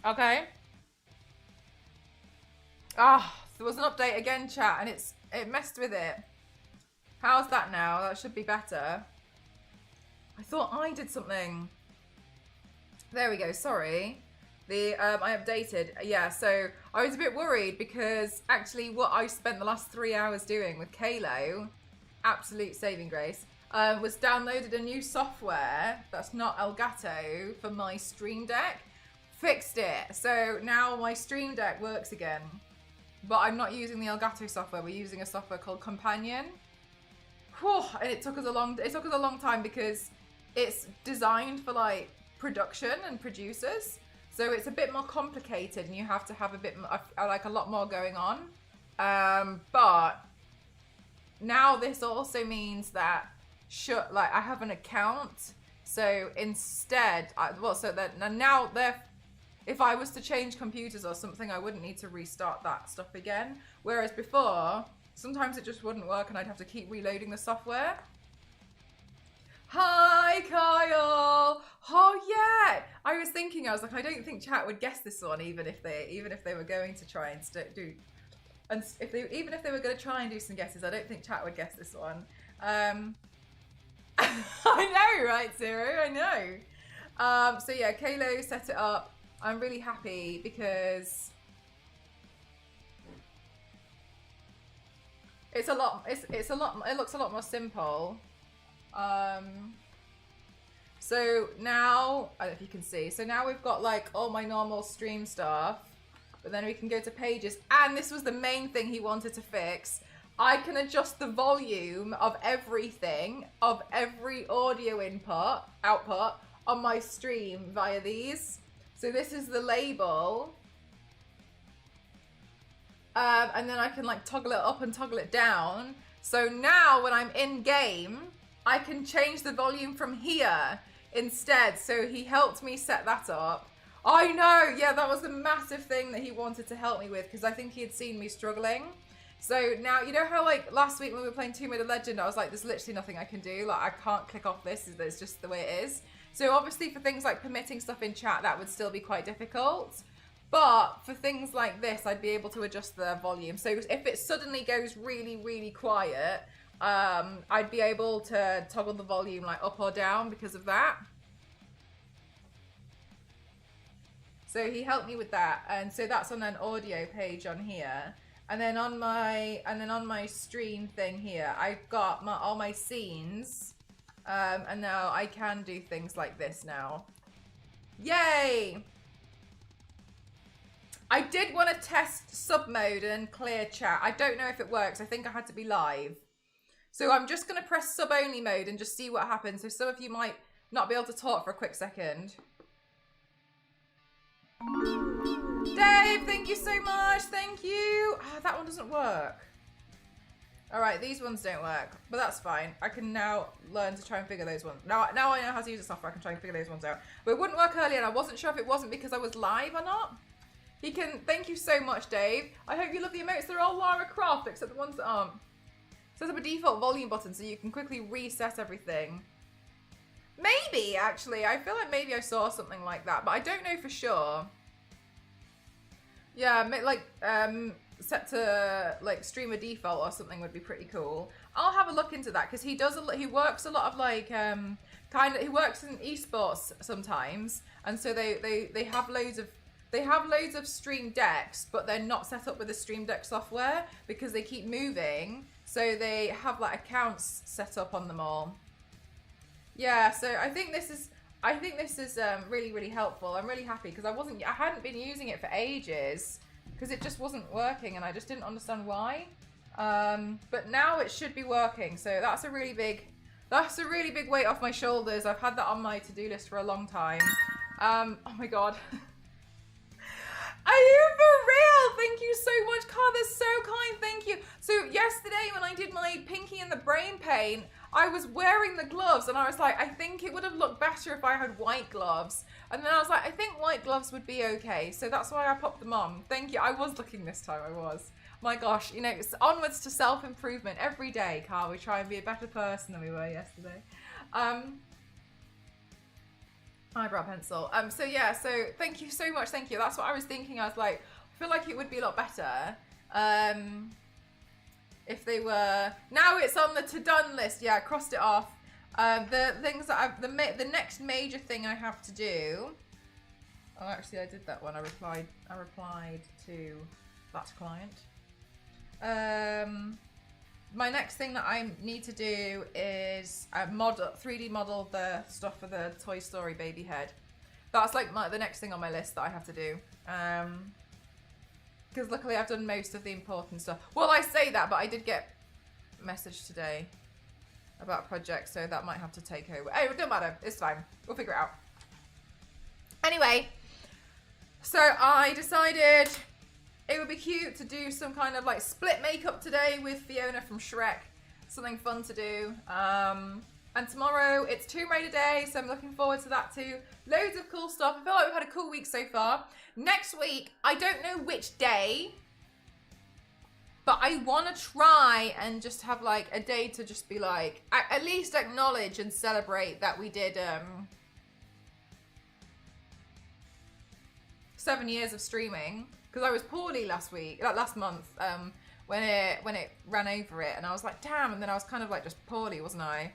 Okay. Ah, there was an update again, chat, and it messed with it. How's that now? That should be better. I thought I did something. There we go, sorry. I updated. Yeah, so I was a bit worried because actually what I spent the last 3 hours doing with Kalo, absolute saving grace, was downloaded a new software that's not Elgato for my Stream Deck. Fixed it. So now my Stream Deck works again. But I'm not using the Elgato software. We're using a software called Companion. Whew, and it took us a long time because it's designed for like production and producers. So it's a bit more complicated and you have to have a bit like a lot more going on. But now this also means that I have an account. So instead, if I was to change computers or something, I wouldn't need to restart that stuff again. Whereas before, sometimes it just wouldn't work and I'd have to keep reloading the software. Hi, Kyle. Oh yeah, I was like, I don't think chat would guess this one, even if they were going to try and do, and even if they were going to try and do some guesses, I don't think chat would guess this one. I know, right, Zero? I know. So yeah, Kalo set it up. I'm really happy because it looks a lot more simple. So now, I don't know if you can see, so now we've got like all my normal stream stuff, but then we can go to pages, and this was the main thing he wanted to fix. I can adjust the volume of everything, of every audio output on my stream via these. So this is the label. And then I can like toggle it up and toggle it down. So now when I'm in game, I can change the volume from here instead. So he helped me set that up. I know, yeah, that was the massive thing that he wanted to help me with because I think he had seen me struggling. So now, you know how like last week when we were playing Tomb Raider Legend, I was like, there's literally nothing I can do. Like I can't click off this, it's just the way it is. So obviously for things like permitting stuff in chat, that would still be quite difficult. But for things like this, I'd be able to adjust the volume. So if it suddenly goes really, really quiet, I'd be able to toggle the volume like up or down because of that. So he helped me with that. And so that's on an audio page on here. And then on my stream thing here, I've got all my scenes. And now I can do things like this now. Yay! I did want to test sub mode and clear chat. I don't know if it works. I think I had to be live. So I'm just going to press sub only mode and just see what happens. So some of you might not be able to talk for a quick second. Dave, thank you so much. Thank you. That one doesn't work. All right, these ones don't work, but that's fine. I can now learn to try and figure those ones. Now I know how to use the software. I can try and figure those ones out. But it wouldn't work earlier, and I wasn't sure if it wasn't because I was live or not. He can. Thank you so much, Dave. I hope you love the emotes. They're all Lara Croft, except the ones that aren't. Set up a default volume button so you can quickly reset everything. Maybe, actually. I feel like maybe I saw something like that, but I don't know for sure. Yeah, like, set to like streamer default or something would be pretty cool. I'll have a look into that because he works a lot of like he works in esports sometimes, and so they have loads of stream decks, but they're not set up with the stream deck software because they keep moving, so they have like accounts set up on them all. Yeah, so I think this is really, really helpful. I'm really happy because I hadn't been using it for ages because it just wasn't working and I just didn't understand why. But now it should be working. So that's a really big weight off my shoulders. I've had that on my to-do list for a long time. Oh my God. Are you for real? Thank you so much, Car. That's so kind. Thank you. So yesterday when I did my pinky and the brain paint, I was wearing the gloves and I was like, I think it would have looked better if I had white gloves. And then I was like, I think white gloves would be okay. So that's why I popped them on. Thank you. I was looking this time. I was. My gosh, you know, it's onwards to self-improvement every day, Carl. We try and be a better person than we were yesterday. Eyebrow pencil. So yeah, so thank you so much. Thank you. That's what I was thinking. I was like, I feel like it would be a lot better if they were. Now it's on the to done list. Yeah, I crossed it off. The things that I've the next major thing I have to do. Oh, actually, I did that one. I replied to that client. My next thing that I need to do is 3D model the stuff for the Toy Story baby head. That's like the next thing on my list that I have to do. Because luckily I've done most of the important stuff. Well, I say that, but I did get a message today about a project, so that might have to take over. Oh, it don't matter. It's fine. We'll figure it out. Anyway, so I decided it would be cute to do some kind of like split makeup today with Fiona from Shrek. Something fun to do. And tomorrow it's Tomb Raider Day, so I'm looking forward to that too. Loads of cool stuff. I feel like we've had a cool week so far. Next week, I don't know which day, but I want to try and just have like a day to just be like, at least acknowledge and celebrate that we did 7 years of streaming. Because I was poorly last month, when it ran over it, and I was like, damn, and then I was kind of like just poorly, wasn't I?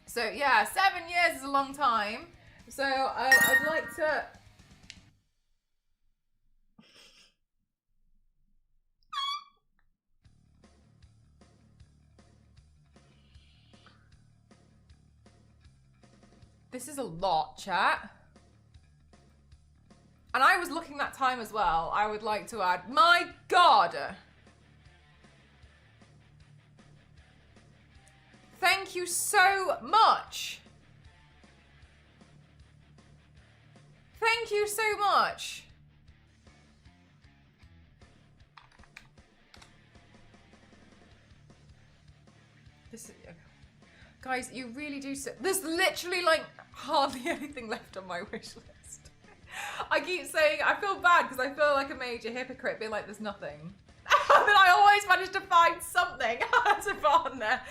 So yeah, 7 years is a long time. So I'd like to. This is a lot, chat. And I was looking that time as well. I would like to add, my God. Thank you so much. Thank you so much. This is, guys, you really do. There's literally like hardly anything left on my wish list. I keep saying, I feel bad because I feel like a major hypocrite being like, there's nothing. But I always manage to find something to put on there.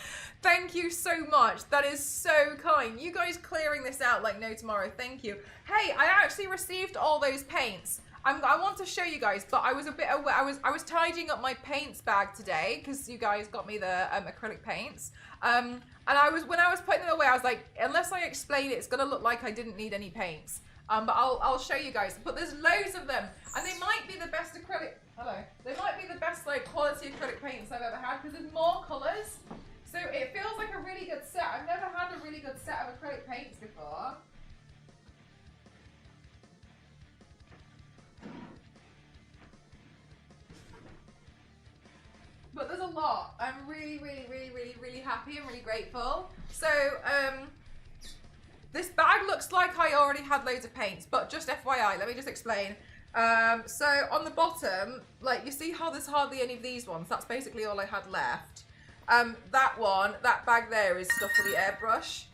Thank you so much. That is so kind. You guys clearing this out like no tomorrow. Thank you. Hey, I actually received all those paints. I want to show you guys, but I was a bit aware. I was tidying up my paints bag today because you guys got me the acrylic paints. And when I was putting them away, I was like, unless I explain it, it's gonna look like I didn't need any paints. But I'll show you guys. But there's loads of them, and they might be the best acrylic. Hello. They might be the best like quality acrylic paints I've ever had because there's more colours. So it feels like a really good set. I've never had a really good set of acrylic paints before. But there's a lot. I'm really, really, really, really, really happy and really grateful. So this bag looks like I already had loads of paints, but just FYI, let me just explain. So on the bottom, like you see how there's hardly any of these ones. That's basically all I had left. That bag there is stuff for the airbrush.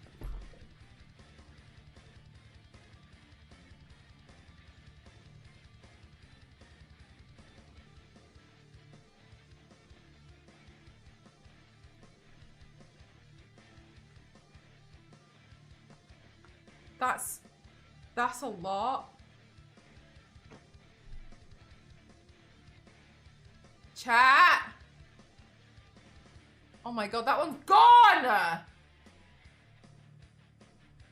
That's a lot. Chat. Oh my God, that one's gone.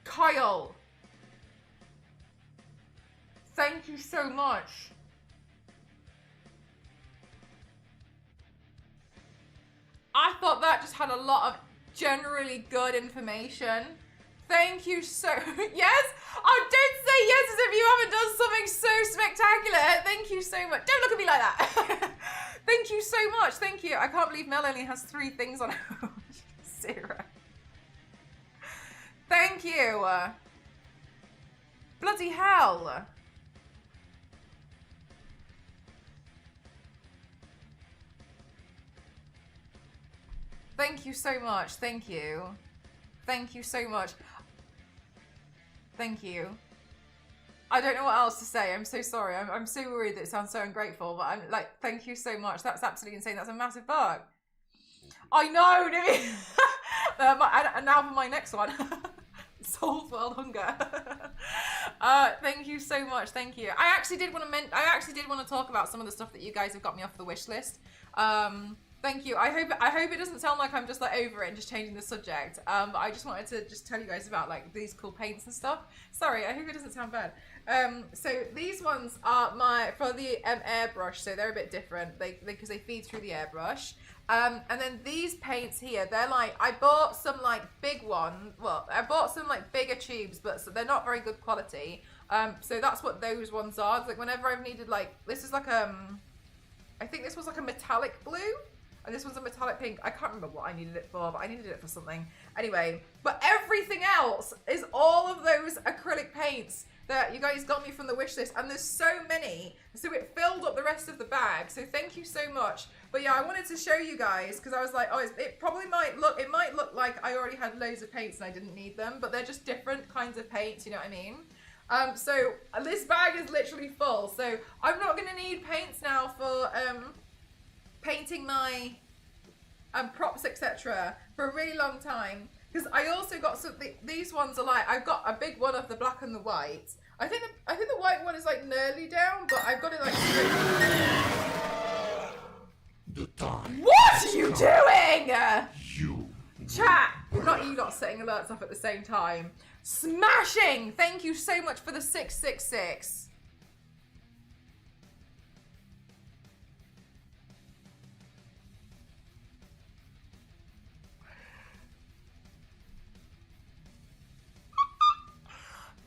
Kyle. Thank you so much. I thought that just had a lot of generally good information. Thank you so, yes? Oh, don't say yes as if you haven't done something so spectacular. Thank you so much. Don't look at me like that. Thank you so much. Thank you. I can't believe Mel only has 3 things on her. 0. Thank you. Bloody hell. Thank you so much. Thank you. Thank you so much. Thank you. I don't know what else to say. I'm so sorry. I'm so worried that it sounds so ungrateful, but I'm like, thank you so much. That's absolutely insane. That's a massive bug. I know, and now for my next one. Soul's World Hunger. Thank you so much. Thank you. I actually did want to talk about some of the stuff that you guys have got me off the wish list. Thank you. I hope it doesn't sound like I'm just like over it and just changing the subject. But I just wanted to just tell you guys about like these cool paints and stuff. Sorry, I hope it doesn't sound bad. So these ones are for the airbrush, so they're a bit different because they feed through the airbrush. And then these paints here, they're like, I bought some like big one. Well, I bought some like bigger tubes, but so they're not very good quality. So that's what those ones are. It's like whenever I've needed like, this is like I think this was like a metallic blue. And this one's a metallic pink. I can't remember what I needed it for, but I needed it for something. Anyway, but everything else is all of those acrylic paints that you guys got me from the wish list. And there's so many. So it filled up the rest of the bag. So thank you so much. But yeah, I wanted to show you guys because I was like, oh, it might look like I already had loads of paints and I didn't need them. But they're just different kinds of paints, you know what I mean? So this bag is literally full. So I'm not going to need paints now for... painting my props, etc. for a really long time, because I also got something. These ones are like, I've got a big one of the black and the white. I think the white one is like nearly down, but I've got it like straight. What are you doing? Chat, not you lot setting alerts off at the same time. Smashing! Thank you so much for the 666.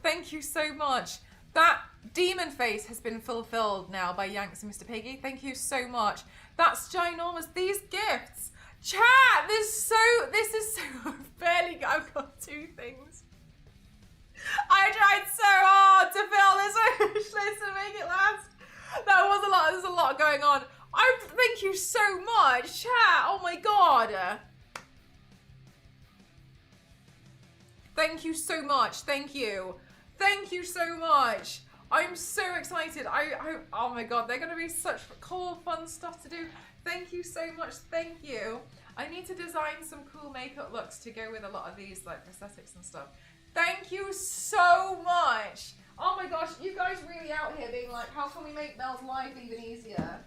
Thank you so much. That demon face has been fulfilled now by Yanks and Mr. Piggy. Thank you so much. That's ginormous. These gifts. Chat, this is so, I've got two things. I tried so hard to fill this wish list and make it last. That was a lot. There's a lot going on. Thank you so much, chat. Oh my God. Thank you so much. Thank you. Thank you so much. I'm so excited. Oh my God, they're gonna be such cool, fun stuff to do. Thank you so much. Thank you. I need to design some cool makeup looks to go with a lot of these like prosthetics and stuff. Thank you so much. Oh my gosh, you guys really out here being like, how can we make Mel's life even easier?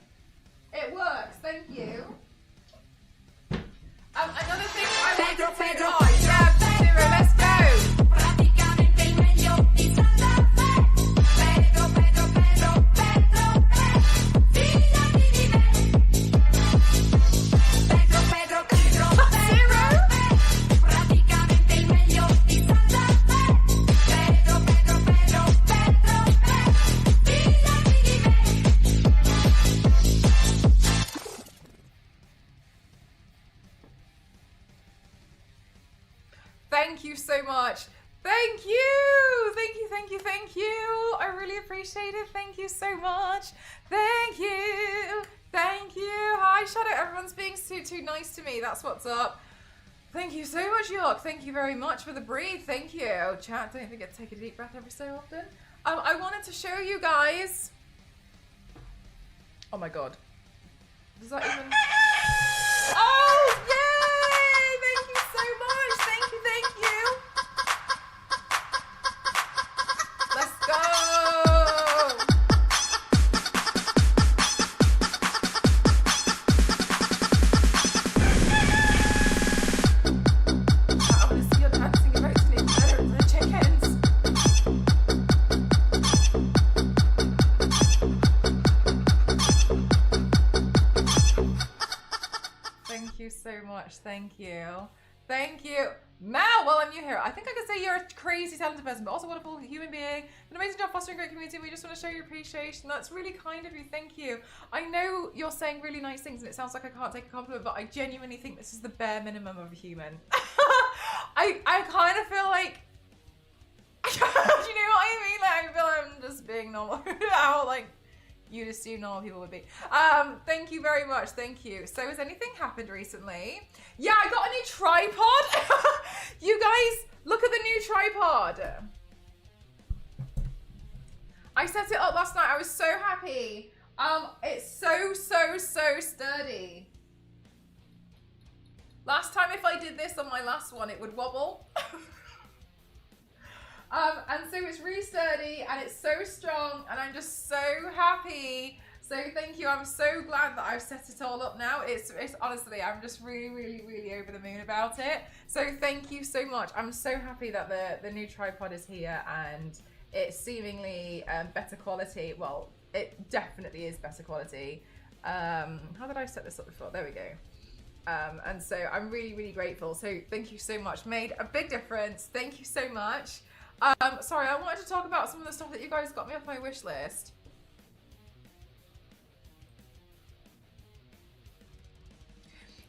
It works. Thank you. Another thing I want to say, oh yeah, Zero, let's go. Thank you so much. Thank you. Thank you, thank you, thank you. I really appreciate it. Thank you so much. Thank you. Thank you. Hi, Shadow. Everyone's being too nice to me. That's what's up. Thank you so much, York. Thank you very much for the breathe. Thank you. Chat, don't forget to take a deep breath every so often. I wanted to show you guys. Oh my God. Does that even... Oh, yay! Thank you so much. Thank you, thank you. Let's go. I want to see your dancing emotionally better than the chickens. Thank you so much. Thank you. Thank you. Mal, well, I'm new here. I think I could say you're a crazy talented person, but also a wonderful human being. An amazing job fostering a great community. We just want to show your appreciation. That's really kind of you. Thank you. I know you're saying really nice things and it sounds like I can't take a compliment, but I genuinely think this is the bare minimum of a human. I kind of feel like, do you know what I mean? Like, I feel like I'm just being normal. How, like, you'd assume normal people would be. Thank you very much. Thank you. So has anything happened recently? Yeah, I got a new tripod. You guys, look at the new tripod. I set it up last night. I was so happy. It's so sturdy. Last time if I did this on my last one, it would wobble. And so it's really sturdy and it's so strong and I'm just so happy. So thank you. I'm so glad that I've set it all up now. It's honestly, I'm just really, really, really over the moon about it. So thank you so much. I'm so happy that the new tripod is here and it's seemingly better quality. Well, it definitely is better quality. How did I set this up before? There we go. And so I'm really, really grateful. So thank you so much. Made a big difference. Thank you so much. Sorry, I wanted to talk about some of the stuff that you guys got me off my wish list.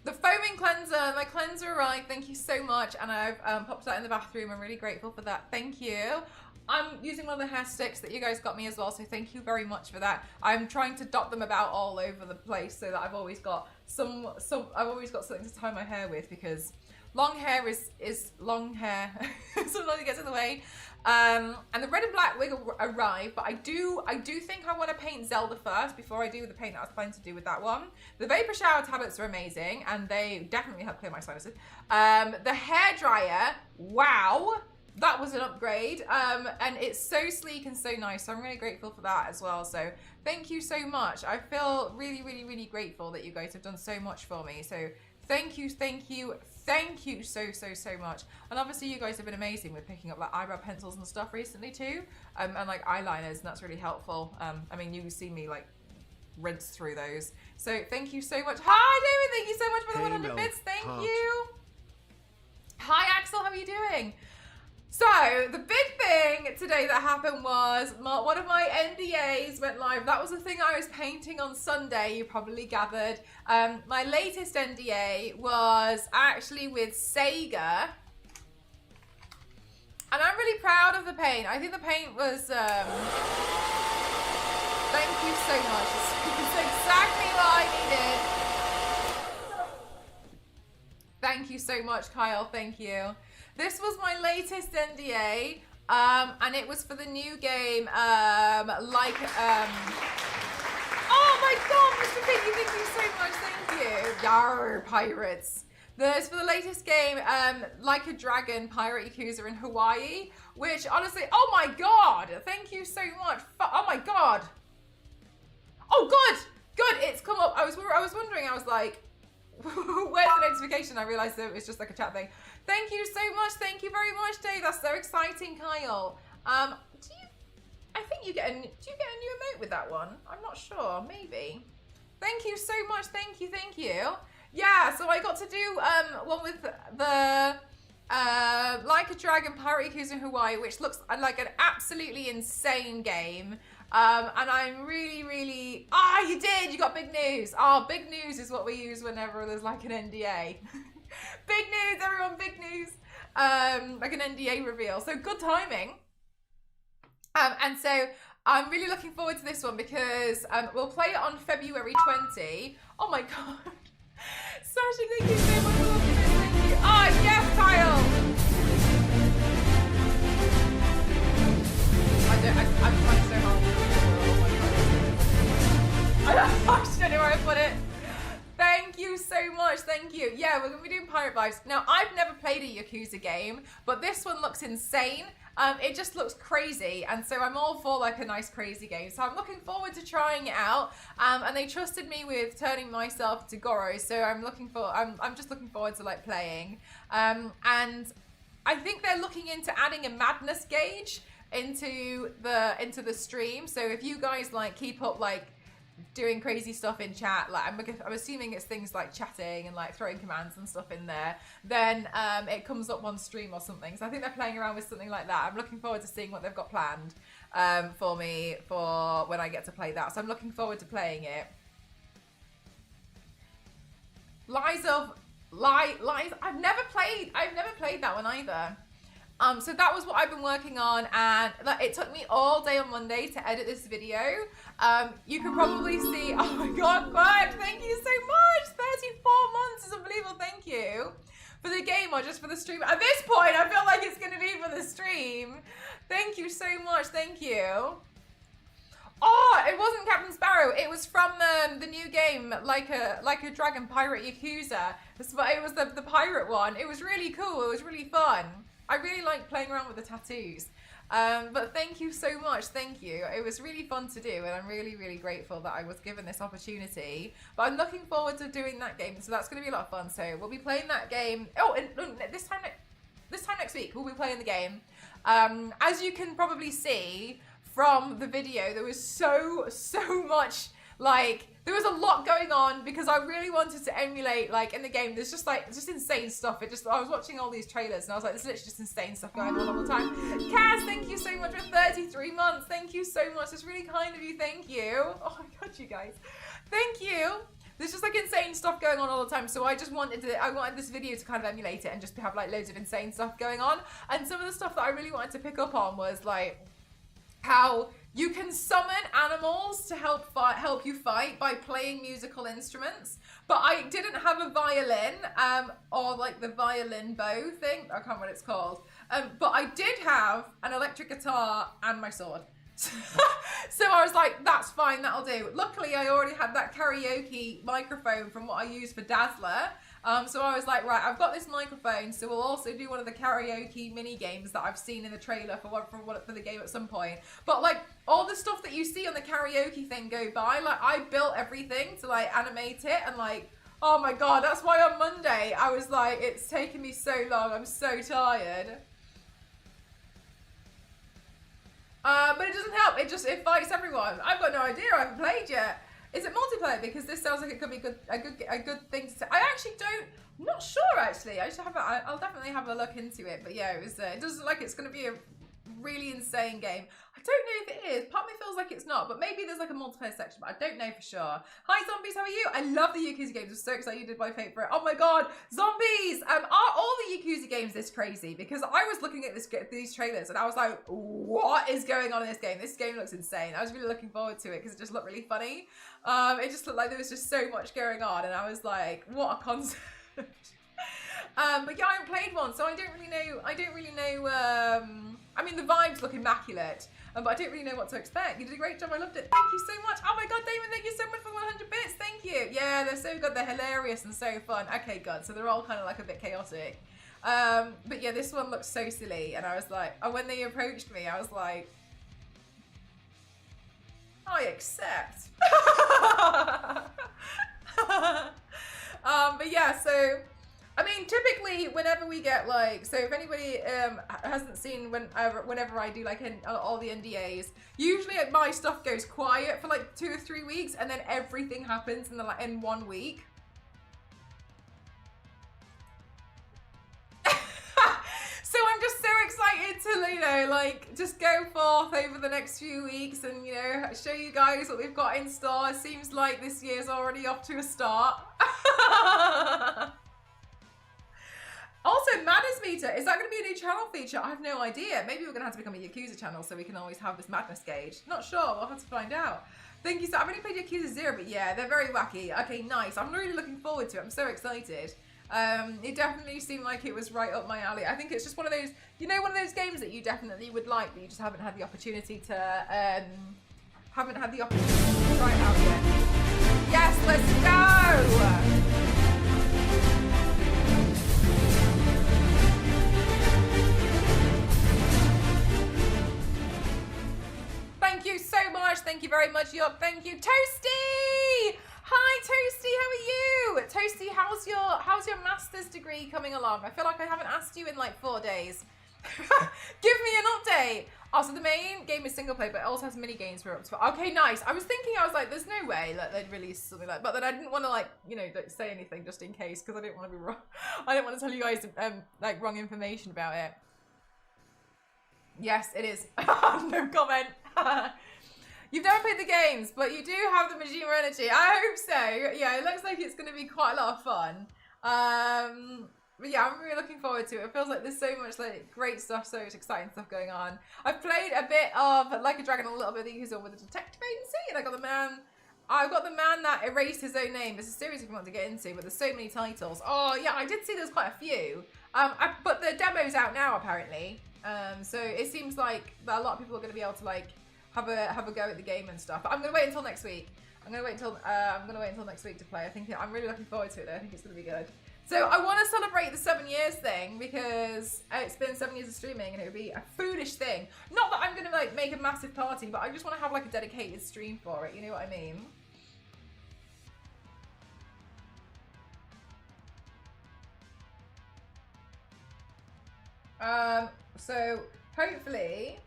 The foaming cleanser, my cleanser arrived. Thank you so much. And I've popped that in the bathroom. I'm really grateful for that. Thank you. I'm using one of the hair sticks that you guys got me as well. So thank you very much for that. I'm trying to dot them about all over the place so that I've always got I've always got something to tie my hair with because long hair is long hair. Sometimes it gets in the way. And the red and black wig arrived, but I do think I want to paint Zelda first before I do the paint that I was planning to do with that one. The vapor shower tablets are amazing and they definitely help clear my sinuses. The hair dryer, wow, that was an upgrade. And it's so sleek and so nice. So I'm really grateful for that as well. So thank you so much. I feel really, really, really grateful that you guys have done so much for me. So thank you, thank you, thank you so, so, so much. And obviously you guys have been amazing with picking up like eyebrow pencils and stuff recently too. And like eyeliners, and that's really helpful. I mean, you see me like rinse through those. So thank you so much. Hi David, thank you so much for the 100 bits. Thank you. Hi Axel, how are you doing? So the big thing today that happened was one of my NDAs went live. That was the thing I was painting on Sunday, you probably gathered. My latest NDA was actually with Sega. And I'm really proud of the paint. I think the paint was, thank you so much. It's exactly what I needed. Thank you so much, Kyle, thank you. This was my latest NDA, and it was for the new game, oh my god, Mr. Piggy, thank you so much, thank you. Yarr, pirates. This for the latest game, Like a Dragon, Pirate Yakuza in Hawaii, which honestly, oh my god, thank you so much. Oh my god. Oh, good, it's come up. I was wondering, I was like, where's the notification? I realized that it was just like a chat thing. Thank you so much. Thank you very much, Dave. That's so exciting, Kyle. I think do you get a new emote with that one? I'm not sure. Maybe. Thank you so much. Thank you. Yeah, so I got to do one with the Like a Dragon Pirate Yakuza in Hawaii, which looks like an absolutely insane game. And I'm really, really... you did! You got big news! Big news is what we use whenever there's like an NDA. Big news, everyone, big news. Like an NDA reveal. So good timing. And so I'm really looking forward to this one because we'll play it on February 20. Oh my god. Sashi, thank you so much for watching this. Thank you. Yes, Kyle! I'm trying so hard. I just don't know where I put it. Thank you so much, thank you. Yeah, we're gonna be doing Pirate Vibes. Now, I've never played a Yakuza game, but this one looks insane. It just looks crazy, and so I'm all for like a nice crazy game. So I'm looking forward to trying it out. And they trusted me with turning myself to Goro, so I'm just looking forward to like playing. And I think they're looking into adding a madness gauge into the stream. So if you guys like keep up like doing crazy stuff in chat, like I'm assuming it's things like chatting and like throwing commands and stuff in there, then it comes up on stream or something. So I think they're playing around with something like that. I'm looking forward to seeing what they've got planned for me for when I get to play that. So I'm looking forward to playing it. Lies, I've never played that one either. So that was what I've been working on, and like, it took me all day on Monday to edit this video. You can probably see, oh my god, Quack, thank you so much. 34 months is unbelievable, thank you. For the game or just for the stream? At this point, I feel like it's gonna be for the stream. Thank you so much, thank you. Oh, it wasn't Captain Sparrow. It was from the new game, like a Dragon Pirate Yakuza. But it was the pirate one. It was really cool. It was really fun. I really like playing around with the tattoos. But thank you so much. Thank you. It was really fun to do, and I'm really, really grateful that I was given this opportunity. But I'm looking forward to doing that game, so that's going to be a lot of fun. So we'll be playing that game. Oh, and this time next week, we'll be playing the game. As you can probably see from the video, there was so much, like, there was a lot going on because I really wanted to emulate, like, in the game, there's just insane stuff. I was watching all these trailers and I was like, there's literally just insane stuff going on all the time. Kaz, thank you so much for 33 months. Thank you so much. It's really kind of you. Thank you. Oh my God, you guys. Thank you. There's just like insane stuff going on all the time. So I wanted this video to kind of emulate it and just have like loads of insane stuff going on. And some of the stuff that I really wanted to pick up on was like how you can summon animals to help you fight by playing musical instruments. But I didn't have a violin, or like the violin bow thing. I can't remember what it's called. But I did have an electric guitar and my sword. So I was like, that's fine, that'll do. Luckily, I already had that karaoke microphone from what I used for Dazzler. So I was like, right, I've got this microphone, so we'll also do one of the karaoke mini games that I've seen in the trailer for the game at some point. But like all the stuff that you see on the karaoke thing go by, like I built everything to like animate it, and like, oh my God, that's why on Monday I was like, it's taken me so long, I'm so tired. But it doesn't help, it fights everyone. I've got no idea, I haven't played yet. Is it multiplayer? Because this sounds like it could be a good thing to say. I'm not sure actually. I'll definitely have a look into it. But yeah, it doesn't look like it's going to be a really insane game. I don't know if it is. Part of me feels like it's not, but maybe there's like a multiplayer section, but I don't know for sure. Hi zombies, how are you? I love the Yakuza games. I'm so excited you did my favourite. Oh my God, zombies! Are all the Yakuza games this crazy? Because I was looking at these trailers and I was like, what is going on in this game? This game looks insane. I was really looking forward to it because it just looked really funny. It just looked like there was just so much going on, and I was like, what a concept. But yeah, I haven't played one, so I don't really know. I mean, the vibes look immaculate, but I don't really know what to expect. You did a great job. I loved it. Thank you so much. Oh my God, Damon, thank you so much for 100 bits. Thank you. Yeah, they're so good. They're hilarious and so fun. Okay, good. So they're all kind of like a bit chaotic. But yeah, this one looks so silly, and I was like, and when they approached me, I was like, I accept. But yeah, so I mean, typically whenever we get like, so if anybody hasn't seen whenever I do like all the NDAs, usually my stuff goes quiet for like 2 or 3 weeks, and then everything happens in 1 week. So I'm just so excited to, you know, like just go forth over the next few weeks and, you know, show you guys what we've got in store. It seems like this year's already off to a start. Also, Madness Meter, is that going to be a new channel feature? I have no idea. Maybe we're going to have to become a Yakuza channel so we can always have this madness gauge. Not sure, we'll have to find out. Thank you, so I've only played Yakuza 0, but yeah, they're very wacky. Okay, nice. I'm really looking forward to it. I'm so excited. It definitely seemed like it was right up my alley. I think it's just one of those, you know, one of those games that you definitely would like, but you just haven't had the opportunity to, try it out yet. Yes, let's go! Thank you so much. Thank you very much, York. Thank you, Toasty. Hi, Toasty. How are you? Toasty, how's your master's degree coming along? I feel like I haven't asked you in like 4 days. Give me an update. Oh, so the main game is single player, but it also has mini games for up to. Okay, nice. I was like, there's no way that they'd release something like, but then I didn't want to like, you know, say anything just in case because I didn't want to be wrong. I didn't want to tell you guys like wrong information about it. Yes, it is. No comment. You've never played the games, but you do have the Majima energy. I hope so. Yeah, it looks like it's going to be quite a lot of fun. But yeah, I'm really looking forward to it. It feels like there's so much like great stuff, so much exciting stuff going on. I've played a bit of Like a Dragon, a little bit of the Yakuza with the detective agency, and I've got the man that erased his own name. It's a series if you want to get into, but there's so many titles. Oh yeah, I did see there's quite a few. But the demo's out now apparently. So it seems like that a lot of people are going to be able to like have a go at the game and stuff. But I'm going to wait until next week. I'm going to wait until next week to play. I'm really looking forward to it though. I think it's going to be good. So I want to celebrate the 7 years thing because it's been 7 years of streaming and it would be a foolish thing. Not that I'm going to like make a massive party, but I just want to have like a dedicated stream for it. You know what I mean? So hopefully...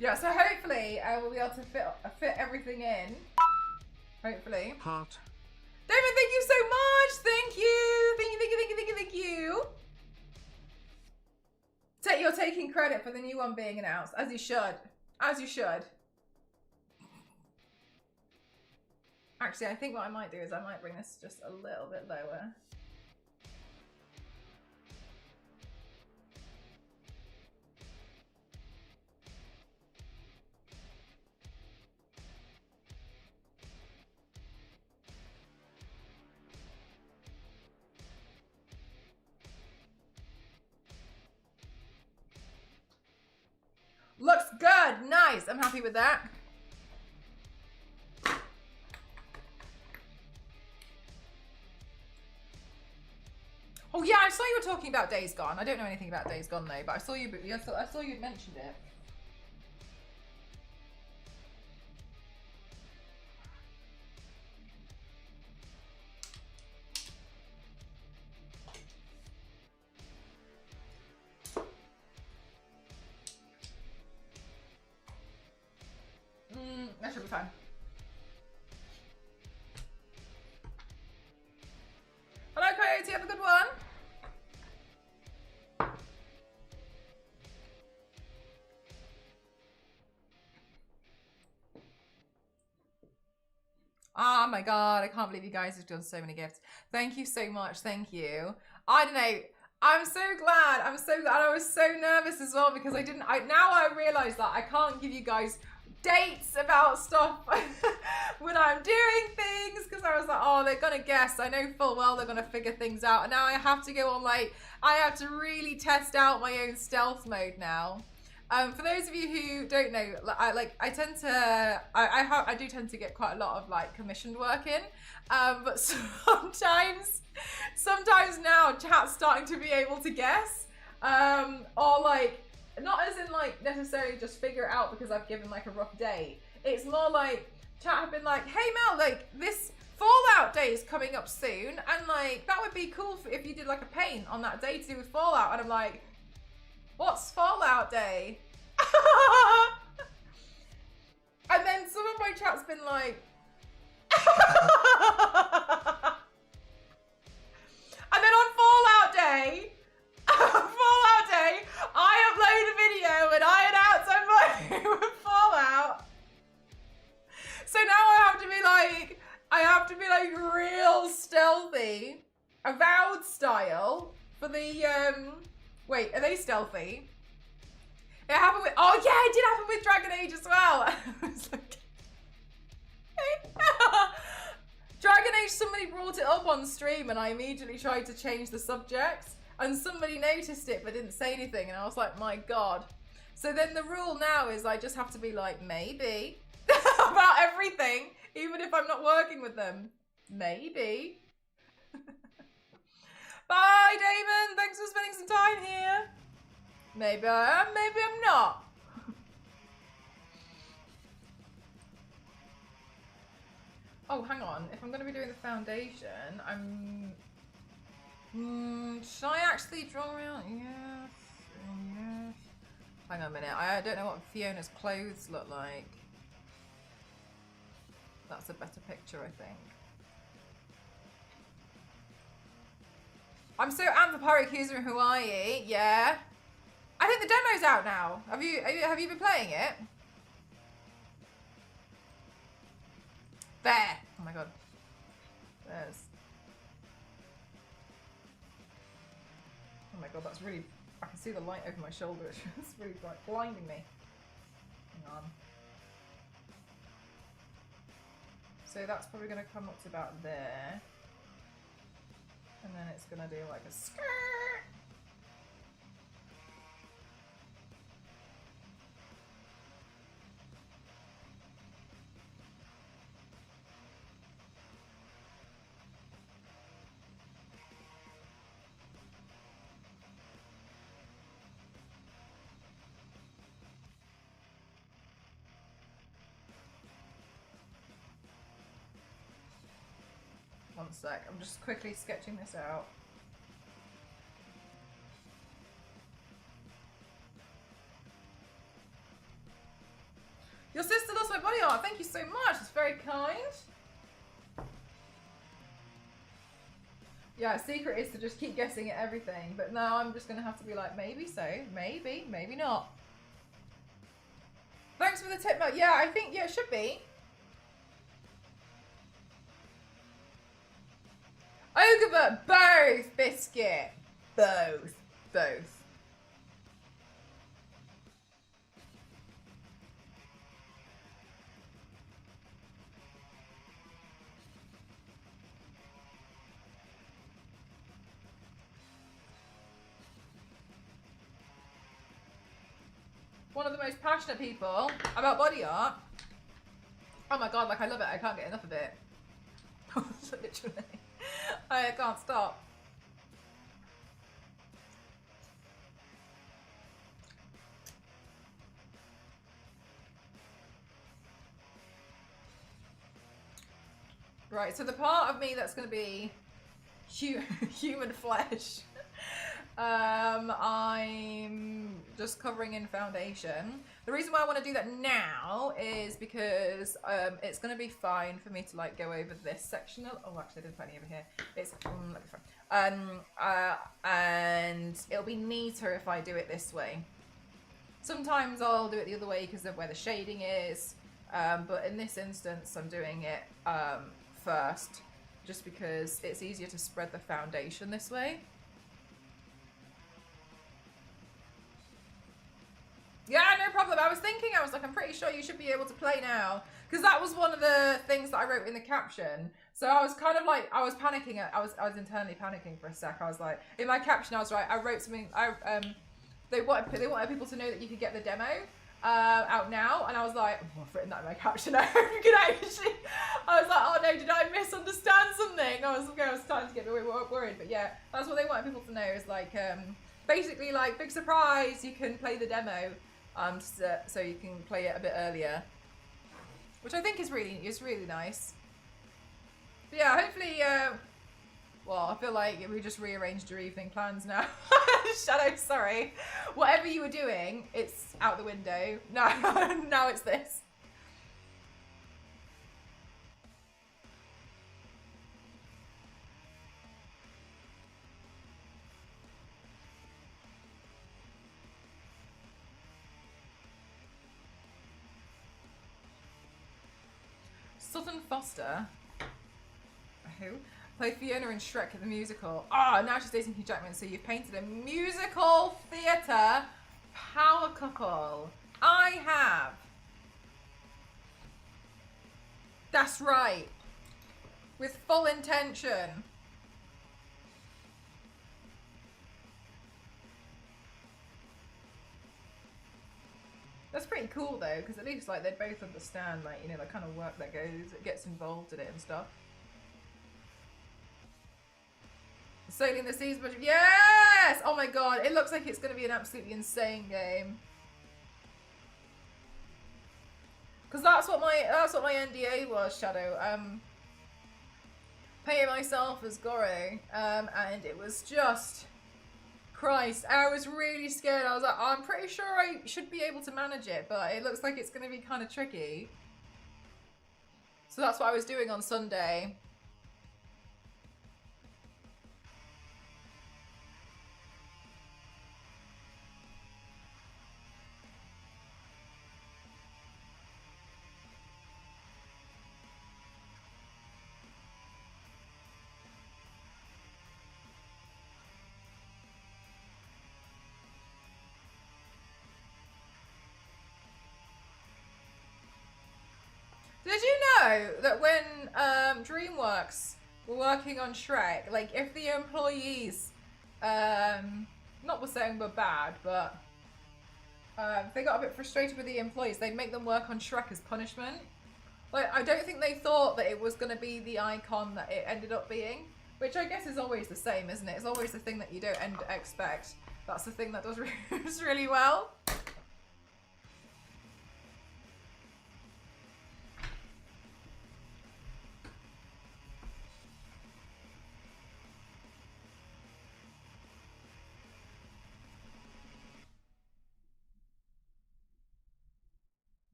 Yeah, so hopefully we'll be able to fit everything in. Hopefully. Heart. David, thank you so much. Thank you. Thank you. You're taking credit for the new one being announced, as you should. As you should. Actually, I think what I might do is I might bring this just a little bit lower. Looks good. Nice. I'm happy with that. Oh yeah, I saw you were talking about Days Gone. I don't know anything about Days Gone though, but I saw you mentioned it. That should be fine. Hello, Coyote. Have a good one. Oh my god, I can't believe you guys have done so many gifts. Thank you so much. Thank you. I don't know. I'm so glad. I'm so glad. I was so nervous as well because now I realize that I can't give you guys dates about stuff when I'm doing things because I was like, oh, they're gonna guess. I know full well they're gonna figure things out, and now I have to go on I have to really test out my own stealth mode now. For those of you who don't know, I do tend to get quite a lot of commissioned work in, but sometimes now chat's starting to be able to guess, or not as in necessarily just figure it out because I've given a rough date. It's more chat have been hey Mel, this Fallout day is coming up soon, and that would be cool if you did a paint on that day to do with Fallout, and I'm like, what's Fallout day? And then some of my chat's been and then on Fallout day, I upload a video and I announce I'm playing with Fallout. So now I have to be real stealthy, Avowed style for the wait, are they stealthy? It happened with, oh yeah, it did happen with Dragon Age as well. I was Dragon Age, somebody brought it up on stream and I immediately tried to change the subject and somebody noticed it but didn't say anything and I was like, my God. So then the rule now is I just have to be maybe about everything, even if I'm not working with them. Maybe. Bye, Damon. Thanks for spending some time here. Maybe I am, maybe I'm not. Oh, hang on. If I'm going to be doing the foundation, should I actually draw out? Yes. Yes. Hang on a minute. I don't know what Fiona's clothes look like. That's a better picture, I think. I'm so amped for Pyrocusa in Hawaii. Yeah. I think the demo's out now. Have you been playing it? There. Oh my god. There's. Oh my god, that's really. I can see the light over my shoulder. It's really blinding me. Hang on. So that's probably going to come up to about there. And then it's going to do like a skirt. One sec, I'm just quickly sketching this out. Your sister loves my body art. Thank you so much. It's very kind. Yeah, secret is to just keep guessing at everything. But now I'm just going to have to be like, maybe so, maybe, maybe not. Thanks for the tip, Matt. Yeah, I think, yeah, it should be. Ogre, both, Biscuit. Both. One of the most passionate people about body art. Oh my god, like I love it. I can't get enough of it. Literally. I can't stop. Right, so the part of me that's going to be human flesh, I'm just covering in foundation. The reason why I want to do that now is because it's going to be fine for me to like go over this section. Oh, actually I didn't put any over here. It's that'll be fine. And it'll be neater if I do it this way. Sometimes I'll do it the other way because of where the shading is. But in this instance, I'm doing it first, just because it's easier to spread the foundation this way. Yeah, no problem. I was thinking, I was like, I'm pretty sure you should be able to play now. Because that was one of the things that I wrote in the caption. So I was kind of like, I was panicking. I was internally panicking for a sec. I was like, in my caption, I was right. I wrote something, they wanted people to know that you could get the demo out now. And I was like, oh, I've written that in my caption. I was like, oh no, did I misunderstand something? I was starting to get really worried. But yeah, that's what they wanted people to know is like, basically like, big surprise, you can play the demo. So you can play it a bit earlier, which I think is really nice. But yeah, hopefully. Well, I feel like we just rearranged your evening plans now. Shadow, sorry. Whatever you were doing, it's out the window. Now it's this. Sutton Foster, who played Fiona in Shrek the musical. Oh, now she's dating Hugh Jackman. So you've painted a musical theatre power couple. I have. That's right. With full intention. That's pretty cool though, because at least like they both understand like, you know, the kind of work that gets involved in it and stuff. Sailing the Seas, but yes! Oh my god, it looks like it's going to be an absolutely insane game. Because that's what my NDA was, Shadow. Paying myself as Goro, and it was just. Christ, I was really scared. I was like, I'm pretty sure I should be able to manage it, but it looks like it's going to be kind of tricky. So that's what I was doing on Sunday. know that when DreamWorks were working on Shrek, like if the employees, not was saying were bad, but they got a bit frustrated with the employees, they'd make them work on Shrek as punishment. Like, I don't think they thought that it was going to be the icon that it ended up being, which I guess is always the same, isn't it? It's always the thing that you don't expect. That's the thing that does really well.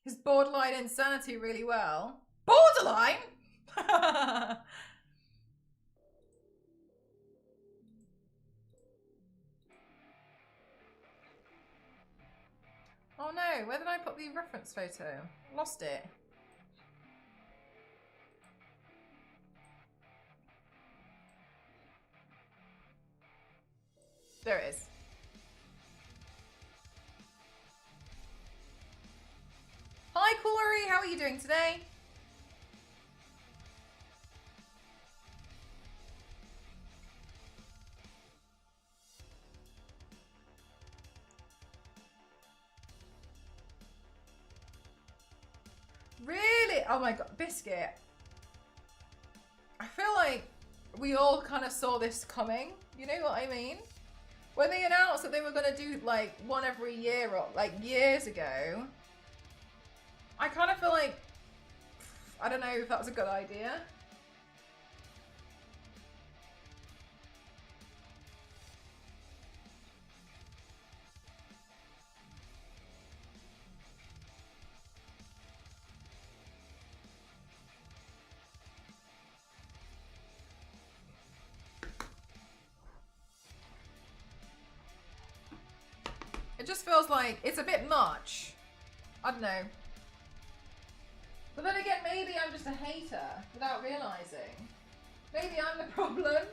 His borderline insanity really well. Borderline? Oh no, where did I put the reference photo? Lost it. There it is. Hi Corey, how are you doing today? Really? Oh my god, Biscuit. I feel like we all kind of saw this coming. You know what I mean? When they announced that they were going to do like one every year or like years ago, I kind of feel like, I don't know if that was a good idea. It just feels like it's a bit much. I don't know. But then again, maybe I'm just a hater without realising. Maybe I'm the problem.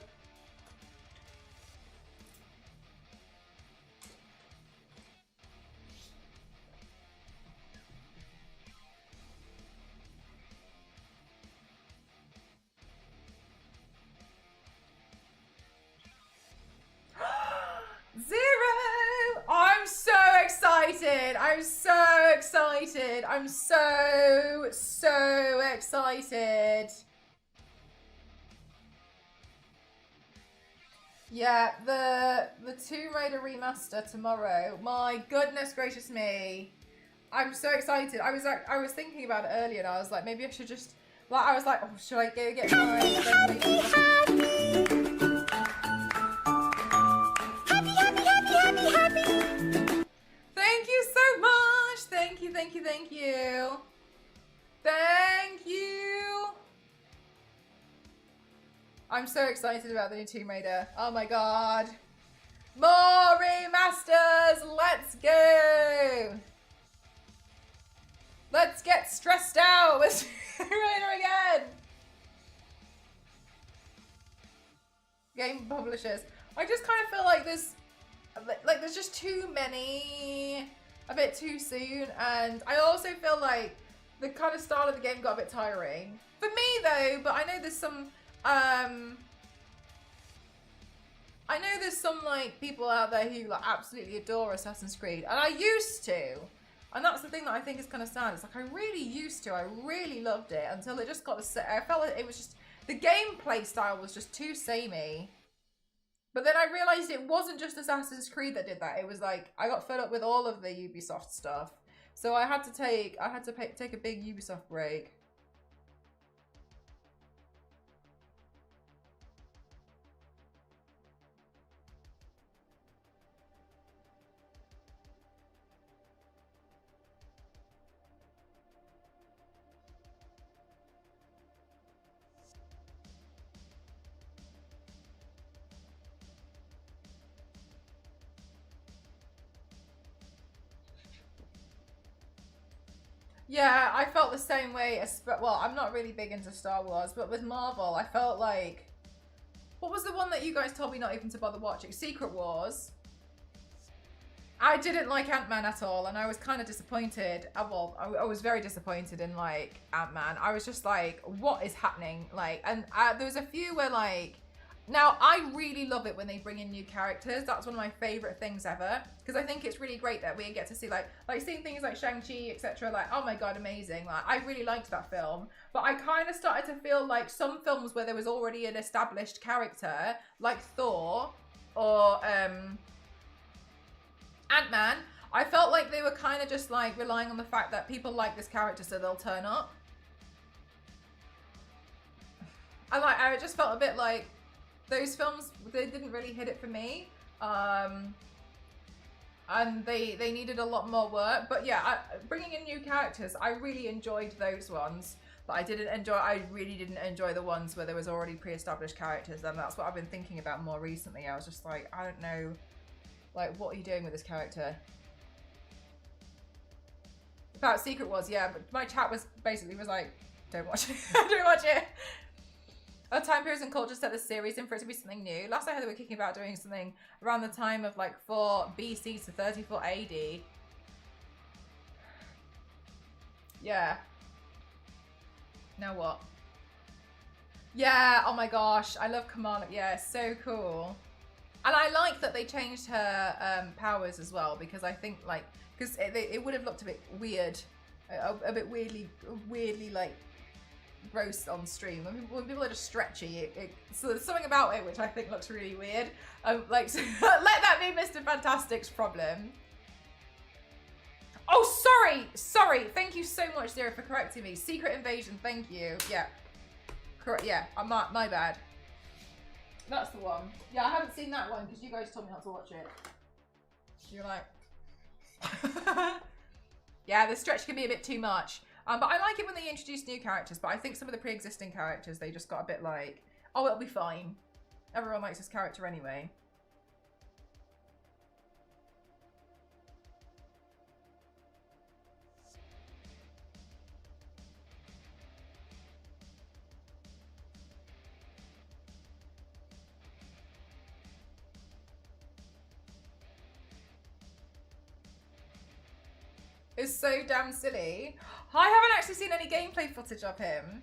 Zero! I'm so excited! I'm so excited! I'm so excited! Yeah, the Tomb Raider remaster tomorrow. My goodness gracious me! I'm so excited. I was thinking about it earlier, and I was like, maybe I should just like I was like, oh, should I go get my Thank you so much. Thank you, thank you, thank you. Thank you. I'm so excited about the new Tomb Raider. Oh my god. More remasters. Let's go. Let's get stressed out with Tomb Raider again. Game publishers. I just kind of feel like there's just too many a bit too soon, and I also feel like the kind of style of the game got a bit tiring. For me though, but I know there's some like people out there who like absolutely adore Assassin's Creed, and I used to. And that's the thing that I think is kind of sad. It's like I really used to. I really loved it until it just got I felt like it was just the gameplay style was just too samey. But then I realised it wasn't just Assassin's Creed that did that. It was like I got fed up with all of the Ubisoft stuff. So I had to take a big Ubisoft break. Yeah, I felt the same way. Well, I'm not really big into Star Wars, but with Marvel, I felt like... What was the one that you guys told me not even to bother watching? Secret Wars. I didn't like Ant-Man at all, and I was kind of disappointed. Well, I was very disappointed in like Ant-Man. I was just like, what is happening? Like, and there was a few where like, now I really love it when they bring in new characters. That's one of my favorite things ever, because I think it's really great that we get to see like seeing things like Shang-Chi, etc. Like, oh my god, amazing! Like, I really liked that film, but I kind of started to feel like some films where there was already an established character, like Thor or Ant-Man, I felt like they were kind of just like relying on the fact that people like this character so they'll turn up. I just felt a bit like those films, they didn't really hit it for me. And they needed a lot more work. But yeah, bringing in new characters, I really enjoyed those ones. But I really didn't enjoy the ones where there was already pre-established characters. And that's what I've been thinking about more recently. I was just like, I don't know. Like, what are you doing with this character? About Secret Wars, yeah, but my chat was basically like, don't watch it. Don't watch it. Our time periods and culture set the series in for it to be something new. Last I heard they were kicking about doing something around the time of like 4 BC to 34 AD. Yeah. Now what? Yeah, oh my gosh, I love Kamala. Yeah, so cool. And I like that they changed her powers as well, because I think like, because it would have looked a bit weird, a bit weirdly like gross on stream. When people are just stretchy, so there's something about it which I think looks really weird. Like, so let that be Mr. Fantastic's problem. Oh, sorry. Thank you so much, Zero, for correcting me. Secret Invasion, thank you. Yeah, correct. Yeah, my bad. That's the one. Yeah, I haven't seen that one because you guys told me not to watch it. You're like... Yeah, the stretch can be a bit too much. But I like it when they introduce new characters, but I think some of the pre-existing characters, they just got a bit like, oh, it'll be fine. Everyone likes this character anyway. Is so damn silly. I haven't actually seen any gameplay footage of him.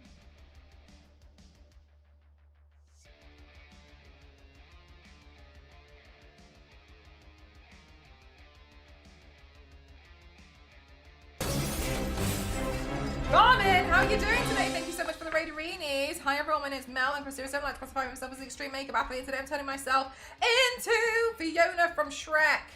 Ramen, how are you doing today? Thank you so much for the Raiderinis. Hi everyone, my name's Mel and Christina. I like to classify myself as an extreme makeup athlete. Today I'm turning myself into Fiona from Shrek.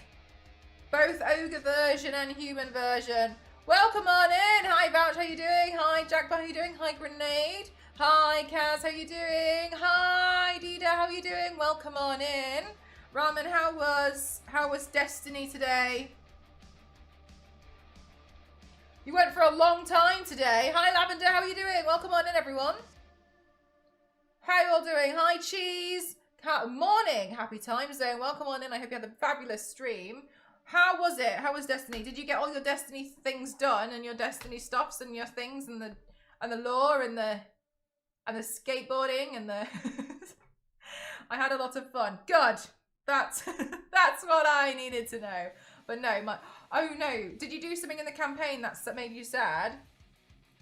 Both ogre version and human version. Welcome on in. Hi Vouch, how you doing? Hi Jackpot, how you doing? Hi Grenade. Hi Kaz, how you doing? Hi Dida, how you doing? Welcome on in. Ramen, how was Destiny today? You went for a long time today. Hi Lavender, how are you doing? Welcome on in everyone. How you all doing? Hi Cheese. Morning, happy time zone. Welcome on in. I hope you had a fabulous stream. How was it? How was Destiny? Did you get all your Destiny things done, and your Destiny stuffs and your things and the lore and the skateboarding and the I had a lot of fun. Good. That's what I needed to know. But no, oh no, did you do something in the campaign that made you sad?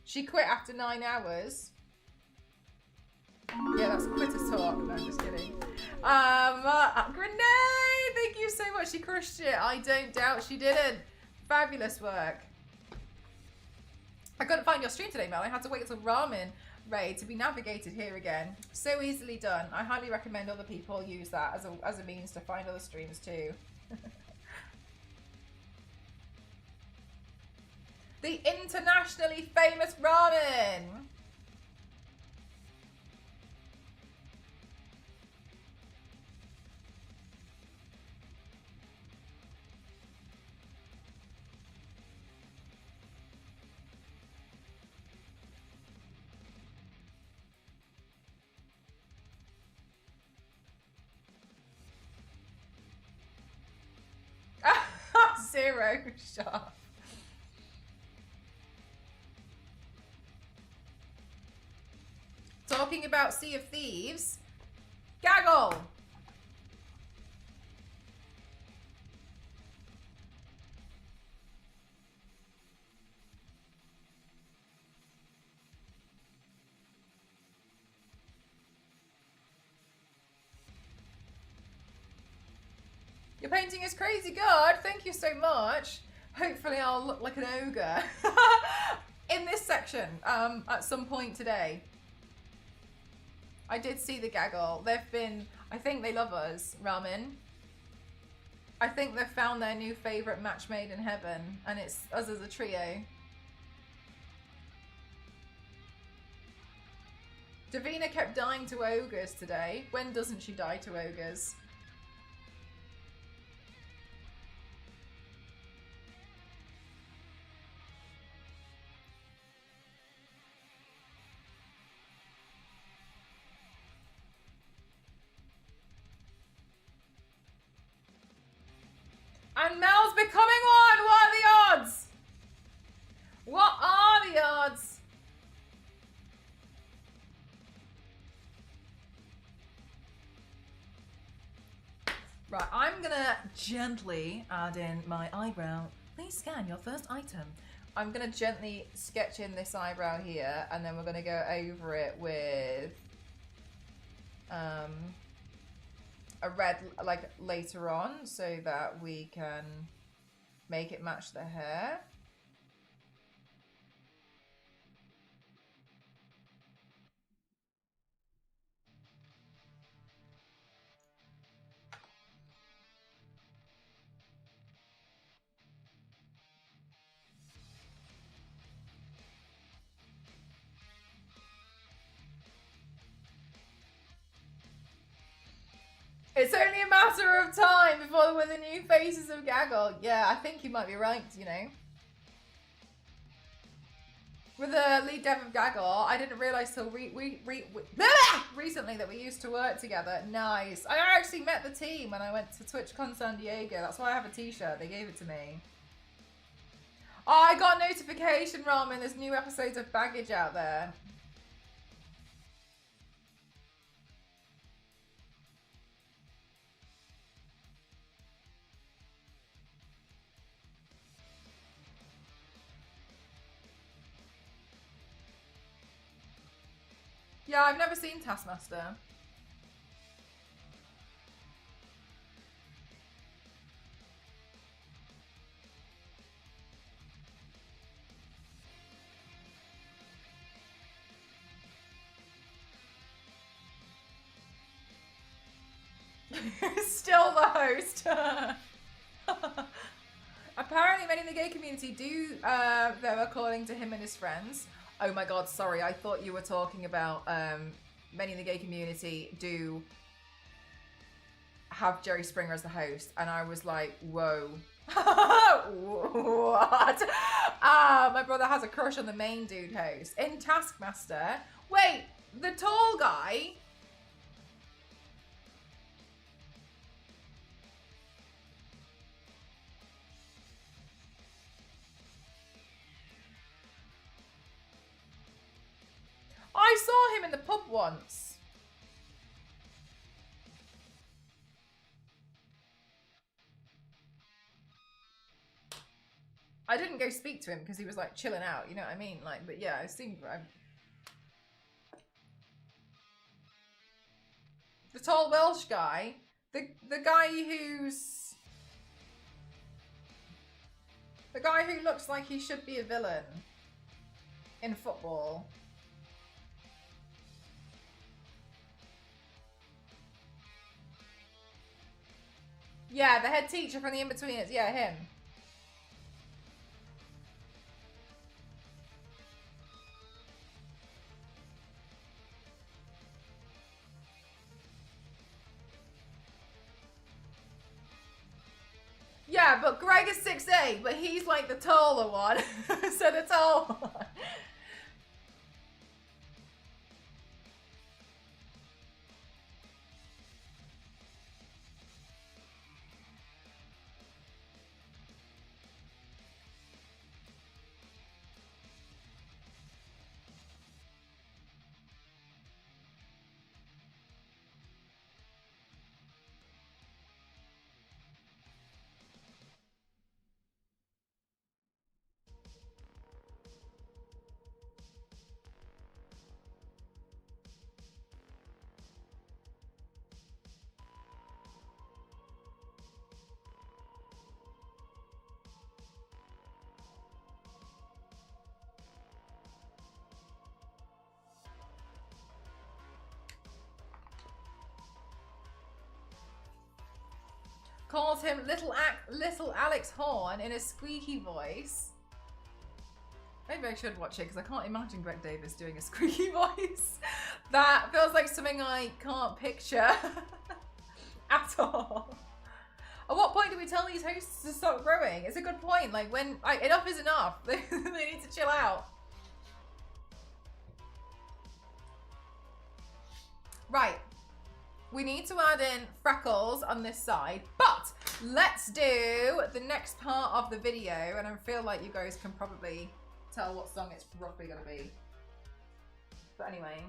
She quit after 9 hours. Yeah, that's quitter talk. No, I'm just kidding. Grenade! Thank you so much. She crushed it. I don't doubt she didn't. Fabulous work. I couldn't find your stream today, Mel. I had to wait until Ramen Raid to be navigated here again. So easily done. I highly recommend other people use that as a means to find other streams too. The internationally famous ramen. Zero shot. Talking about Sea of Thieves. Gaggle! Your painting is crazy good. Thank you so much. Hopefully I'll look like an ogre in this section at some point today. I did see the gaggle. They've been, I think they love us, Ramin. I think they've found their new favourite match made in heaven, and it's us as a trio. Davina kept dying to ogres today. When doesn't she die to ogres? And Mel's becoming one! What are the odds? What are the odds? Right, I'm gonna gently add in my eyebrow. Please scan your first item. I'm gonna gently sketch in this eyebrow here, and then we're gonna go over it with a red, like, later on, so that we can make it match the hair. It's only a matter of time before we're the new faces of Gaggle. Yeah, I think you might be right, you know. With the lead dev of Gaggle, I didn't realise till recently that we used to work together. Nice. I actually met the team when I went to TwitchCon San Diego. That's why I have a t-shirt. They gave it to me. Oh, I got a notification, Ramen. There's new episodes of Baggage out there. Yeah, I've never seen Taskmaster. Still the host. Apparently many in the gay community do, though, according to him and his friends. Oh my god, sorry, I thought you were talking about many in the gay community do have Jerry Springer as the host, and I was like, whoa. What? My brother has a crush on the main dude host. In Taskmaster, wait, the tall guy... I saw him in the pub once. I didn't go speak to him because he was like chilling out, you know what I mean? Like, but yeah, I seen the tall Welsh guy, the guy who's the guy who looks like he should be a villain in football. Yeah, the head teacher from the In-Betweeners. Yeah, him. Yeah, but Greg is 6'8", but he's like the taller one. So the tall one. calls him Little Alex Horn in a squeaky voice. Maybe I should watch it because I can't imagine Greg Davis doing a squeaky voice. That feels like something I can't picture at all. At what point do we tell these hosts to stop growing? It's a good point. Like when enough is enough. They need to chill out. Right. We need to add in freckles on this side, but let's do the next part of the video, and I feel like you guys can probably tell what song it's roughly gonna be. But anyway.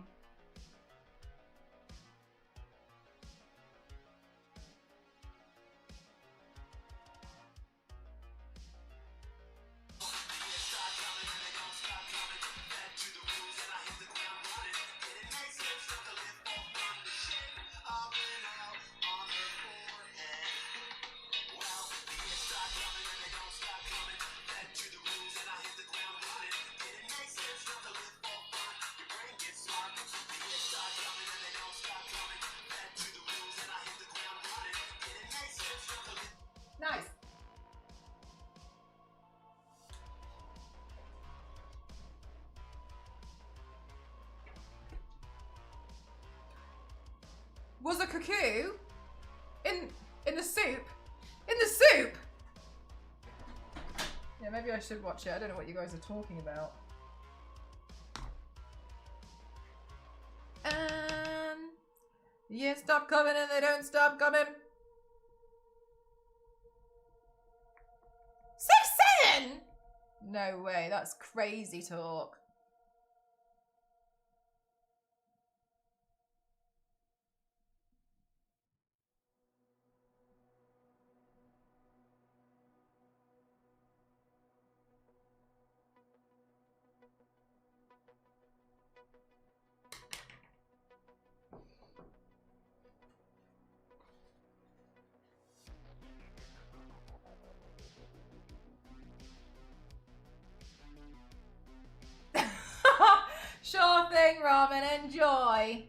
Nice. Was a cuckoo in the soup? In the soup? Yeah, maybe I should watch it. I don't know what you guys are talking about. And yeah, stop coming and they don't stop coming. 6'7"? No way, that's crazy talk. Sure thing, Ramen. Enjoy.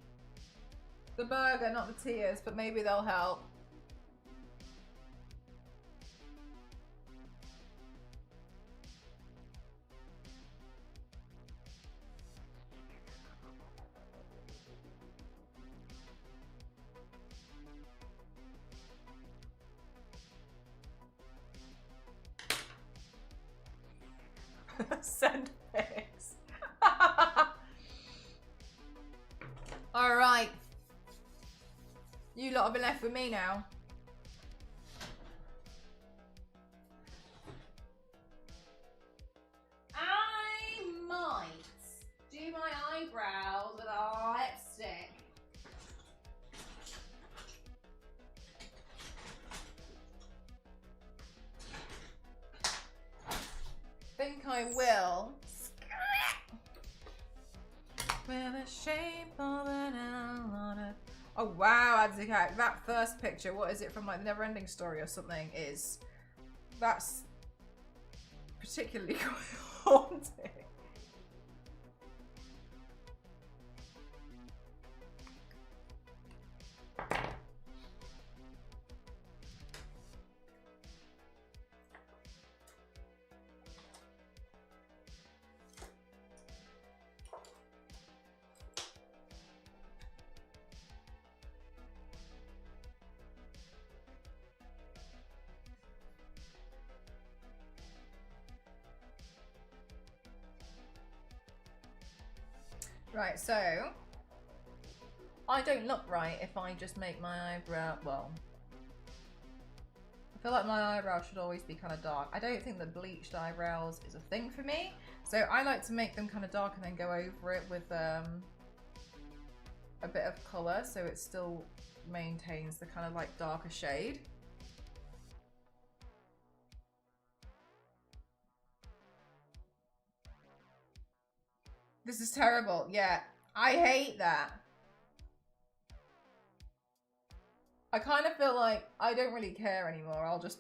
The burger, not the tears, but maybe they'll help. Send pics. All right. You lot have been left with me now. I might do my eyebrows with a lipstick. Think I will. With a shape of an L on it. Oh wow, Adzikak, that first picture, what is it from like the Never Ending Story or something, that's particularly haunting. Right, so I don't look right if I just make my eyebrow, well, I feel like my eyebrow should always be kind of dark. I don't think that bleached eyebrows is a thing for me, so I like to make them kind of dark and then go over it with a bit of colour so it still maintains the kind of like darker shade. This is terrible. Yeah, I hate that. I kind of feel like I don't really care anymore. I'll just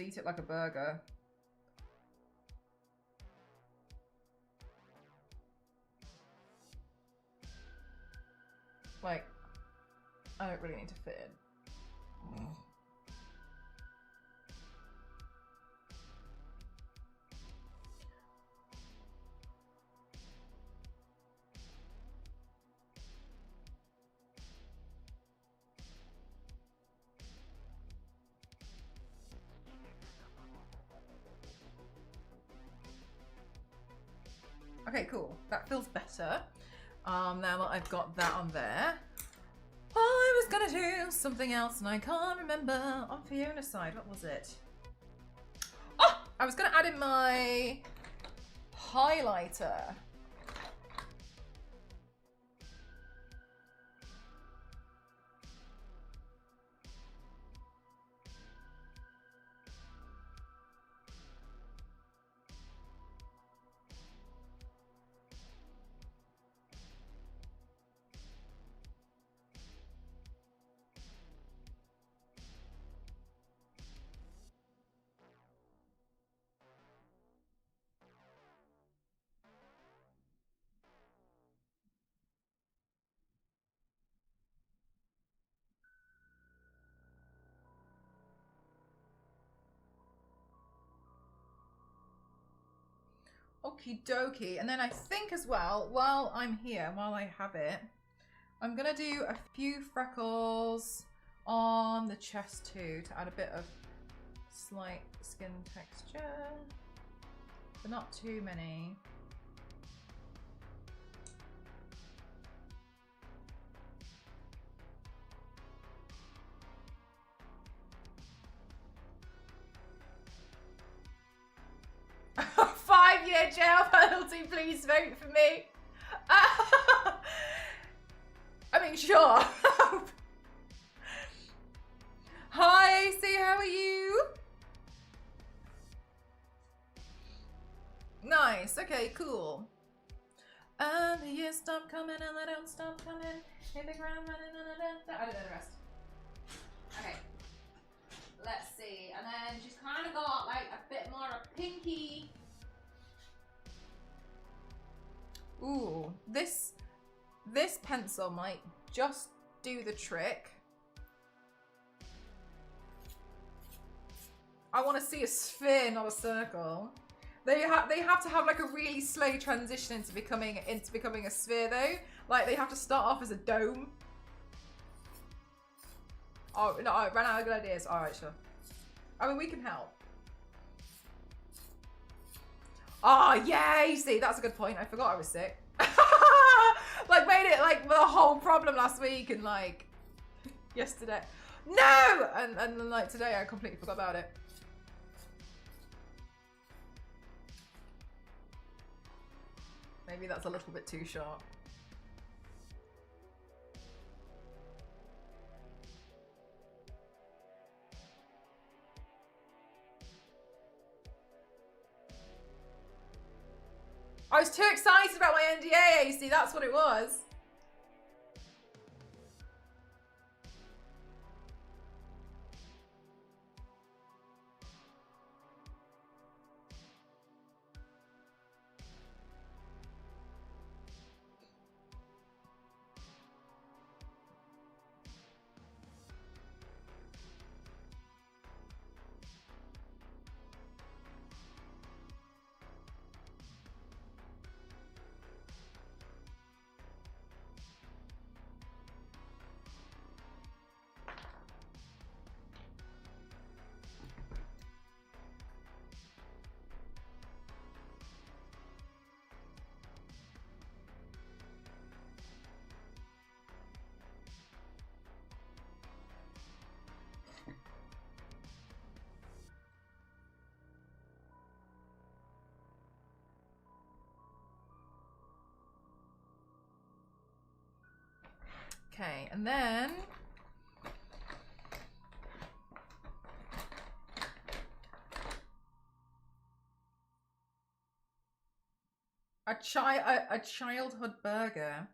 eat it like a burger. Like, I don't really need to fit in. Okay, cool. That feels better. Now that I've got that on there. I was gonna do something else and I can't remember. On Fiona's side, what was it? Oh! I was gonna add in my highlighter. Okie dokie. And then I think as well, while I'm here, while I have it, I'm going to do a few freckles on the chest too to add a bit of slight skin texture, but not too many. Five-year jail penalty, please vote for me. I mean, sure. Hi, AC, how are you? Nice, okay, cool. And the years stop coming and they don't stop coming. Hit the ground running and I don't know the rest. Okay. Let's see. And then she's kind of got like a bit more of pinky. Ooh, this pencil might just do the trick. I want to see a sphere, not a circle. They have to have like a really slow transition into becoming a sphere though. Like they have to start off as a dome. Oh no, I ran out of good ideas. Alright, sure. I mean we can help. Oh yeah, you see, that's a good point. I forgot I was sick. Like made it like the whole problem last week and like yesterday. No! And then like today I completely forgot about it. Maybe that's a little bit too sharp. I was too excited about my NDA, AC, that's what it was. Okay, and then a childhood burger.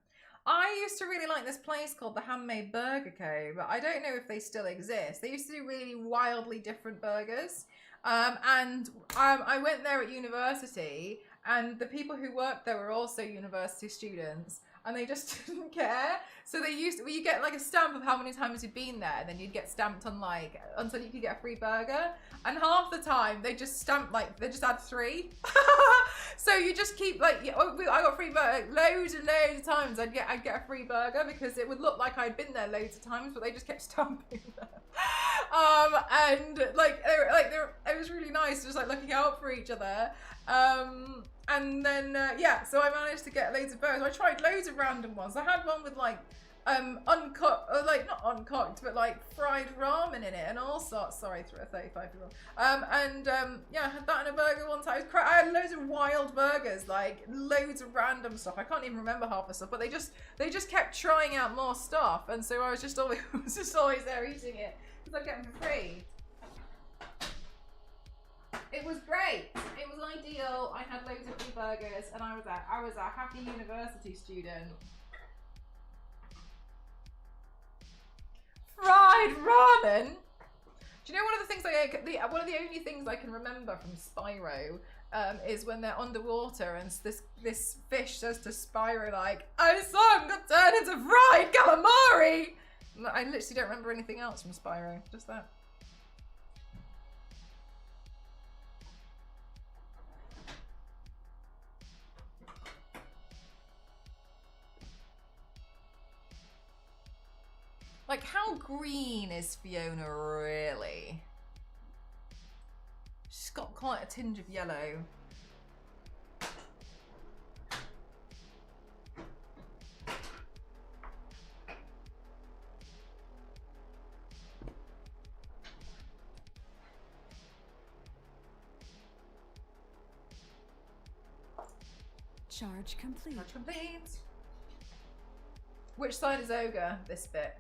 I used to really like this place called the Handmade Burger Co, but I don't know if they still exist. They used to do really wildly different burgers. I went there at university, and the people who worked there were also university students. And they just didn't care. So they used to, well, you get like a stamp of how many times you'd been there, and then you'd get stamped on like until you could get a free burger. And half the time they just stamped like they just add 3. So you just keep like I got free burger loads and loads of times. I'd get a free burger because it would look like I'd been there loads of times, but they just kept stamping them. And it was really nice, just like looking out for each other. And then, yeah, so I managed to get loads of burgers. I tried loads of random ones. I had one with like uncooked, like not uncooked, but like fried ramen in it and all sorts. Sorry, through a 35-year-old. Yeah, I had that in a burger one time. I had loads of wild burgers, like loads of random stuff. I can't even remember half the stuff, but they just kept trying out more stuff, and so I was just always there eating it because I get them for free. It was great. It was ideal. I had loads of free burgers, and I was a happy university student. Fried ramen. Do you know one of the things one of the only things I can remember from Spyro is when they're underwater and this fish says to Spyro like, "I saw him got turned into fried calamari." I literally don't remember anything else from Spyro. Just that. Like, how green is Fiona really? She's got quite a tinge of yellow. Charge complete. Charge complete. Which side is ogre? This bit.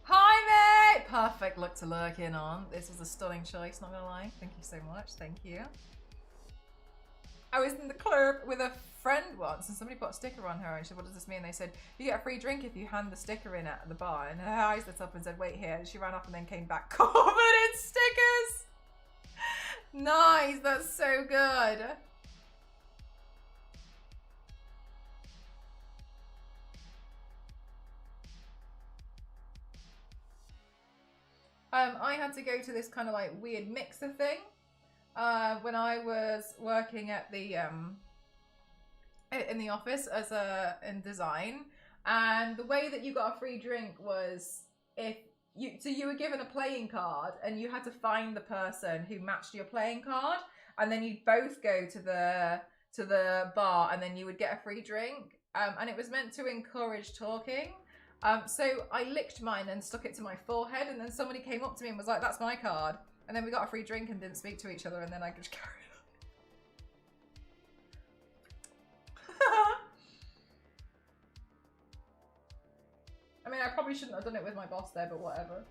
Hi mate! Perfect look to lurk in on. This was a stunning choice, not gonna lie. Thank you so much, thank you. I was in the club with a friend once and somebody put a sticker on her and she said, "What does this mean?" They said, "You get a free drink if you hand the sticker in at the bar." And her eyes lit up and said, "Wait here." And she ran off and then came back covered in stickers. Nice, that's so good. I had to go to this kind of like weird mixer thing when I was working at the in the office in design, and the way that you got a free drink was you were given a playing card and you had to find the person who matched your playing card, and then you'd both go to the bar and then you would get a free drink, and it was meant to encourage talking. So I licked mine and stuck it to my forehead, and then somebody came up to me and was like, "That's my card." And then we got a free drink and didn't speak to each other, and then I just carried on. I mean, I probably shouldn't have done it with my boss there, but whatever.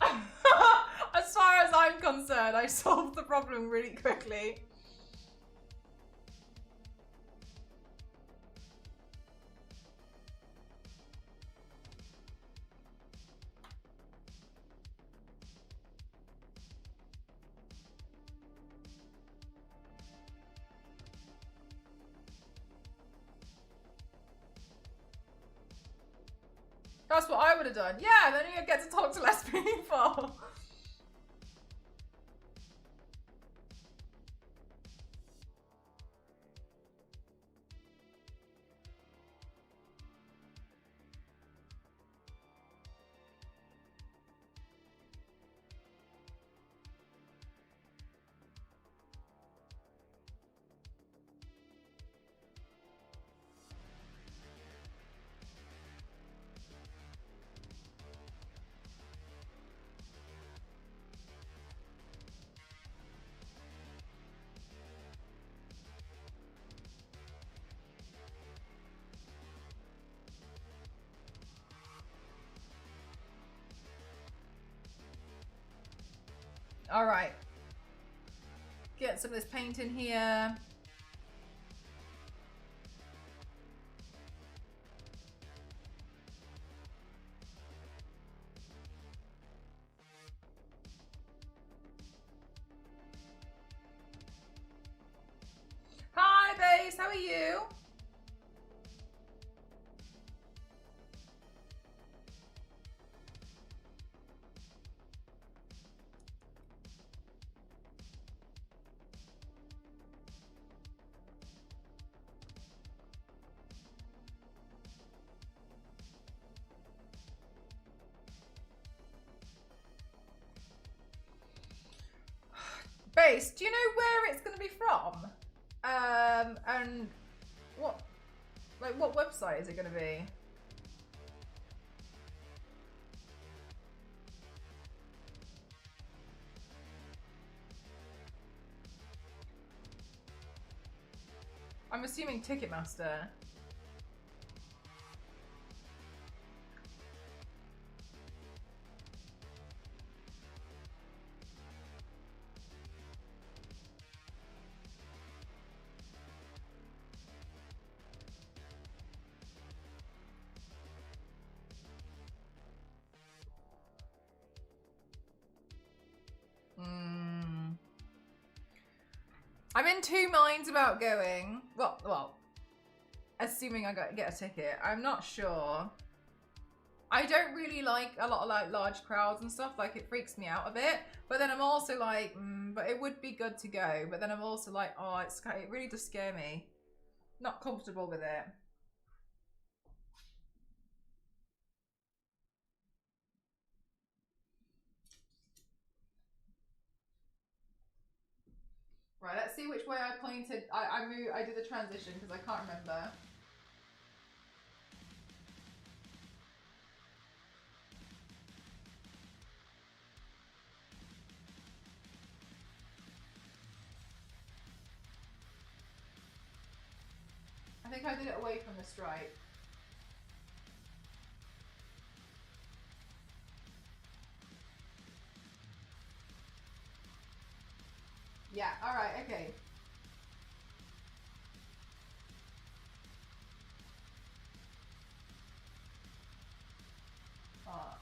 As far as I'm concerned, I solved the problem really quickly. That's what I would have done. Yeah, then you get to talk to less people. All right. Get some of this paint in here. Hi, babes. How are you? Grace, do you know where it's going to be from? And what website is it going to be? I'm assuming Ticketmaster. I'm in two minds about going. Well, assuming I get a ticket. I'm not sure. I don't really like a lot of like large crowds and stuff. Like it freaks me out a bit. But then I'm also like, but it would be good to go. But then I'm also like, oh, it really does scare me. Not comfortable with it. Right, let's see which way I pointed. I did the transition because I can't remember. I think I did it away from the stripe. Yeah, alright, okay. Ah.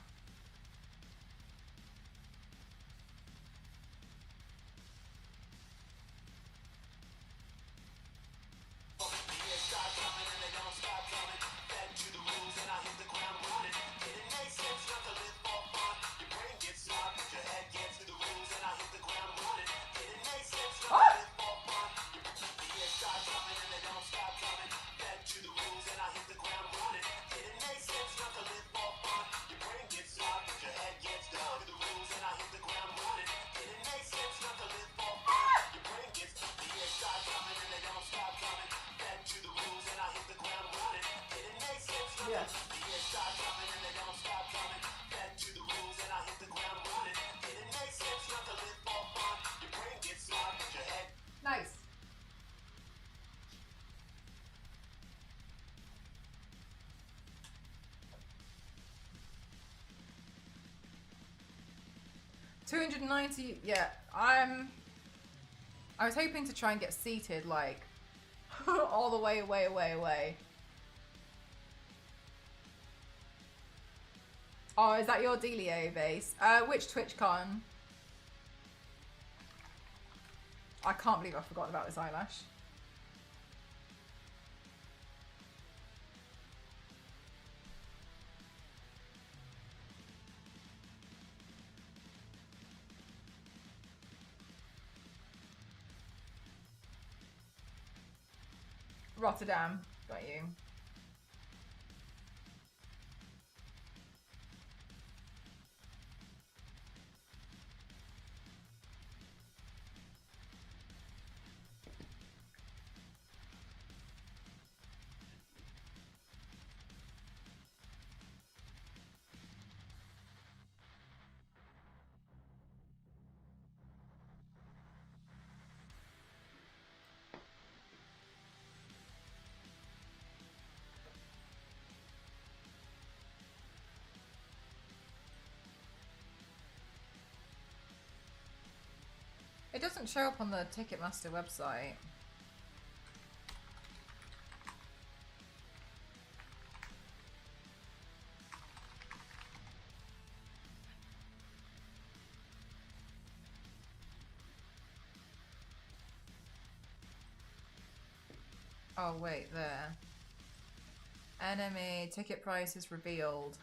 Yes. Nice. $290. Yeah, I was hoping to try and get seated like all the way away. Oh, is that your dealio base? Which TwitchCon? I can't believe I forgot about this eyelash. Rotterdam, got you. It doesn't show up on the Ticketmaster website. Oh wait, there. Enemy ticket price is revealed.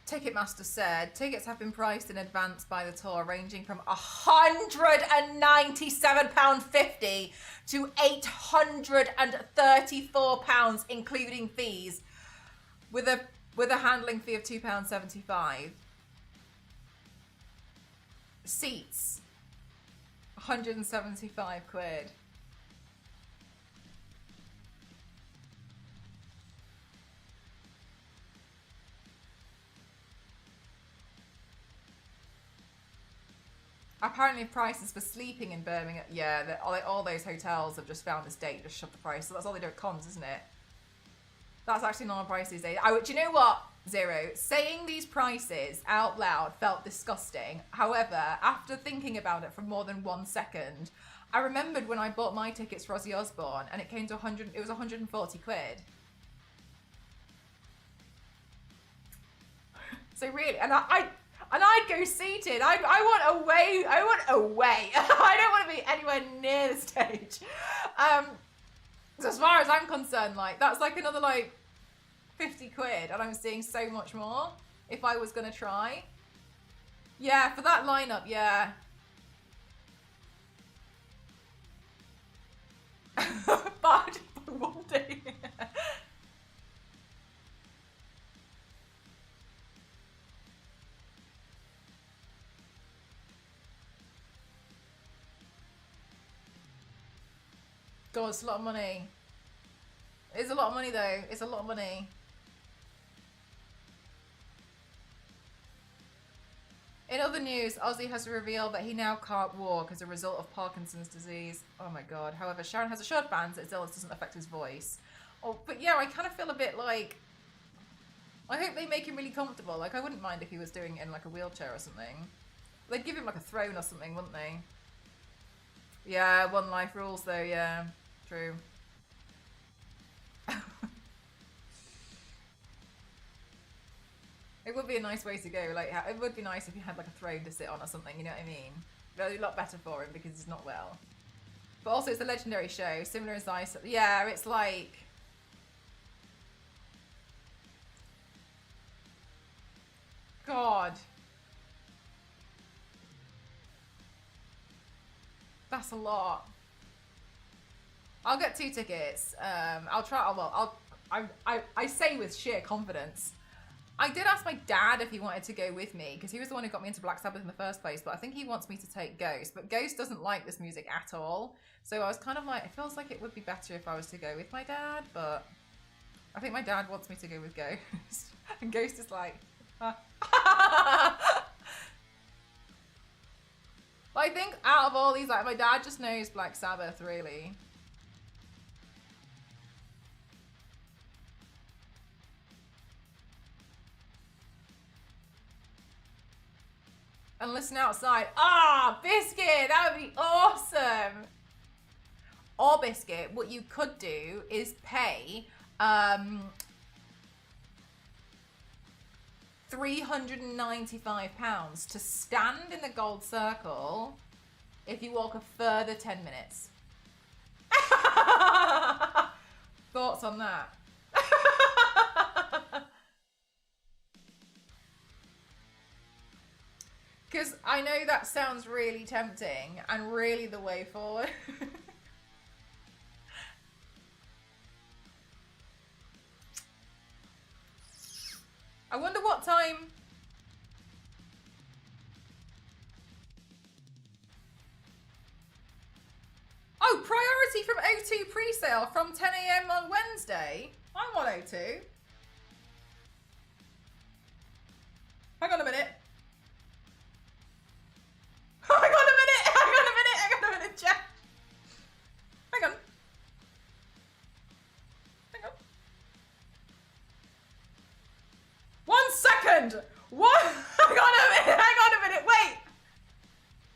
Ticketmaster said tickets have been priced in advance by the tour, ranging from £197.50 to £834, including fees, with a with a handling fee of £2.75. Seats, 175 quid. Apparently prices for sleeping in Birmingham, yeah, all those hotels have just found this date, just shoved the price. So that's all they do at cons, isn't it? That's actually not a price these days. Do you know what, Zero? Saying these prices out loud felt disgusting. However, after thinking about it for more than 1 second, I remembered when I bought my tickets for Ozzy Osbourne and it came to 140 quid. So really, and I'd go seated. I want away. I want away. I don't want to be anywhere near the stage. So as far as I'm concerned, like, that's like another like 50 quid, and I'm seeing so much more if I was gonna try. Yeah, for that lineup, yeah. Bad one day. God, it's a lot of money. It's a lot of money though. It's a lot of money. In other news, Ozzy has revealed that he now can't walk as a result of Parkinson's disease. Oh my god. However, Sharon has assured fans that his illness doesn't affect his voice. Oh, but yeah, I kind of feel a bit like... I hope they make him really comfortable. Like, I wouldn't mind if he was doing it in like a wheelchair or something. They'd give him like a throne or something, wouldn't they? Yeah, one life rules though, yeah. True. It would be a nice way to go. Like, it would be nice if you had like a throne to sit on or something. You know what I mean? It'd be a lot better for him because he's not well. But also, it's a legendary show, similar as Ice. Yeah, it's like. God. That's a lot. I'll get 2 tickets. I'll try. Well, I say with sheer confidence. I did ask my dad if he wanted to go with me because he was the one who got me into Black Sabbath in the first place, but I think he wants me to take Ghost. But Ghost doesn't like this music at all. So I was kind of like, it feels like it would be better if I was to go with my dad, but I think my dad wants me to go with Ghost. And Ghost is like, But I think out of all these, like, my dad just knows Black Sabbath, really. And listen outside. Ah, Biscuit! That would be awesome! Or Biscuit, what you could do is pay £395 to stand in the gold circle if you walk a further 10 minutes. Thoughts on that? Because I know that sounds really tempting and really the way forward. I wonder what time... Oh, priority from O2 pre-sale from 10 AM on Wednesday. I'm on O2. Hang on a minute. Hang on a minute, Jeff. Hang on. 1 second. What? Hang on a minute.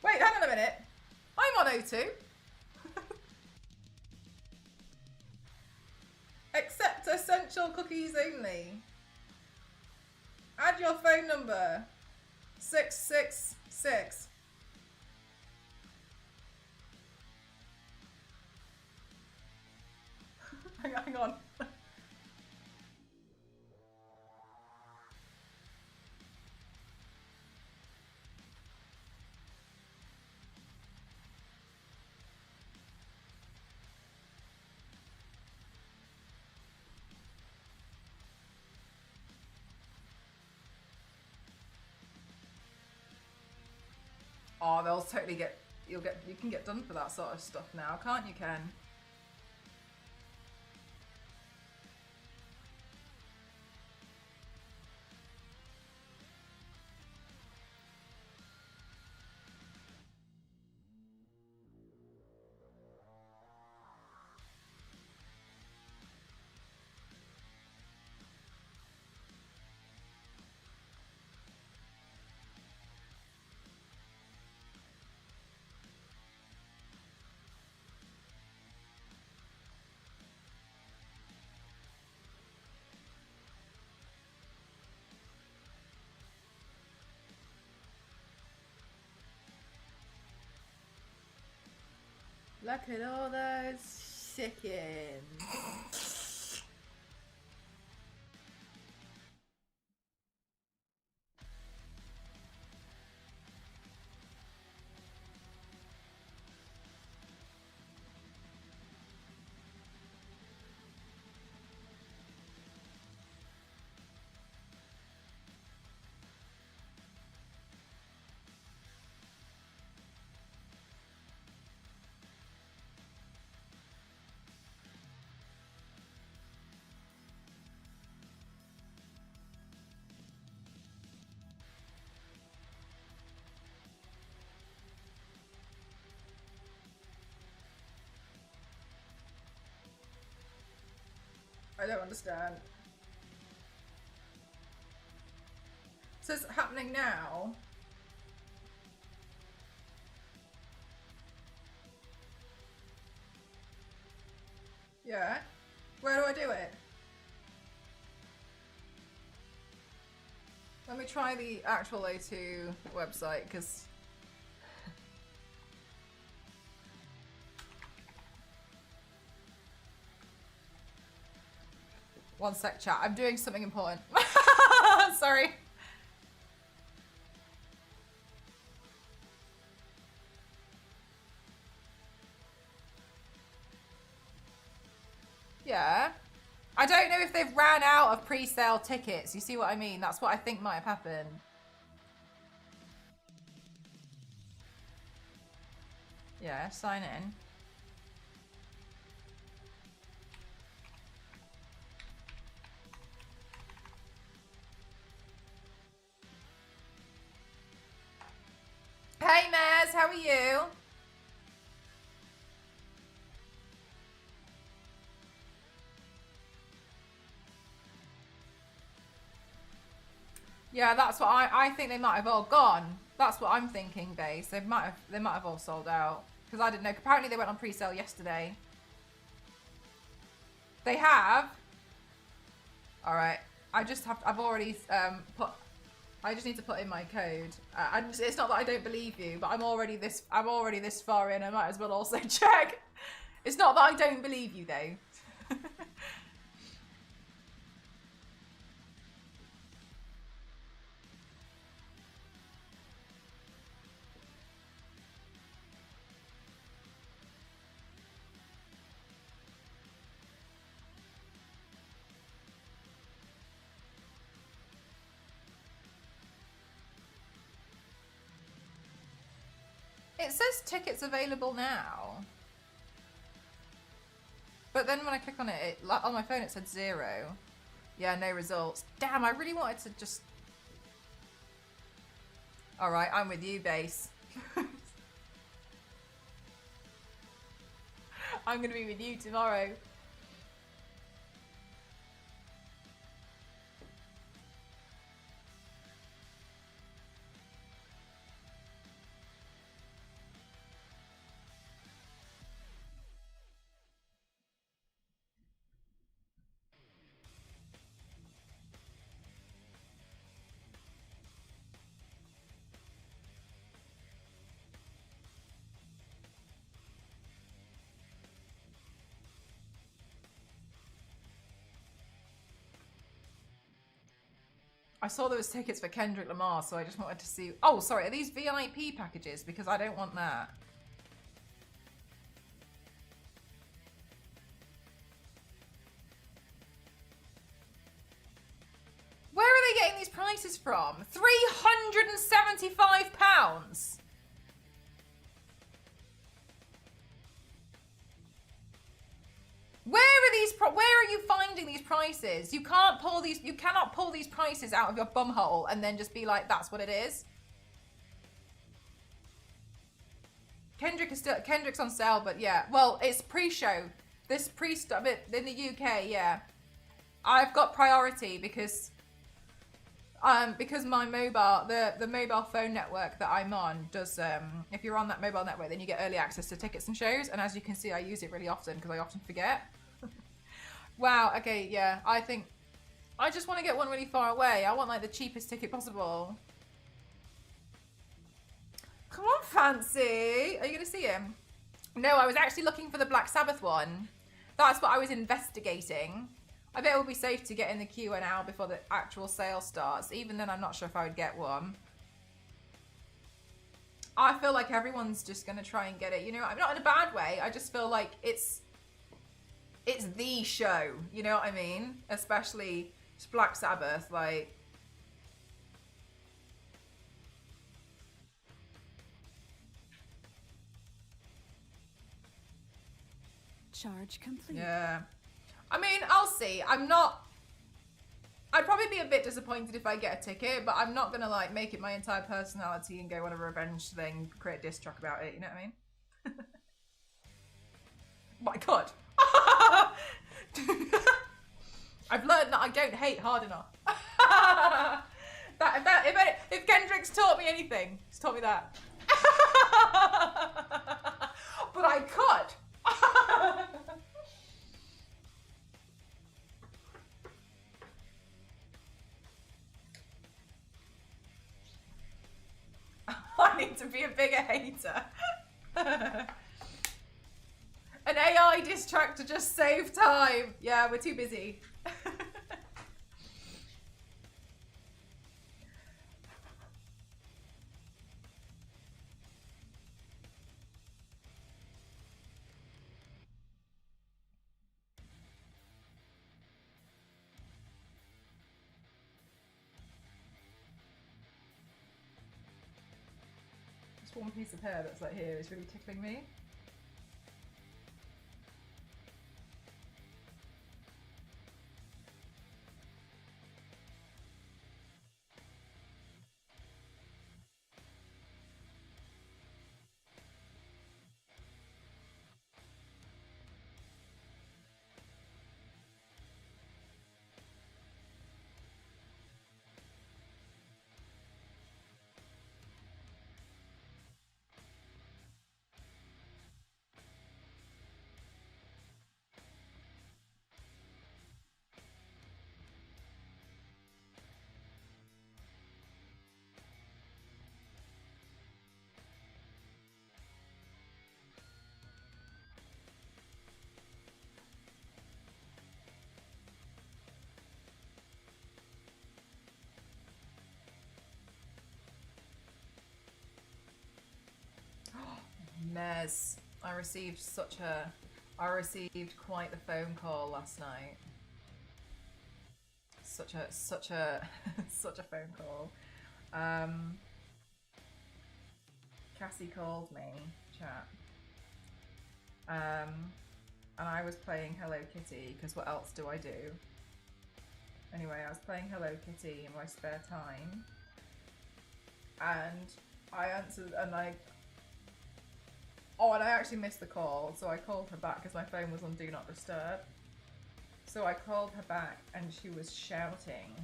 Wait, hang on a minute. I'm on O2. Accept essential cookies only. Add your phone number. 666. Hang on. Oh, they'll totally get. You can get done for that sort of stuff now, can't you, Ken? Look at all those chickens. I don't understand. So it's happening now. Yeah. Where do I do it? Let me try the actual A2 website, because... One sec, chat. I'm doing something important. Sorry. Yeah. I don't know if they've ran out of pre-sale tickets. You see what I mean? That's what I think might have happened. Yeah, sign in. Hey, Maz, how are you? Yeah, that's what I think they might have all gone. That's what I'm thinking, base. They might have all sold out, because I didn't know. Apparently they went on pre-sale yesterday. They have. All right. I've already I just need to put in my code. It's not that I don't believe you, but I'm already this far in. I might as well also check. It's not that I don't believe you though. It says tickets available now. But then when I click on it, on my phone it said 0. Yeah, no results. Damn, I really wanted to just... Alright, I'm with you, base. I'm going to be with you tomorrow. I saw there was tickets for Kendrick Lamar, so I just wanted to see... Oh, sorry, are these VIP packages? Because I don't want that. Where are they getting these prices from? £375! prices. You cannot pull these prices out of your bumhole and then just be like, that's what it is. Kendrick's on sale, but yeah. Well, it's pre-show. This pre-stuff in the UK, yeah. I've got priority because my mobile, the mobile phone network that I'm on does, if you're on that mobile network, then you get early access to tickets and shows. And as you can see, I use it really often because I often forget. Wow, okay, yeah. I think I just want to get one really far away. I want like the cheapest ticket possible. Come on, Fancy. Are you going to see him? No, I was actually looking for the Black Sabbath one. That's what I was investigating. I bet it would be safe to get in the queue an hour before the actual sale starts. Even then, I'm not sure if I would get one. I feel like everyone's just going to try and get it. You know, I'm not in a bad way. I just feel like it's the show. You know what I mean? Especially Black Sabbath, like... Charge complete. Yeah. I mean, I'll see. I'd probably be a bit disappointed if I get a ticket, but I'm not going to like make it my entire personality and go on a revenge thing, create a diss track about it, you know what I mean? My God. I've learned that I don't hate hard enough. If Kendrick's taught me anything, he's taught me that. But I could. I need to be a bigger hater. An AI diss track to just save time. Yeah, we're too busy. One piece of hair that's like here is really tickling me. Mez, I received quite the phone call last night. Such a such a phone call. Cassie called me, chat. And I was playing Hello Kitty, because what else do I do? Anyway, I was playing Hello Kitty in my spare time. And I answered, and I actually missed the call, so I called her back because my phone was on Do Not Disturb. So I called her back and she was shouting.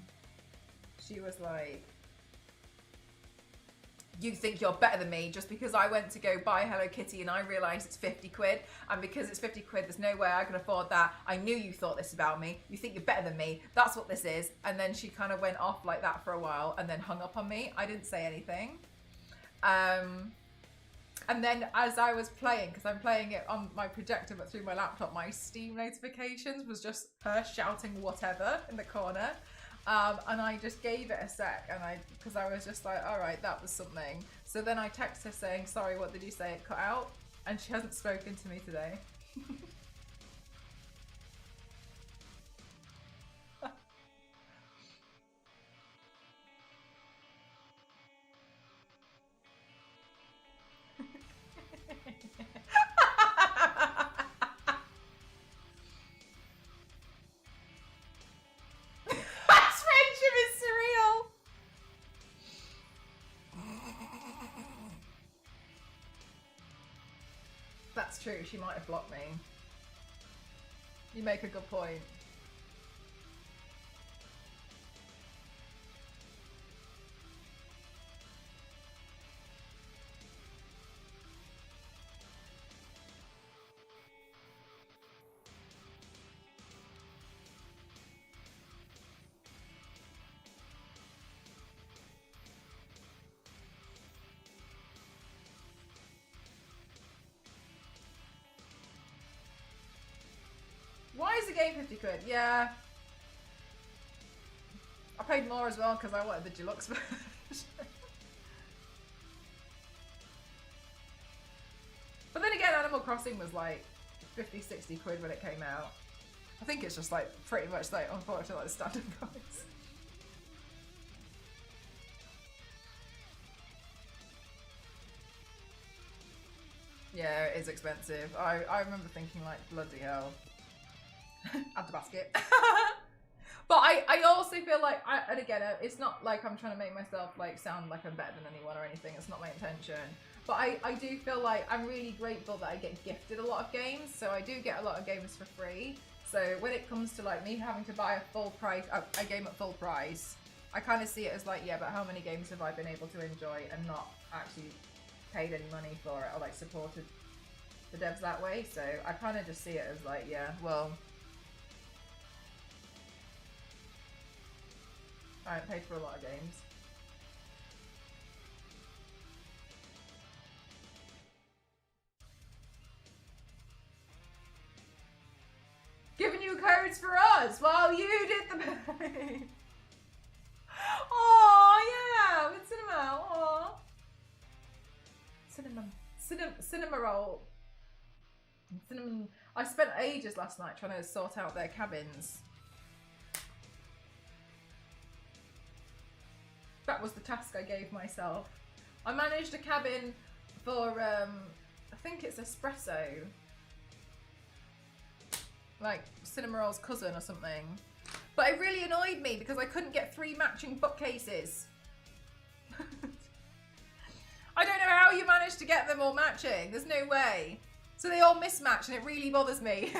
She was like, you think you're better than me just because I went to go buy Hello Kitty and I realised it's 50 quid, and because it's 50 quid there's no way I can afford that. I knew you thought this about me. You think you're better than me. That's what this is. And then she kind of went off like that for a while and then hung up on me. I didn't say anything. And then as I was playing, because I'm playing it on my projector but through my laptop, my Steam notifications was just her shouting whatever in the corner. And I just gave it a sec, and because I was just like, all right, that was something. So then I text her saying, sorry, what did you say? It cut out. And she hasn't spoken to me today. That's true, she might have blocked me. You make a good point. Why is the game 50 quid? Yeah. I paid more as well because I wanted the deluxe version. But then again, Animal Crossing was like 50, 60 quid when it came out. I think it's just like pretty much like unfortunately like the standard price. Yeah, it is expensive. I remember thinking like, bloody hell. Add the basket. But I also feel like, and again, it's not like I'm trying to make myself like sound like I'm better than anyone or anything. It's not my intention. But I do feel like I'm really grateful that I get gifted a lot of games. So I do get a lot of games for free. So when it comes to like me having to buy a full price, a game at full price, I kind of see it as like, yeah, but how many games have I been able to enjoy and not actually paid any money for it or like supported the devs that way? So I kind of just see it as like, yeah, well, I haven't paid for a lot of games. Giving you codes for us while you did the pay. Oh yeah, with cinema. Oh, cinema roll. Cinnamon. I spent ages last night trying to sort out their cabins. That was the task I gave myself. I managed a cabin for, I think it's espresso. Like Cinnamoroll's cousin or something. But it really annoyed me because I couldn't get 3 matching bookcases. I don't know how you managed to get them all matching. There's no way. So they all mismatch and it really bothers me.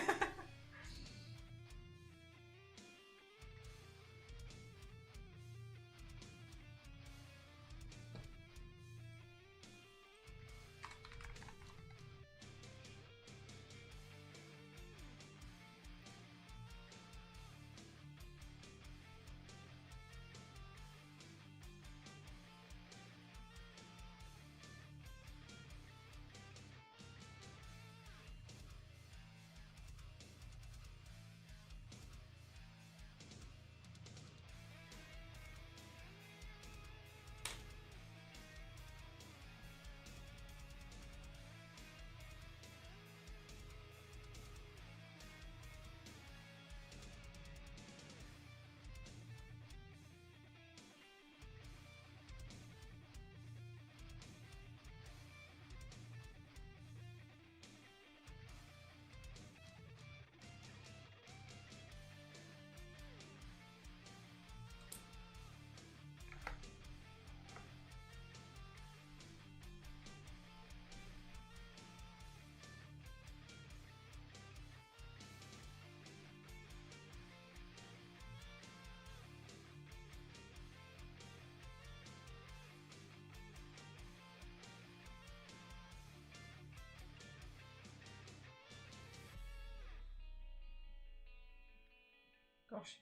Gosh,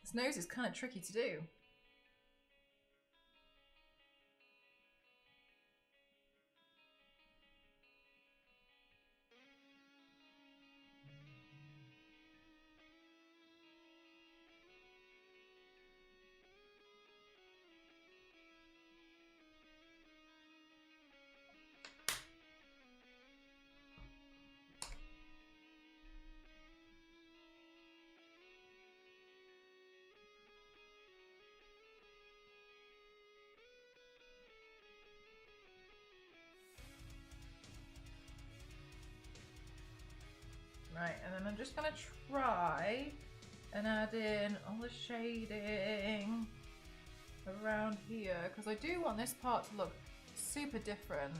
this nose is kind of tricky to do. Right, and then I'm just gonna try and add in all the shading around here because I do want this part to look super different.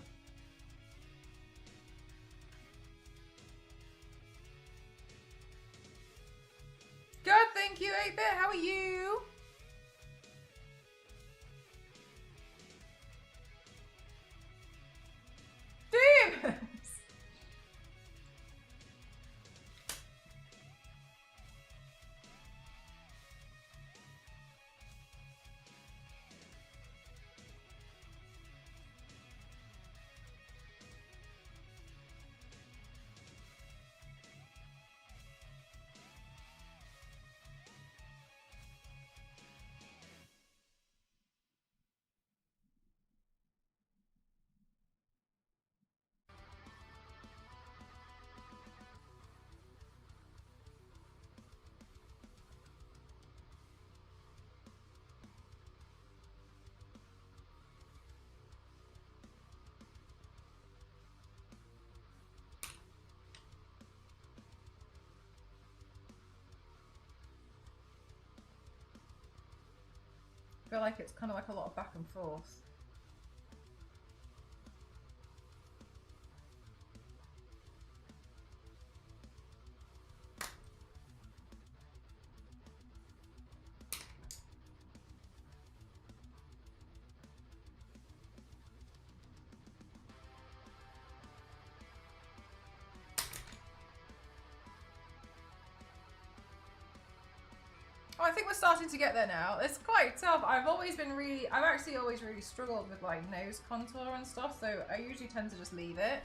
thank you, 8-Bit. How are you? Demons! I feel like it's kind of like a lot of back and forth. Oh, I think we're starting to get there now. It's quite tough. I've actually always really struggled with like nose contour and stuff, so I usually tend to just leave it.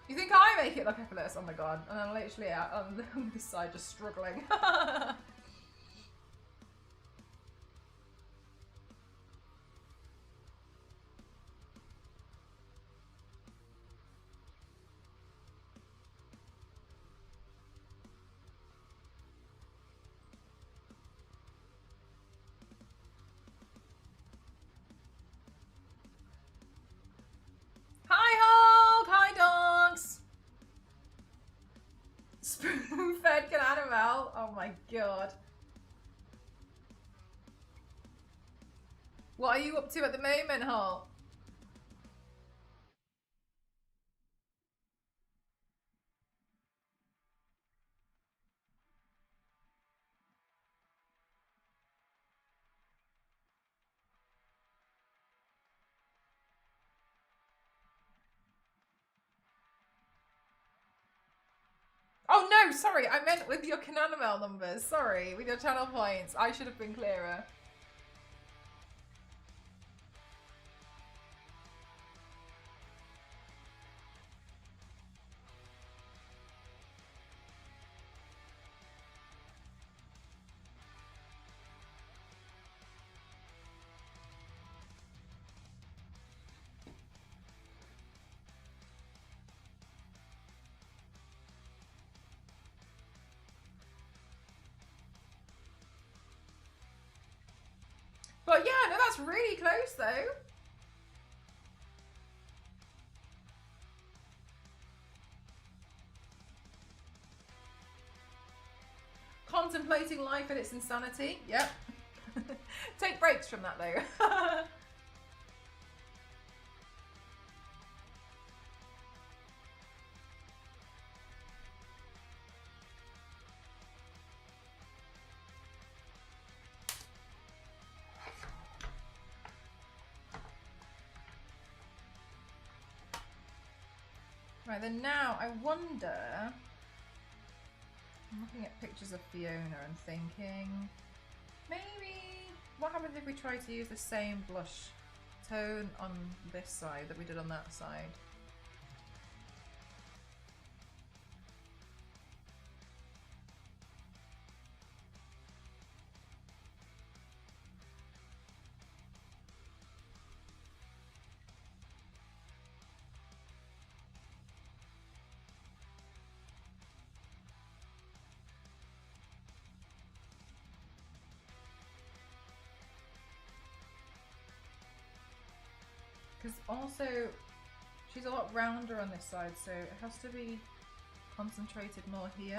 You think I make it look effortless? Oh my god. And I'm literally out on this side just struggling. Spoon-fed Cananimal. Oh my god. What are you up to at the moment, Hall? Oh no, sorry, I meant with your Cananimal numbers. Sorry, with your channel points. I should have been clearer. But yeah, no, that's really close though. Contemplating life and its insanity. Yep. Take breaks from that though. Right, then now I wonder, I'm looking at pictures of Fiona and thinking, maybe, what happens if we try to use the same blush tone on this side that we did on that side? Because also, she's a lot rounder on this side, so it has to be concentrated more here.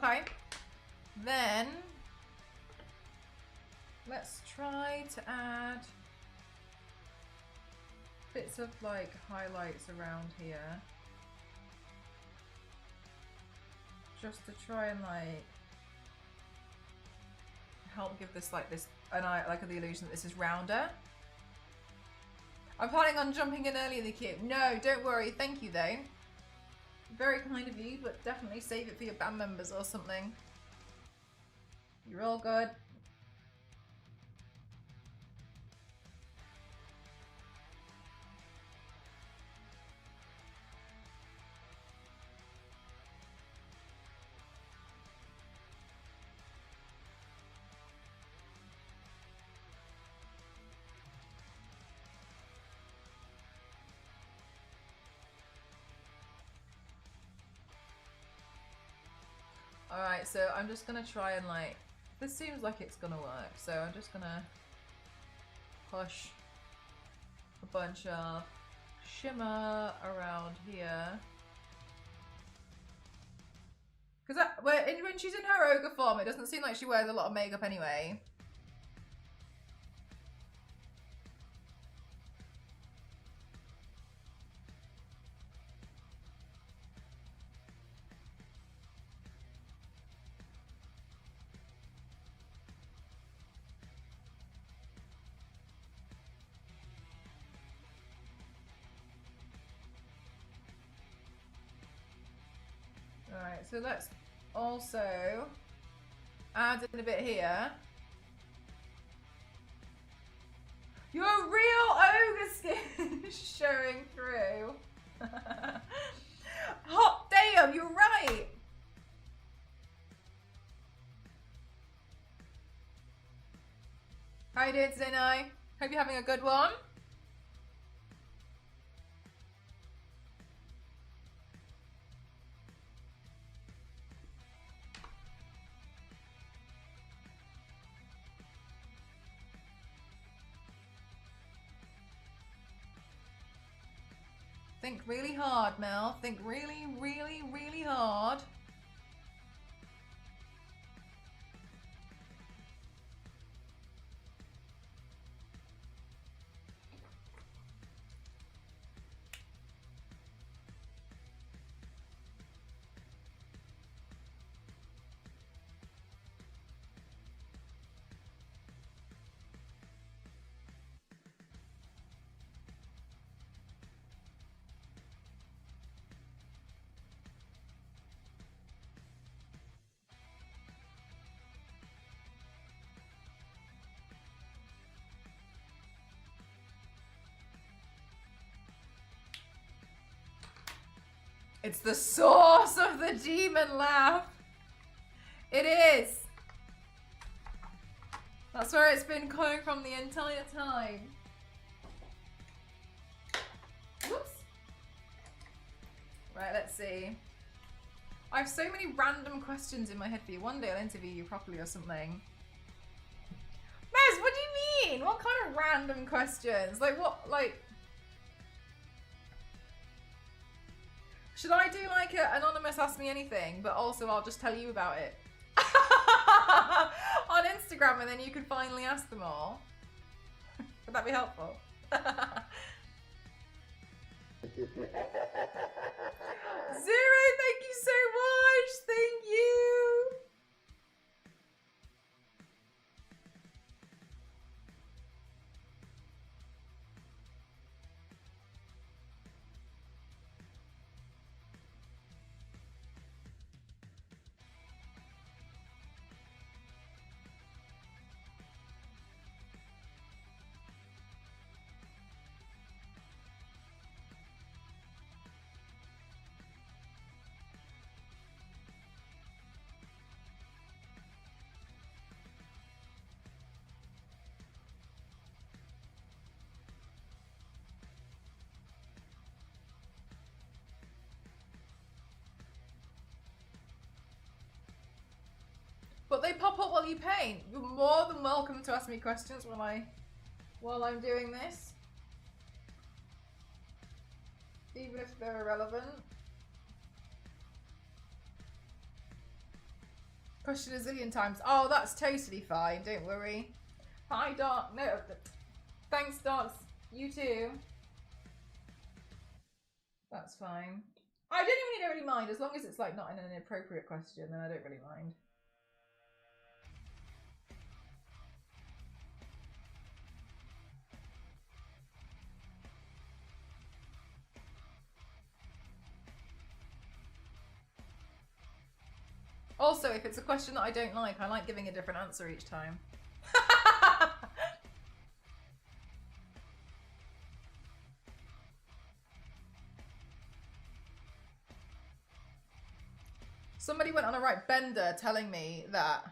Okay. Then let's try to add bits of like highlights around here. Just to try and like help give this like this, and I like the illusion that this is rounder. I'm planning on jumping in early in the queue. No, don't worry. Thank you though. Very kind of you, but definitely save it for your band members or something. You're all good. Alright, so I'm just gonna try and like, this seems like it's gonna work, so I'm just gonna push a bunch of shimmer around here. Because when she's in her ogre form, it doesn't seem like she wears a lot of makeup anyway. Alright, so let's also add in a bit here. Your real ogre skin is showing through. Hot damn, you're right. How you doing today, Nye? Hope you're having a good one. Think really hard, Mel. Think really, really, really hard. It's the source of the demon laugh. It is. That's where it's been coming from the entire time. Whoops. Right, let's see. I have so many random questions in my head for you. One day I'll interview you properly or something. Mez, what do you mean? What kind of random questions? Like what, like... Should I do like a anonymous ask me anything, but also I'll just tell you about it on Instagram, and then you can finally ask them all? Would that be helpful? Zero, thank you so much. Thank you. But they pop up while you paint. You're more than welcome to ask me questions while I'm doing this. Even if they're irrelevant. Question a zillion times. Oh, that's totally fine. Don't worry. Hi, Dark. No, thanks, Darks. You too. That's fine. I don't really mind as long as it's like not in an inappropriate question. Then I don't really mind. Also, if it's a question that I don't like, I like giving a different answer each time. Somebody went on a right bender telling me that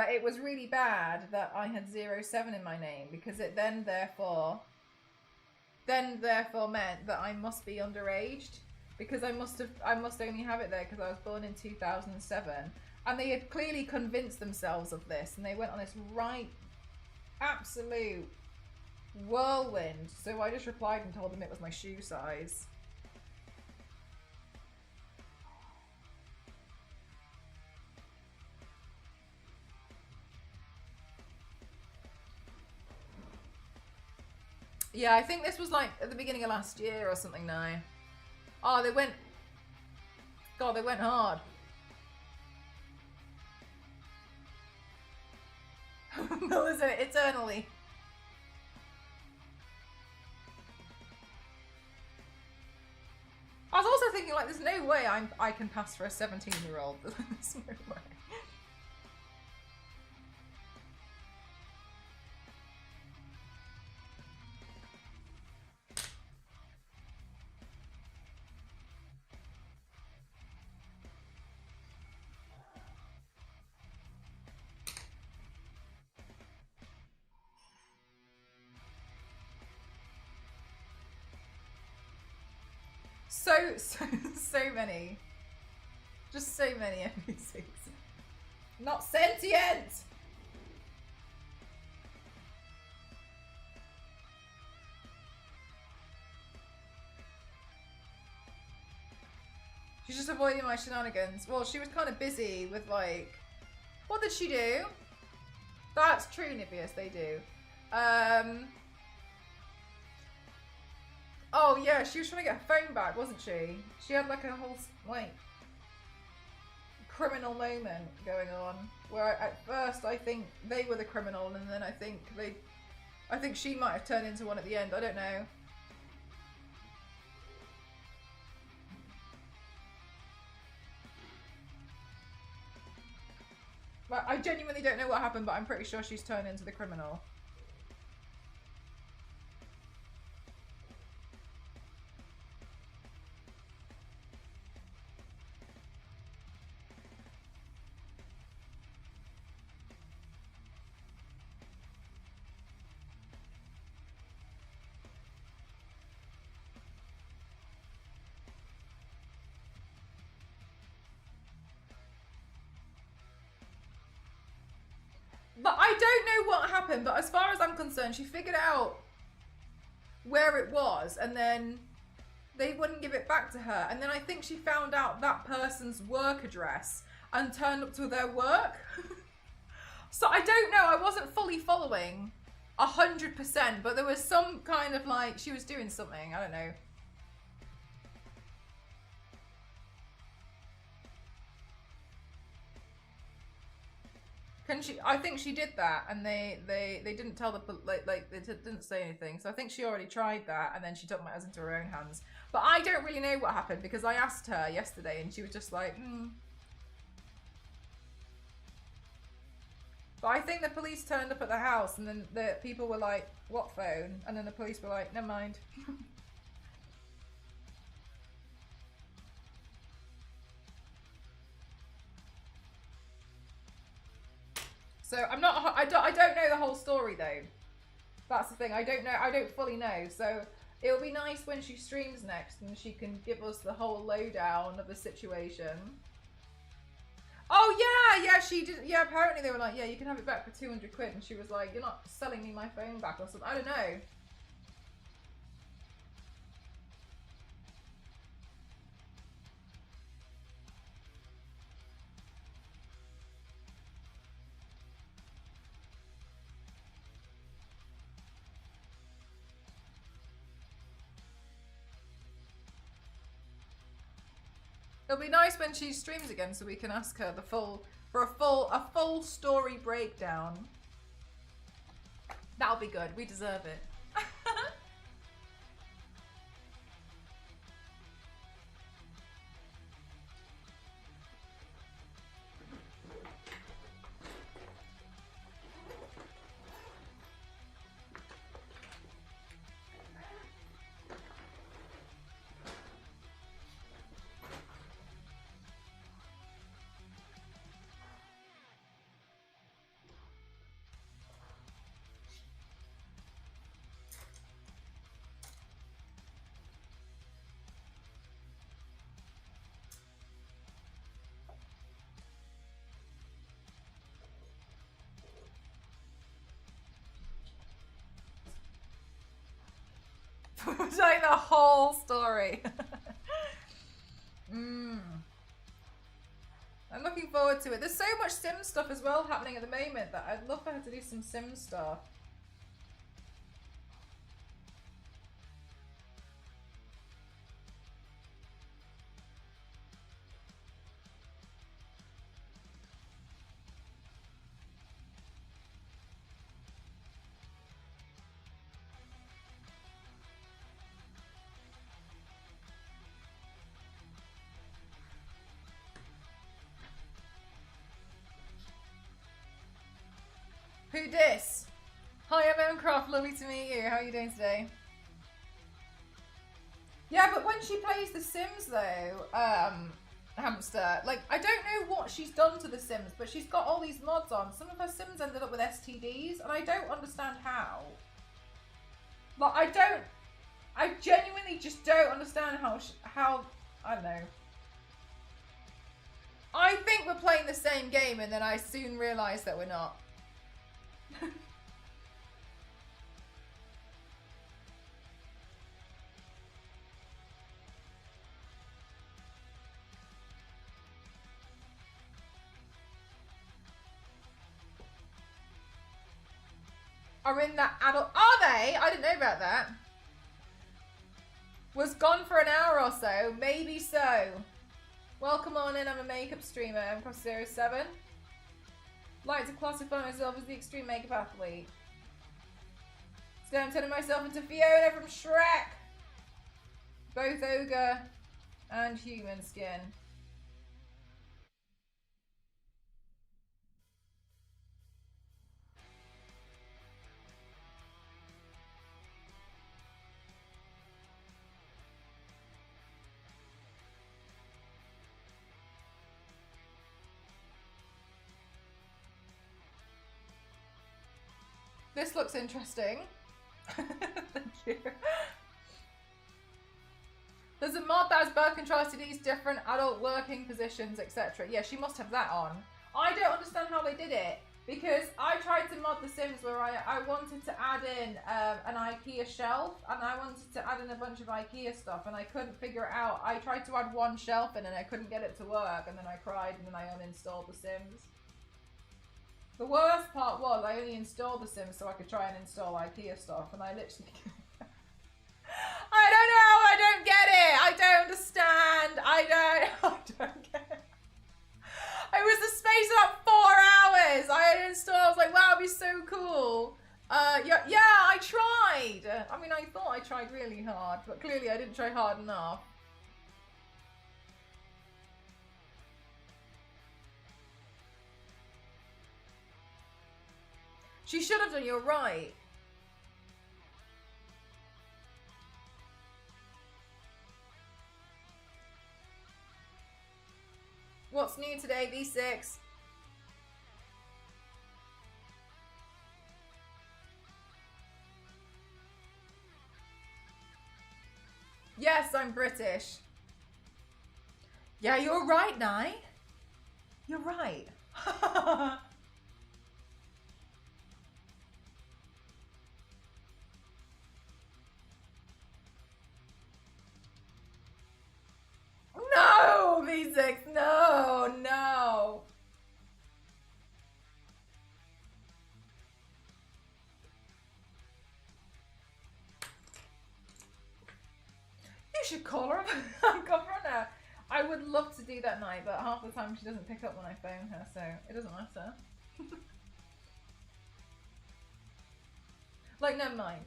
it was really bad that I had 07 in my name because it then therefore meant that I must be underaged. Because I must only have it there because I was born in 2007. And they had clearly convinced themselves of this. And they went on this right absolute whirlwind. So I just replied and told them it was my shoe size. Yeah, I think this was like at the beginning of last year or something now. Oh, they went hard. Melissa, eternally. I was also thinking, like, there's no way I can pass for a 17-year-old. There's no way. So many. Just so many NPCs. Not sentient! She's just avoiding my shenanigans. Well, she was kind of busy with, like... What did she do? That's true, Nibius, they do. Oh, yeah, she was trying to get her phone back, wasn't she? She had, like, a whole, like, criminal moment going on. Where, at first, I think they were the criminal, and then I think she might have turned into one at the end. I don't know. But I genuinely don't know what happened, but I'm pretty sure she's turned into the criminal. But I don't know what happened, but as far as I'm concerned, she figured out where it was, and then they wouldn't give it back to her. And then I think she found out that person's work address and turned up to their work. So I don't know, I wasn't fully following 100%, but there was some kind of like, she was doing something, I don't know. I think she did that, and they didn't tell the they didn't say anything. So I think she already tried that, and then she took matters into her own hands. But I don't really know what happened because I asked her yesterday, and she was just like, But I think the police turned up at the house, and then the people were like, "What phone?" And then the police were like, "Never mind." So I don't know the whole story though. That's the thing. I don't know. I don't fully know. So it'll be nice when she streams next and she can give us the whole lowdown of the situation. Oh yeah, she did. Yeah, apparently they were like, yeah, you can have it back for 200 quid, and she was like, you're not selling me my phone back or something. I don't know. It'll be nice when she streams again so we can ask her a full story breakdown. That'll be good. We deserve it. Telling the whole story. I'm looking forward to it. There's so much sim stuff as well happening at the moment that I'd love for her to do some sim stuff. Who dis? Hi, I'm Mcroft. Lovely to meet you. How are you doing today? Yeah, but when she plays The Sims, though, Hamster, like, I don't know what she's done to The Sims, but she's got all these mods on. Some of her Sims ended up with STDs, and I don't understand how. Like, I genuinely just don't understand how, I don't know. I think we're playing the same game, and then I soon realised that we're not. Are in that adult. Are they? I didn't know about that. Was gone for an hour or so. Maybe so. Welcome on in. I'm a makeup streamer. I'm across 07. Like to classify myself as the extreme makeup athlete. So I'm turning myself into Fiona from Shrek. Both ogre and human skin. This looks interesting. Thank you. There's a mod that has birth control STDs, different adult working positions, etc. Yeah, she must have that on. I don't understand how they did it, because I tried to mod The Sims where I wanted to add in an IKEA shelf, and I wanted to add in a bunch of IKEA stuff, and I couldn't figure it out. I tried to add one shelf in and I couldn't get it to work, and then I cried and then I uninstalled The Sims. The worst part was I only installed The Sims so I could try and install IKEA stuff, and I literally... I don't know, I don't get it, I don't understand, I don't get it. It was the space of about 4 hours. I had installed, I was like, wow, it'd be so cool. Yeah, I tried. I mean, I thought I tried really hard, but clearly I didn't try hard enough. She should have done, you're right. What's new today, V6? Yes, I'm British. Yeah, you're right, Nye. You're right. No, V6, no, no. You should call her a governor. I would love to do that night, but half the time she doesn't pick up when I phone her, so it doesn't matter. Like, never mind.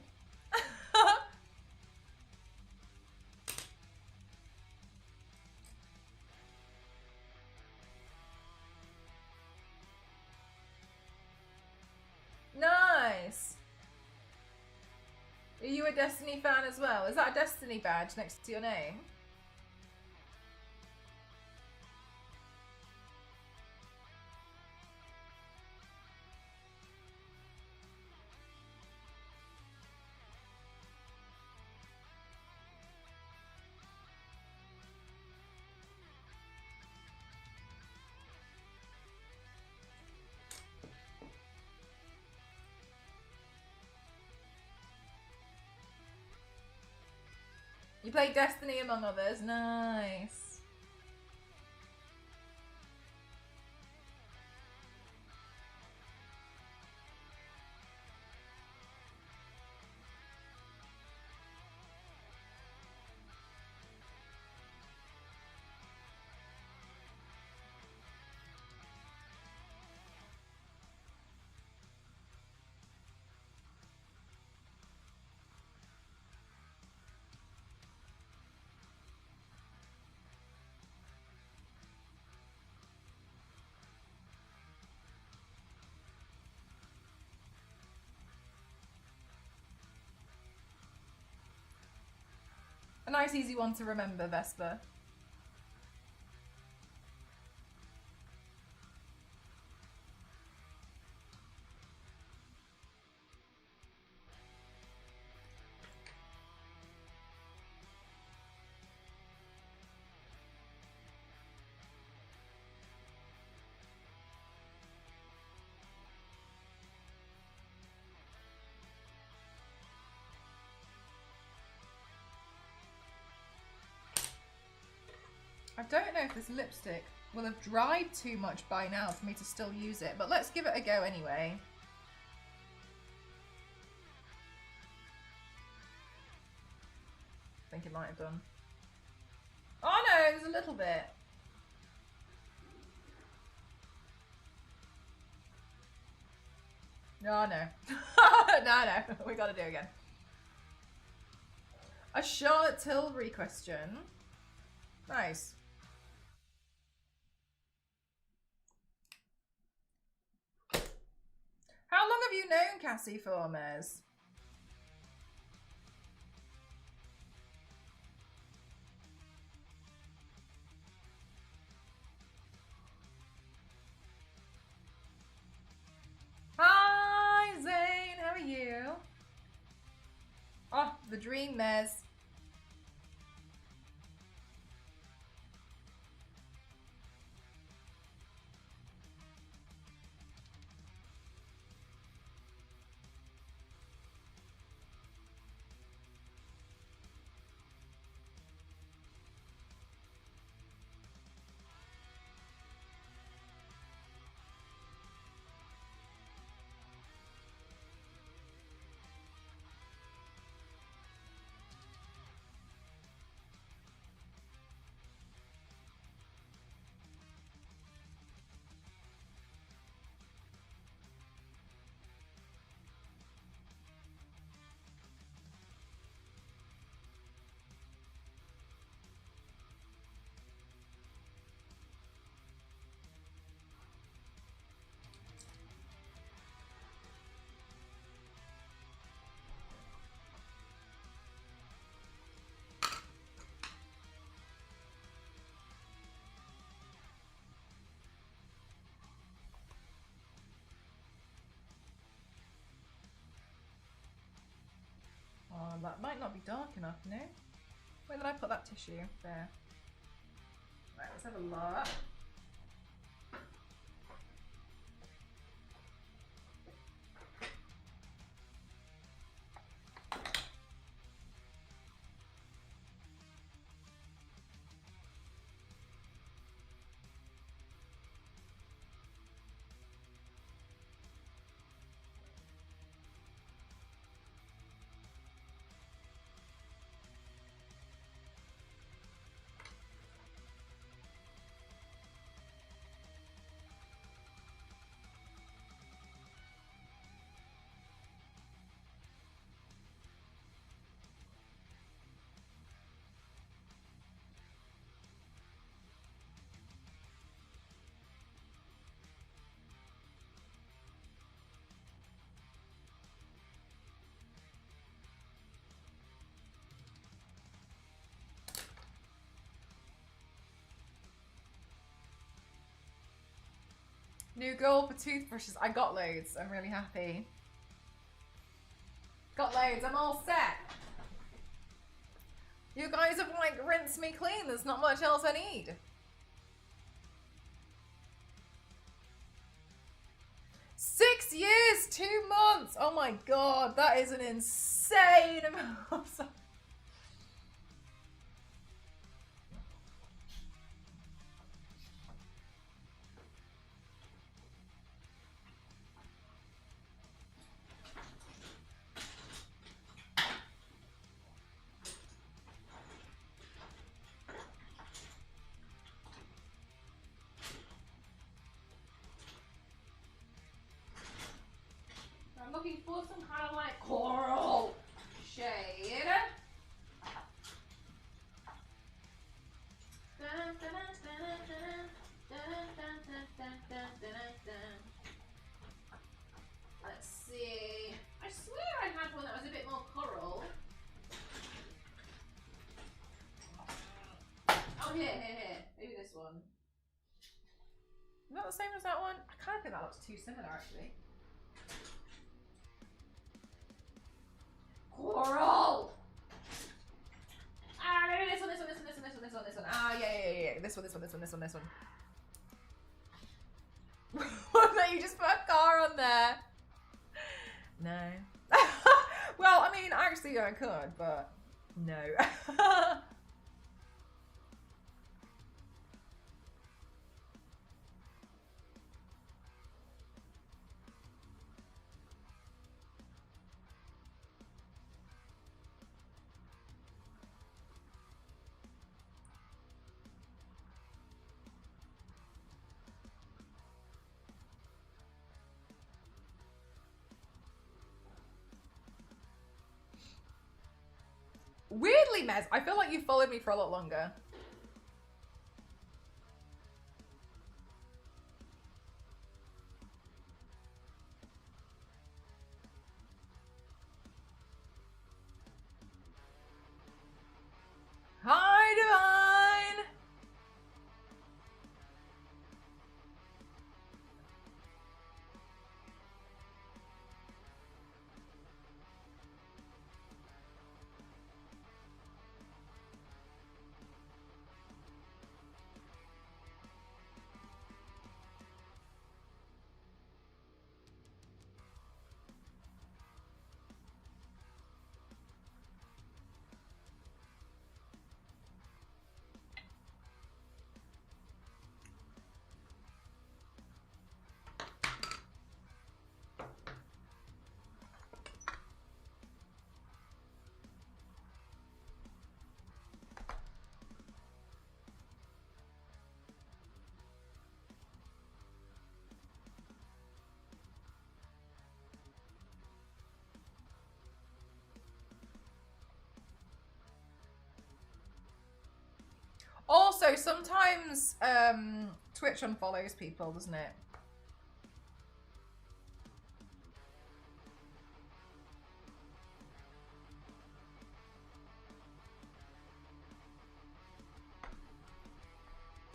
Nice! Are you a Destiny fan as well? Is that a Destiny badge next to your name? You played Destiny among others. Nice. A nice easy one to remember, Vesper. I don't know if this lipstick will have dried too much by now for me to still use it, but let's give it a go anyway. I think it might have done. Oh no, there's a little bit. No, no. No, we gotta do it again. A Charlotte Tilbury question. Nice. How long have you known Cassie for, Mez? Hi, Zane. How are you? Oh, the dream, Mez. Oh, that might not be dark enough, no? Where did I put that tissue? There. Right, let's have a look. New goal for toothbrushes. I got loads. I'm really happy. Got loads. I'm all set. You guys have like rinsed me clean. There's not much else I need. 6 years, 2 months. Oh my god, that is an insane amount. I'm looking for some kind of like coral shade. Let's see. I swear I had one that was a bit more coral. Oh, here. Maybe this one. Is that the same as that one? I kind of think that looks too similar, actually. Coral! Ah, maybe this one. Ah, yeah. This one. No, you just put a car on there. No. Well, I mean, actually I could, but no. Weirdly, Mez, I feel like you followed me for a lot longer. Hi, Divine! Also, sometimes Twitch unfollows people, doesn't it?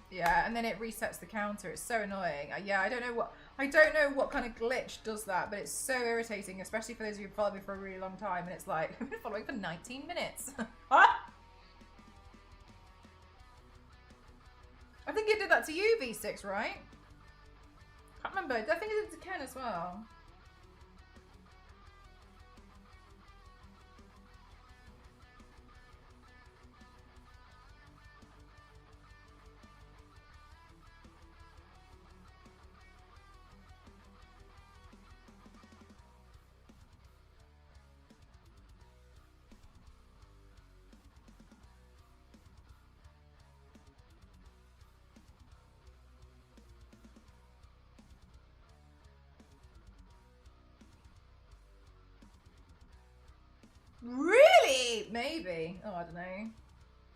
Yeah, and then it resets the counter. It's so annoying. Yeah, I don't know what kind of glitch does that, but it's so irritating, especially for those of you who followed me for a really long time. And it's like, I've been following for 19 minutes. I think it did that to you, V6, right? Can't remember. I think it did to Ken as well. Really? Maybe. Oh, I don't know.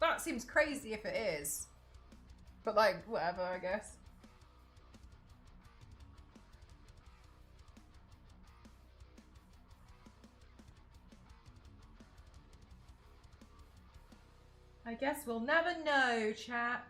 That seems crazy if it is. But like, whatever, I guess. I guess we'll never know, chat.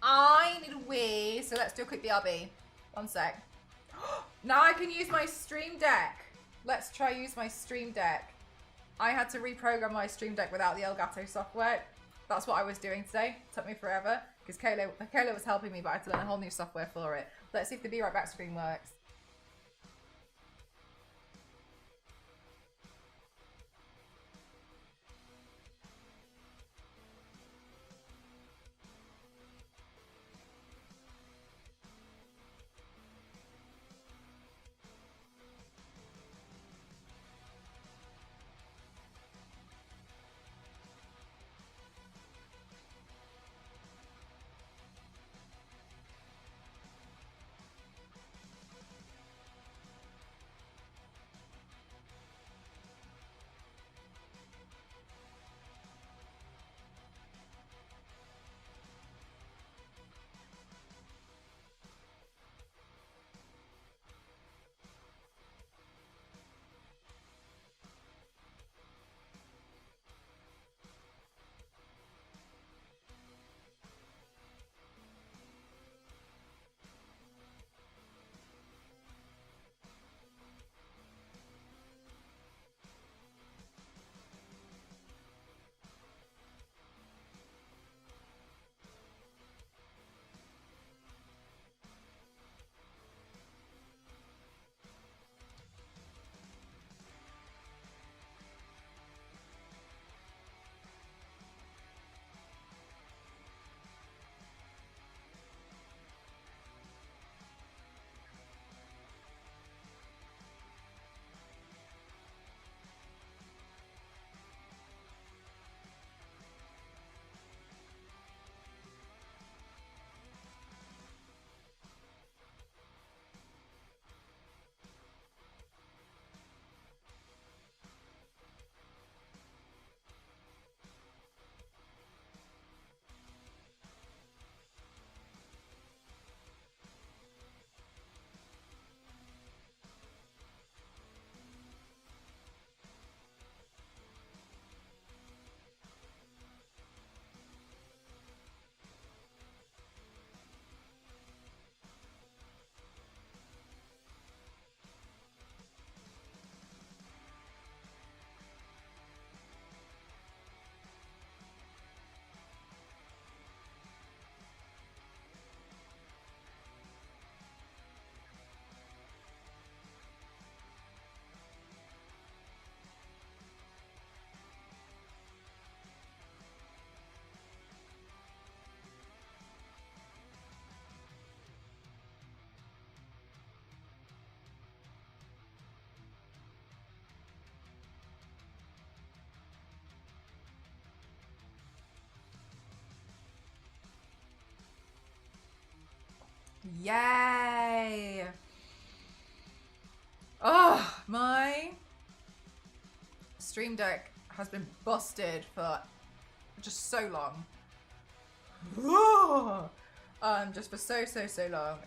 I need a wee. So let's do a quick BRB. One sec. Now I can use my Stream Deck. Let's try use my Stream Deck. I had to reprogram my Stream Deck without the Elgato software. That's what I was doing today. It took me forever because Kayla was helping me, but I had to learn a whole new software for it. Let's see if the Be Right Back screen works. Yay! Oh, my Stream Deck has been busted for just so long. Just for so long.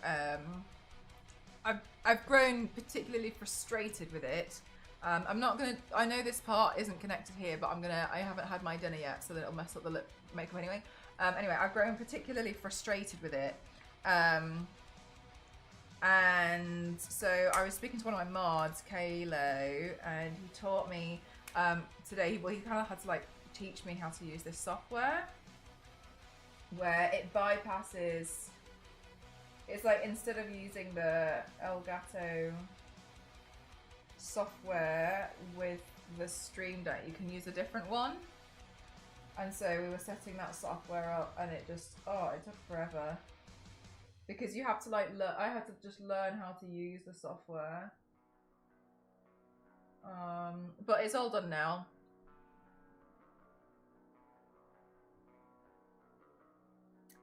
I've grown particularly frustrated with it. I'm not gonna. I know this part isn't connected here, but I haven't had my dinner yet, so that it'll mess up the lip makeup anyway. Anyway, I've grown particularly frustrated with it. And so I was speaking to one of my mods, Kalo, and he taught me today. Well, he kind of had to like teach me how to use this software where it bypasses. It's like instead of using the Elgato software with the Stream Deck, you can use a different one. And so we were setting that software up, and it just it took forever. Because you have to like I had to just learn how to use the software. But it's all done now.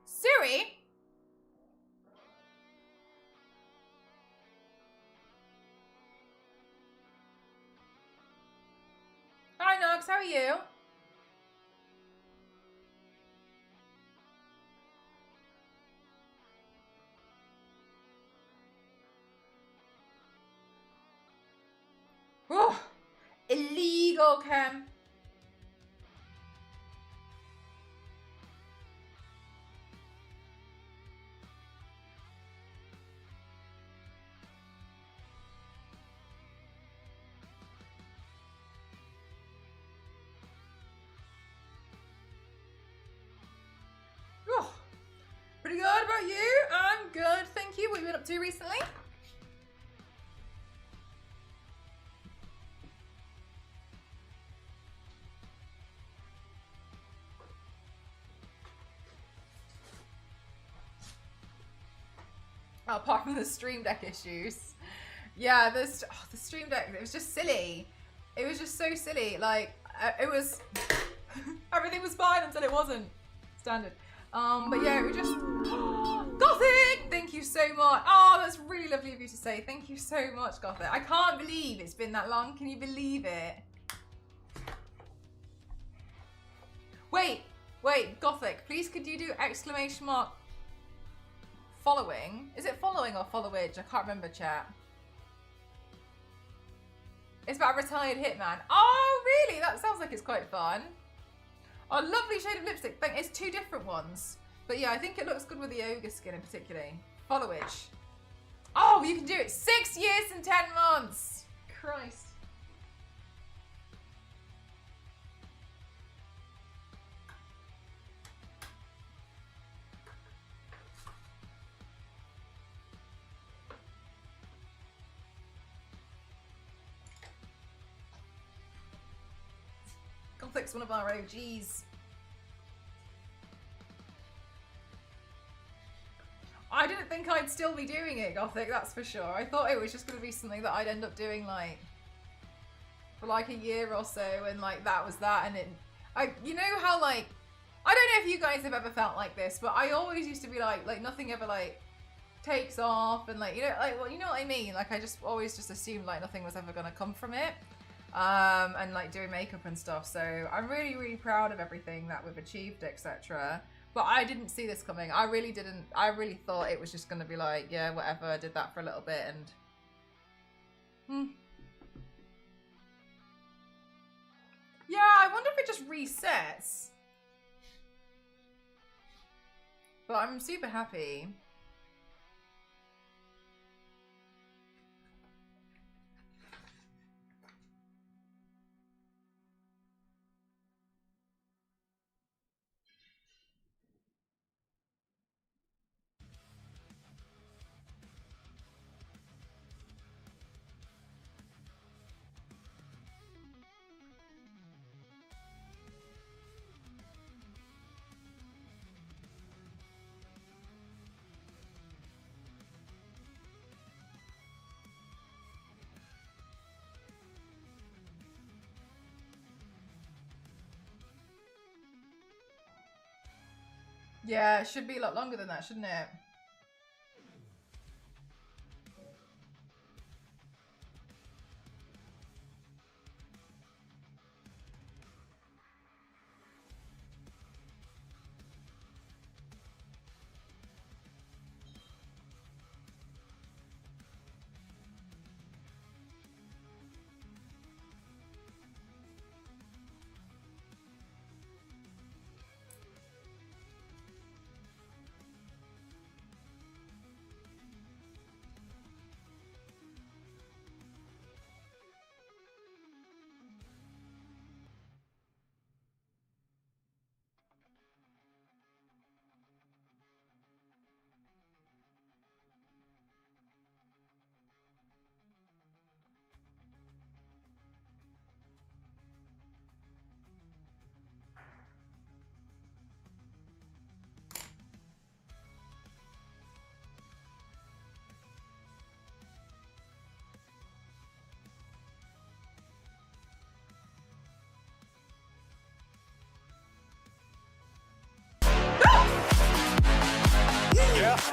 Siri? Hi Nox, how are you? Oh, illegal cam. good about you? I'm good, thank you. What have you been up to recently? Oh, apart from the Stream Deck issues. Yeah, the Stream Deck, it was just silly. It was just so silly. Like, it was... everything was fine until it wasn't. Standard. But yeah, it was just... Gothic! Thank you so much. Oh, that's really lovely of you to say. Thank you so much, Gothic. I can't believe it's been that long. Can you believe it? Wait, Gothic, please could you do exclamation mark following? Is it following or followage? I can't remember, chat. It's about a retired hitman. Oh, really? That sounds like it's quite fun. Oh, lovely shade of lipstick. It's two different ones. But yeah, I think it looks good with the ogre skin in particular. Followage. Oh, you can do it. 6 years and 10 months. Christ. Gothic's one of our OGs. I didn't think I'd still be doing it, Gothic, that's for sure. I thought it was just going to be something that I'd end up doing, like, for like a year or so, and like that was that, and you know how, like, I don't know if you guys have ever felt like this, but I always used to be like nothing ever, like, takes off, and like, you know, like, well, you know what I mean? Like, I just always just assumed, like, nothing was ever going to come from it. And like doing makeup and stuff, so I'm really, really proud of everything that we've achieved, etc. But I didn't see this coming. I really didn't. I really thought it was just going to be like, yeah, whatever. I did that for a little bit and... Yeah, I wonder if it just resets. But I'm super happy. Yeah, it should be a lot longer than that, shouldn't it?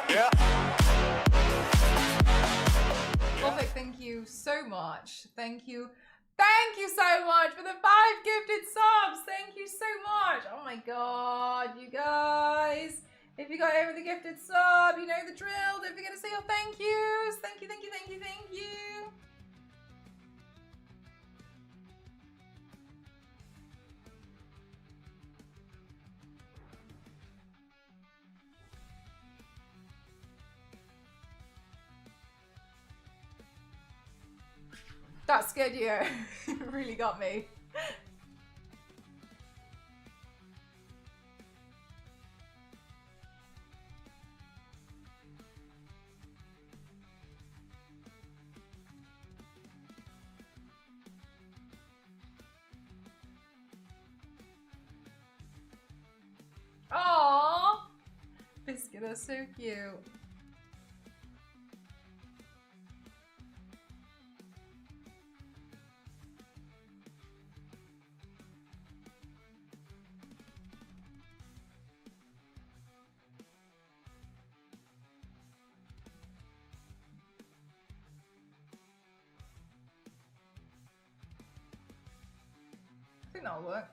Yeah. Gothic, thank you so much. Thank you. Thank you so much for the 5 gifted subs. Thank you so much. Oh my god, you guys. If you got over the gifted sub, you know the drill. Don't forget to say your thank yous. Thank you, thank you, thank you, thank you. That scared you. It really got me. They're so cute. I think that'll work.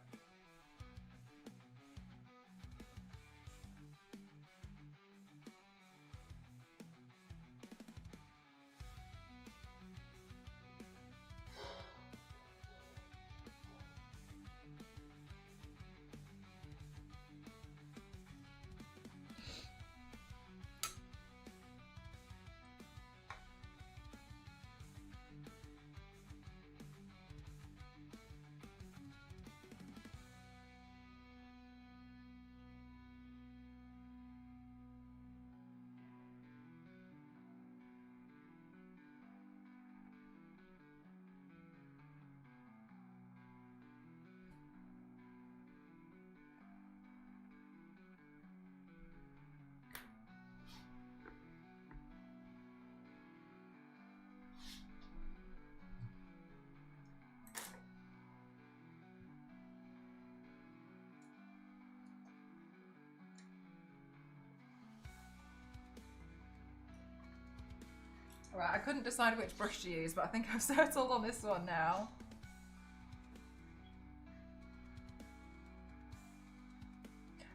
Right, I couldn't decide which brush to use, but I think I've settled on this one now.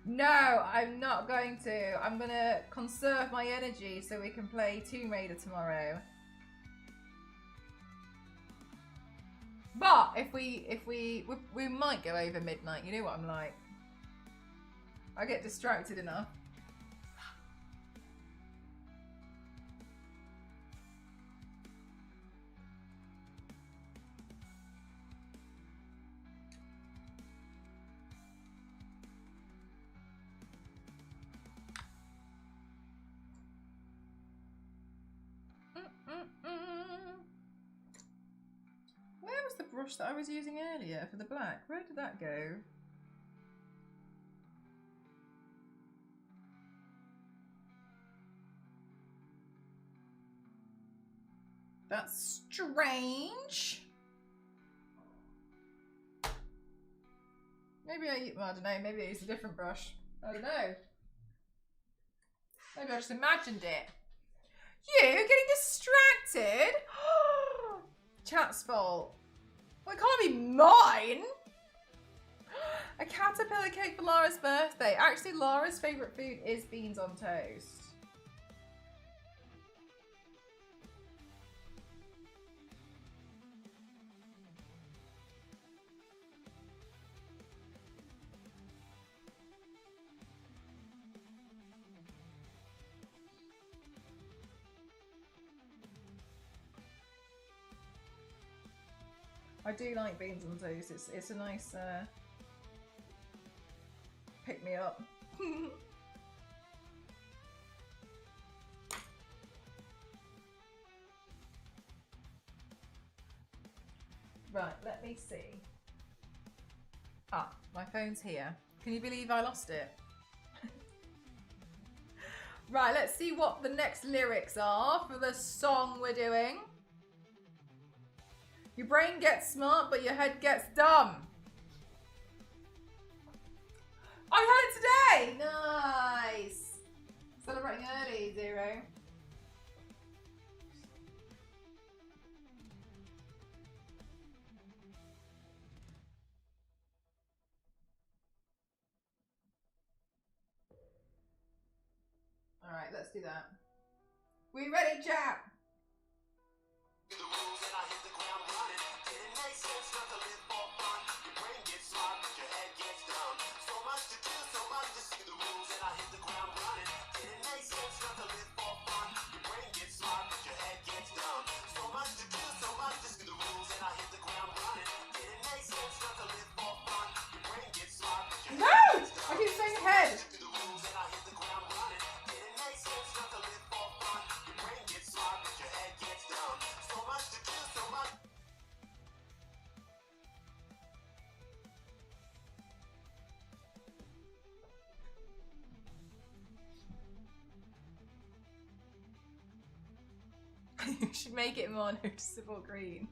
No, I'm not going to. I'm gonna conserve my energy so we can play Tomb Raider tomorrow. But if we might go over midnight. You know what I'm like. I get distracted enough. Where was the brush that I was using earlier for the black? Where did that go? That's strange. Maybe well, I don't know, maybe I used a different brush. I don't know. Maybe I just imagined it. You getting distracted? Chat's fault. Well, it can't be mine. A caterpillar cake for Laura's birthday. Actually, Laura's favourite food is beans on toast. I do like beans on toast. It's a nice pick me up. Right, let me see. Ah, my phone's here. Can you believe I lost it? Right, let's see what the next lyrics are for the song we're doing. Your brain gets smart, but your head gets dumb. Oh, you had it today! Nice! Celebrating early, Zero. Alright, let's do that. We ready, chat? No! I keep saying head. You should make it more noticeable green.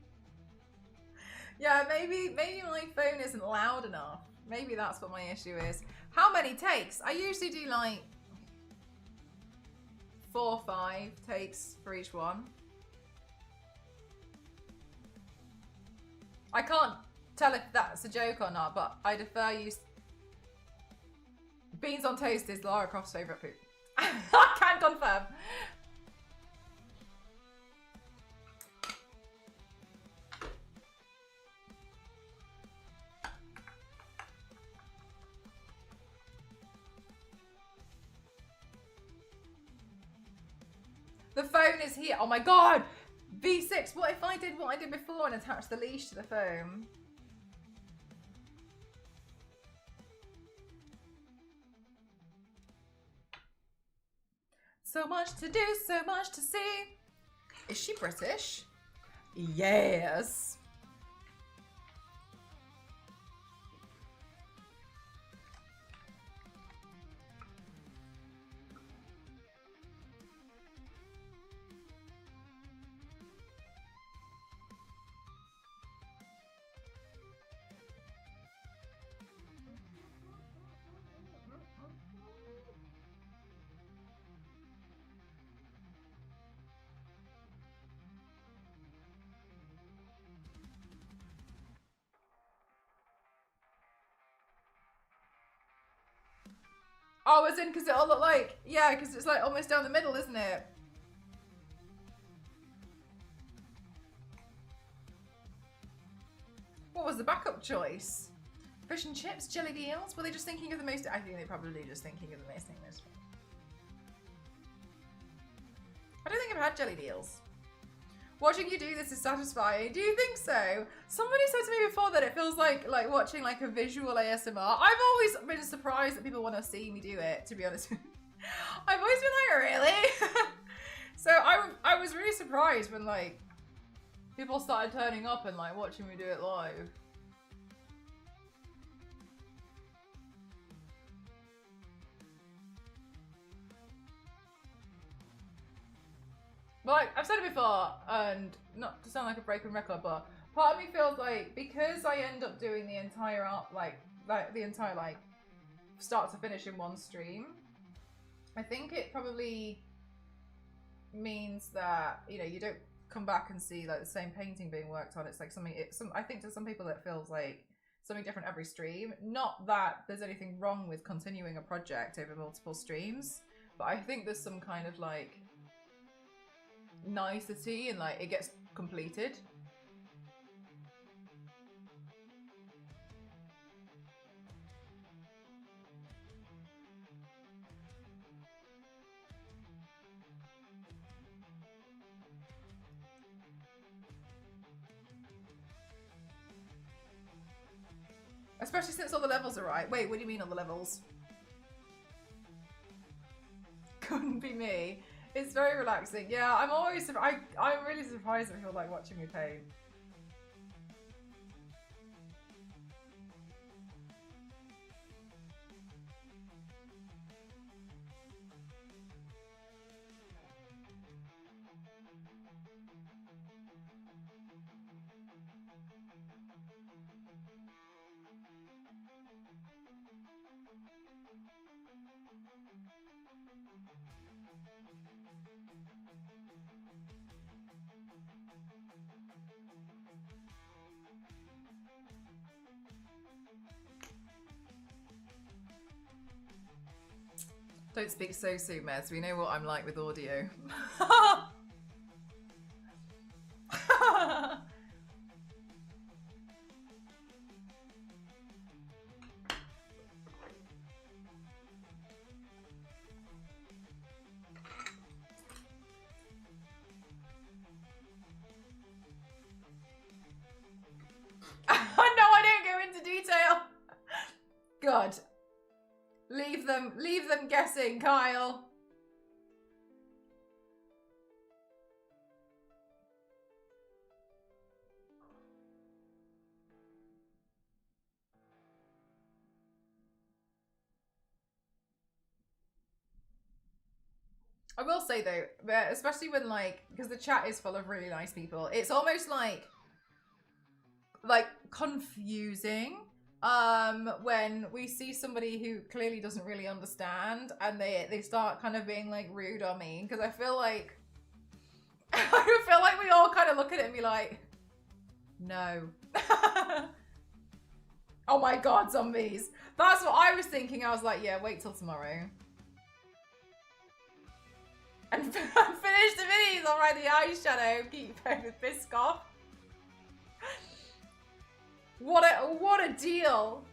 Yeah, maybe my phone isn't loud enough. Maybe that's what my issue is. How many takes? I usually do like 4 or 5 takes for each one. I can't tell if that's a joke or not, but I defer you. Beans on toast is Lara Croft's favourite food. I can confirm. The phone is here. Oh my god! V6, what if I did what I did before and attached the leash to the phone? So much to do, so much to see. Is she British? Yes. Oh, as in because it'll look like, yeah, because it's like almost down the middle, isn't it? What was the backup choice? Fish and chips, jelly deals? Were they just thinking of the most? I think they're probably just thinking of the most English. I don't think I've had jelly deals. Watching you do this is satisfying. Do you think so? Somebody said to me before that it feels like watching like a visual ASMR. I've always been surprised that people want to see me do it, to be honest. I've always been like, really? So I was really surprised when like people started turning up and like watching me do it live. But like, I've said it before, and not to sound like a broken record, but part of me feels like because I end up doing the entire art, like the entire like start to finish in one stream, I think it probably means that, you know, you don't come back and see like the same painting being worked on. It's like something. I think to some people it feels like something different every stream. Not that there's anything wrong with continuing a project over multiple streams, but I think there's some kind of like nicety and like it gets completed. Especially since all the levels are right. Wait, what do you mean all the levels? Couldn't be me. It's very relaxing. Yeah, I'm really surprised that people like watching me paint. Don't speak so soon, Mez. We know what I'm like with audio. No, I don't go into detail. God. Leave them guessing, Kyle. I will say though, especially when like, because the chat is full of really nice people, it's almost like confusing when we see somebody who clearly doesn't really understand and they start kind of being like rude or mean, because I feel like we all kind of look at it and be like, no. Oh my god, zombies. That's what I was thinking. I was like, yeah, wait till tomorrow. And finish the minis. I'll write the eyeshadow. Keep going with Biscoff. What a deal.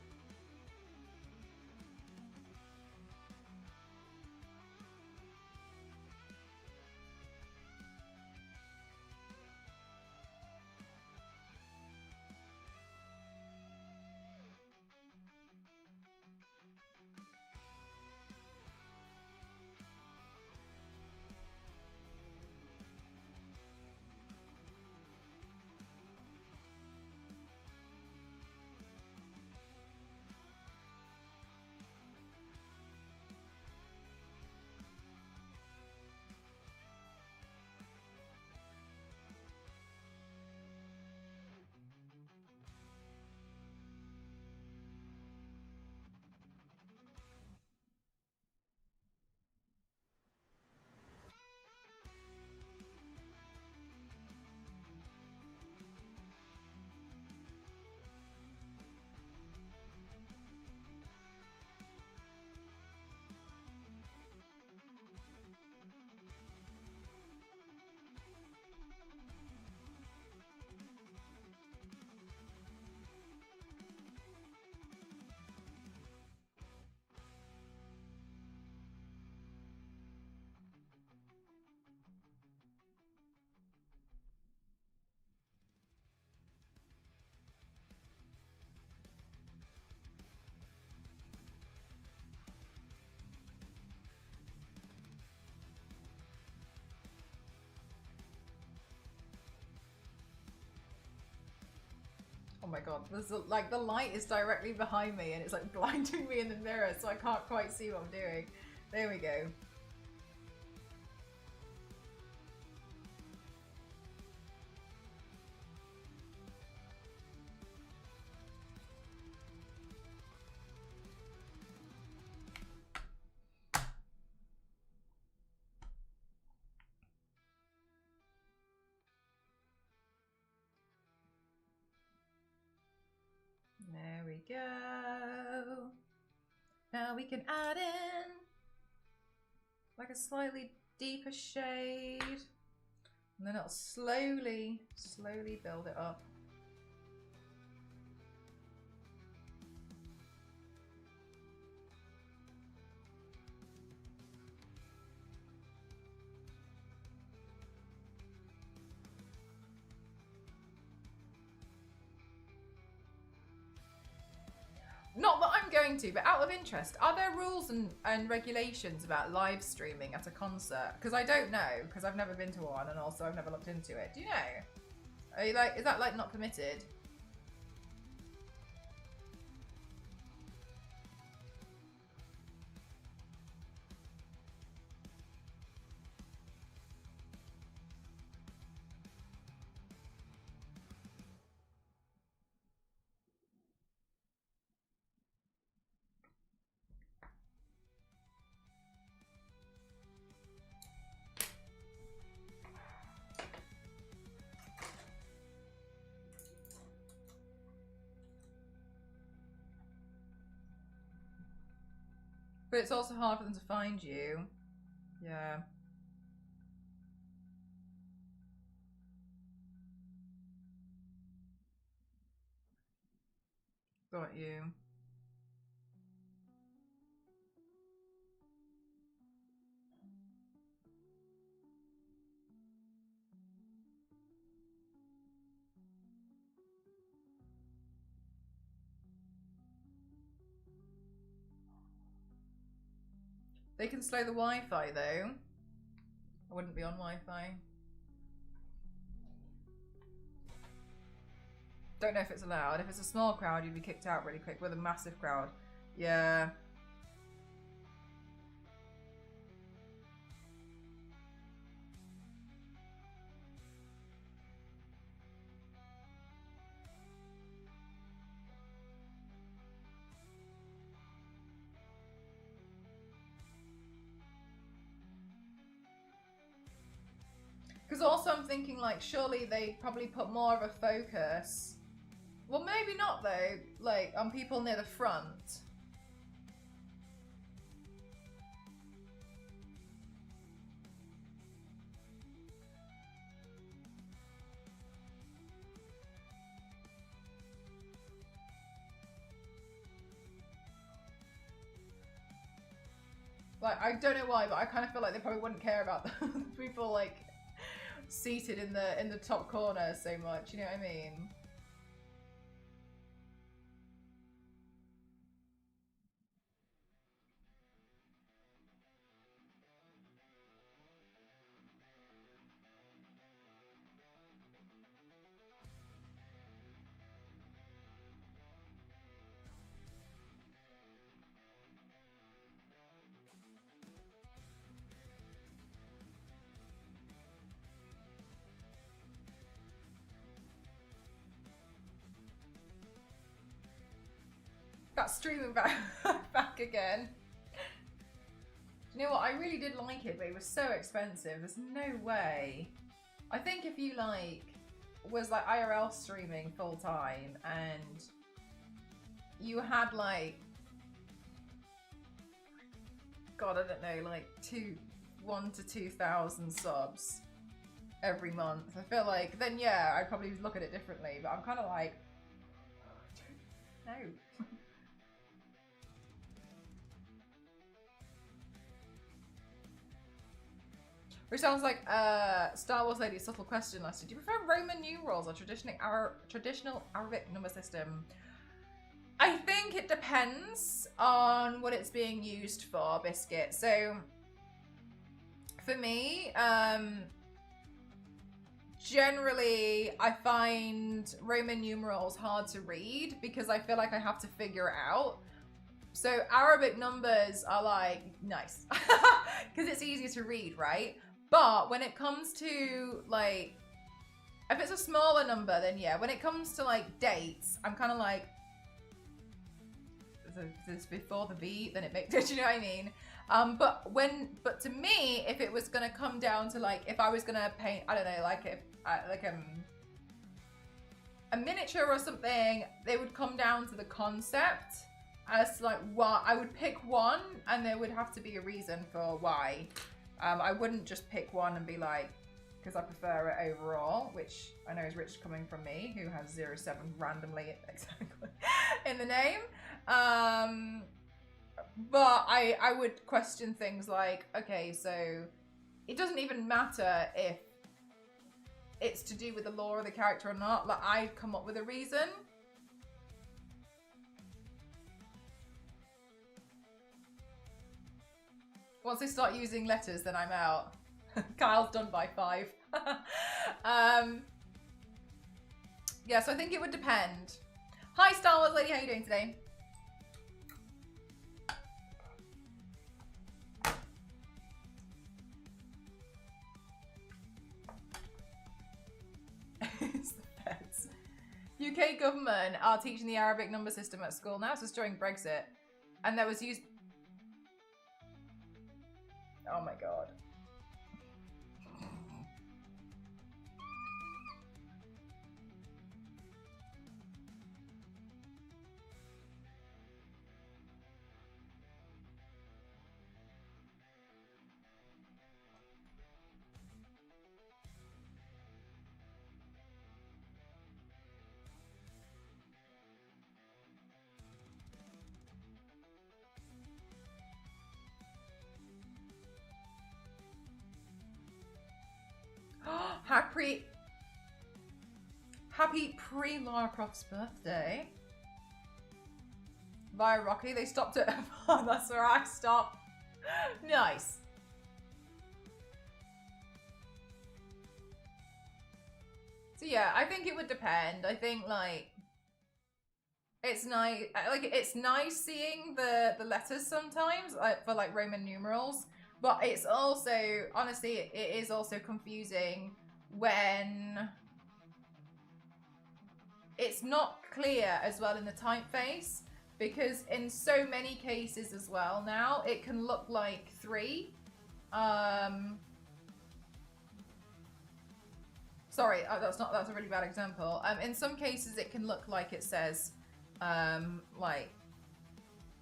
Oh my god, there's like the light is directly behind me and it's like blinding me in the mirror, so I can't quite see what I'm doing. There we go. There we go. Now we can add in like a slightly deeper shade, and then it'll slowly build it up. Not that I'm going to, but out of interest, are there rules and regulations about live streaming at a concert? Because I don't know, because I've never been to one, and also I've never looked into it. Do you know? Are you like, is that like not permitted? But it's also hard for them to find you. Yeah. Got you. They can slow the Wi-Fi though. I wouldn't be on Wi-Fi. Don't know if it's allowed. If it's a small crowd, you'd be kicked out really quick. With a massive crowd, yeah. Because also I'm thinking like surely they probably put more of a focus. Well, maybe not though, like on people near the front. Like, I don't know why, but I kind of feel like they probably wouldn't care about the people like seated in the top corner so much. You know what I mean? Got streaming back again. Do you know what? I really did like it, but it was so expensive. There's no way. I think if you like was like IRL streaming full time and you had like, God, I don't know, like 1,000 to 2,000 subs every month, I feel like then yeah, I'd probably look at it differently. But I'm kind of like, no. Which sounds like Star Wars Lady's subtle question last year. Do you prefer Roman numerals or traditional Arabic number system? I think it depends on what it's being used for, Biscuit. So for me, generally I find Roman numerals hard to read because I feel like I have to figure it out. So Arabic numbers are like nice because it's easier to read, right? But when it comes to like, if it's a smaller number, then yeah. When it comes to like dates, I'm kind of like, this before the V, then it makes, do you know what I mean? But to me, if it was gonna come down to like, if I was gonna paint, I don't know, like a miniature or something, they would come down to the concept as to like what I would pick one, and there would have to be a reason for why. I wouldn't just pick one and be like, because I prefer it overall, which I know is rich coming from me, who has 07 randomly exactly in the name. But I would question things like, okay, so it doesn't even matter if it's to do with the lore of the character or not. Like, I'd come up with a reason. Once they start using letters, then I'm out. Kyle's done by 5. Yeah, so I think it would depend. Hi, Star Wars Lady, how are you doing today? It's the feds. UK government are teaching the Arabic number system at school now. So it's during Brexit. And there was used... Oh my god. Happy pre-Lara Croft's birthday. Via Rocky, they stopped at F1. That's where I stopped. Nice. So yeah, I think it would depend. I think like it's nice. Like it's nice seeing the letters sometimes, like for like Roman numerals. But it's also, honestly, it is also confusing when it's not clear as well in the typeface, because in so many cases as well now, it can look like 3. Sorry, that's a really bad example. In some cases, it can look like it says, like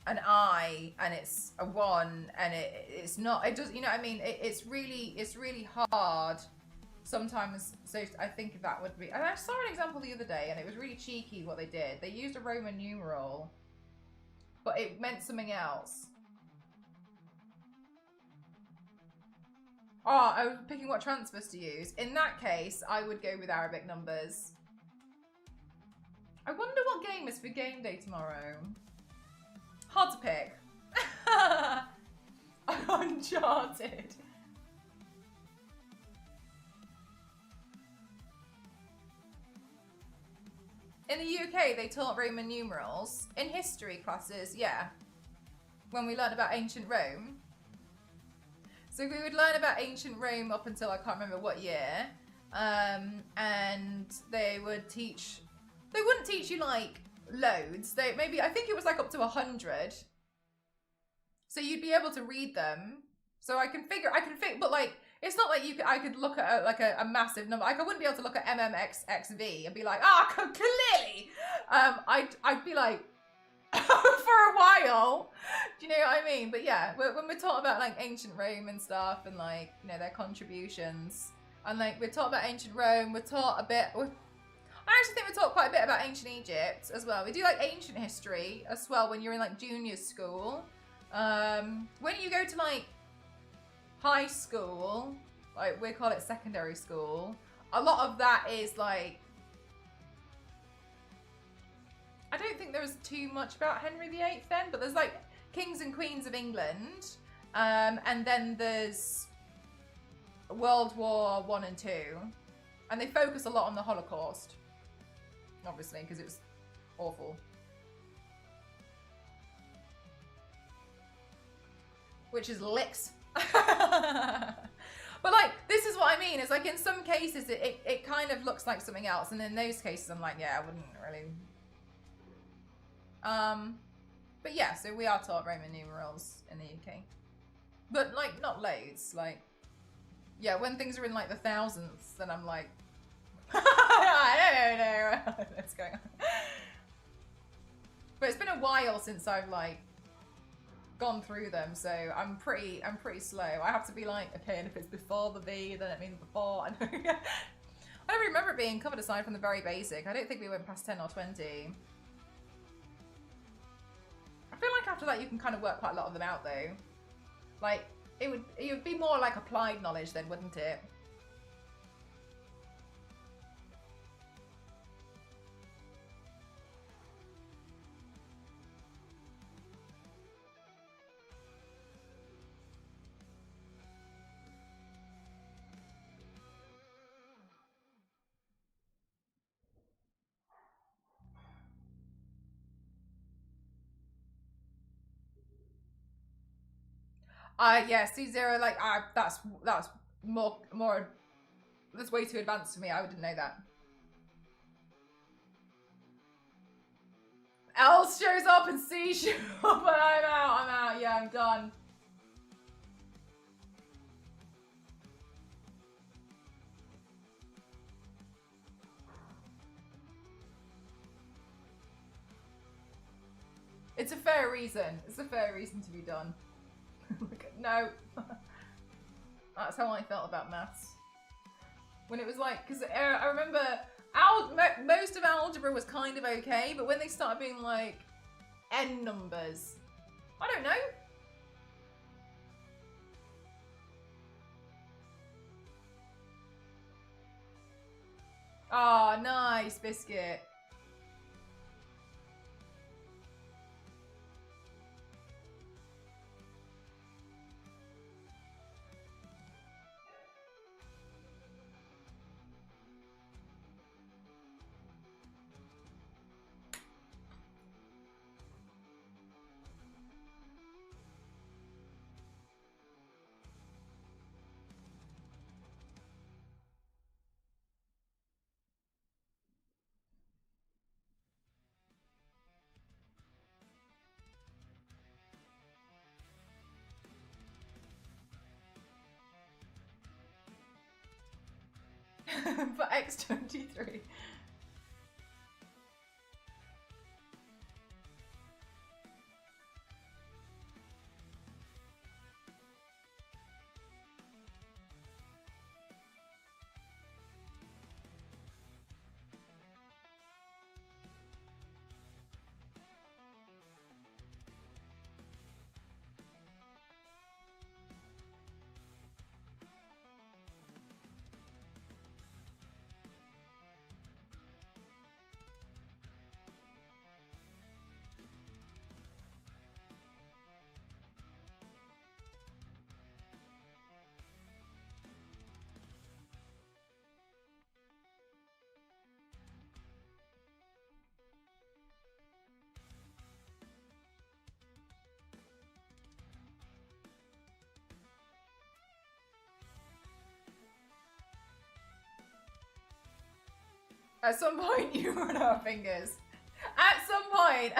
an I and it's a 1 and it's not. It does, you know what I mean? It's really hard sometimes. So I think that would be. And I saw an example the other day, and it was really cheeky what they did. They used a Roman numeral, but it meant something else. Oh, I was picking what transfers to use. In that case, I would go with Arabic numbers. I wonder what game is for game day tomorrow. Hard to pick. Uncharted. In the UK, they taught Roman numerals. In history classes, yeah. When we learned about ancient Rome. So we would learn about ancient Rome up until I can't remember what year. And they would teach, they wouldn't teach you like loads. I think it was like up to 100. So you'd be able to read them. So I can figure, but like, it's not like I could look at a massive number. Like I wouldn't be able to look at MMXXV and be like, clearly. I'd be like, for a while. Do you know what I mean? But yeah, when we're talking about like ancient Rome and stuff and like, you know, their contributions and like we're talking about ancient Rome, we're taught a bit, I actually think we're taught quite a bit about ancient Egypt as well. We do like ancient history as well when you're in like junior school. When you go to like high school, like we call it secondary school, a lot of that is like, I don't think there was too much about Henry VIII then, but there's like kings and queens of England, and then there's World War I and II, and they focus a lot on the Holocaust, obviously, because it was awful. Which is licks. But like, this is what I mean. It's like in some cases, it kind of looks like something else, and in those cases, I'm like, yeah, I wouldn't really. But yeah, so we are taught Roman numerals in the UK, but like not loads. Like, yeah, when things are in like the thousands, then I'm like, I don't know what's going on. But it's been a while since I've like gone through them, so I'm pretty slow. I have to be like, okay, and if it's before the V, then it means before. I don't remember it being covered aside from the very basic. I don't think we went past 10 or 20. I feel like after that you can kind of work quite a lot of them out though. Like, it would be more like applied knowledge then, wouldn't it? Yeah, C0, like, that's more, that's way too advanced for me. I didn't know that. L shows up and C shows up, but I'm out, yeah, I'm done. It's a fair reason. It's a fair reason to be done. No. That's how I felt about maths. When it was like, because I remember most of algebra was kind of okay, but when they started being like n numbers, I don't know. Oh, nice, Biscuit. for X23. At some point, you run out of fingers. At some point.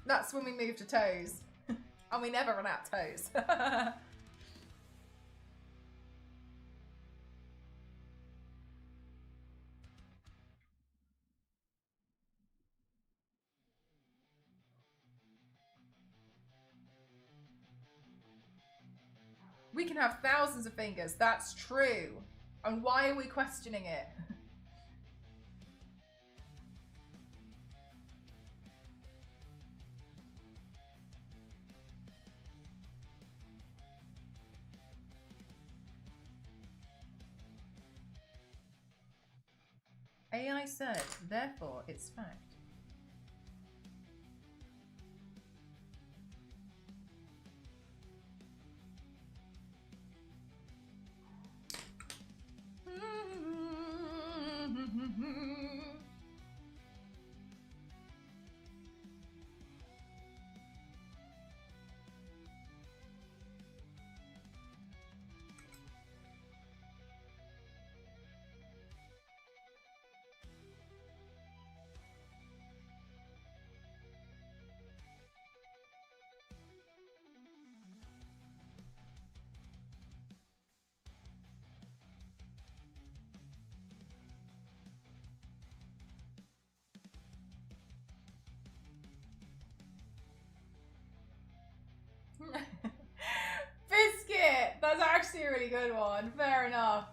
That's when we move to toes. And we never run out of toes. We can have thousands of fingers. That's true. And why are we questioning it? AI said, therefore it's fact. Biscuit! That's actually a really good one. Fair enough.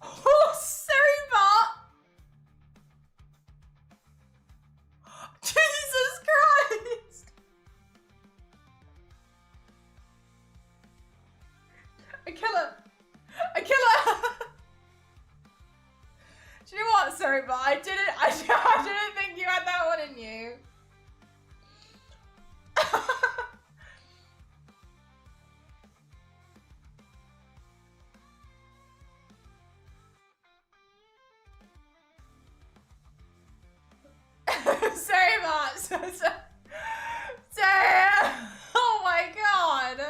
Oh, Seriba! Jesus Christ! A killer! A killer! Do you know what, Seriba? I didn't think you had that one in you. Oh my god!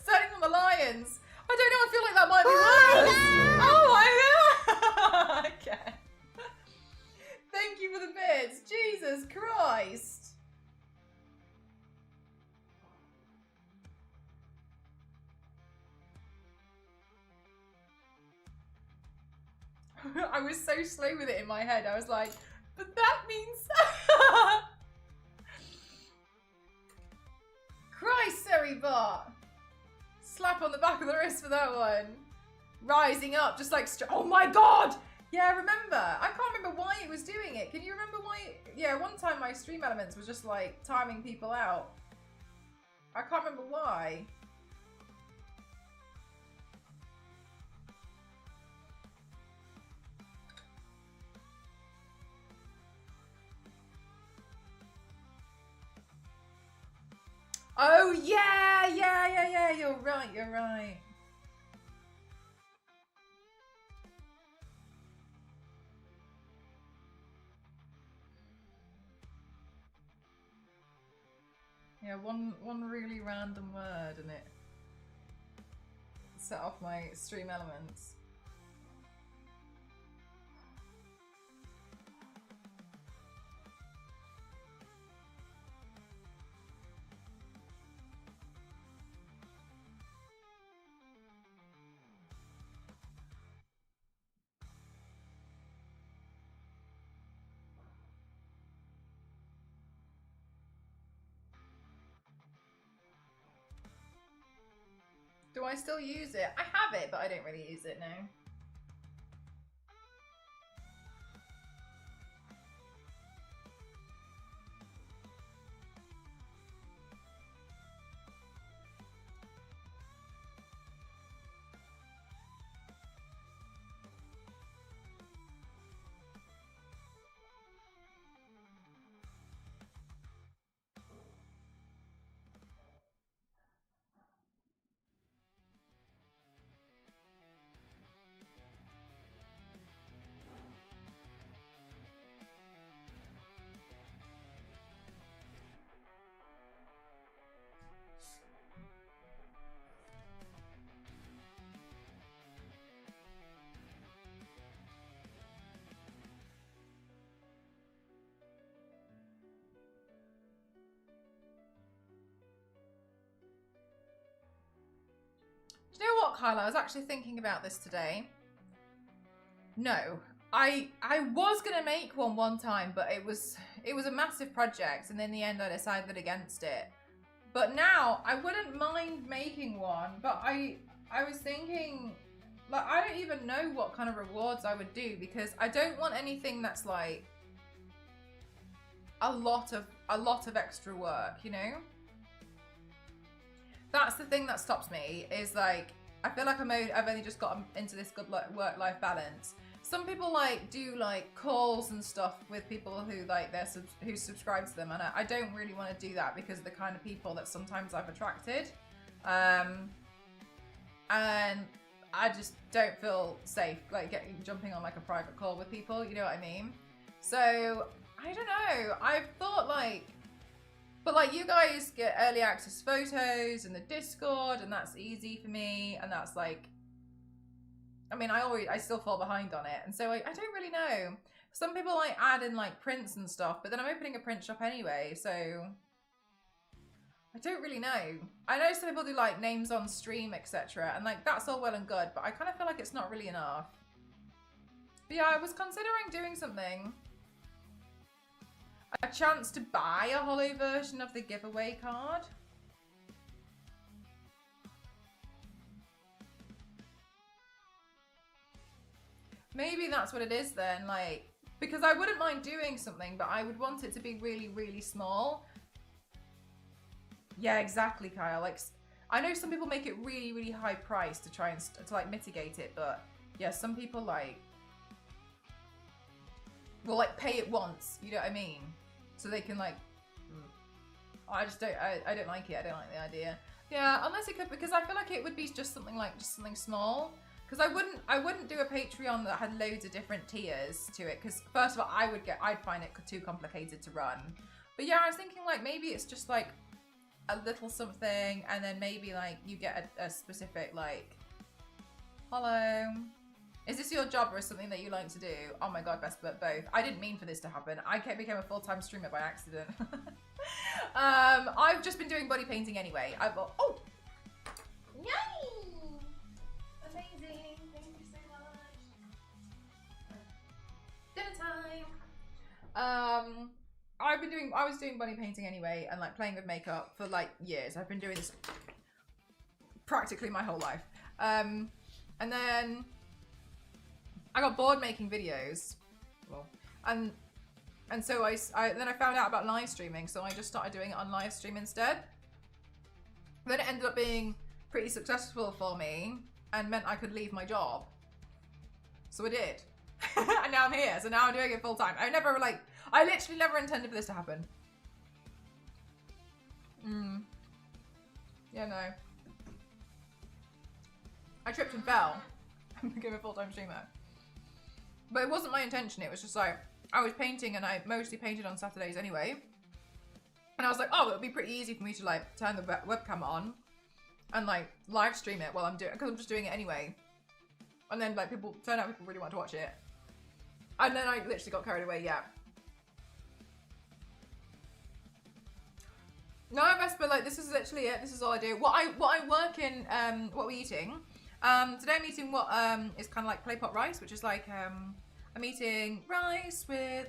Starting from the Lions. I don't know, I feel like that might be worse. I was so slow with it in my head. I was like, but that means... Christ, sorry, Bart. Slap on the back of the wrist for that one. Rising up, just like... Oh my god! Yeah, I remember. I can't remember why it was doing it. Can you remember why? Yeah, one time my stream elements was just like timing people out. I can't remember why. Oh yeah, you're right. Yeah, one really random word and it set off my stream elements. Do I still use it? I have it, but I don't really use it now. Do you know what, Kyle? I was actually thinking about this today. No, I was gonna make one time, but it was a massive project, and in the end I decided against it. But now I wouldn't mind making one, but I was thinking, like, I don't even know what kind of rewards I would do, because I don't want anything that's like a lot of extra work, you know? That's the thing that stops me, is like, I feel like I've only just got into this good work-life balance. Some people like do like calls and stuff with people who like who subscribe to them, and I don't really want to do that because of the kind of people that sometimes I've attracted, and I just don't feel safe like jumping on like a private call with people, you know what I mean? So I don't know. I've thought like, but like you guys get early access photos in the Discord, and that's easy for me, and that's like, I mean, I still fall behind on it, and so I don't really know. Some people like add in like prints and stuff, but then I'm opening a print shop anyway, so I don't really know. I know some people do like names on stream, etc., and like that's all well and good, but I kind of feel like it's not really enough. But yeah, I was considering doing something. A chance to buy a holo version of the giveaway card. Maybe that's what it is then, like, because I wouldn't mind doing something, but I would want it to be really, really small. Yeah, exactly, Kyle. Like, I know some people make it really, really high price to try and to like mitigate it, but yeah, some people like will like pay it once. You know what I mean? So they can like, I just don't. I don't like it. I don't like the idea. Yeah, unless it could, because I feel like it would be just something like something small. Because I wouldn't do a Patreon that had loads of different tiers to it. Because first of all, I'd find it too complicated to run. But yeah, I was thinking like maybe it's just like a little something, and then maybe like you get a specific like, hello, is this your job or something that you like to do? Oh my god, best but both. I didn't mean for this to happen. I became a full-time streamer by accident. I've just been doing body painting anyway. I thought, oh, yay! Amazing, thank you so much. Dinner time. I was doing bunny painting anyway, and like playing with makeup for like years. I've been doing this practically my whole life. And then I got bored making videos. Well, and so then I found out about live streaming, so I just started doing it on live stream instead. Then it ended up being pretty successful for me and meant I could leave my job. So I did. And now I'm here. So now I'm doing it full time. I literally never intended for this to happen. Yeah, no. I tripped and fell. I became a full-time streamer. But it wasn't my intention. It was just like, I was painting and I mostly painted on Saturdays anyway. And I was like, oh, it would be pretty easy for me to like turn the webcam on and like live stream it while I'm doing it, because I'm just doing it anyway. And then like people really want to watch it. And then I literally got carried away, yeah. No, Vespa, like this is literally it. This is all I do. What I work in, what we're eating. Today I'm eating what is kind of like clay pot rice, which is like I'm eating rice with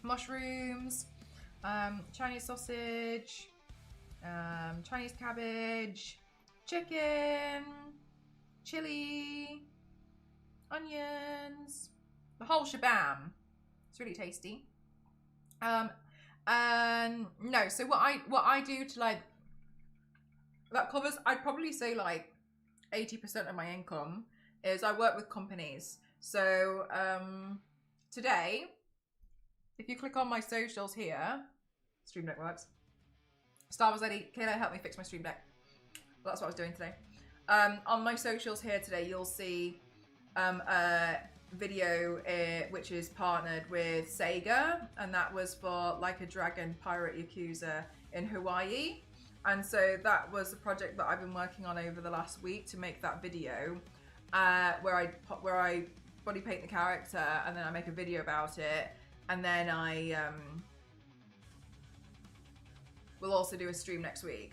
mushrooms, Chinese sausage, Chinese cabbage, chicken, chili, onions, the whole shabam. It's really tasty. And no, so what I do to like, that covers, I'd probably say like 80% of my income is I work with companies. So today, if you click on my socials here, Stream Deck works. Star Wars Eddie, Kayla help me fix my Stream Deck. Well, that's what I was doing today. On my socials here today, you'll see a video which is partnered with Sega, and that was for Like a Dragon Pirate Yakuza in Hawaii. And so that was a project that I've been working on over the last week to make that video, where I body paint the character and then I make a video about it, and then I will also do a stream next week.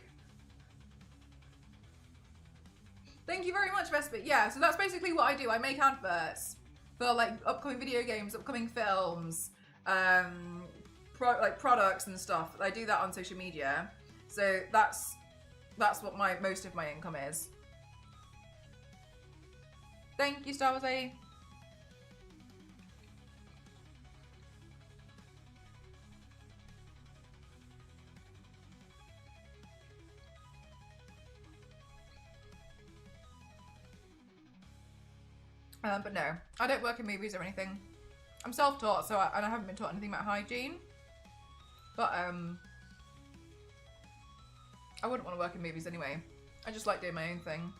Thank you very much, Vespa. Yeah, so that's basically what I do. I make adverts for like upcoming video games, upcoming films, like products and stuff. I do that on social media. So that's what most of my income is. Thank you, Star Wars A. But no, I don't work in movies or anything. I'm self-taught, so and I haven't been taught anything about hygiene. But I wouldn't want to work in movies anyway. I just like doing my own thing.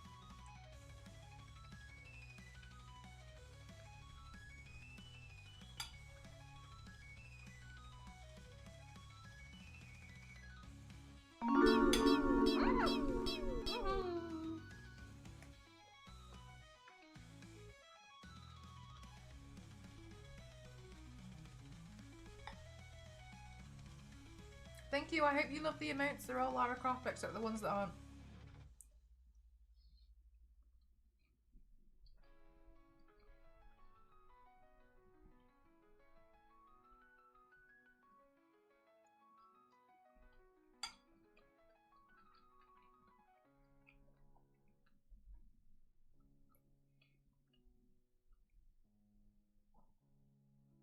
Thank you. I hope you love the emotes. They're all Lara Croft except the ones that aren't.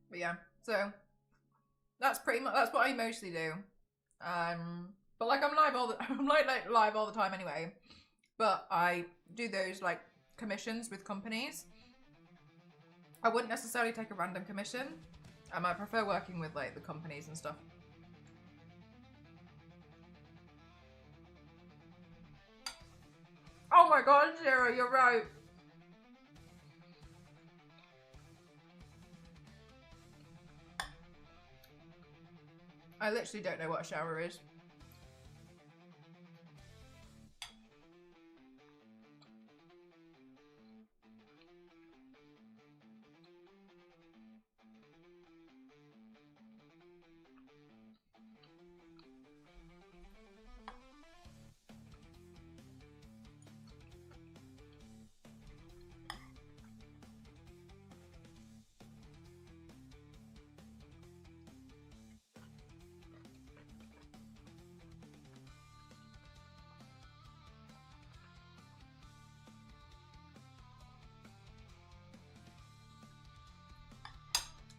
But yeah, so that's pretty much, that's what I mostly do. But like I'm live live all the time anyway. But I do those like commissions with companies. I wouldn't necessarily take a random commission. I prefer working with like the companies and stuff. Oh my god, Zero, you're right. I literally don't know what a shower is.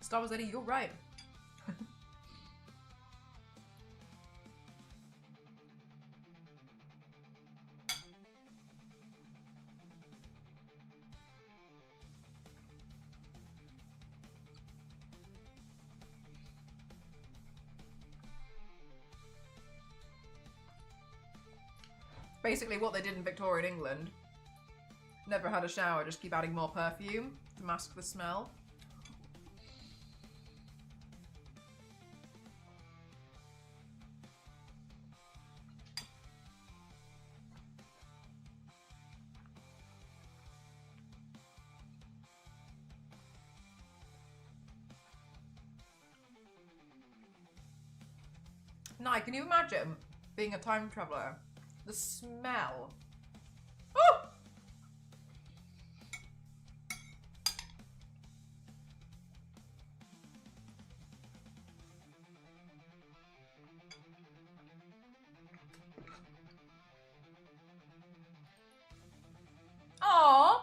Star Wars Eddie, you're right. Basically what they did in Victorian England. Never had a shower, just keep adding more perfume to mask the smell. Nye, can you imagine being a time traveller? The smell. Oh! Aww!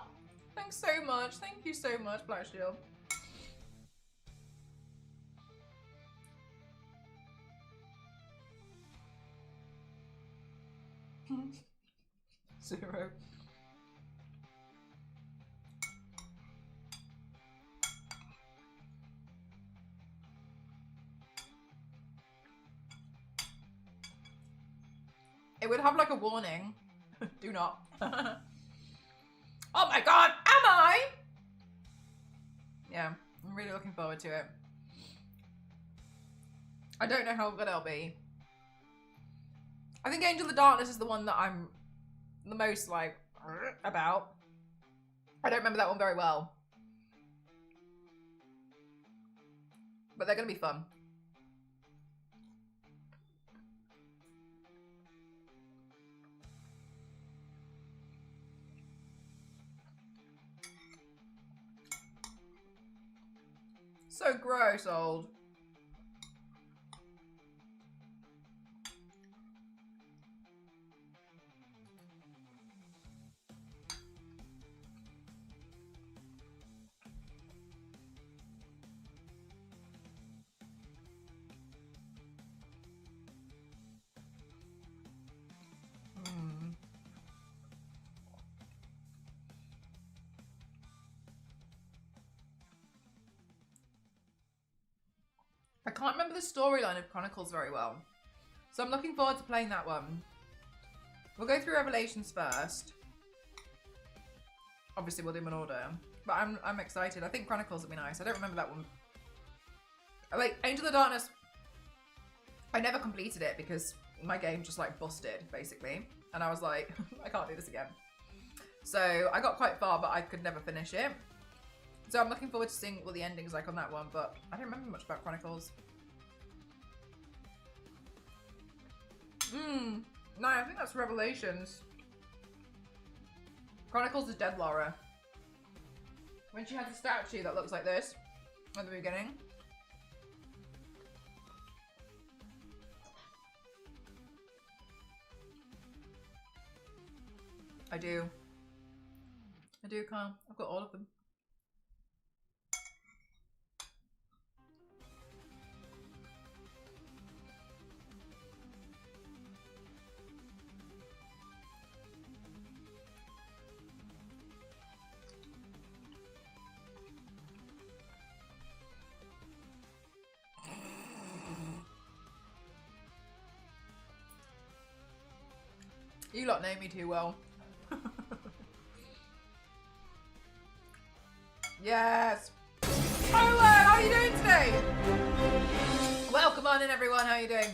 Thanks so much. Thank you so much, Black Shield. Zero. It would have like a warning. Do not. Oh my god, am I? Yeah, I'm really looking forward to it. I don't know how good it'll be. I think Angel of Darkness is the one that I'm the most like about. I don't remember that one very well. But they're gonna be fun. So gross, old. I can't remember the storyline of Chronicles very well. So I'm looking forward to playing that one. We'll go through Revelations first. Obviously we'll do them in order. But I'm excited. I think Chronicles will be nice. I don't remember that one. Like, Angel of Darkness, I never completed it because my game just like busted, basically. And I was like, I can't do this again. So I got quite far, but I could never finish it. So I'm looking forward to seeing what the ending's like on that one, but I don't remember much about Chronicles. No, I think that's Revelations. Chronicles is dead Laura. When she has a statue that looks like this at the beginning. I do. I do, Kyle. I've got all of them. You lot know me too well. Yes. Hello, how are you doing today? Welcome on in, everyone. How are you doing?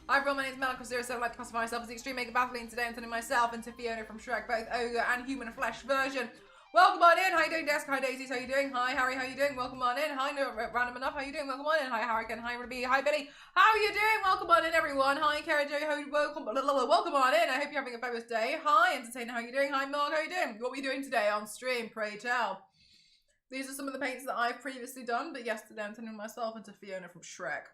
Hi everyone, my name is Melanie07. I'd like to classify myself as the Extreme Maker Battling today. I'm turning myself into Fiona from Shrek, both ogre and human flesh version. Welcome on in. How you doing, Desk? Hi, Daisies. How you doing? Hi, Harry. How you doing? Welcome on in. Hi, no, random enough. How you doing? Welcome on in. Hi, Harrigan. Hi, Ruby. Hi, Billy. How are you doing? Welcome on in, everyone. Hi, Kara Jo. Welcome on in. I hope you're having a fabulous day. Hi, Entertainer. How you doing? Hi, Mark. How you doing? What were you doing today on stream? Pray tell. These are some of the paints that I've previously done, but yesterday I'm turning myself into Fiona from Shrek.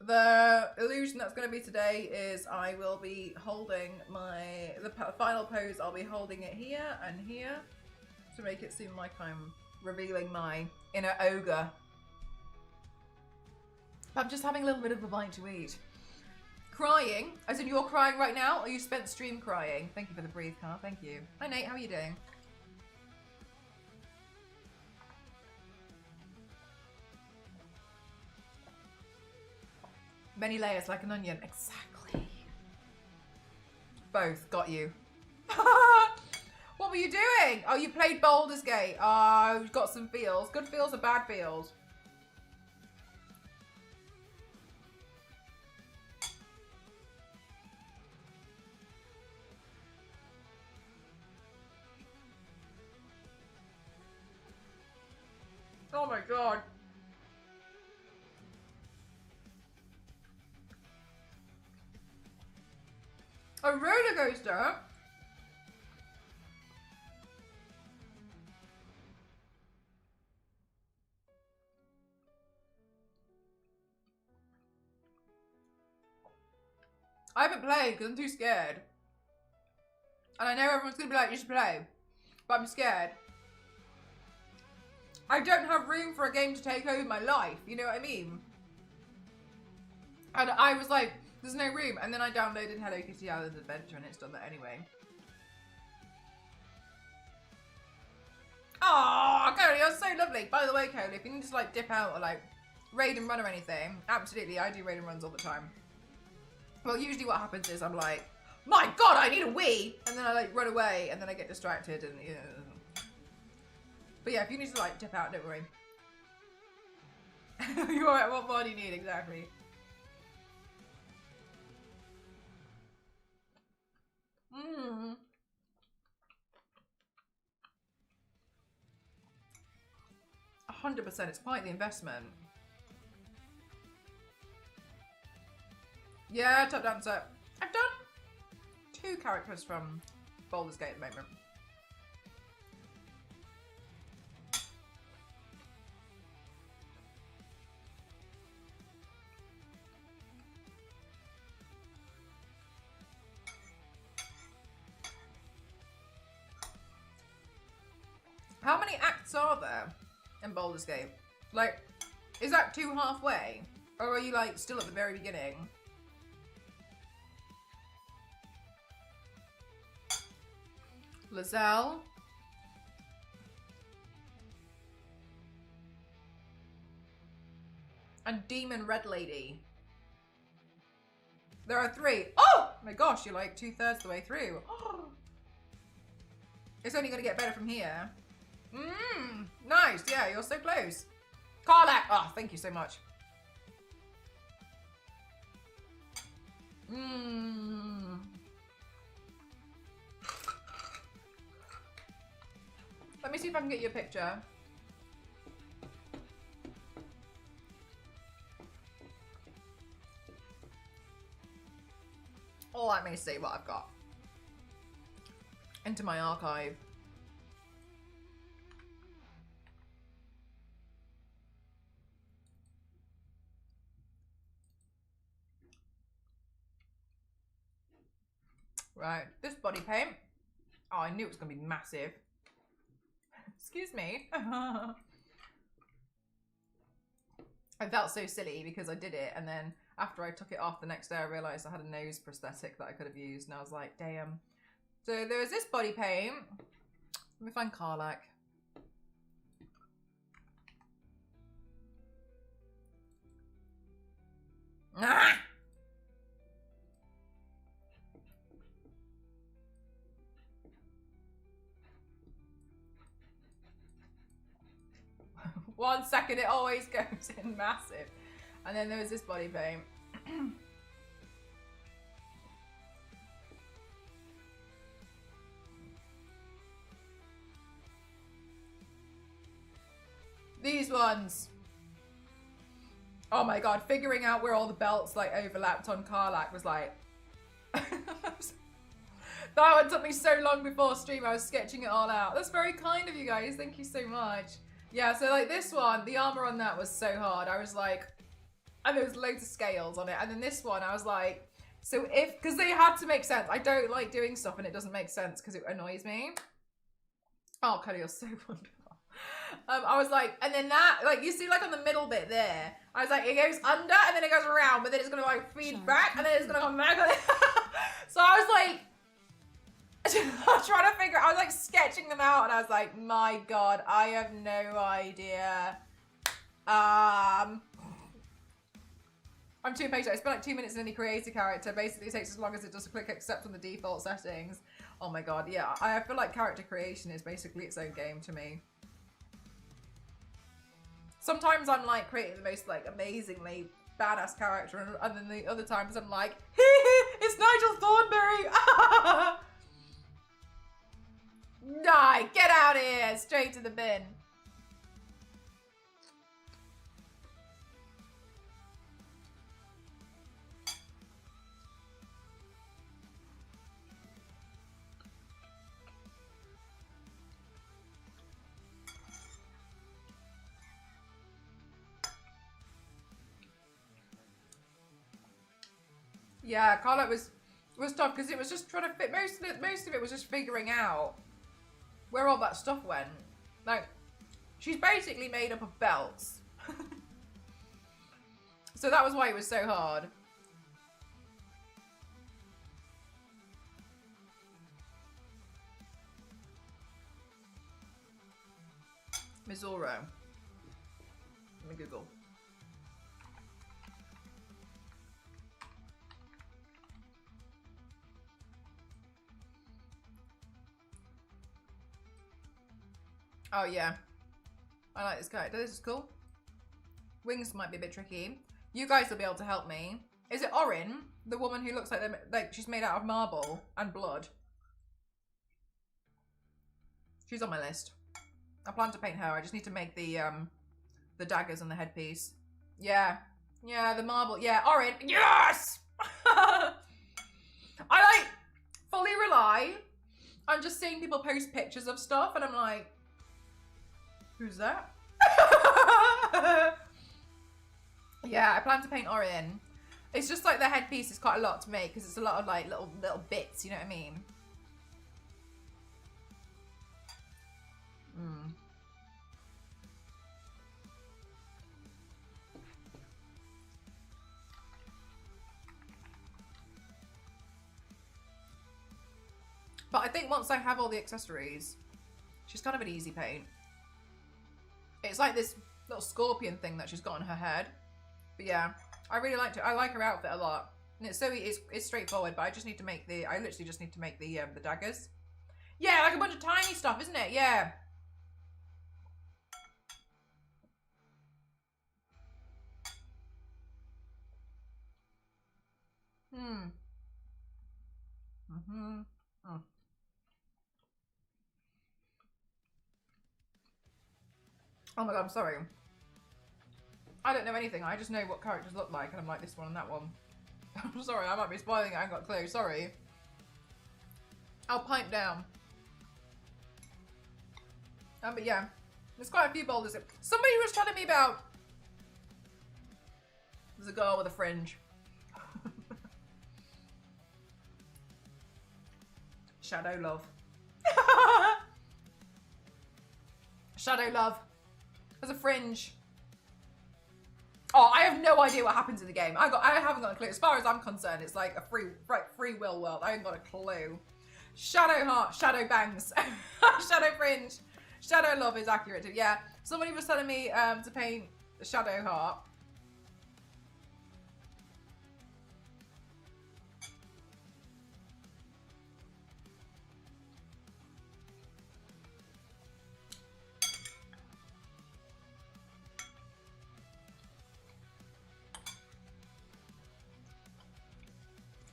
The illusion that's going to be today is I will be holding the final pose. I'll be holding it here and here to make it seem like I'm revealing my inner ogre I'm just having a little bit of a bite to eat. Crying? As in you're crying right now, or you spent stream crying? Thank you for the breathe car, thank you. Hi Nate, how are you doing? Many layers like an onion. Exactly. Both. Got you. What were you doing? Oh, you played Baldur's Gate. Oh, you've got some feels. Good feels or bad feels? Oh my god. A roller coaster? I haven't played because I'm too scared. And I know everyone's going to be like, you should play. But I'm scared. I don't have room for a game to take over my life. You know what I mean? And I was like, there's no room. And then I downloaded Hello Kitty Island Adventure and it's done that anyway. Oh, Cody, you're so lovely. By the way, Cody, if you need to like dip out or like raid and run or anything, absolutely, I do raid and runs all the time. Well, usually what happens is I'm like, my God, I need a wee, and then I like run away, and then I get distracted, and you know. But yeah, if you need to like dip out, don't worry. You're alright. What more do you need exactly? Mmm. 100%, it's quite the investment. Yeah, Top Dancer. I've done 2 characters from Baldur's Gate at the moment. How many acts are there in Baldur's Gate? Like, is that 2 halfway? Or are you like still at the very beginning? Lizelle. And Demon Red Lady. There are 3. Oh my gosh, you're like 2/3 the way through. Oh. It's only gonna get better from here. Nice, yeah, you're so close. Carlac, oh, thank you so much. Let me see if I can get you a picture. Or let me see what I've got into my archive. Right, this body paint. Oh, I knew it was going to be massive. Excuse me. I felt so silly because I did it, and then after I took it off the next day, I realised I had a nose prosthetic that I could have used, and I was like, damn. So there was this body paint. Let me find Carlac. Ah! 1 second, it always goes in massive. And then there was this body paint. These ones. Oh my god, figuring out where all the belts like overlapped on Carlac was like... That one took me so long before stream, I was sketching it all out. That's very kind of you guys, thank you so much. Yeah, so like this one, the armor on that was so hard. I was like, and there was loads of scales on it. And then this one, I was like, so if, because they had to make sense. I don't like doing stuff and it doesn't make sense because it annoys me. Oh, Kelly, you're so wonderful. I was like, and then that, like, you see, like, on the middle bit there, I was like, it goes under, and then it goes around, but then it's gonna, like, feed back, and then it's gonna come back. So I was like, trying to figure out, I was, like, sketching them out, and I was like, my God, I have no idea. I'm too impatient. I spent, like, 2 minutes in any creator character. Basically, it takes as long as it does to click accept on the default settings. Oh my God, yeah. I feel like character creation is basically its own game to me. Sometimes I'm like creating the most like amazingly badass character, and then the other times I'm like, it's Nigel Thornberry. Nah, get out of here, straight to the bin. Yeah, Carla was tough because it was just trying to fit. Most of it was just figuring out where all that stuff went. Like, she's basically made up of belts, so that was why it was so hard. Missouri. Let me Google. Oh yeah, I like this character. This is cool. Wings might be a bit tricky. You guys will be able to help me. Is it Orin, the woman who looks like she's made out of marble and blood? She's on my list. I plan to paint her. I just need to make the daggers and the headpiece. Yeah, yeah, the marble. Yeah, Orin. Yes. I like fully rely on just seeing people post pictures of stuff, and I'm like, who's that? Yeah, I plan to paint Orin. It's just like the headpiece is quite a lot to make because it's a lot of like little bits, you know what I mean? But I think once I have all the accessories, she's kind of an easy paint. It's like this little scorpion thing that she's got on her head. But yeah, I really liked it. I like her outfit a lot. And it's it's straightforward, but I just need to make I literally just need to make the daggers. Yeah, like a bunch of tiny stuff, isn't it? Yeah. Oh. Oh my God, I'm sorry. I don't know anything. I just know what characters look like, and I'm like this one and that one. I'm sorry, I might be spoiling it. I haven't got a clue. Sorry. I'll pipe down. But yeah, there's quite a few boulders. Somebody was telling me about. There's a girl with a fringe. Shadow love. Shadow love. There's a fringe. Oh, I have no idea what happens in the game. I haven't got a clue. As far as I'm concerned, it's like a free will world. I haven't got a clue. Shadow heart, shadow bangs, shadow fringe, shadow love is accurate too. Yeah, somebody was telling me to paint the shadow heart.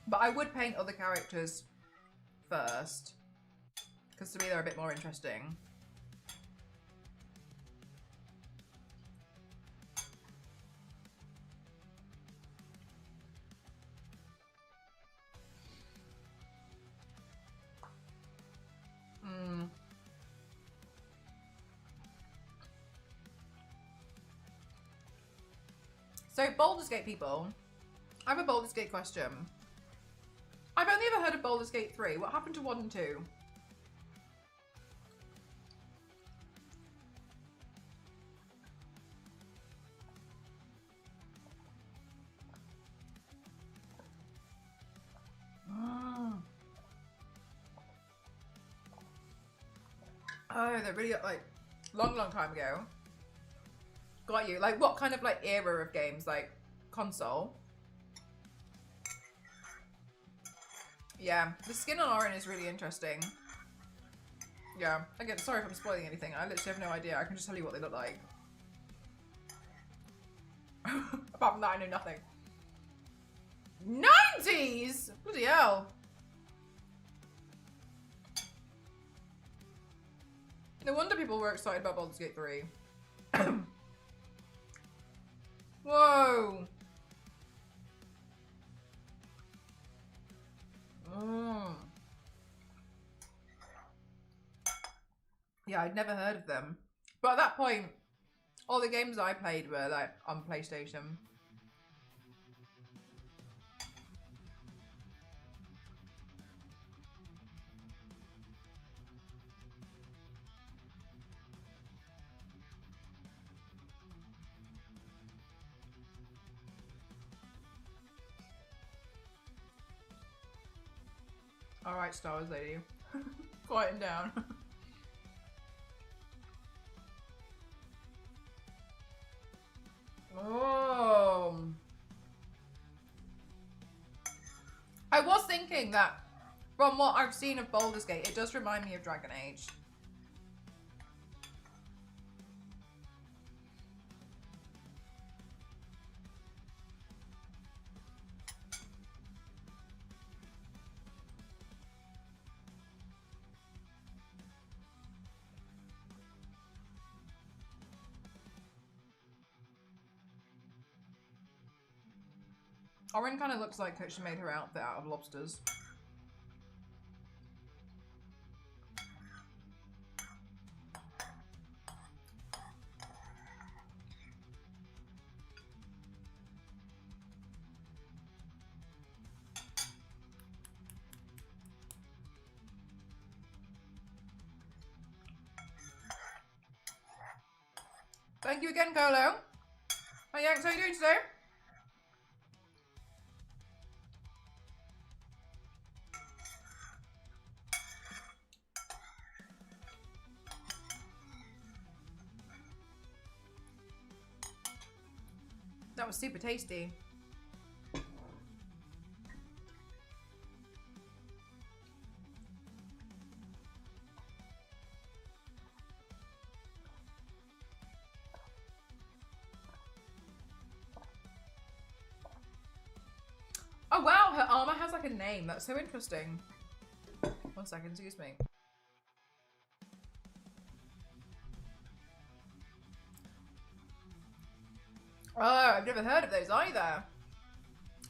But I would paint other characters first, because to me they're a bit more interesting. So Baldur's Gate people, I have a Baldur's Gate question. I've only ever heard of Baldur's Gate 3. What happened to 1 and 2? Oh, they're really like long time ago. Got you. Like what kind of like era of games? Like console? Yeah, the skin on Orin is really interesting. Yeah, again, sorry if I'm spoiling anything. I literally have no idea. I can just tell you what they look like. Apart from that, I know nothing. 90s! Bloody hell. No wonder people were excited about Baldur's Gate 3. Whoa. Yeah, I'd never heard of them. But at that point, all the games I played were like on PlayStation. Alright, Star Wars lady. Quieten down. Oh. I was thinking that from what I've seen of Baldur's Gate, it does remind me of Dragon Age. Orin kind of looks like she made her outfit out of lobsters. Thank you again, Colo. Hi, Yanks, how are you doing today? That was super tasty. Oh wow, her armor has like a name. That's so interesting. 1 second, excuse me. Oh, I've never heard of those either.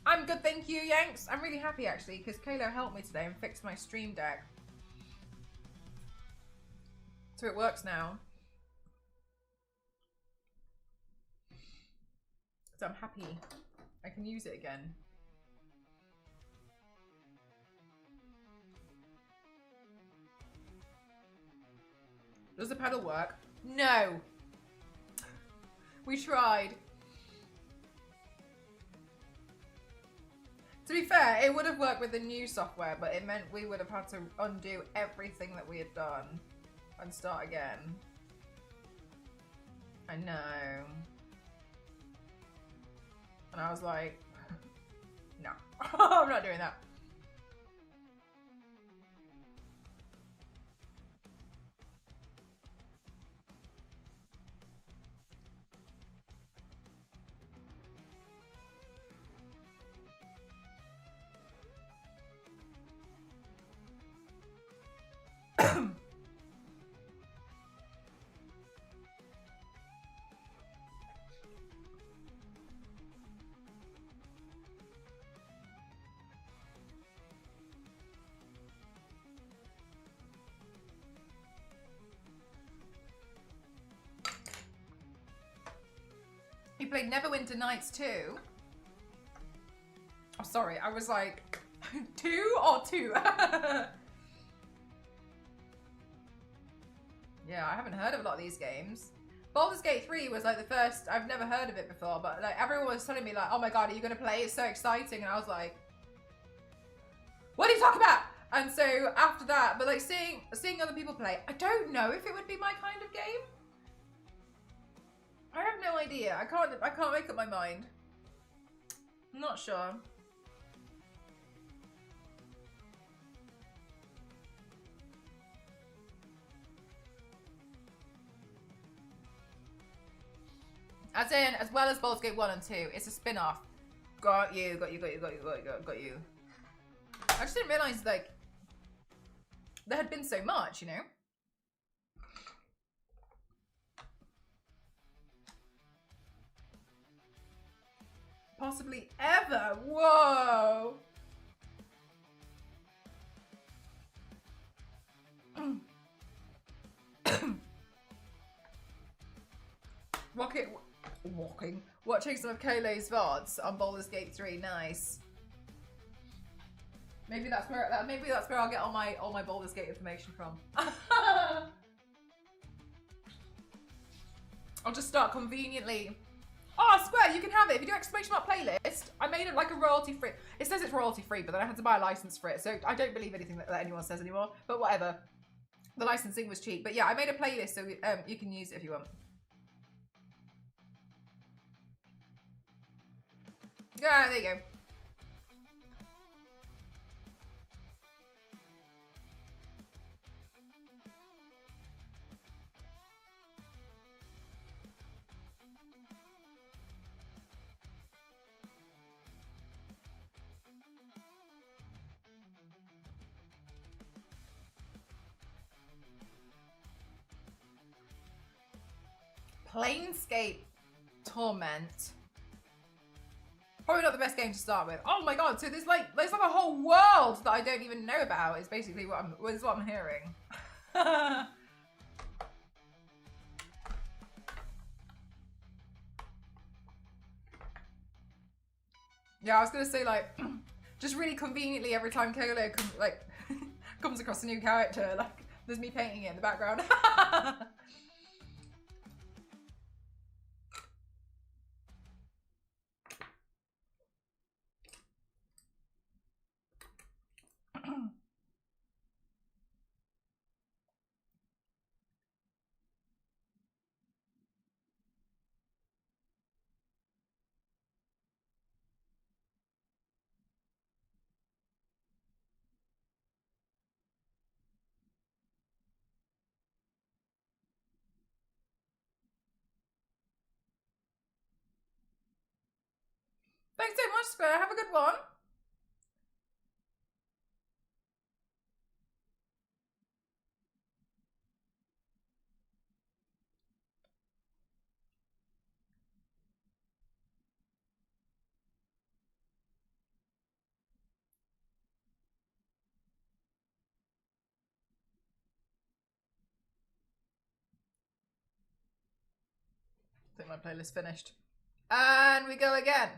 I'm good, thank you, Yanks. I'm really happy actually because Kalo helped me today and fixed my stream deck. So it works now. So I'm happy. I can use it again. Does the pedal work? No. We tried. To be fair, it would have worked with the new software, but it meant we would have had to undo everything that we had done and start again. I know. And I was like, no, I'm not doing that. You played Neverwinter Nights too? Oh, sorry, I was like, 2 or 2? Yeah, I haven't heard of a lot of these games. Baldur's Gate 3 was like the first, I've never heard of it before, but like everyone was telling me like, oh my god, are you gonna play? It's so exciting. And I was like, what are you talking about? And so after that, but like seeing other people play, I don't know if it would be my kind of game. I have no idea. I can't make up my mind. I'm not sure. As well as Baldur's Gate 1 and 2, it's a spin-off. Got you. I just didn't realise, like, there had been so much, you know? Possibly ever. Whoa. Watching some of Kole's VODs on Baldur's Gate 3. Nice. Maybe that's where I'll get all my Baldur's Gate information from. I'll just start conveniently. Oh, I swear, you can have it. If you do exclamation mark playlist, I made it like a royalty free. It says it's royalty free, but then I had to buy a license for it. So I don't believe anything that anyone says anymore. But whatever. The licensing was cheap. But yeah, I made a playlist so you can use it if you want. Yeah, there you go. Planescape Torment. Probably not the best game to start with. Oh my god! So there's like a whole world that I don't even know about. Is basically what I'm hearing. Yeah, I was gonna say like, just really conveniently every time Kolo comes across a new character, like there's me painting it in the background. Thanks so much, Square. Have a good one. I think my playlist finished. And we go again.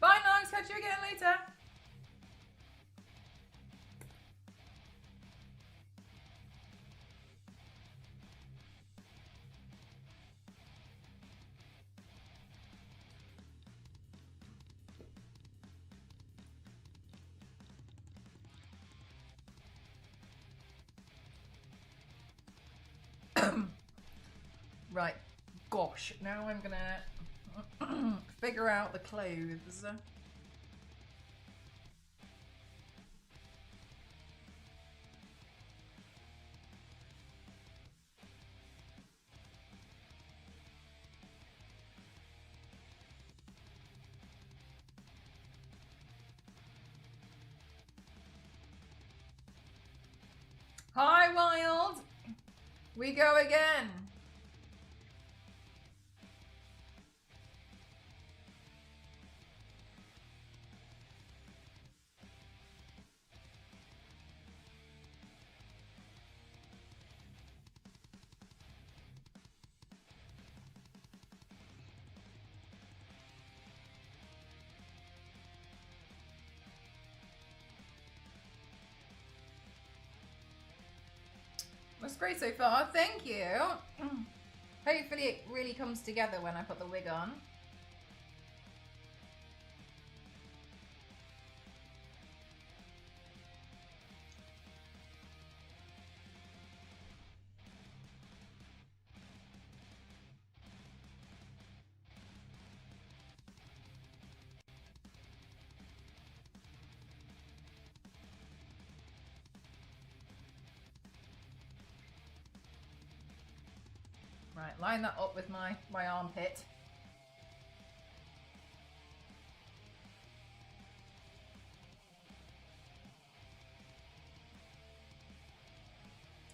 Bye, Nox. Catch you again later. Right. Gosh. Now I'm gonna figure out the clothes. Hi, Wild. We go again. That's great so far. Thank you. Hopefully it really comes together when I put the wig on. Right, line that up with my armpit.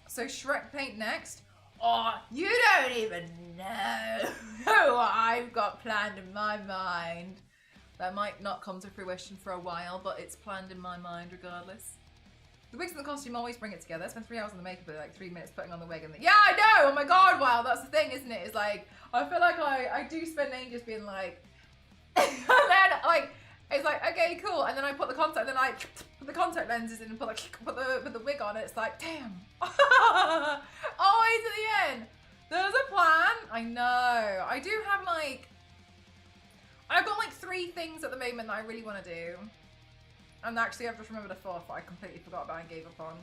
So Shrek paint next. Oh, you don't even know what I've got planned in my mind. That might not come to fruition for a while, but it's planned in my mind regardless. The wigs and the costume always bring it together. I spent 3 hours on the makeup, but like 3 minutes putting on the wig. And yeah, I know! Oh my god, wow, that's the thing, isn't it? It's like, I feel like I do spend ages being like, and then like, it's like, okay, cool. And then I put the contact, then I put the contact lenses in and put the wig on, and it's like, damn. Always at the end. There's a plan. I know. I do have like, I've got like 3 things at the moment that I really want to do. And actually, I've just remembered a 4th that I completely forgot about and gave up on.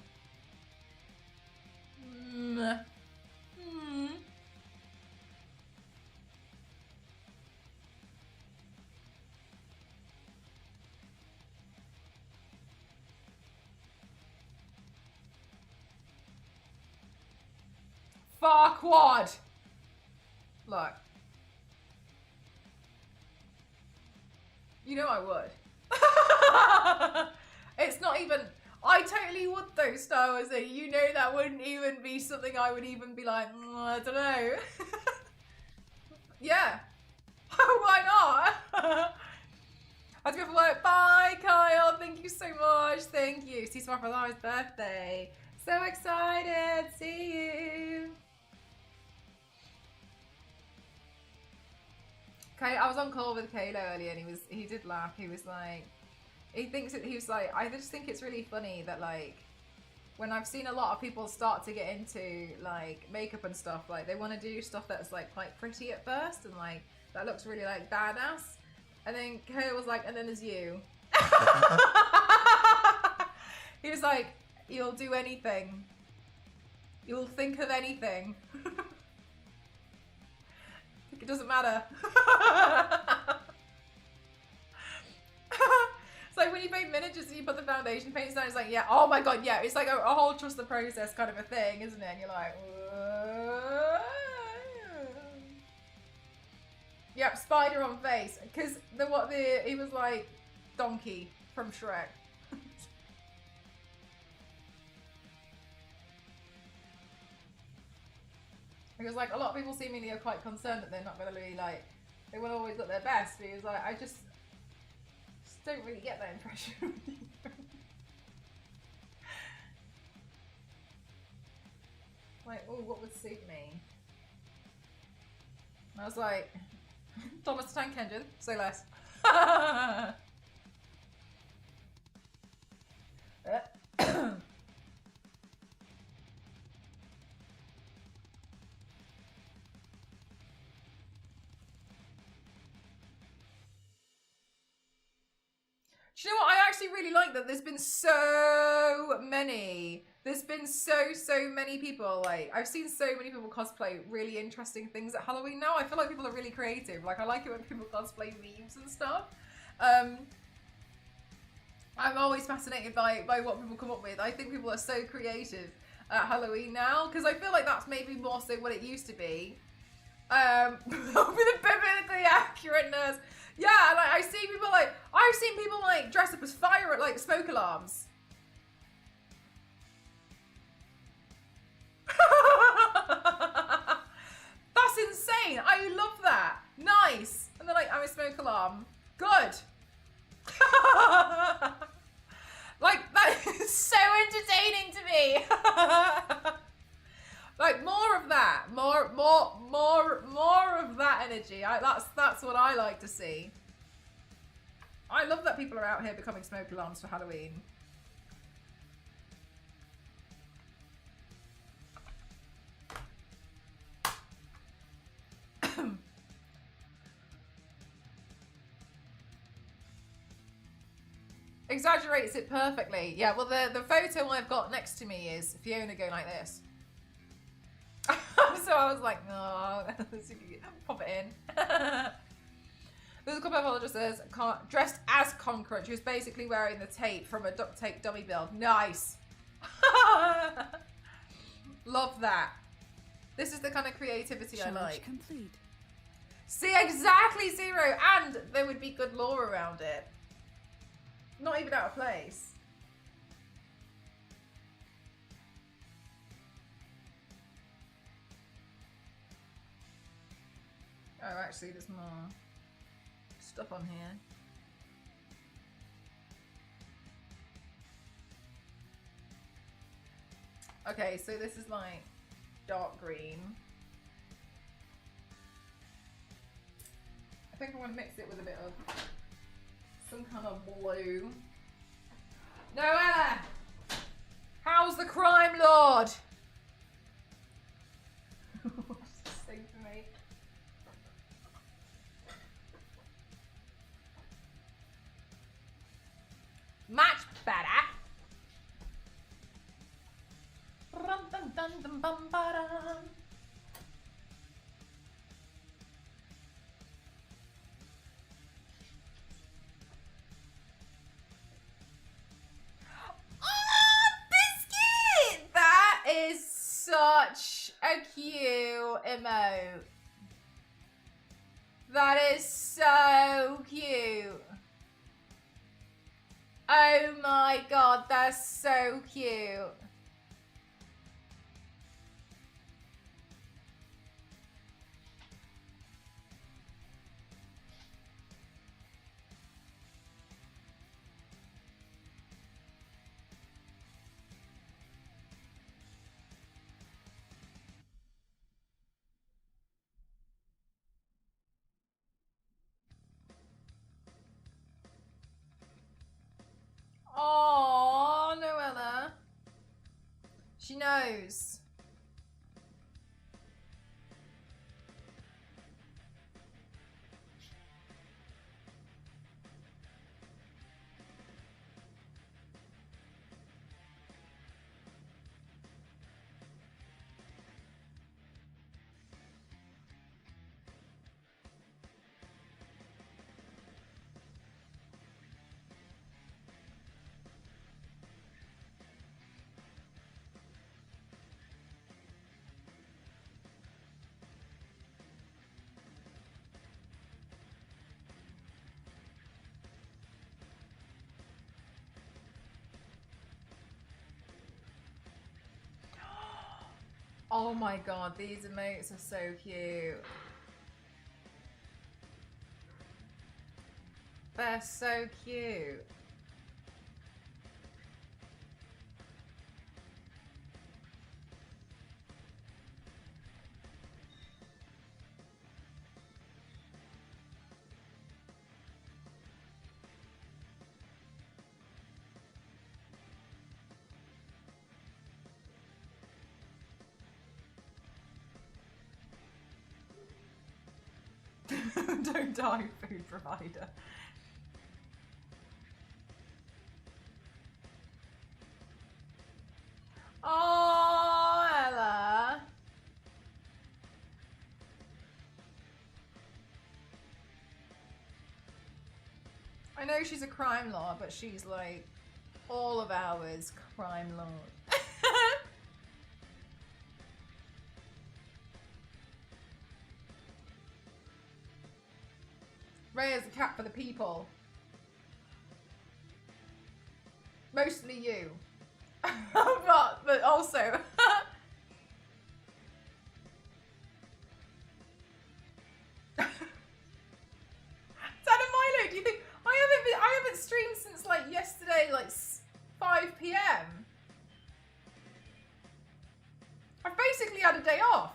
Fuck what? Look. You know I would. It's not even, I totally would though, Star Wars. You know that wouldn't even be something I would even be like, I don't know. Yeah. Why not? I have to go for work. Bye, Kyle. Thank you so much. Thank you. See you tomorrow for Lara's birthday. So excited. See you. Okay, I was on call with Kayla earlier and he did laugh. He was like, I just think it's really funny that like, when I've seen a lot of people start to get into like makeup and stuff, like they want to do stuff that's like quite pretty at first and like, that looks really like badass. And then Kayla was like, and then there's you. He was like, you'll do anything. You'll think of anything. It doesn't matter. It's like when you paint miniatures and you put the foundation paints down, it's like, yeah, oh my god, yeah. It's like a whole trust the process kind of a thing, isn't it? And you're like, whoa. Yep, spider on face. Because he was like Donkey from Shrek. Because like a lot of people seemingly are quite concerned that they're not going to be like, they will always look their best. But he was like, I just don't really get that impression. Like, oh, what would suit me? And I was like, Thomas the Tank Engine, say less. Do you know what? I actually really like that there's been so many. There's been so many people. Like, I've seen so many people cosplay really interesting things at Halloween now. I feel like people are really creative. Like, I like it when people cosplay memes and stuff. I'm always fascinated by what people come up with. I think people are so creative at Halloween now. Because I feel like that's maybe more so what it used to be. With the biblically accurateness. Yeah, like I've seen people like dress up as fire at like smoke alarms. That's insane. I love that. Nice. And they're like, I'm a smoke alarm. Good. Like that is so entertaining to me. Like more of that, more of that energy. That's what I like to see. I love that people are out here becoming smoke alarms for Halloween. Exaggerates it perfectly. Yeah, well, the photo I've got next to me is Fiona going like this. So I was like, oh, pop it in. There's a couple of apologists dressed as Conqueror. She was basically wearing the tape from a duct tape dummy build. Nice. Love that. This is the kind of creativity Charge I like. complete. See, exactly, Zero. And there would be good lore around it. Not even out of place. Oh, actually, there's more stuff on here. Okay, so this is like dark green. I think I want to mix it with a bit of some kind of blue. Noella! How's the crime lord? Sing for me. Much better. Biscuit! That is such a cute emote. That is so cute. Oh my god, that's so cute. Oh, Noella. She knows. Oh my god, these emotes are so cute. They're so cute. Don't die, food provider. Oh, Ella. I know she's a crime lord, but she's like all of ours crime lord. Ray is a cat for the people. Mostly you. but also. Dad and Milo, do you think I haven't streamed since like yesterday, like 5 PM. I've basically had a day off.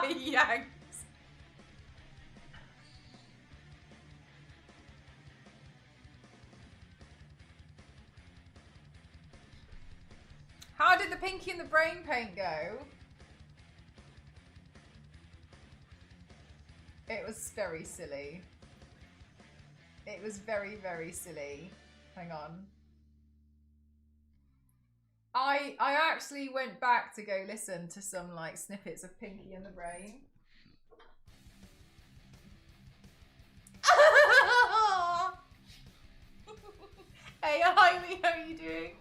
Yanks. How did the Pinky and the Brain paint go? It was very silly. It was very, very silly. Hang on. I actually went back to go listen to some like snippets of Pinky and the Brain. Hey, hi Lee, how are you doing?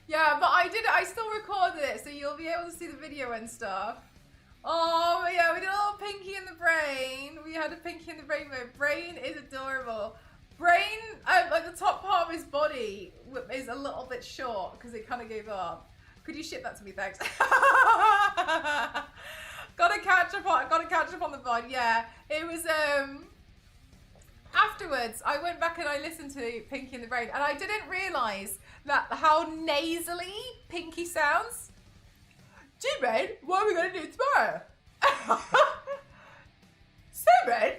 Yeah, but I still recorded it, so you'll be able to see the video and stuff. Oh, yeah, we did a little Pinky and the Brain. We had a Pinky and the Brain mode. Brain is adorable. Brain, like the top part of his body is a little bit short because it kind of gave up. Could you ship that to me, thanks? Gotta catch up on the VOD. Yeah, it was afterwards I went back and I listened to Pinky and the Brain, and I didn't realise that how nasally Pinky sounds. G-Brain, what are we gonna do tomorrow? So-Brain,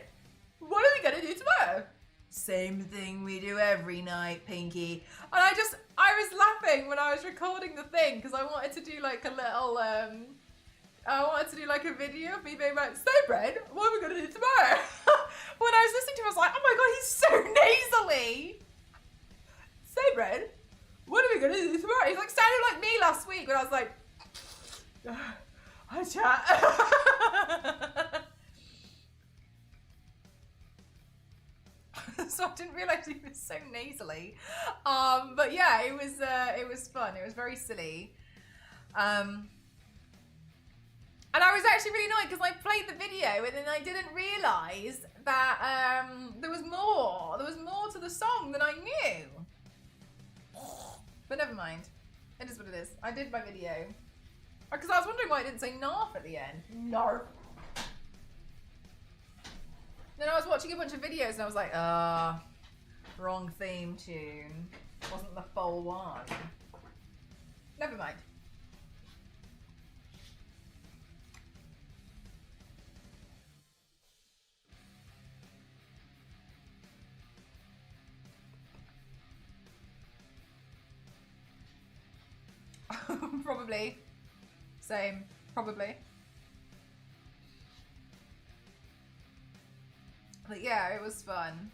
what are we gonna do tomorrow? Same thing we do every night, Pinky. And I was laughing when I was recording the thing because I wanted to do like a little, I wanted to do like a video of me being like, So-Brain, what are we gonna do tomorrow? When I was listening to him, I was like, oh my god, he's so nasally. So-Brain, what are we gonna do tomorrow? He's like sounded like me last week when I was like, hi chat. So I didn't realise he was so nasally. But yeah, it was fun. It was very silly. And I was actually really annoyed because I played the video and then I didn't realise that there was more. There was more to the song than I knew. But never mind. It is what it is. I did my video. Because I was wondering why I didn't say narf at the end. Narf. Then I was watching a bunch of videos and I was like, wrong theme tune. Wasn't the full one. Never mind. Probably. Same. Probably. But yeah, it was fun.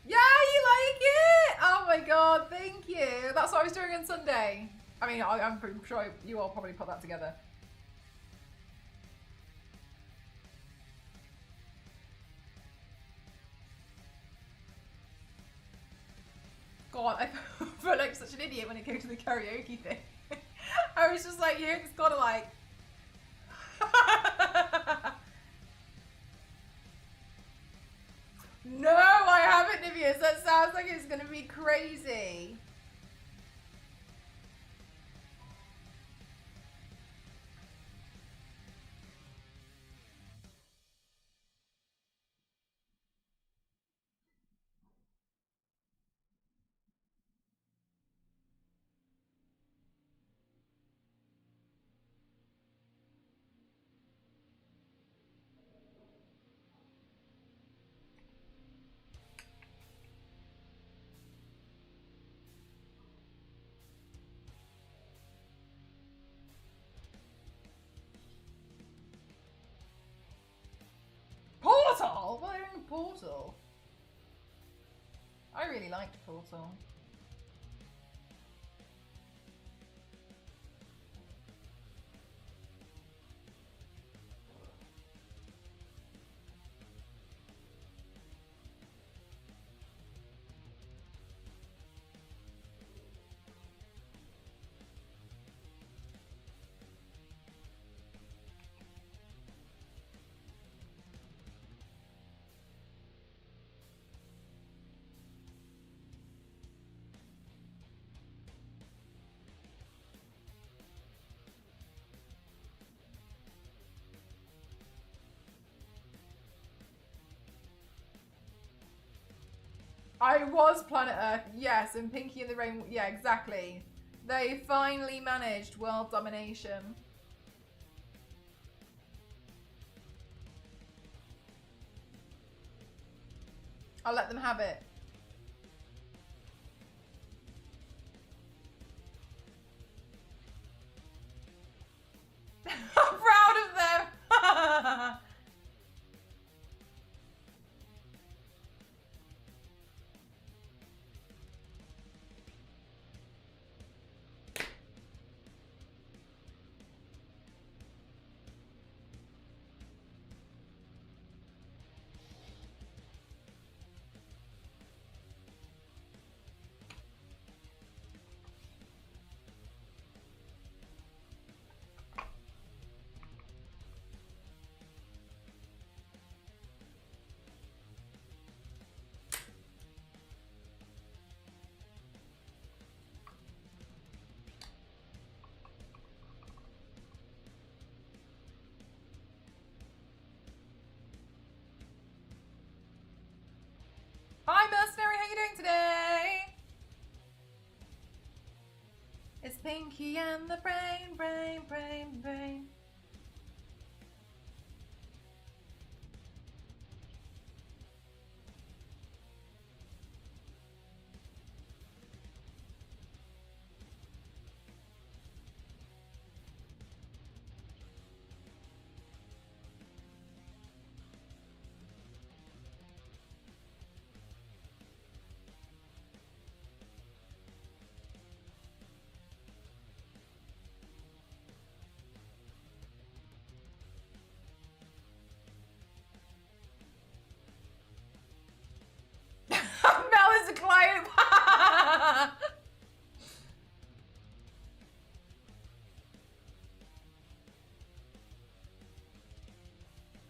Yeah, you like it? Oh my god, thank you. That's what I was doing on Sunday. I mean, I'm pretty sure you all probably put that together. God, I felt like such an idiot when it came to the karaoke thing. I was just like, yeah, it's gotta like... No, I haven't, Niveus. That sounds like it's gonna be crazy. Portal? Why are you in Portal? I really liked Portal. I was Planet Earth, yes, and Pinky and the Rain, yeah, exactly. They finally managed world domination. I'll let them have it. I'm proud of them. Hi, Mercenary, how you doing today? It's Pinky and the brain. Mel is a client.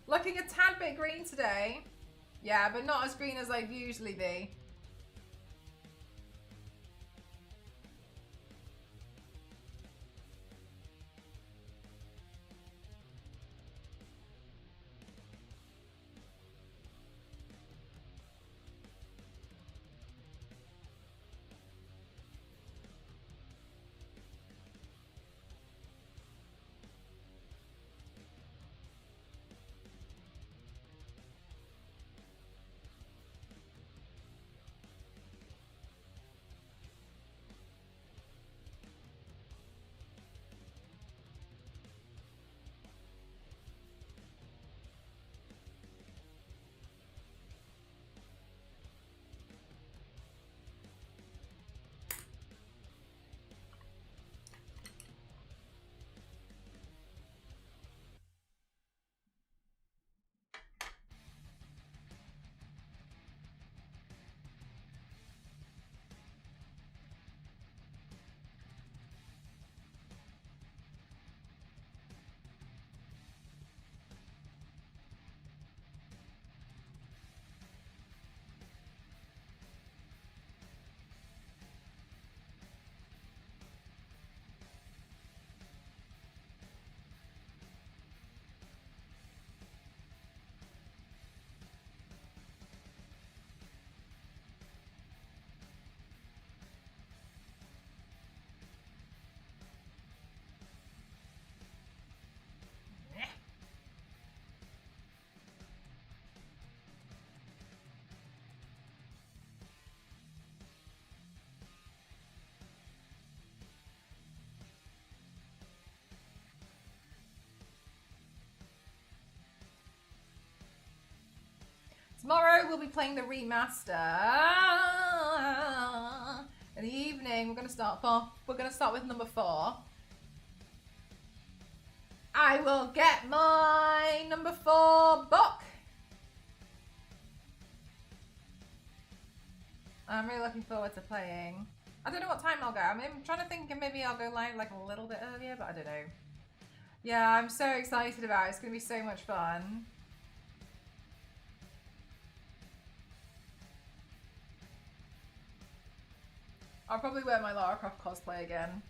Looking a tad bit green today. Yeah, but not as green as I'd usually be. Tomorrow we'll be playing the remaster. In the evening, we're gonna start with number 4. I will get my number 4 book. I'm really looking forward to playing. I don't know what time I'll go. I mean, I'm trying to think and maybe I'll go live like a little bit earlier, but I don't know. Yeah, I'm so excited about it. It's gonna be so much fun. I'll probably wear my Lara Croft cosplay again.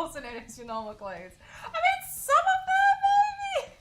also known as your normal clothes. I mean, some of them, maybe.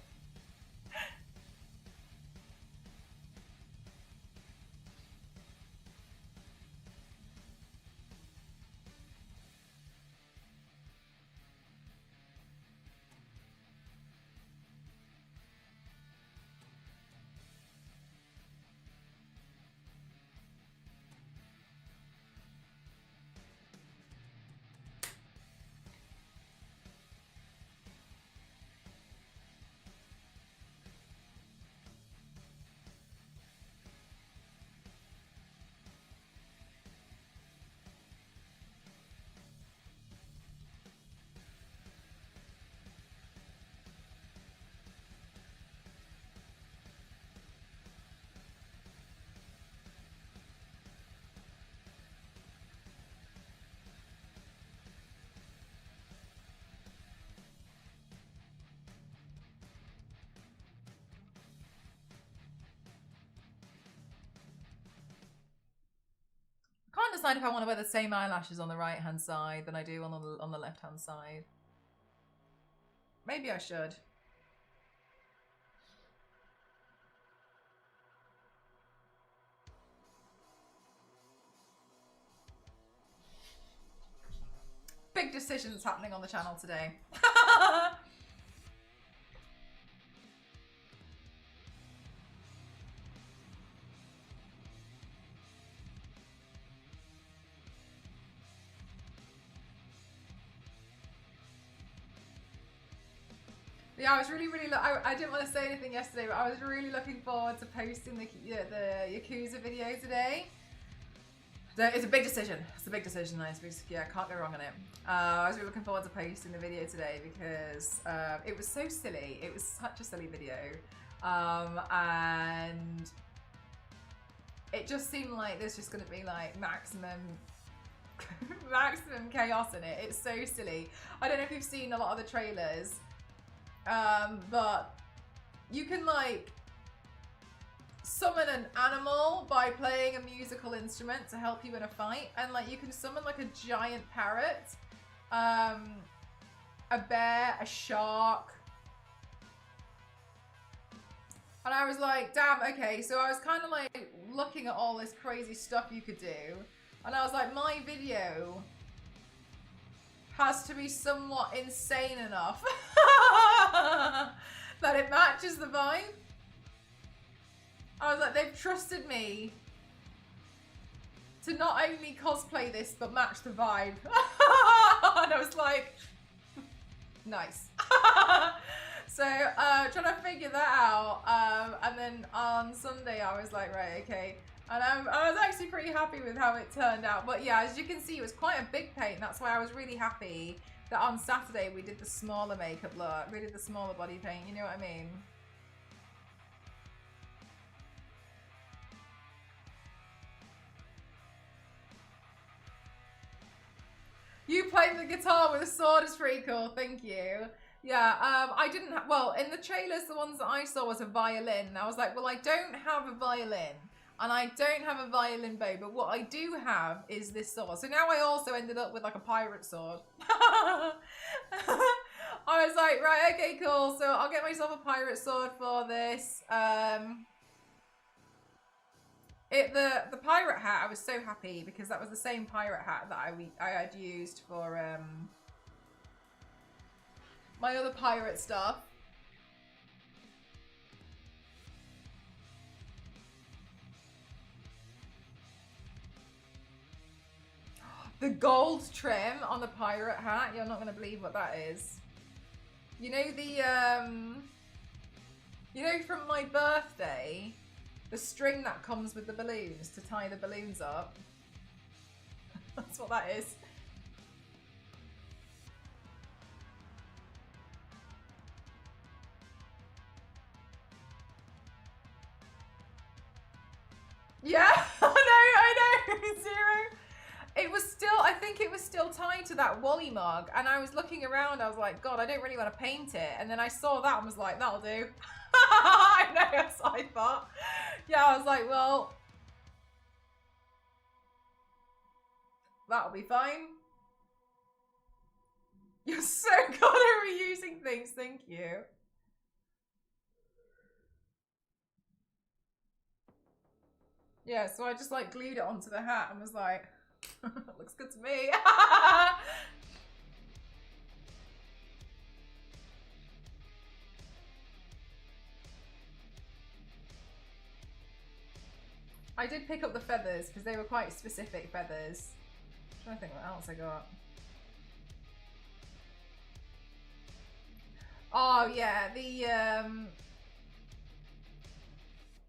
Can't decide if I want to wear the same eyelashes on the right hand side than I do on the left hand side. Maybe I should. Big decisions happening on the channel today. Yeah, I was really, I didn't want to say anything yesterday, but I was really looking forward to posting the Yakuza video today. It's a big decision. It's a big decision. Yeah, can't go wrong on it. I was really looking forward to posting the video today because it was so silly. It was such a silly video. And it just seemed like there's just going to be like maximum chaos in it. It's so silly. I don't know if you've seen a lot of the trailers. But you can like summon an animal by playing a musical instrument to help you in a fight, and like you can summon like a giant parrot, a bear, a shark, and I was like, damn, okay. So I was kind of like looking at all this crazy stuff you could do, and I was like, my video has to be somewhat insane enough that it matches the vibe. I was like, they've trusted me to not only cosplay this but match the vibe. And I was like, nice. So trying to figure that out, and then on Sunday I was like, right, okay. And I was actually pretty happy with how it turned out. But yeah, as you can see, it was quite a big paint. That's why I was really happy that on Saturday we did the smaller makeup look. We did the smaller body paint, you know what I mean? You playing the guitar with a sword is pretty cool, thank you. Yeah, I didn't well, in the trailers, the ones that I saw was a violin. I was like, well, I don't have a violin. And I don't have a violin bow, but what I do have is this sword. So now I also ended up with like a pirate sword. I was like, right, okay, cool. So I'll get myself a pirate sword for this. The pirate hat, I was so happy because that was the same pirate hat that I had used for my other pirate stuff. The gold trim on the pirate hat, you're not going to believe what that is. You know you know from my birthday, the string that comes with the balloons to tie the balloons up? That's what that is. Yeah, I know, Zero. It was still, I think it was still tied to that Wally mug, and I was looking around, I was like, God, I don't really want to paint it, and then I saw that and was like, that'll do. I know, that's what I thought. Yeah, I was like, well, that'll be fine. You're so good at reusing things, thank you. Yeah, so I just like glued it onto the hat and was like, looks good to me. I did pick up the feathers because they were quite specific feathers. I'm trying to think what else I got. Oh yeah,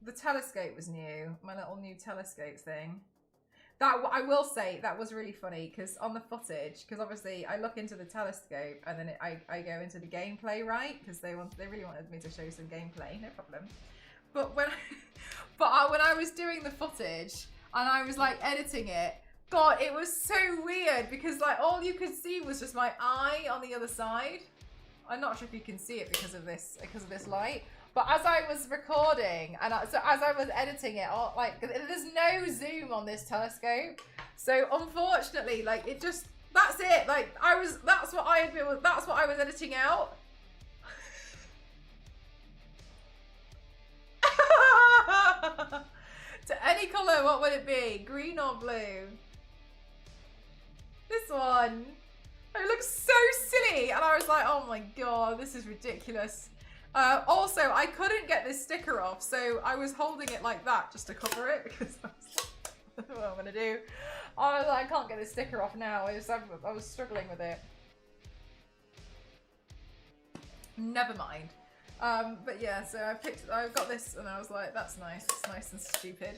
the telescope was new. My little new telescope thing. That, I will say, that was really funny because on the footage, because obviously I look into the telescope and then I go into the gameplay, right? Because they really wanted me to show some gameplay, no problem. But when I was doing the footage and I was like editing it, God, it was so weird because like all you could see was just my eye on the other side. I'm not sure if you can see it because of this light. But as I was recording and so as I was editing it, like there's no zoom on this telescope. So unfortunately, like it just, that's it. Like that's what I was editing out. To any colour, what would it be? Green or blue? This one. It looks so silly. And I was like, oh my God, this is ridiculous. Also, I couldn't get this sticker off, so I was holding it like that just to cover it because I was like, what am I gonna do? I was like, I can't get this sticker off now. I was struggling with it. Never mind. But yeah, so I got this and I was like, that's nice. It's nice and stupid.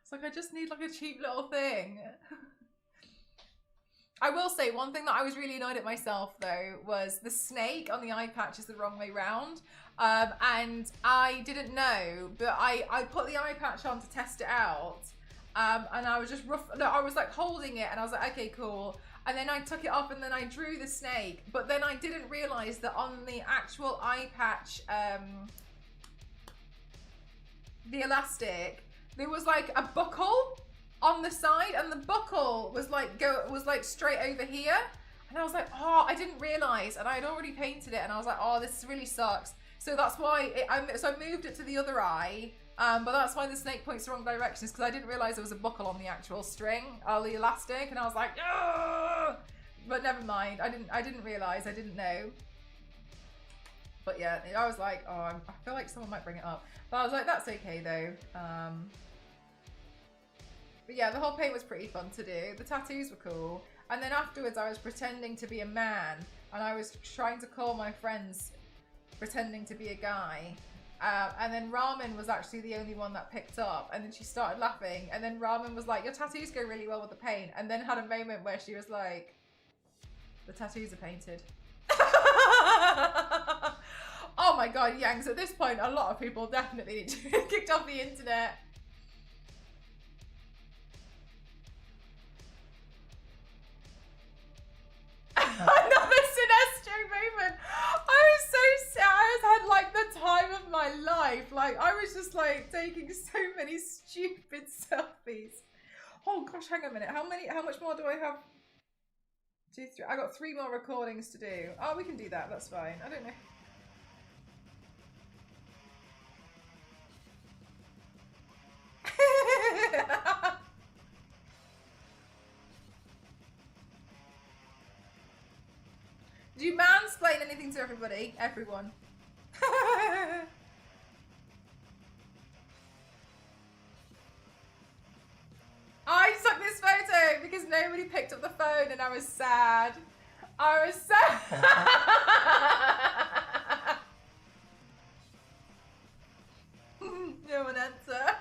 It's like, I just need like a cheap little thing. I will say one thing that I was really annoyed at myself though was the snake on the eye patch is the wrong way round. And I didn't know, but I put the eye patch on to test it out. And I was just I was like holding it and I was like, okay, cool. And then I took it off and then I drew the snake. But then I didn't realize that on the actual eye patch, the elastic, there was like a buckle on the side and the buckle was like straight over here. And I was like, oh, I didn't realize. And I had already painted it and I was like, oh, this really sucks. So that's why, I moved it to the other eye. But that's why the snake points the wrong directions because I didn't realize there was a buckle on the actual string, the elastic, and I was like, ugh! But never mind. I didn't realize. I didn't know. But yeah, I was like, oh, I feel like someone might bring it up. But I was like, that's okay though. But yeah, the whole paint was pretty fun to do. The tattoos were cool. And then afterwards, I was pretending to be a man, and I was trying to call my friends pretending to be a guy. And then Ramen was actually the only one that picked up, and then she started laughing, and then Ramen was like, your tattoos go really well with the paint, and then had a moment where she was like, the tattoos are painted. Oh my God, Yangs, at this point a lot of people definitely need to be kicked off the internet. Another Sinestro moment. I was so sad. I had like the time of my life. Like I was just like taking so many stupid selfies. Oh gosh, hang on a minute. How much more do I have? 2, 3. I got 3 more recordings to do. Oh, we can do that. That's fine. I don't know. Do you mansplain anything to everybody? Everyone. I took this photo because nobody picked up the phone and I was sad. I was sad. No one answered.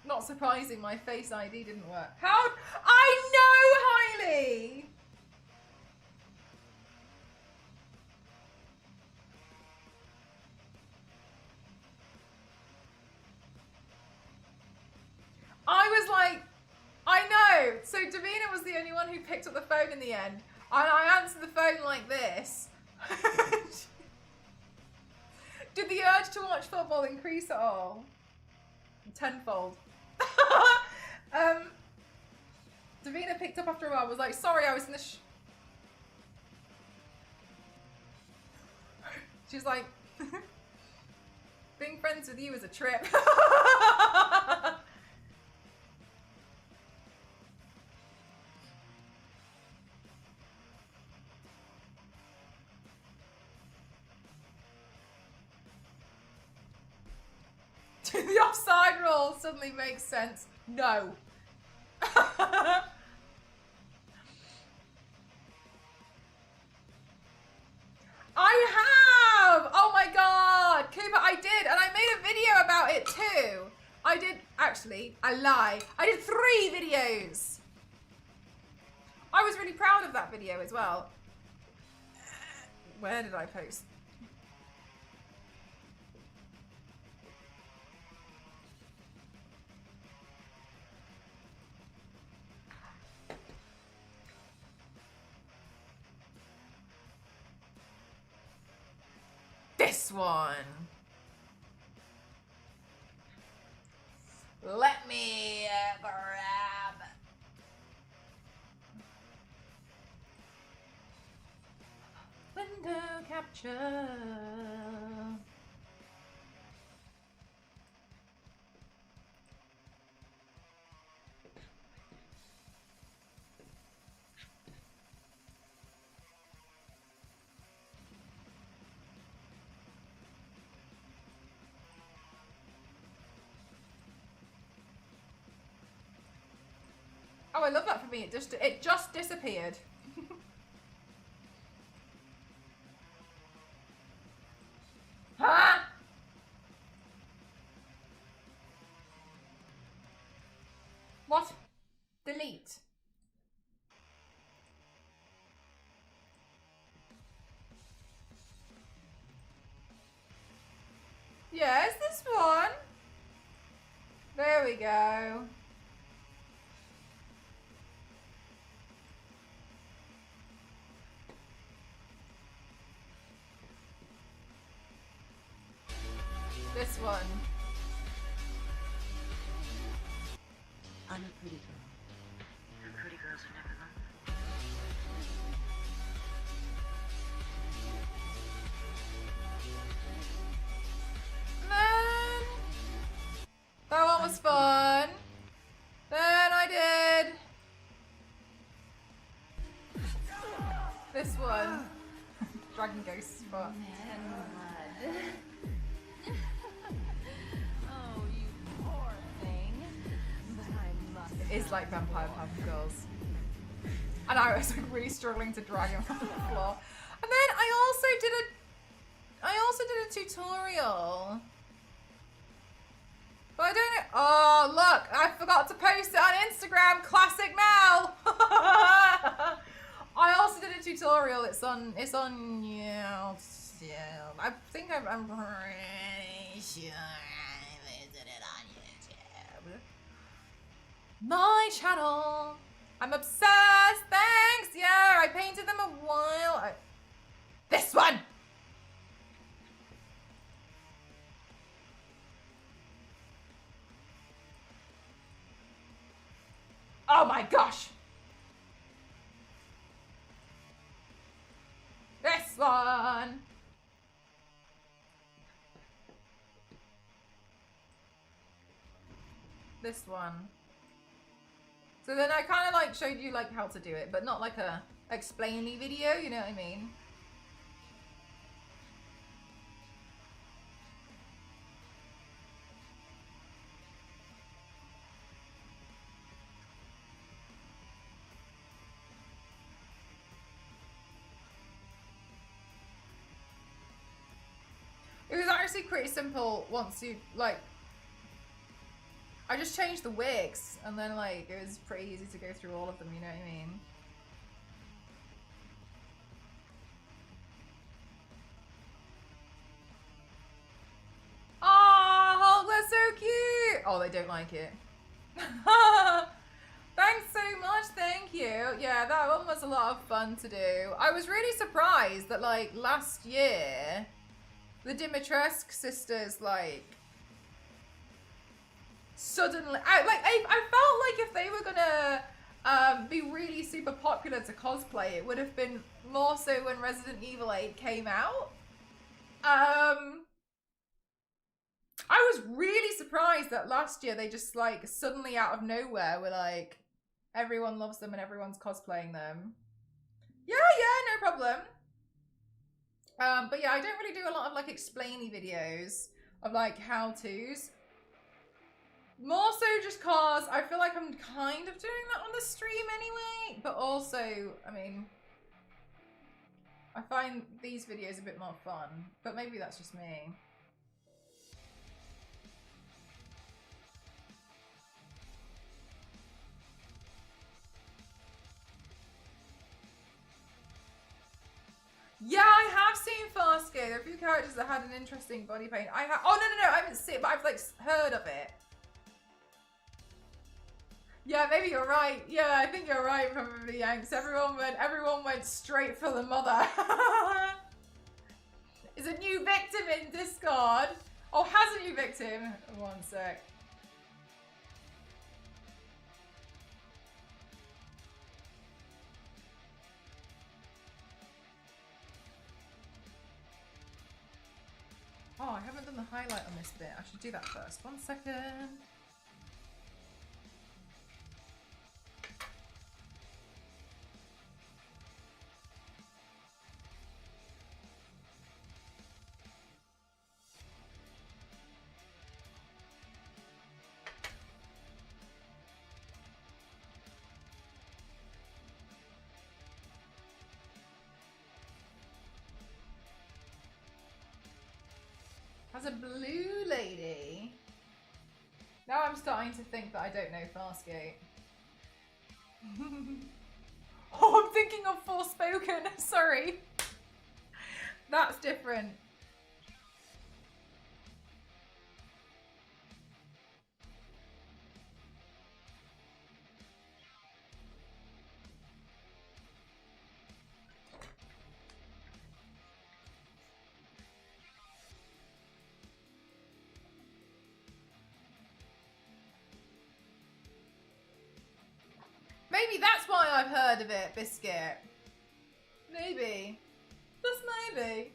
Not surprising, my Face ID didn't work. How? I know, Hailey! I was like, I know, So Davina was the only one who picked up the phone in the end. And I answered the phone like this. Did the urge to watch football increase at all? Tenfold. Davina picked up after a while, was like, sorry, I was in the She's like, being friends with you is a trip. The offside rule suddenly makes sense. No. I have! Oh my god! Cooper, I did, and I made a video about it too. I did, actually, I lie. I did 3 videos. I was really proud of that video as well. Where did I post? This one. Let me grab. Window capture. Oh, I love that for me. It just disappeared. Huh? What? Delete. Yeah, it's this one. There we go. This one. I'm a pretty girl. And pretty girls are never lonely. Then that one was fun. Then I did this one. Dragon Ghost spot. Oh, you poor thing. But I must. It is like Vampire Powerpuff Girls. And I was like really struggling to drag him off the floor. And then I also did a tutorial. But I don't know. Oh, look, I forgot to post it on Instagram. Classic Mel. I also did a tutorial. It's on yeah, I think I'm pretty sure I posted it on YouTube. My channel. I'm obsessed. Thanks. Yeah, I painted them a while. This one. Oh my gosh. This one. This one. So then I kind of like showed you like how to do it, but not like a explain-y video, you know what I mean? It was actually pretty simple once you, like, I just changed the wigs and then, like, it was pretty easy to go through all of them, you know what I mean? Oh, they're so cute! Oh, they don't like it. Thanks so much, thank you. Yeah, that one was a lot of fun to do. I was really surprised that, like, last year, the Dimitrescu sisters, like, suddenly... I felt like if they were gonna be really super popular to cosplay, it would have been more so when Resident Evil 8 came out. I was really surprised that last year they just, like, suddenly out of nowhere were like, everyone loves them and everyone's cosplaying them. Yeah, no problem. But yeah, I don't really do a lot of, like, explainy videos of, like, how-tos. More so just cause I feel like I'm kind of doing that on the stream anyway. But also, I mean, I find these videos a bit more fun. But maybe that's just me. Yeah, I have seen Farscape. There are a few characters that had an interesting body paint. I have. Oh no, I haven't seen it, but I've like heard of it. Yeah, maybe you're right. Yeah, I think you're right. Probably Yanks. Everyone went straight for the mother. Is a new victim in Discord? Oh, has a new victim? One sec. Oh, I haven't done the highlight on this bit. I should do that first. 1 second. As a blue lady. Now I'm starting to think that I don't know Farscape. Oh, I'm thinking of Forspoken. Sorry. That's different. Maybe that's why I've heard of it, Biscuit. Maybe. Just maybe.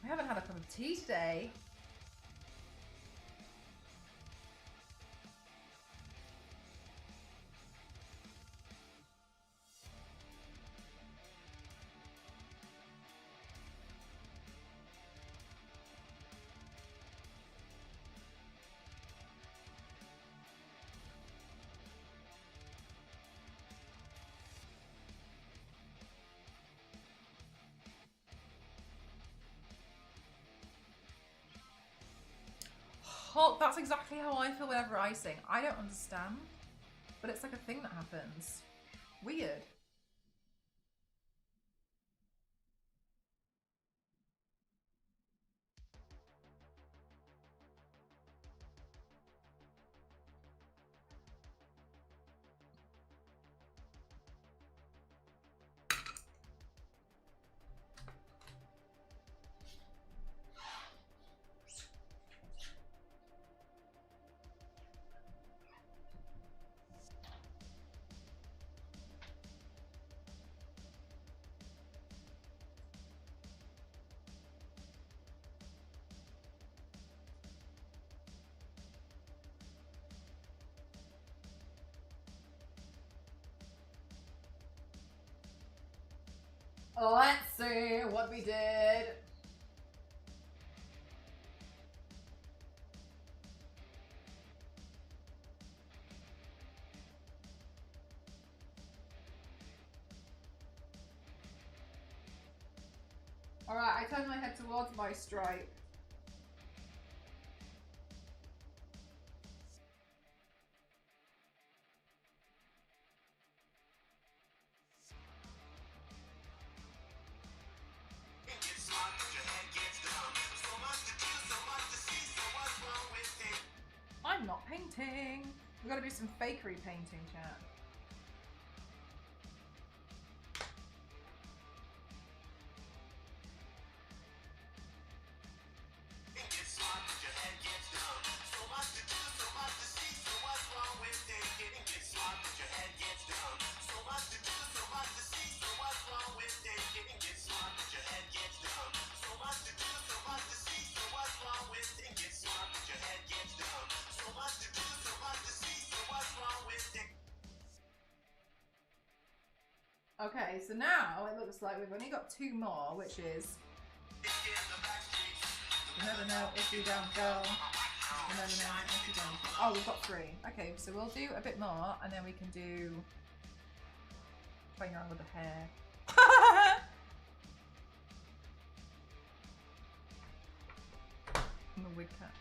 I haven't had a cup of tea today. Oh, that's exactly how I feel whenever I sing. I don't understand, but it's like a thing that happens. Weird. Let's see what we did. Alright, I turn my head towards my stripe. painting. We've got to do some fakery painting, chat. Okay, so now it looks like we've only got 2 more, which is you never know if you don't go. You never know if you don't go. Oh, we've got 3. Okay, so we'll do a bit more, and then we can do playing around with the hair. I'm a wig cat.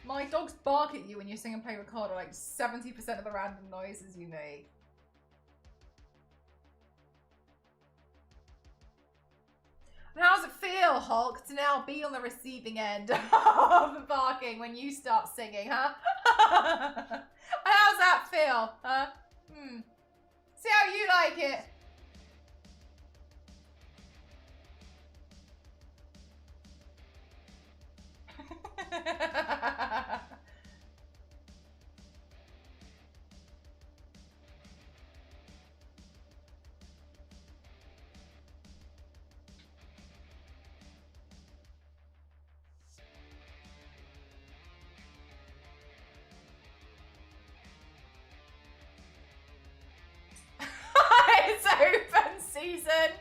My dogs bark at you when you sing and play recorder, like 70% of the random noises you make. And how does it feel, Hulk, to now be on the receiving end of the barking when you start singing, huh? How's that feel, huh? See how you like it. It's open season.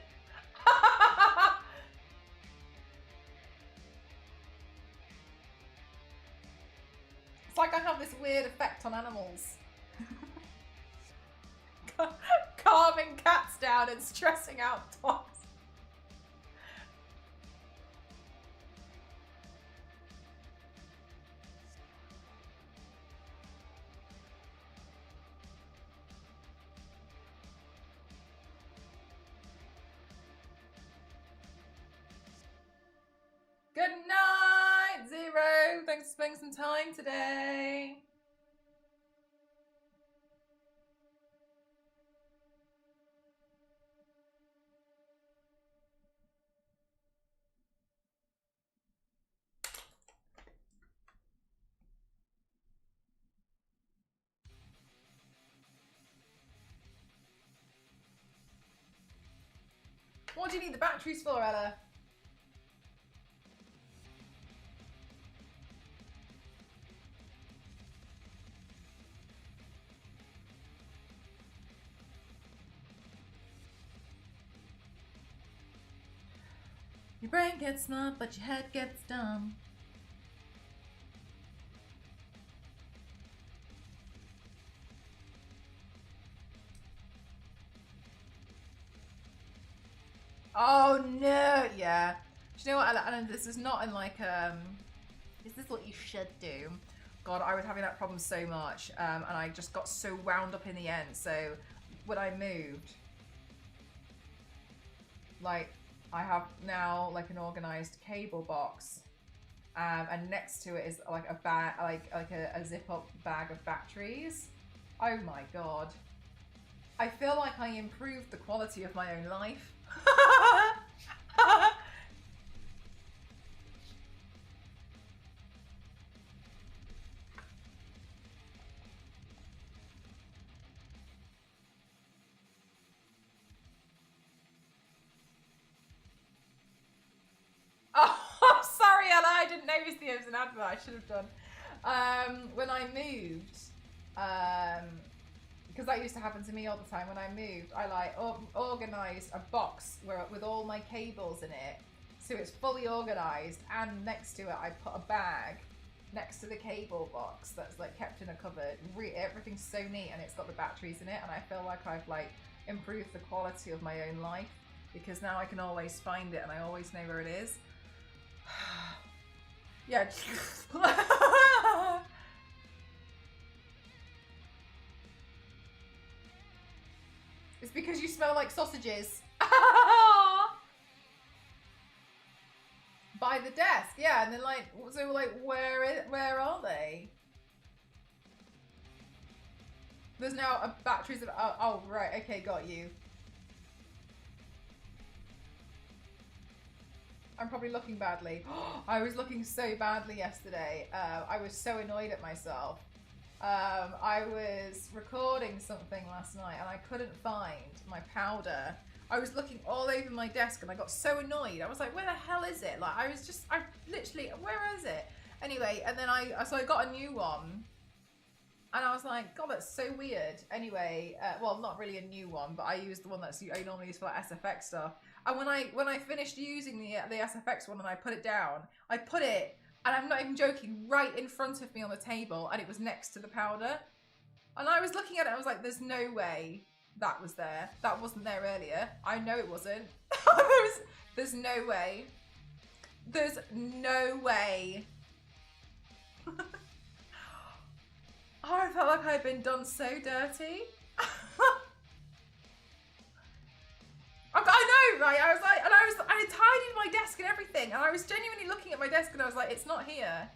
It's like I have this weird effect on animals. Calming cats down and stressing out dogs. Good night, Zero. Thanks for spending some time today. What do you need the batteries for, Ella? Your brain gets smart, but your head gets dumb. Oh no, yeah. Do you know what, Alan, this is not in like, is this what you should do? God, I was having that problem so much, and I just got so wound up in the end. So when I moved, like, I have now like an organized cable box, and next to it is like a bag, like a zip up bag of batteries. Oh my God. I feel like I improved the quality of my own life. Oh, sorry, Ella, I didn't notice there was an advert. I should have done. When I moved, because that used to happen to me all the time. When I moved, I like organized a box with all my cables in it, so it's fully organized. And next to it, I put a bag next to the cable box that's like kept in a cupboard. Everything's so neat, and it's got the batteries in it. And I feel like I've like improved the quality of my own life. because now I can always find it and I always know where it is. Yeah. It's because you smell like sausages. By the desk, yeah, and then like, so like, where are they? There's now a batteries of, oh right, okay, got you. I'm probably looking badly. I was looking so badly yesterday. I was so annoyed at myself. I was recording something last night and I couldn't find my powder. I was looking all over my desk and I got so annoyed. I was like, where the hell is it? Like, I literally, where is it? Anyway, and then so I got a new one. And I was like, God, that's so weird. Anyway, well, not really a new one, but I used the one I normally use for SFX stuff. And when I finished using the SFX one and I put it down, I put it, and I'm not even joking, right in front of me on the table, and it was next to the powder. And I was looking at it, I was like, there's no way that was there. That wasn't there earlier. I know it wasn't. There's no way. There's no way. Oh, I felt like I'd been done so dirty. I know, right? I was like, and I had tidied my desk and everything, and I was genuinely looking at my desk and I was like, it's not here.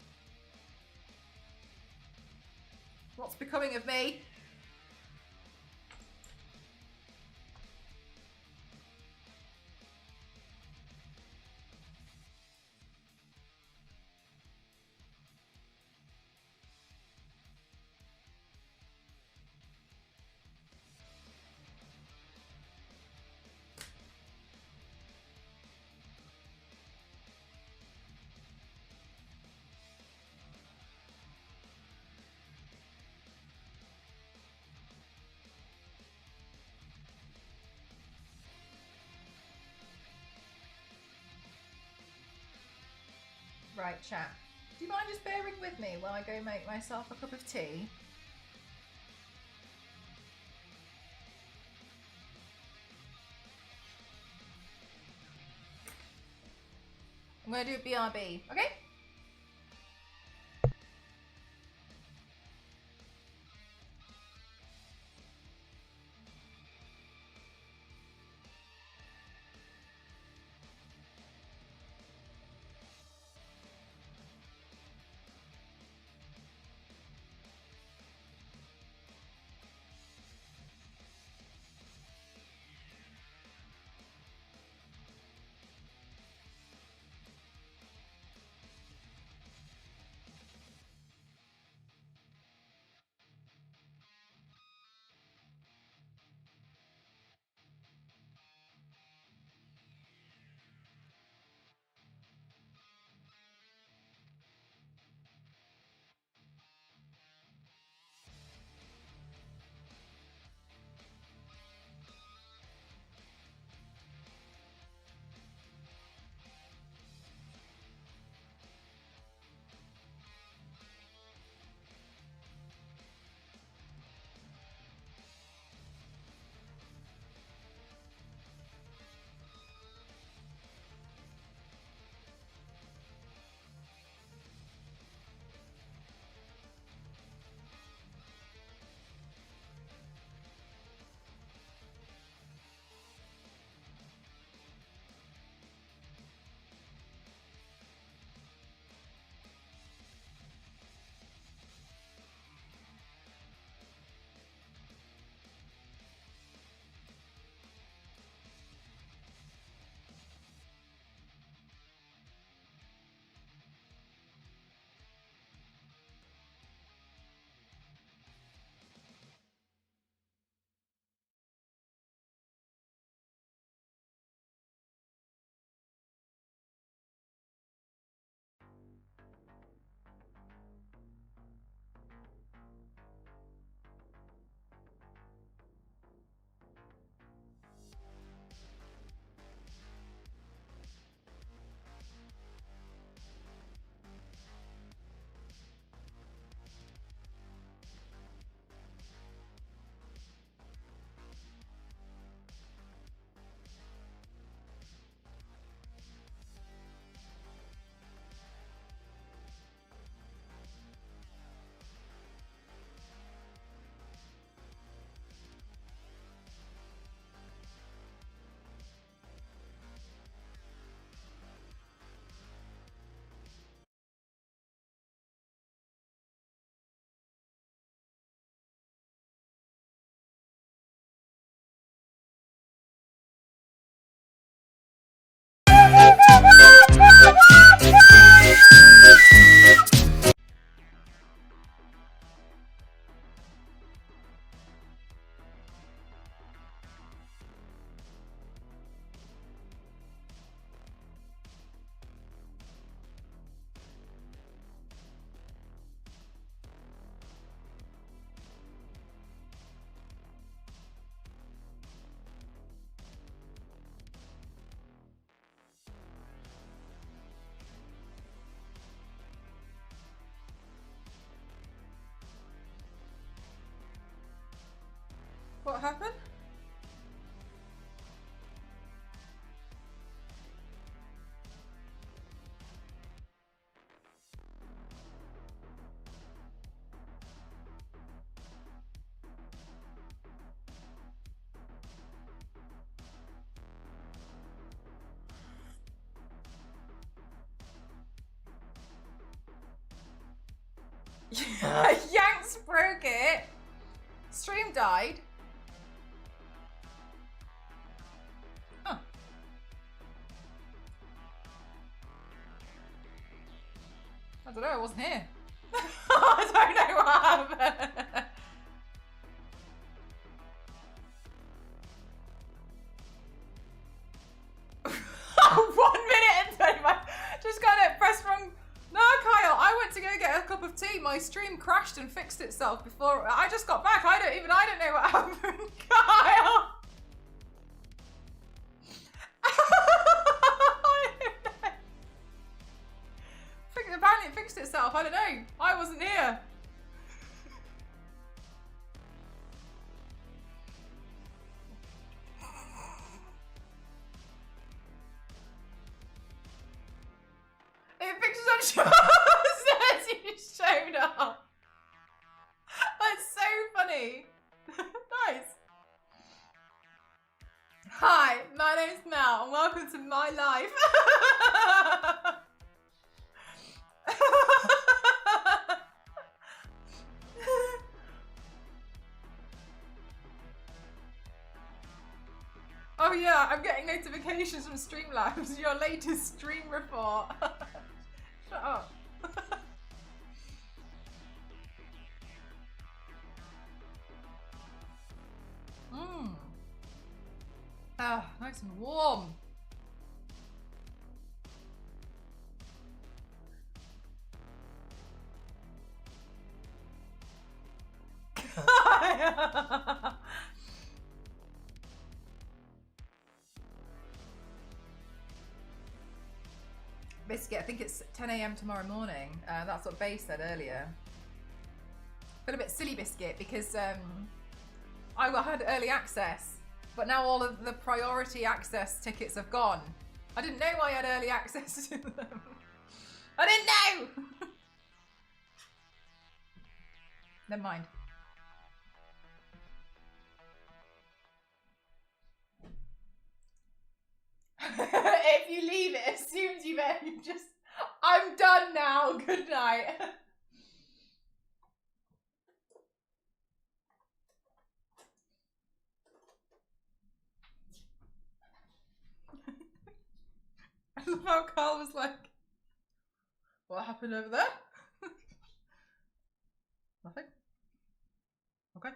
What's becoming of me? Right, chat. Do you mind just bearing with me while I go make myself a cup of tea? I'm going to do a BRB, okay? What happened? Yanks broke it. Stream died. Huh. I don't know, I wasn't here. I don't know what happened. One minute and 25. Just kind of pressed wrong. No, Kyle, I went to go get a cup of tea. My stream crashed and fixed itself before I just got back. I don't know what happened, Kyle. I don't know. Apparently it fixed itself. I don't know. I wasn't here. It fixes up. Says you showed up. That's so funny. Nice. Hi, my name's Mel, and welcome to my life. Oh yeah, I'm getting notifications from Streamlabs. Your latest stream report. Shut up. Ah, nice and warm. Biscuit, I think it's 10 AM tomorrow morning. That's what Bay said earlier. Feel a bit silly, Biscuit, because I had early access, but now all of the priority access tickets have gone. I didn't know I had early access to them. I didn't know! Never mind. If you leave, it assumes you just... I'm done now. Good night. I love how Carl was like, what happened over there? Nothing? Okay.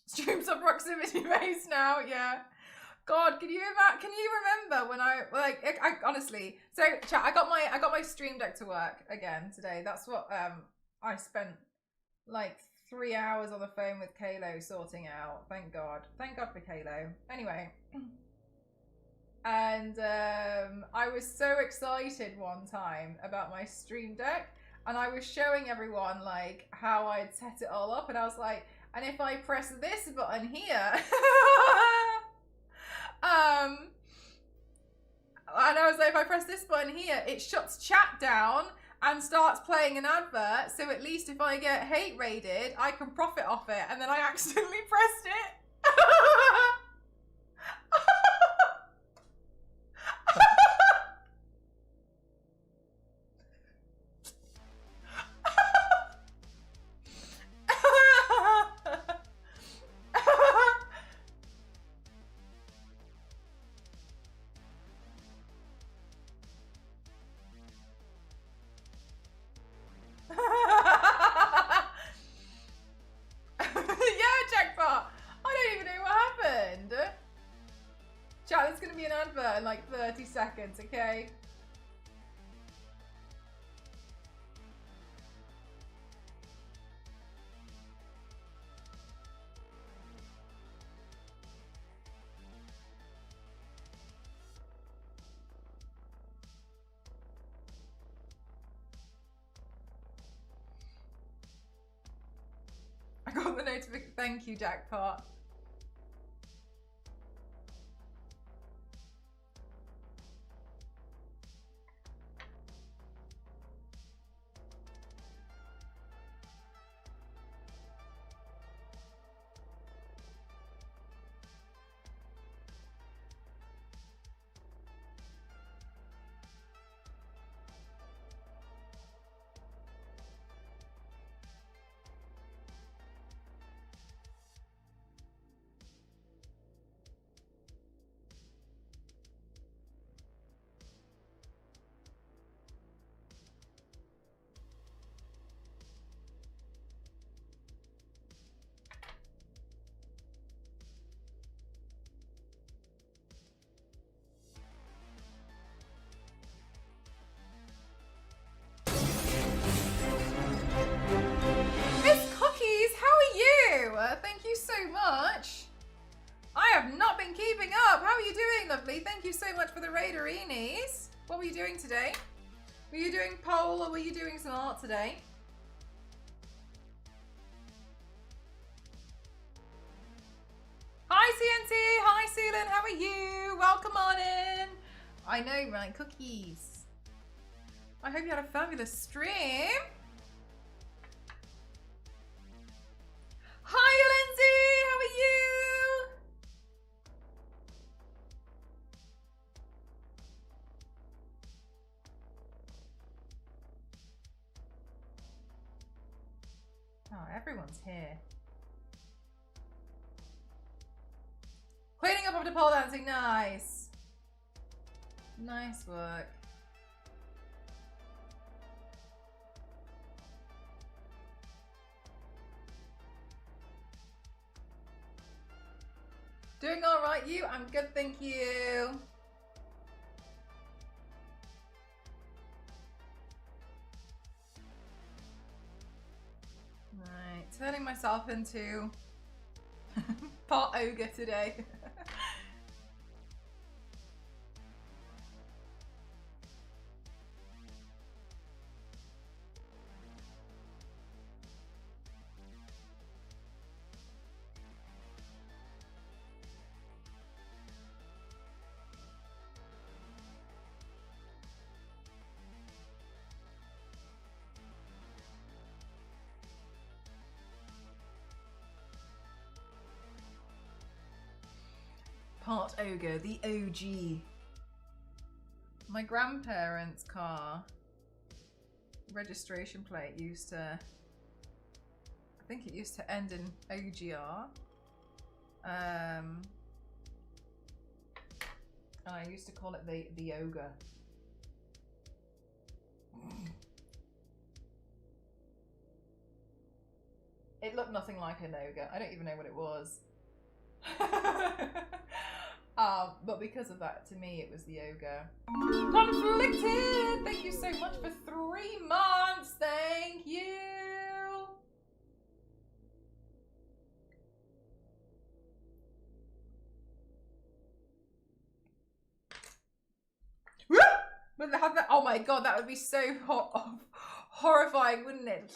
Streams on proximity based now, yeah. God, can you remember when I honestly, so chat, I got my stream deck to work again today. That's what I spent like 3 hours on the phone with Kalo sorting out. Thank God for Kalo. Anyway, and I was so excited one time about my stream deck, and I was showing everyone like how I'd set it all up, and I was like, and if I press this button here, and I was like, if I press this button here, it shuts chat down and starts playing an advert, so at least if I get hate raided, I can profit off it. And then I accidentally pressed it. In like 30 seconds, okay? the notification. Thank you, Jackpot. Thank you so much. I have not been keeping up. How are you doing, lovely? Thank you so much for the Raiderinis. What were you doing today? Were you doing poll or were you doing some art today? Hi, CNT. Hi, Seelan. How are you? Welcome on in. I know, right? Cookies. I hope you had a fabulous stream. Hi, Lindsay! How are you? Oh, everyone's here. Cleaning up after pole dancing, nice. Nice work. Doing all right, you? I'm good, thank you. Right, turning myself into part ogre today. Part ogre, the OG. My grandparents' car registration plate used to, I think it used to end in OGR. And I used to call it the ogre. It looked nothing like an ogre. I don't even know what it was. But because of that, to me, it was the ogre. Conflicted! Thank you so much for 3 months. Thank you. But they have that. Oh my god, that would be so horrifying, wouldn't it?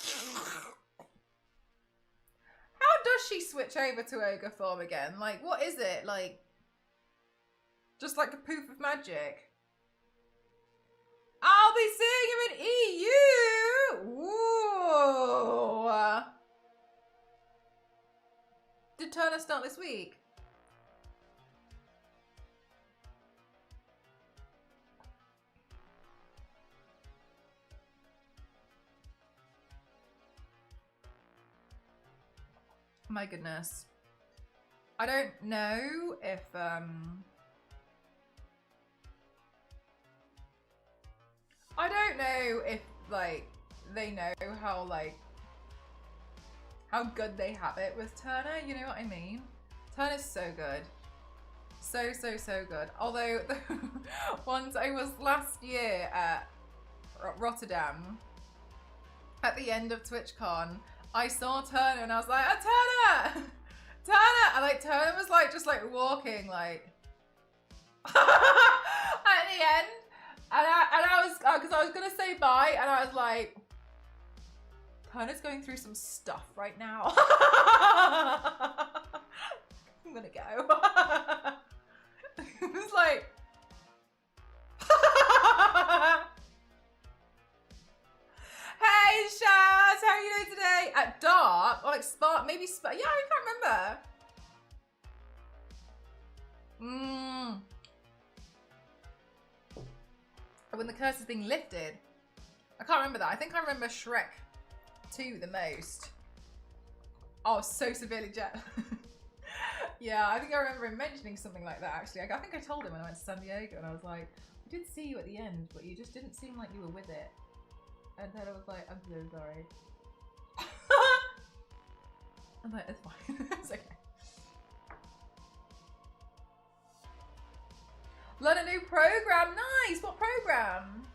How does she switch over to ogre form again? Like, what is it? Like, just like a poof of magic? I'll be seeing you in EU! Ooh. Did Turner start this week? My goodness. I don't know if I don't know if like they know how good they have it with Turner, you know what I mean? Turner's so good. So good. Although once I was last year at Rotterdam at the end of TwitchCon, I saw Turner and I was like, oh, Turner! Turner! And like Turner was like just like walking like at the end. And I was, because I was gonna say bye, and I was like, Perna's going through some stuff right now. I'm gonna go. It's like... Hey, Shaz! How are you doing today? At dark? Or like spark? Maybe spark? Yeah, I can't remember. When the curse is being lifted. I can't remember that. I think I remember Shrek 2 the most. Oh, so severely jet. Yeah, I think I remember him mentioning something like that actually. I think I told him when I went to San Diego and I was like, I did see you at the end, but you just didn't seem like you were with it. And then I was like, I'm so sorry. I'm like, it's fine. It's okay. Learn a new program. Nice. What program?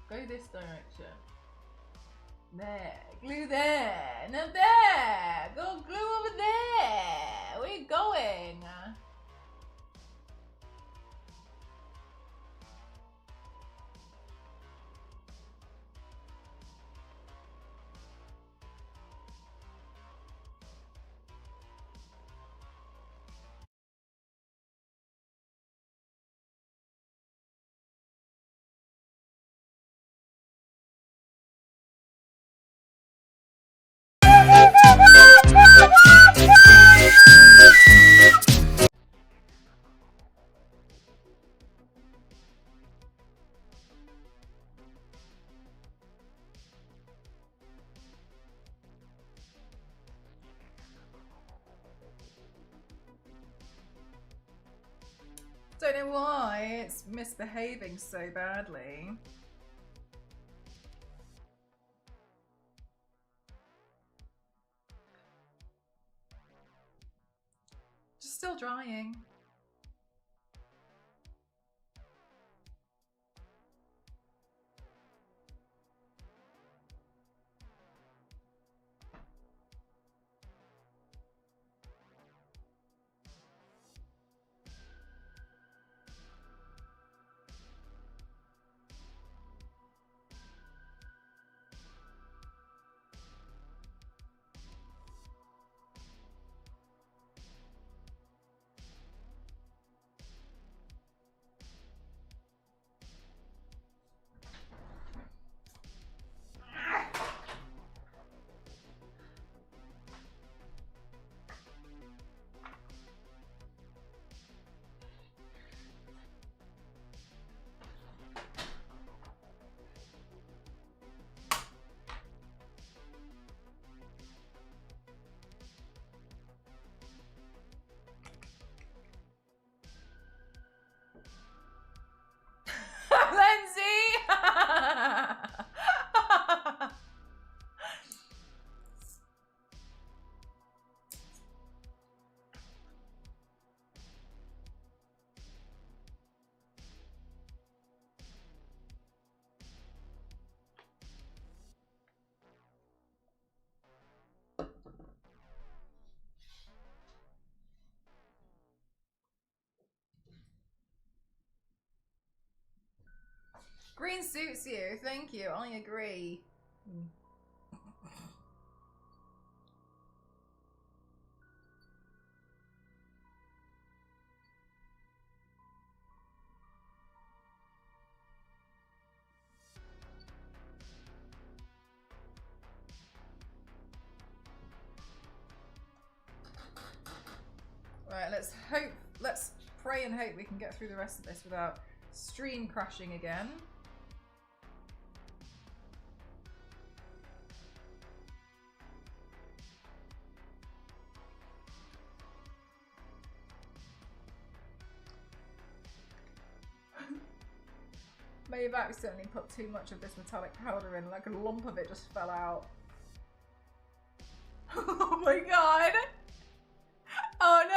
Go this direction. There. Glue there. Now there. Go glue over there. Where are you going? Don't know why it's misbehaving so badly. Just still drying. Green suits you. Thank you. I agree. Right, let's hope, let's pray and hope we can get through the rest of this without stream crashing again. May have accidentally put too much of this metallic powder in, like a lump of it just fell out. Oh my god! Oh no!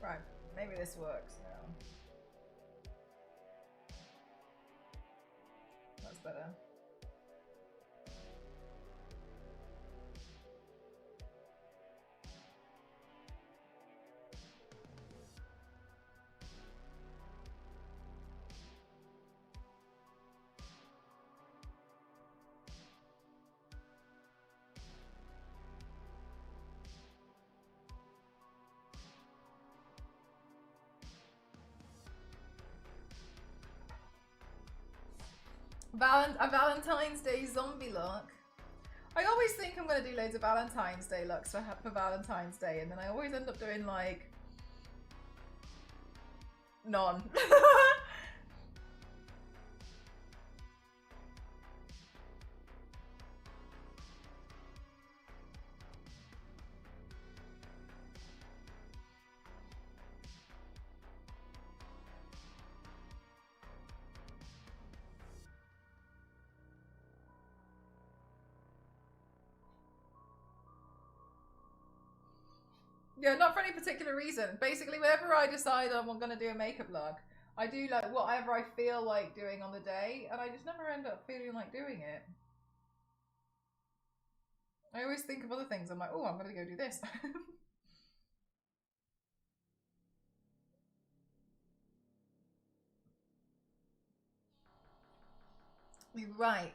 Right, maybe this works now. That's better. A Valentine's Day zombie look. I always think I'm going to do loads of Valentine's Day looks for Valentine's Day, and then I always end up doing like none. Yeah, not for any particular reason. Basically, whenever I decide I'm going to do a makeup look, I do like whatever I feel like doing on the day, and I just never end up feeling like doing it. I always think of other things. I'm like, oh, I'm going to go do this. You're right.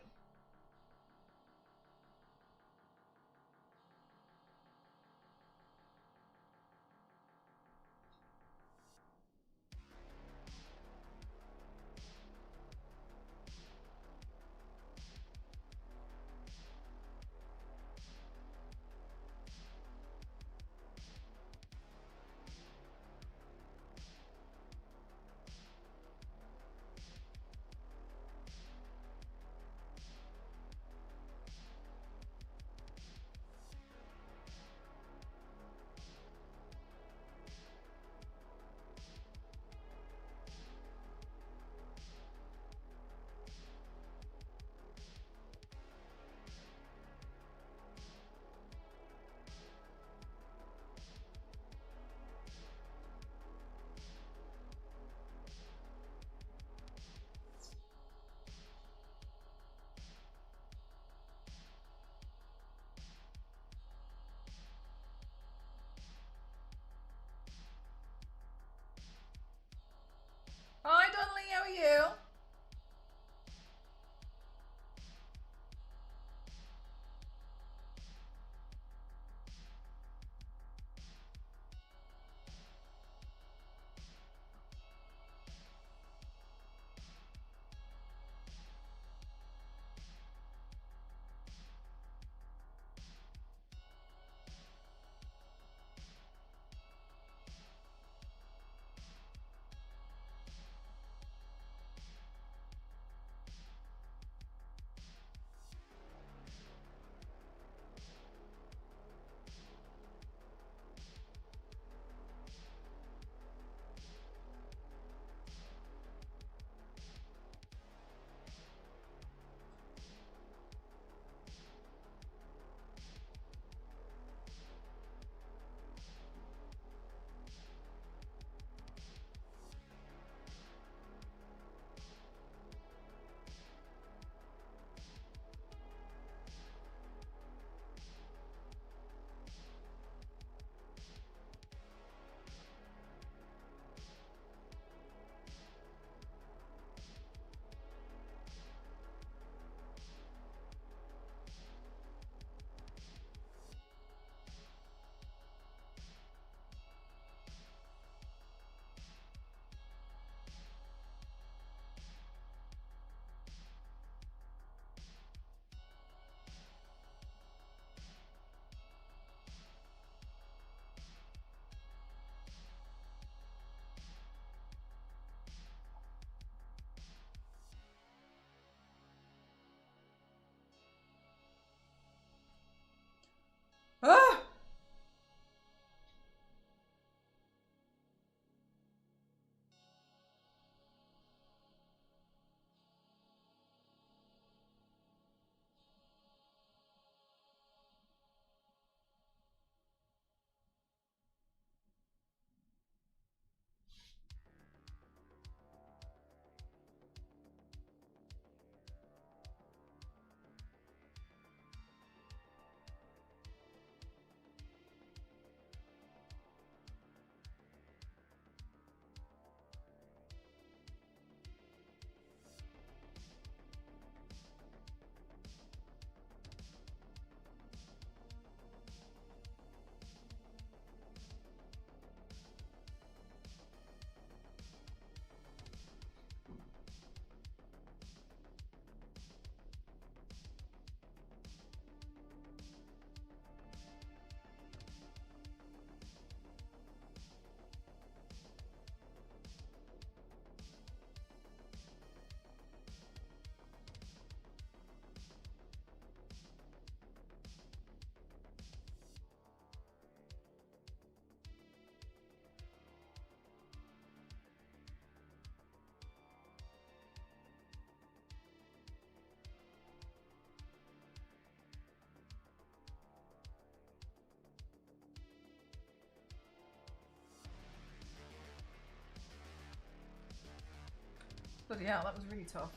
Bloody hell, that was really tough.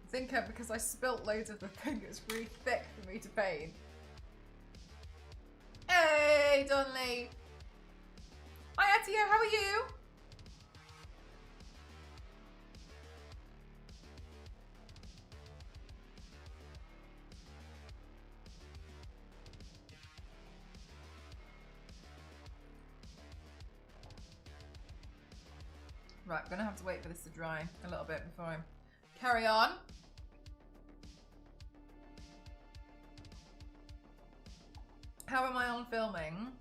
I think because I spilt loads of the thing, it's really thick for me to paint. Hey, Donnelly! Hi, Atio, how are you? Right, I'm gonna have to wait for this to dry a little bit before I carry on. How am I on filming?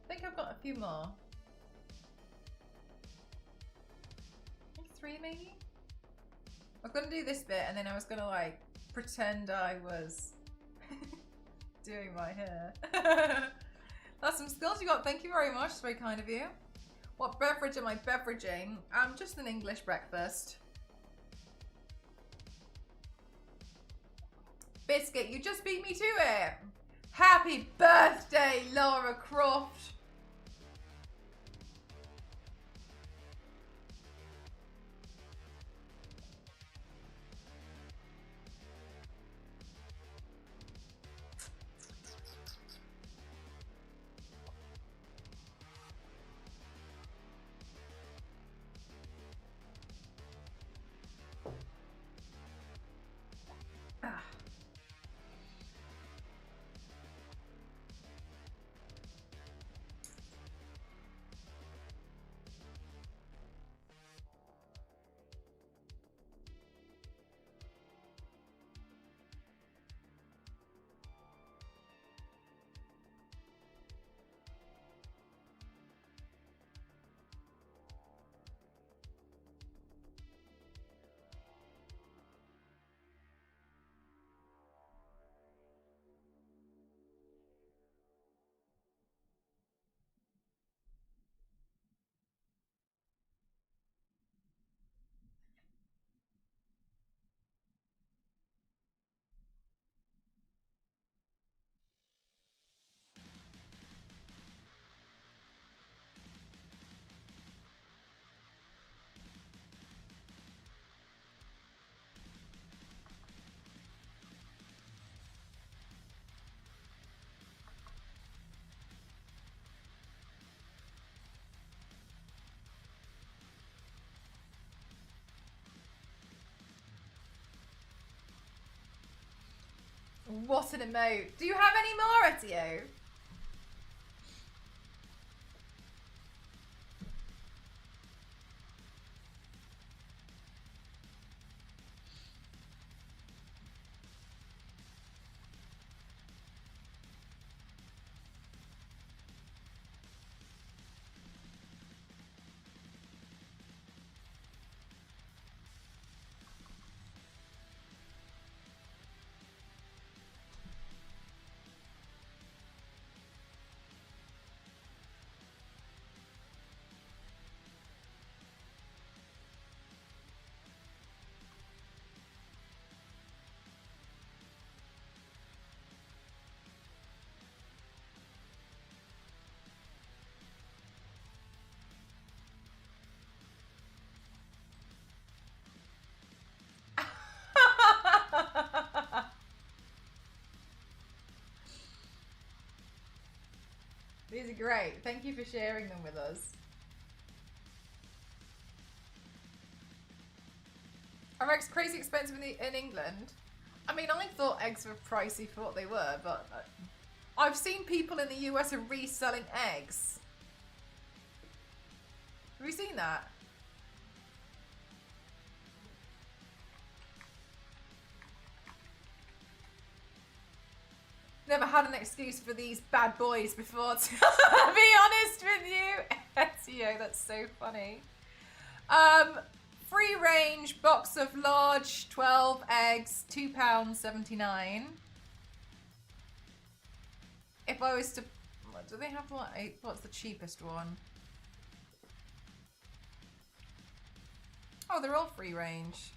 I think I've got a few more. I think 3 maybe? I was gonna do this bit and then I was gonna like pretend I was doing my hair. That's some skills you got. Thank you very much. It's very kind of you. What beverage am I beveraging? Just an English breakfast. Biscuit, you just beat me to it. Happy birthday, Lara Croft. What an emote. Do you have any more, Etio? These are great. Thank you for sharing them with us. Are eggs crazy expensive in England? I mean, I thought eggs were pricey for what they were, but I've seen people in the US are reselling eggs. Have you seen that? Never had an excuse for these bad boys before, to be honest with you. Etio, that's so funny. Free range box of large 12 eggs, £2.79. If I was to, do they have what? What's the cheapest one? Oh, they're all free range.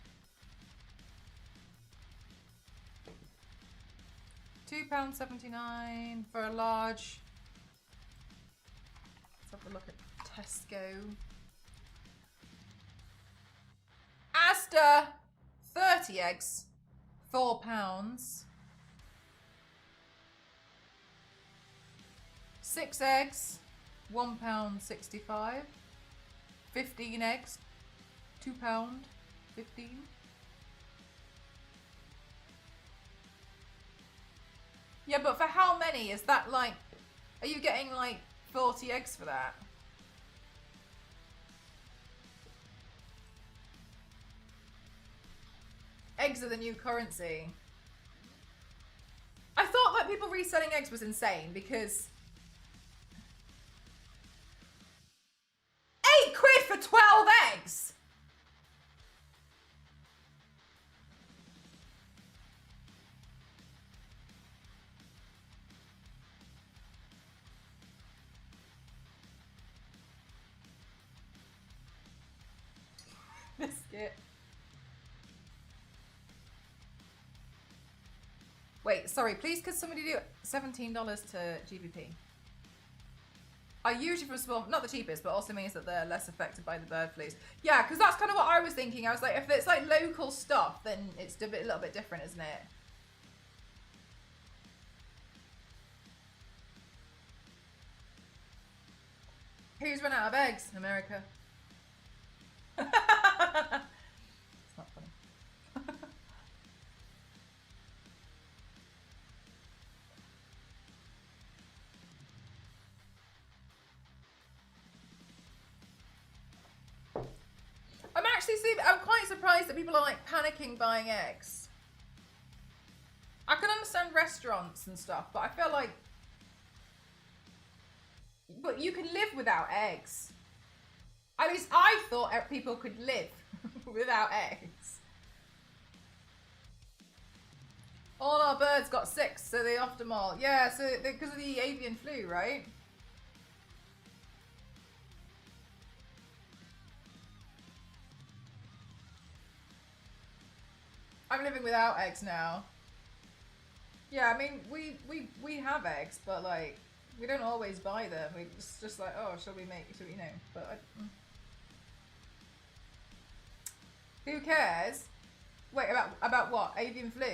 £2.79 for a large. Let's have a look at Tesco. after 30 eggs, £4. 6 eggs, £1.65. 15 eggs, £2.15. Yeah, but for how many? Is that like, are you getting like 40 eggs for that? Eggs are the new currency. I thought that people reselling eggs was insane because £8 for 12 eggs. Biscuit. Wait, sorry, please could somebody do $17 to GBP? Are usually from small, not the cheapest, but also means that they're less affected by the bird fleas. Yeah, because that's kind of what I was thinking. I was like, if it's like local stuff, then it's a little bit different, isn't it? Who's run out of eggs? America. It's not funny. I'm quite surprised that people are like panicking buying eggs. I can understand restaurants and stuff, but I feel like, but you can live without eggs. At least I thought people could live without eggs. All our birds got sick, so they offed them all. Yeah, so because of the avian flu, right? I'm living without eggs now. Yeah, I mean, we have eggs, but like, we don't always buy them. We just like, oh, shall we, you know, but who cares? Wait, about what? Avian flu?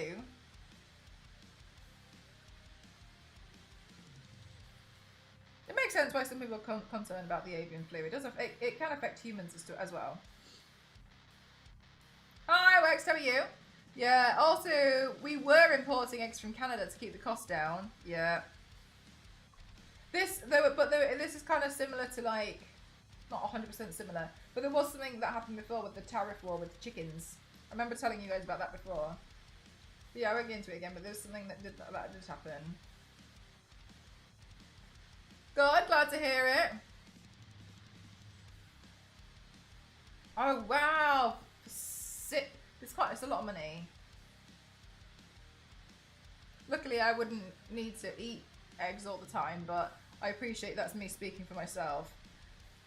It makes sense why some people are concerned about the avian flu. It does. It can affect humans as well. Hi, Wex. How are you? Yeah. Also, we were importing eggs from Canada to keep the cost down. Yeah. This is kind of similar to like, not 100% similar, but there was something that happened before with the tariff war with the chickens. I remember telling you guys about that before. But yeah, I won't get into it again, but there was something that did happen. Good, glad to hear it. Oh wow, it's a lot of money. Luckily, I wouldn't need to eat eggs all the time, but I appreciate that's me speaking for myself.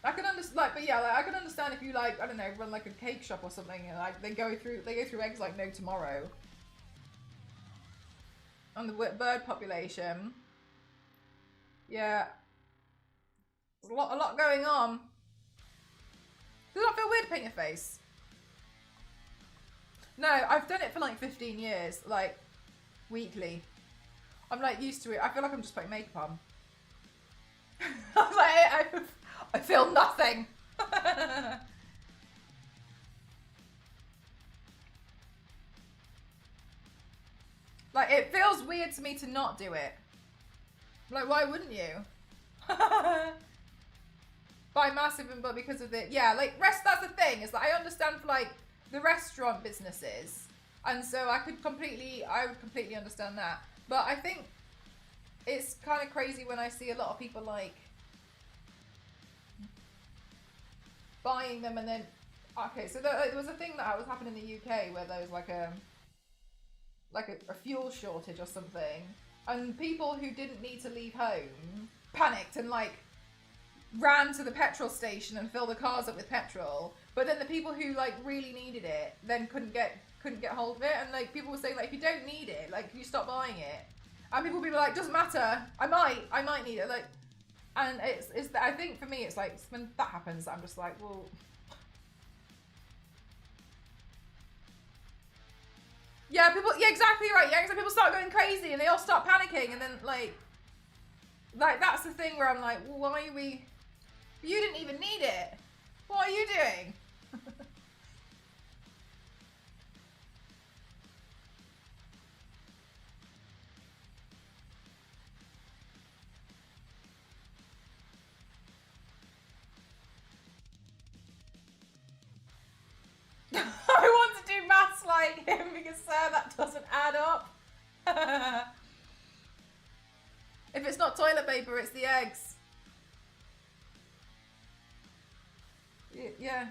I can understand, like, but yeah, like, I can understand if you like, I don't know, run like a cake shop or something, and like they go through eggs like no tomorrow. On the bird population, yeah, there's a lot going on. Does that feel weird to paint your face? No, I've done it for like 15 years, like weekly. I'm like used to it. I feel like I'm just putting makeup on. I'm like, I feel nothing. Like, it feels weird to me to not do it. Like, why wouldn't you? By massive, but because of the, yeah, like, that's the thing, is that I understand for, like, the restaurant businesses. And so I would completely understand that. But I think it's kind of crazy when I see a lot of people, like, buying them and then, okay, so there was a thing that was happening in the UK where there was, like a fuel shortage or something. And people who didn't need to leave home panicked and, like, ran to the petrol station and filled the cars up with petrol. But then the people who like really needed it then couldn't get hold of it, and like people were saying like, if you don't need it, like you stop buying it. And people would be like, doesn't matter, I might need it, like. And it's I think for me it's like when that happens I'm just like, well, Yeah, people. Yeah, exactly right. Yeah, so people start going crazy and they all start panicking, and then like that's the thing where I'm like, well, why are we? You didn't even need it. What are you doing? I want to do maths like him because sir, that doesn't add up. If it's not toilet paper, it's the eggs. Yeah.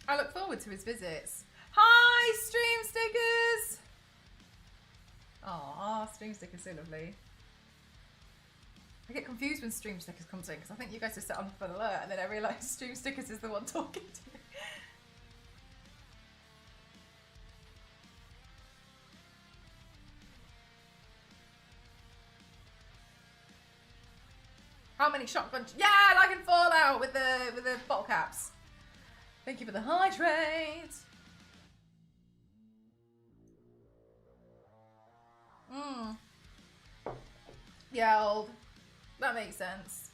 I look forward to his visits. Hi, stream stickers. Aw, stream stickers so lovely. I get confused when stream stickers comes in because I think you guys are set on for an alert, and then I realise stream stickers is the one talking to me. How many shotgun? Yeah, like in Fallout with the bottle caps. Thank you for the hydrate. Yeah, old. That makes sense.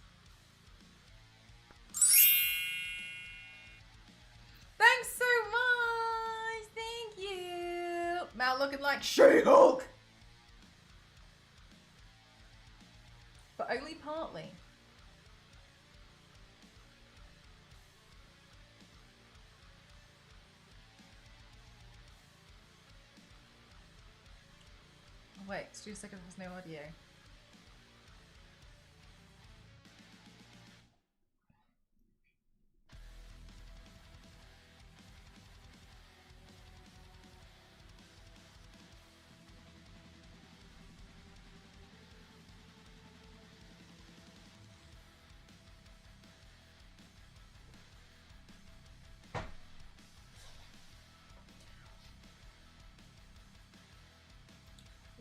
Thanks so much. Thank you. Mal looking like She-Hulk. But only partly. Oh, wait, Stu Sticker has no audio.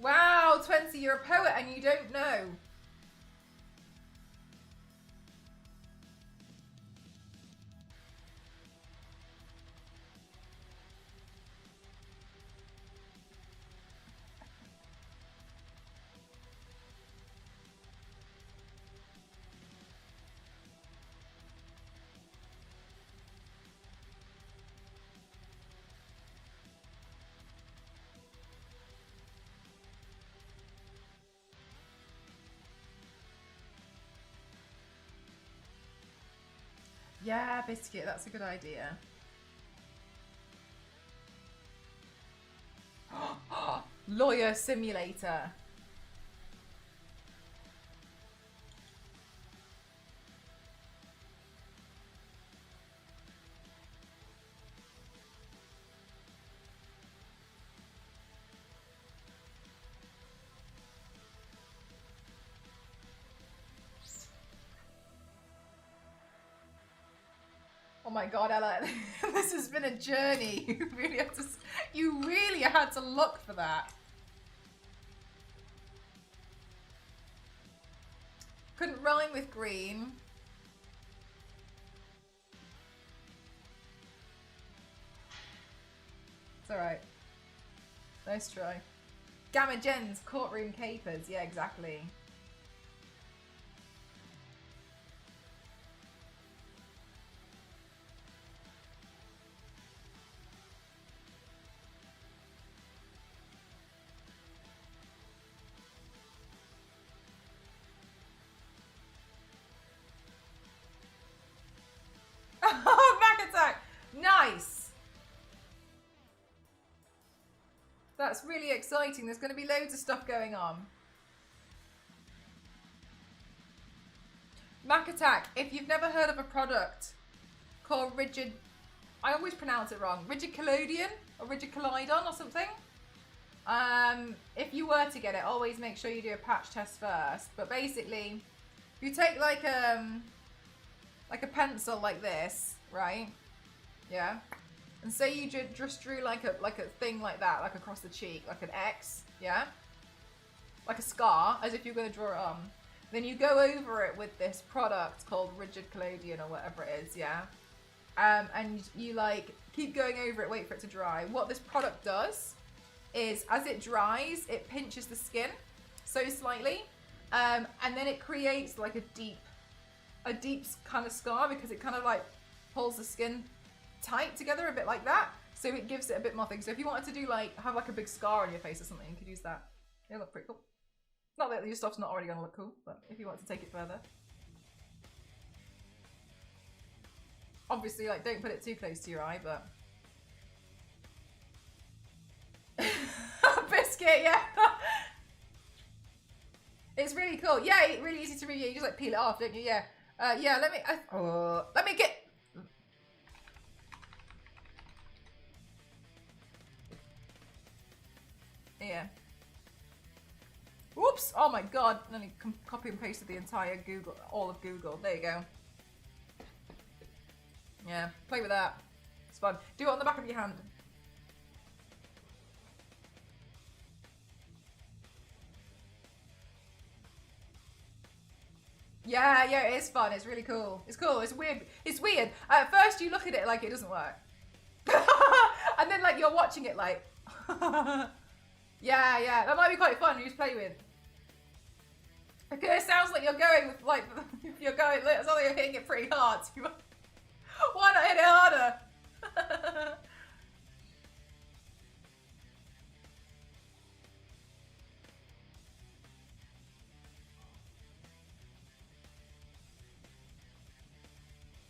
Wow, 20, you're a poet and you don't know. Yeah, biscuit, that's a good idea. Lawyer simulator. Oh my god, Ella, this has been a journey. You really had to look for that. Couldn't rhyme with green. It's alright. Nice try. Gamma Gens, courtroom capers. Yeah, exactly. Oh, back attack! Nice! That's really exciting. There's going to be loads of stuff going on. Mac Attack, if you've never heard of a product called Rigid, I always pronounce it wrong, Rigid Collodion or Rigid Collidon or something. If you were to get it, always make sure you do a patch test first. But basically, if you take like a pencil like this, right? Yeah. And say you just drew like a thing like that, like across the cheek, like an X, yeah? Like a scar, as if you're going to draw it on. Then you go over it with this product called Rigid Collodion or whatever it is, yeah? And you like keep going over it, wait for it to dry. What this product does is as it dries, it pinches the skin so slightly. And then it creates like a deep kind of scar because it kind of like pulls the skin tight together a bit like that. So it gives it a bit more thing. So if you wanted to do like, have like a big scar on your face or something, you could use that. It'll look pretty cool. Not that your stuff's not already gonna look cool, but if you want to take it further. Obviously, like, don't put it too close to your eye, but... Biscuit, yeah! It's really cool. Yeah, it's really easy to read. You just, like, peel it off, don't you? Yeah. Yeah, let me get... Yeah. Whoops! Oh my god. Let me copy and pasted the entire Google, all of Google. There you go. Yeah, play with that. It's fun. Do it on the back of your hand. Yeah, yeah, it is fun. It's really cool. It's cool. It's weird. It's weird. At first, you look at it like it doesn't work. And then, like, you're watching it like... Yeah, yeah. That might be quite fun. You just play with. Okay, it sounds like you're going with, like... You're going... It sounds like you're hitting it pretty hard. Why not hit it harder?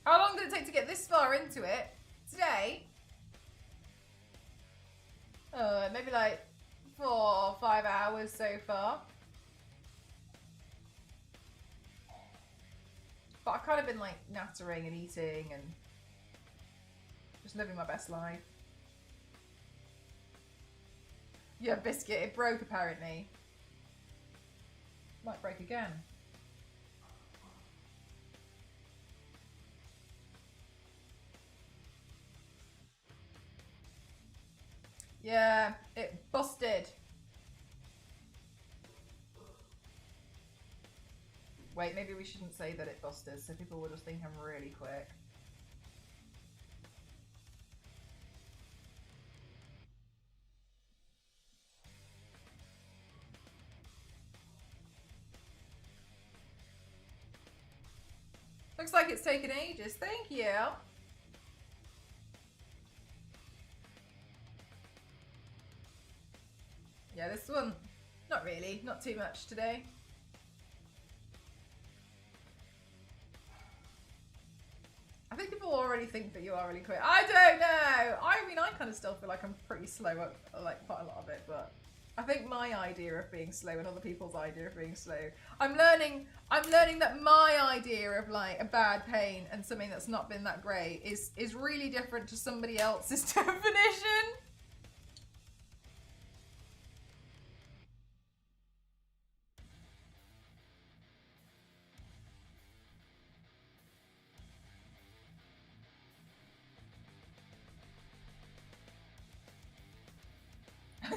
How long did it take to get this far into it? Today? Maybe like 4 or 5 hours so far. But I've kind of been like nattering and eating and just living my best life. Yeah, biscuit, it broke apparently. Might break again. Yeah, it busted. Wait, maybe we shouldn't say that it busted, so people will just think I'm really quick. Looks like it's taken ages. Thank you. Yeah, this one, not really. Not too much today. I think people already think that you are really quick. I don't know. I mean, I kind of still feel like I'm pretty slow at like quite a lot of it, but I think my idea of being slow and other people's idea of being slow. I'm learning that my idea of like a bad pain and something that's not been that great is really different to somebody else's definition.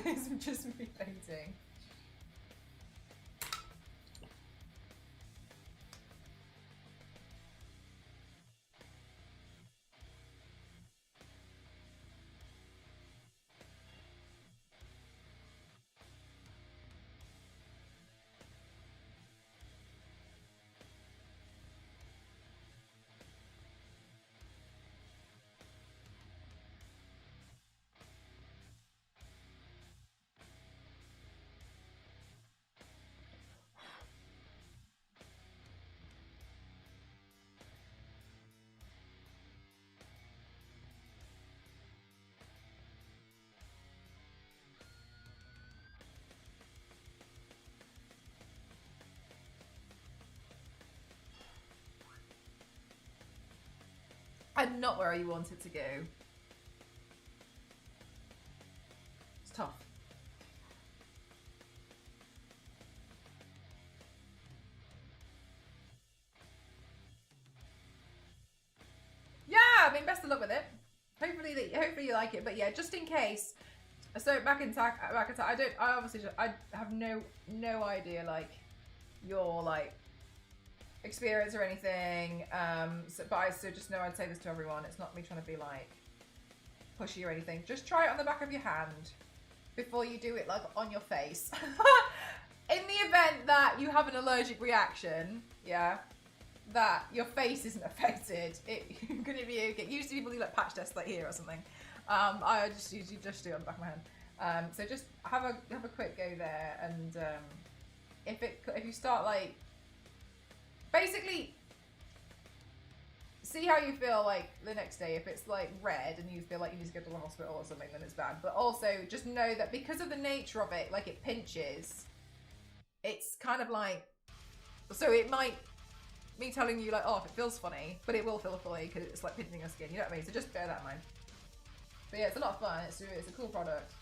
It's just me fainting. And not where you want it to go. It's tough. Yeah, I mean, best of luck with it. Hopefully you like it. But yeah, just in case. So back attack. I obviously I have no idea like your like experience or anything. So just know I'd say this to everyone. It's not me trying to be like pushy or anything. Just try it on the back of your hand before you do it like on your face. In the event that you have an allergic reaction, yeah, that your face isn't affected, you're gonna be okay. Usually people do like patch tests like here or something. I just usually just do it on the back of my hand. So just have a quick go there, and if you start like, basically see how you feel like the next day. If it's like red and you feel like you need to go to the hospital or something, then it's bad. But also just know that because of the nature of it, like it pinches, it's kind of like, so it might, me telling you like, oh, if it feels funny, but it will feel funny because it's like pinching your skin, you know what I mean? So just bear that in mind. But yeah, it's a lot of fun. It's a cool product.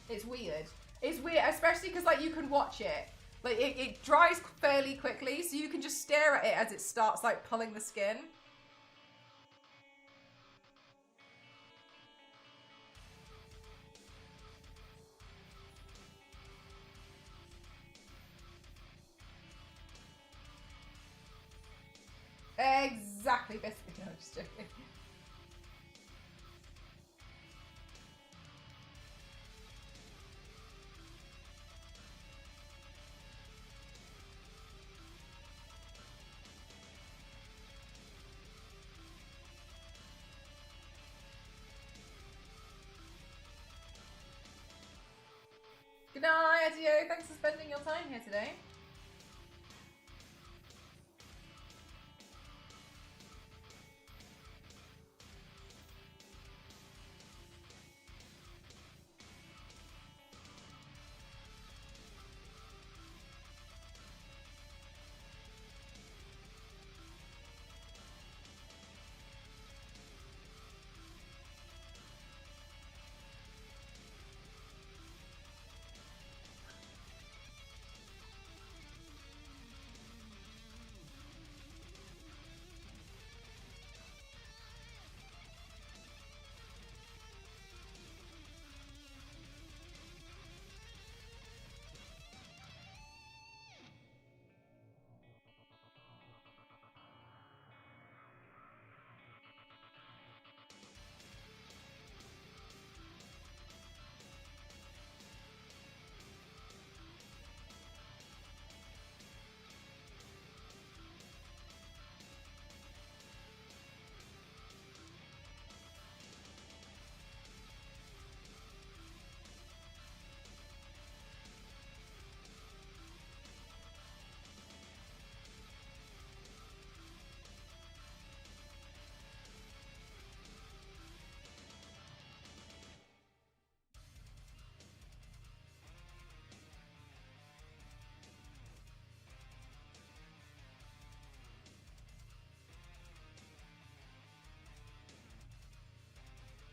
It's weird. It's weird, especially because like you can watch it. Like it dries fairly quickly, so you can just stare at it as it starts like pulling the skin. Exactly, basically. No, just joking. Good night, Adio. Thanks for spending your time here today.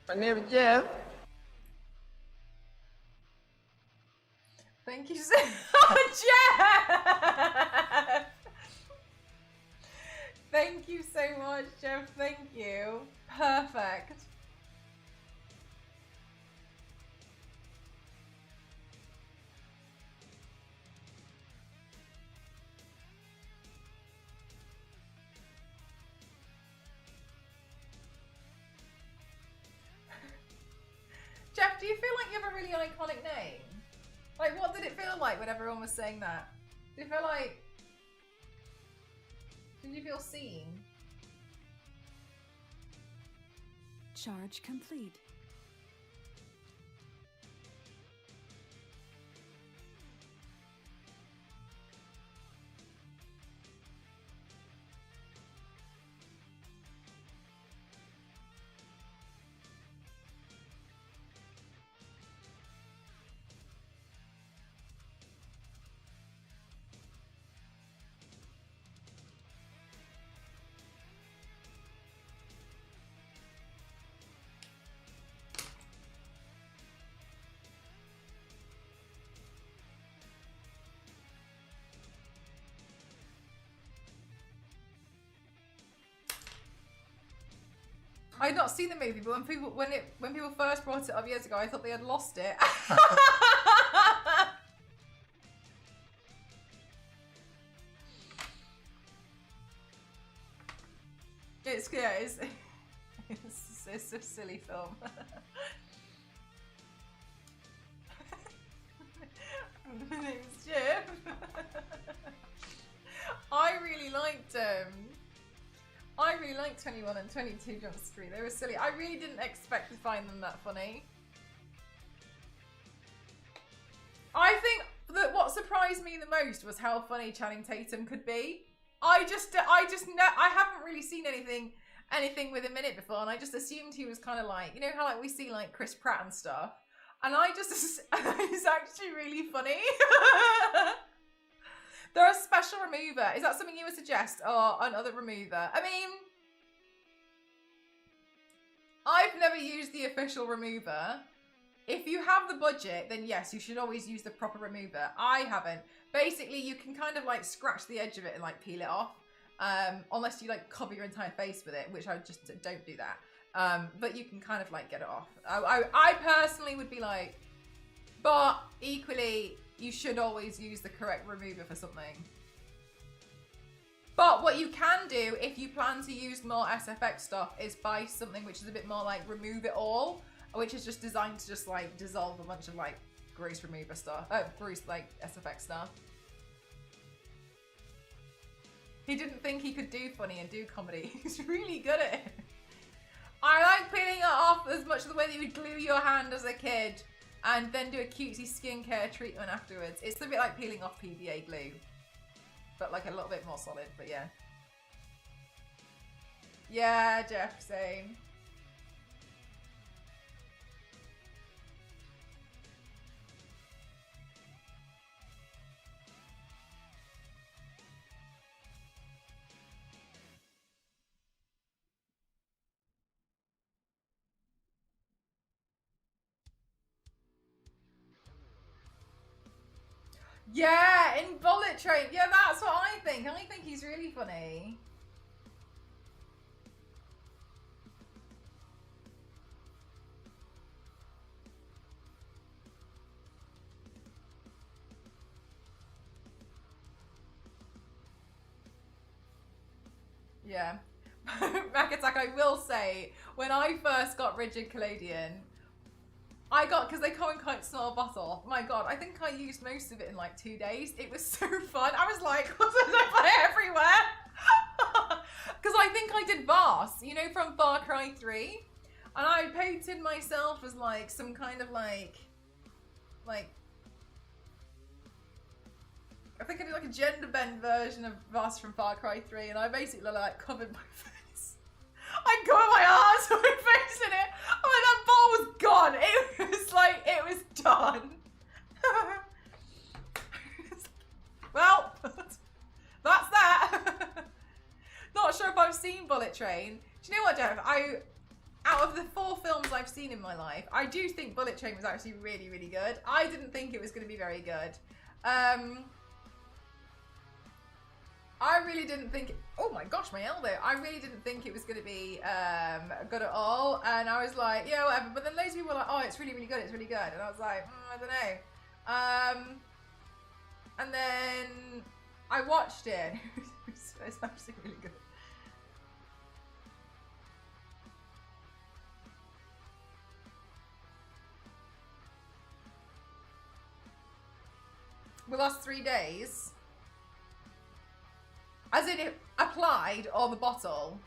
My name is Jeff. Thank you so much, Jeff! Thank you so much, Jeff. Thank you. Perfect. Jeff, do you feel like you have a really iconic name? Like, what did it feel like when everyone was saying that? Did it feel like... Did you feel seen? Charge complete. I'd not seen the movie, but when people first brought it up years ago, I thought they had lost it. it's a silly film. My name's Jim. I really liked 21 and 22 Jump Street. They were silly. I really didn't expect to find them that funny. I think that what surprised me the most was how funny Channing Tatum could be. I haven't really seen anything with him in it before, and I just assumed he was kind of like, you know how like we see like Chris Pratt and stuff, and he's actually really funny. They're a special remover. Is that something you would suggest, or another remover? I mean, I've never used the official remover. If you have the budget, then yes, you should always use the proper remover. I haven't. Basically, you can kind of like scratch the edge of it and like peel it off. Unless you like cover your entire face with it, which I just don't do that. But you can kind of like get it off. I personally would be like, but equally, you should always use the correct remover for something. But what you can do if you plan to use more SFX stuff is buy something which is a bit more like remove it all, which is just designed to just like dissolve a bunch of like gross remover stuff. Gross like SFX stuff. He didn't think he could do funny and do comedy. He's really good at it. I like peeling it off as much of the way that you would glue your hand as a kid and then do a cutesy skincare treatment afterwards. It's a bit like peeling off PVA glue, but like a little bit more solid, but yeah. Yeah, Jeff, same. Yeah, in Bullet Train. Yeah, that's what I think. I think he's really funny. Yeah. Mac Attack, I will say, when I first got Rigid Collodion, because they come in quite small bottle. My God, I think I used most of it in like 2 days. It was so fun. I was like, what did I put it everywhere? Because I think I did Voss, you know, from Far Cry 3. And I painted myself as like some kind of like, I think I did like a gender bend version of Voss from Far Cry 3. And I basically like covered my face. I covered my arms and my face in it. Oh, that ball was gone. It was done. Well, that's that. Not sure if I've seen Bullet Train. Do you know what, Jeff? Out of the 4 films I've seen in my life, I do think Bullet Train was actually really, really good. I didn't think it was going to be very good. I really didn't think, oh my gosh, my elbow. I really didn't think it was going to be good at all. And I was like, yeah, whatever. But then loads of people were like, oh, it's really, really good. It's really good. And I was like, I don't know. And then I watched it. It's actually really good. We lost 3 days. As in it applied or the bottle?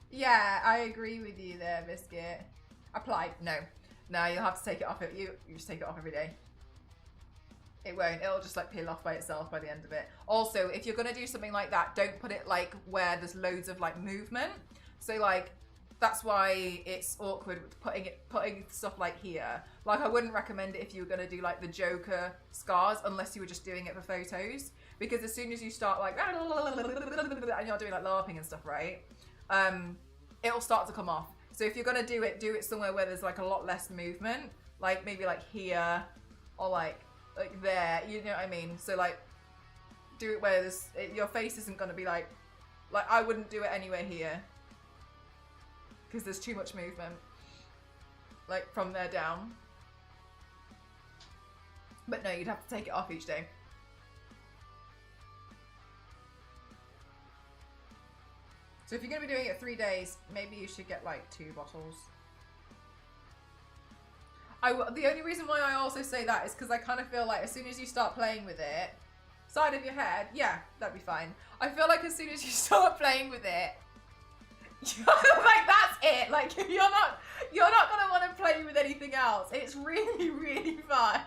Yeah, I agree with you there, Biscuit. Applied, no. No, you'll have to take it off. You just take it off every day. It won't. It'll just like peel off by itself by the end of it. Also, if you're gonna do something like that, don't put it like where there's loads of like movement. So like, that's why it's awkward putting stuff like here. Like I wouldn't recommend it if you were gonna do like the Joker scars unless you were just doing it for photos. Because as soon as you start like and you're doing like LARPing and stuff, right? It'll start to come off. So if you're gonna do it somewhere where there's like a lot less movement, like maybe like here or like there, you know what I mean? So like do it where your face isn't gonna be like I wouldn't do it anywhere here. Because there's too much movement, like from there down. But no, you'd have to take it off each day. So if you're going to be doing it 3 days, maybe you should get like 2 bottles. The only reason why I also say that is because I kind of feel like as soon as you start playing with it, side of your head, yeah, that'd be fine. I feel like as soon as you start playing with it, like that's it. Like you're not gonna want to play with anything else. It's really, really fun.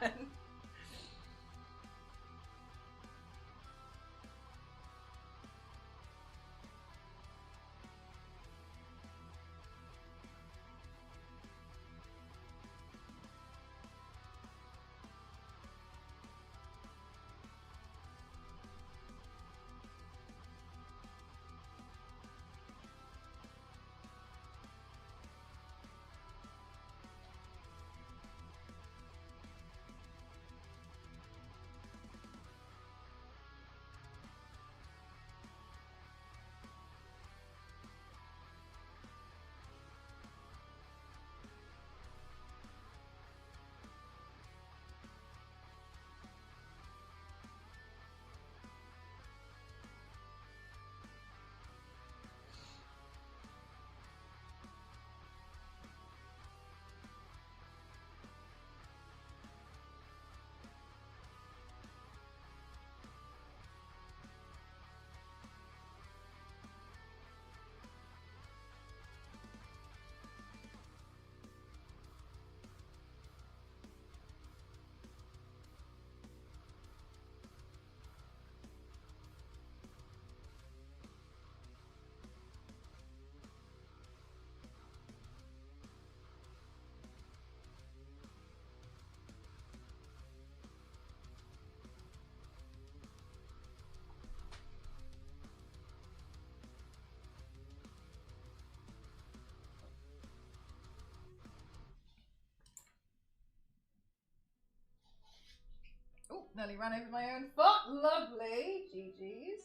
Oh, nearly ran over my own foot. Lovely. GG's.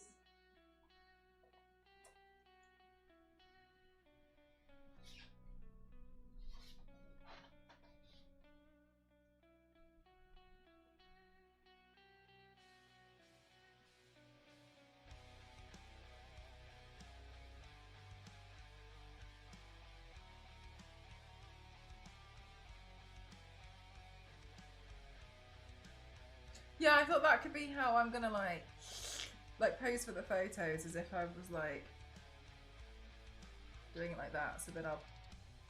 Yeah, I thought that could be how I'm gonna like pose for the photos, as if I was like doing it like that. So then I'll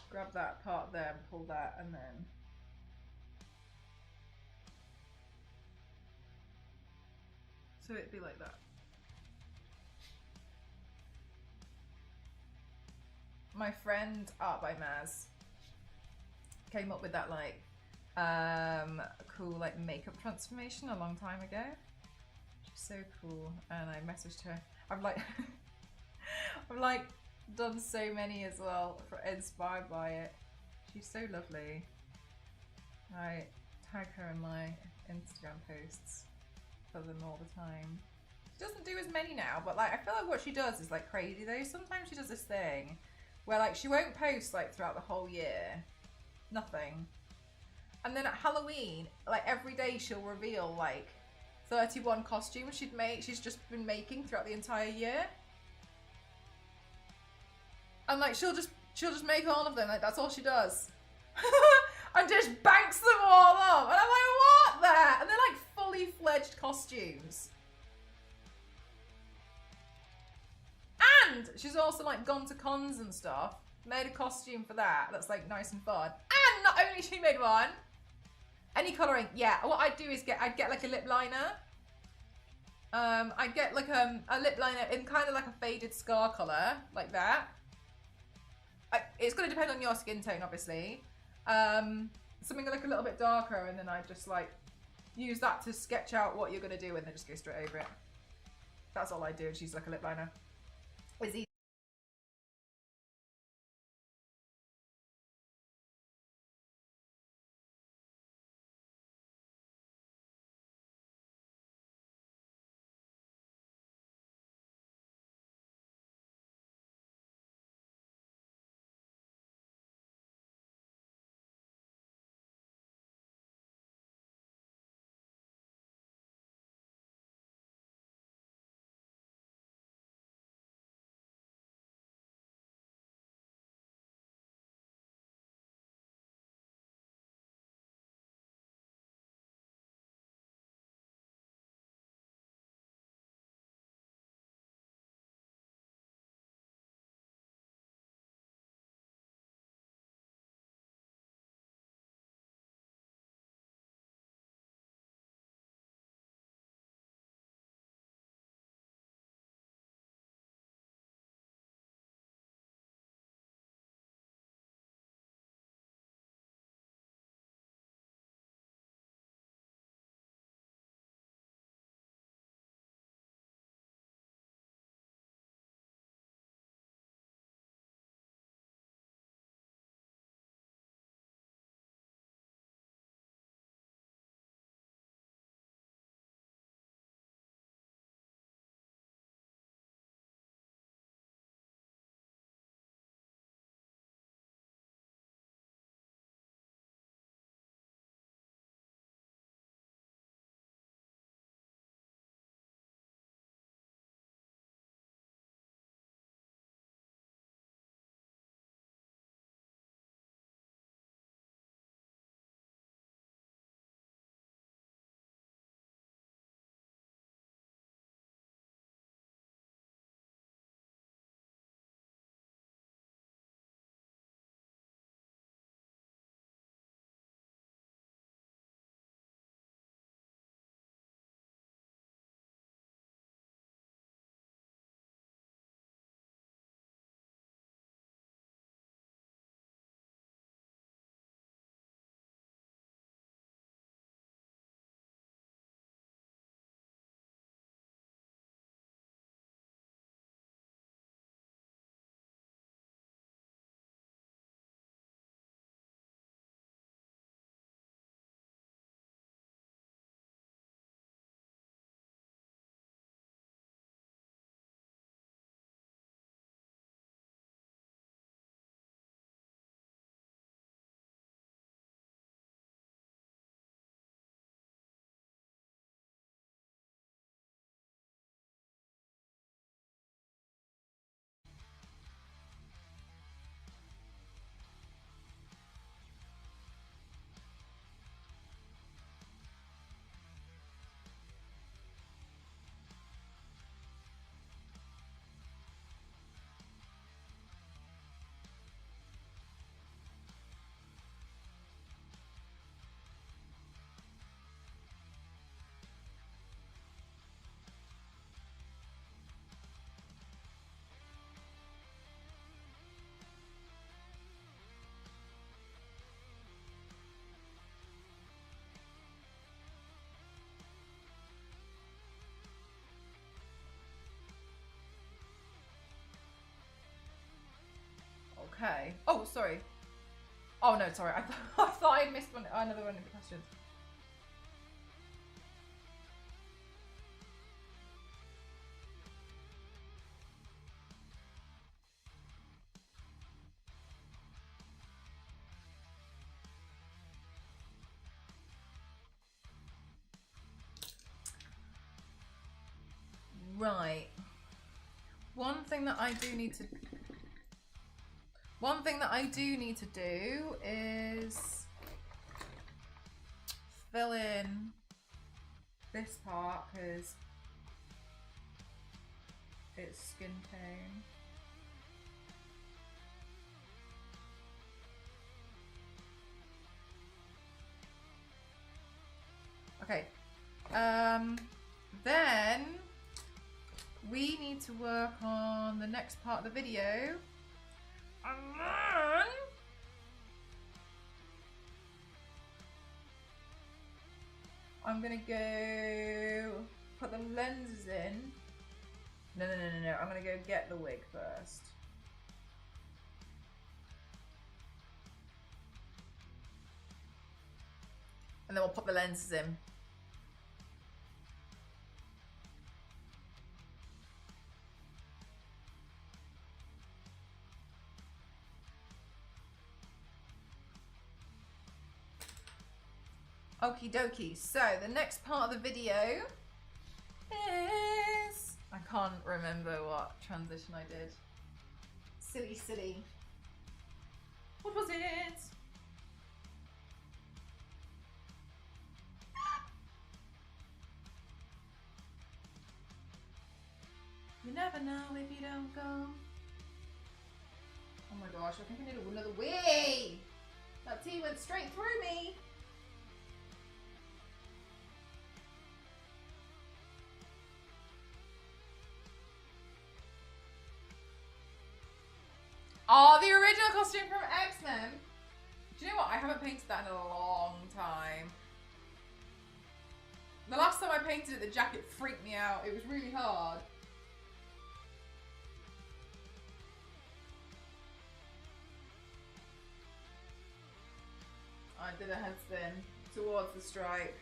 grab that part there and pull that, and then so it'd be like that. My friend Art by Maz came up with that like cool like makeup transformation a long time ago. She's so cool, and I messaged her. I've like I've like done so many as well, inspired by it. She's so lovely. I tag her in my Instagram posts for them all the time. She doesn't do as many now, but like I feel like what she does is like crazy though. Sometimes she does this thing where like she won't post like throughout the whole year, nothing. And then at Halloween, like every day she'll reveal like 31 costumes she's just been making throughout the entire year. And like she'll just make all of them, like that's all she does. And just banks them all up. And I'm like, what the? And they're like fully fledged costumes. And she's also like gone to cons and stuff, made a costume for that that's like nice and fun. And not only she made one, any colouring, yeah. What I'd do is I'd get like a lip liner. I'd get like a lip liner in kind of like a faded scar colour, like that. It's going to depend on your skin tone, obviously. Something like a little bit darker, and then I just like use that to sketch out what you're going to do, and then just go straight over it. That's all I do, and she's like a lip liner. It's easy. Okay. Oh, sorry. Oh no, sorry. I thought I missed another one of the questions. Right. One thing that I do need to do is fill in this part because it's skin tone. Okay. Then we need to work on the next part of the video. And then I'm gonna go put the lenses in. No. I'm gonna go get the wig first. And then we'll put the lenses in. Okie dokie. So the next part of the video is... I can't remember what transition I did. Silly. What was it? You never know if you don't go. Oh my gosh, I think I need another wee! That tea went straight through me! Oh, the original costume from X-Men! Do you know what? I haven't painted that in a long time. The last time I painted it, the jacket freaked me out. It was really hard. I did a head spin towards the stripe.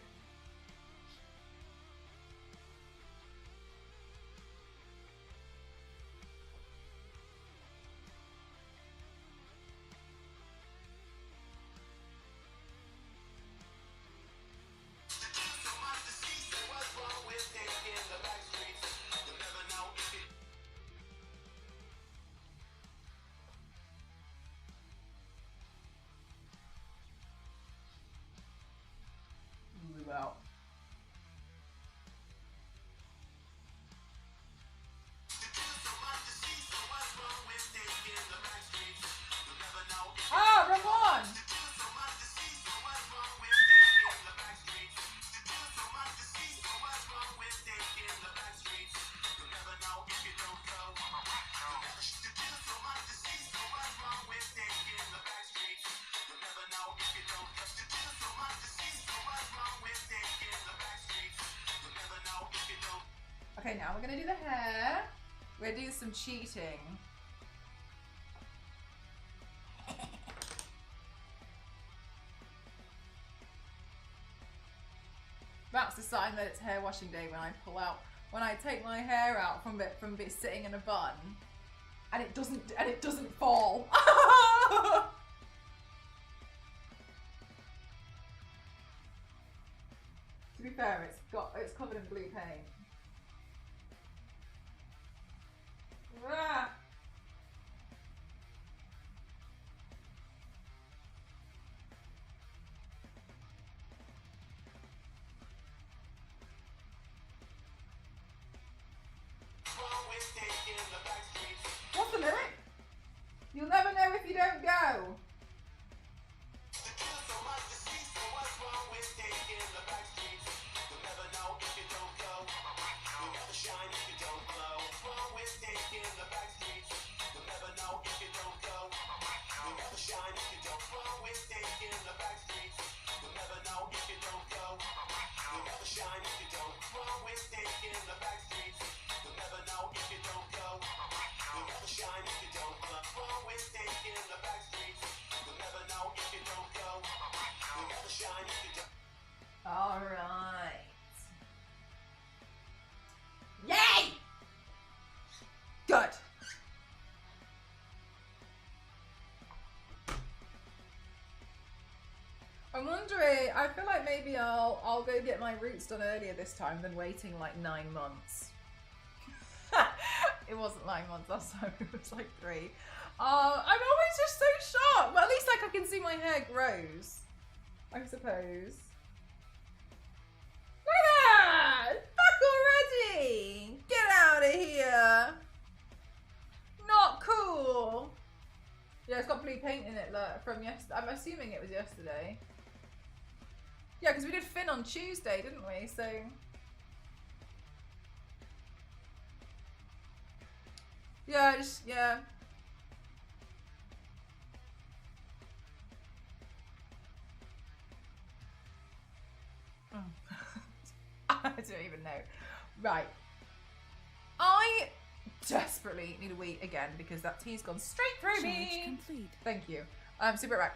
Out. Ah, Ramon! Okay, now we're gonna do the hair. We're gonna do some cheating. That's the sign that it's hair washing day when I take my hair out from it sitting in a bun, and it doesn't fall. To be fair, it's covered in blue paint. Ah. What's the lyric? You'll never know if you don't go. You'll never shine if you don't glow. Always stay in the Alright. Yay! Good. I'm wondering, I feel like maybe I'll go get my roots done earlier this time than waiting like 9 months. It wasn't 9 months last time, it was like 3. I'm always just so shocked, but at least like I can see my hair grows, I suppose. Look at that! Back already! Get out of here! Not cool! Yeah, it's got blue paint in it from yesterday. I'm assuming it was yesterday. Yeah, because we did Finn on Tuesday, didn't we? So... yeah, just, yeah. Oh. I don't even know. Right. I desperately need a wee again because that tea's gone straight through me. Complete. Thank you. Super right.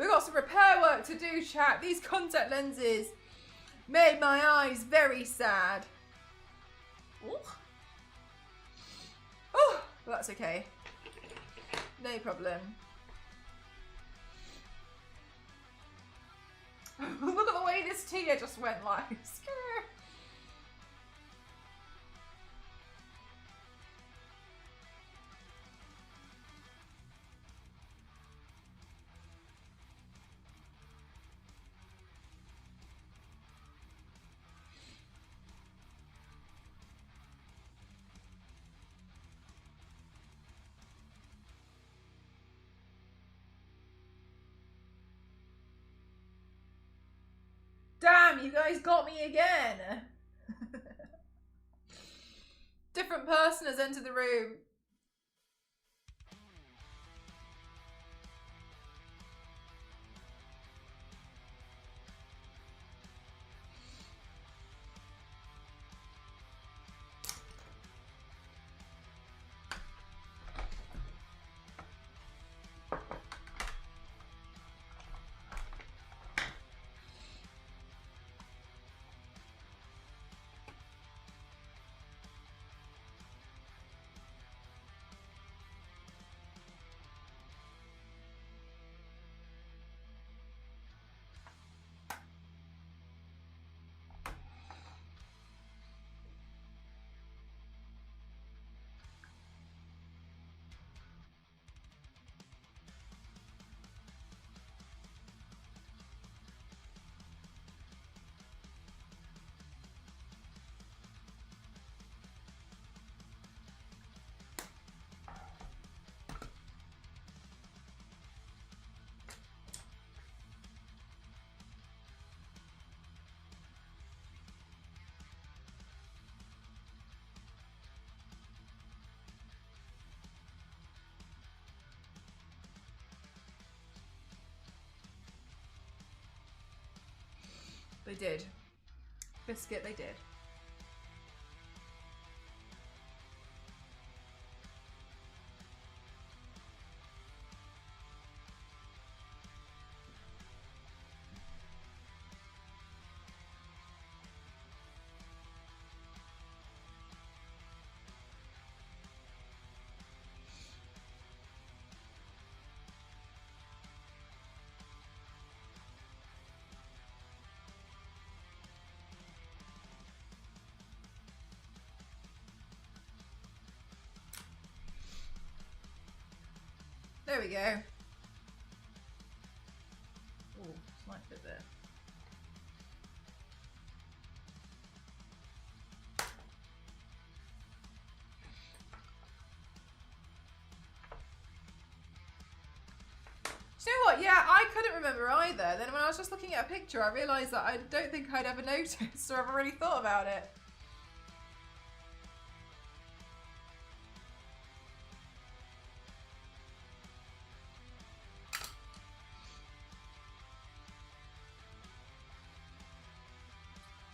We've got some repair work to do, chat. These contact lenses made my eyes very sad. Ooh. Oh, but that's okay. No problem. Look at the way this tear just went like. Damn, you guys got me again. Different person has entered the room. They did. Biscuit, they did. There we go. Oh, slight bit there. Do you know what? Yeah, I couldn't remember either. Then when I was just looking at a picture, I realised that I don't think I'd ever noticed or ever really thought about it.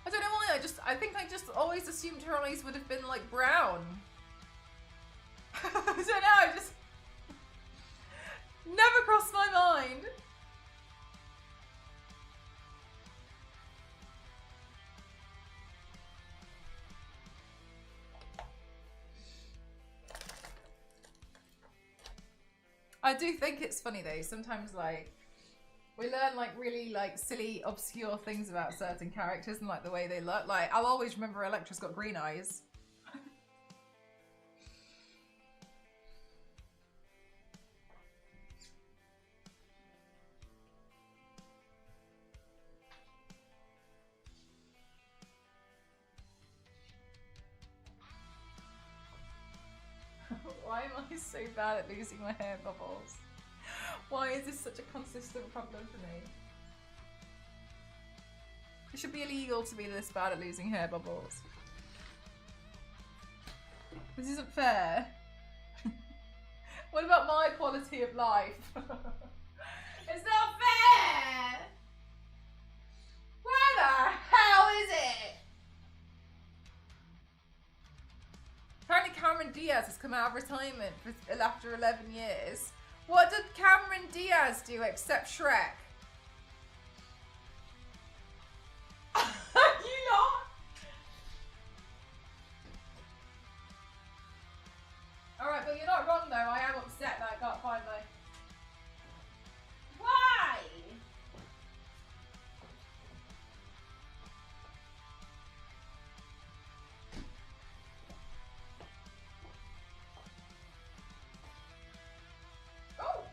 I don't know why, I think I just always assumed her eyes would have been like brown. I don't know, I just never crossed my mind. I do think it's funny though, sometimes like we learn like really like silly, obscure things about certain characters and like the way they look. Like I'll always remember Electra's got green eyes. Why am I so bad at losing my hair bubbles? Why is this such a consistent problem for me? It should be illegal to be this bad at losing hair bubbles. This isn't fair. What about my quality of life? It's not fair! Where the hell is it? Apparently Cameron Diaz has come out of retirement after 11 years. What did Cameron Diaz do except Shrek? You lot? Alright, but you're not wrong though. I am upset that I can't find my... Why? Oh!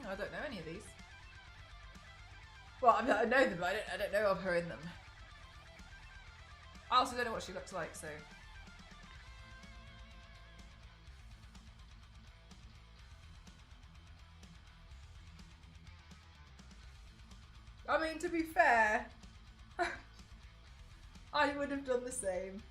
I don't know any of these. Well, I know them, but I don't know of her in them. I also don't know what she looks like, so... I mean, to be fair, I would have done the same.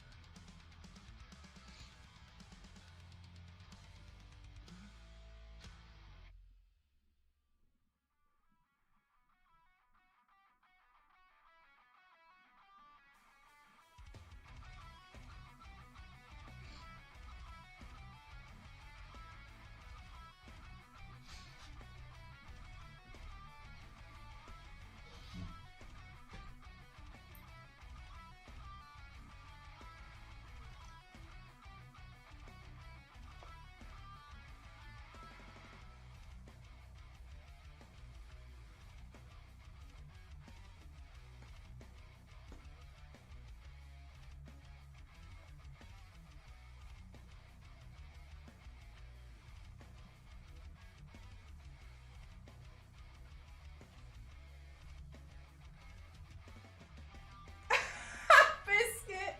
Biscuit!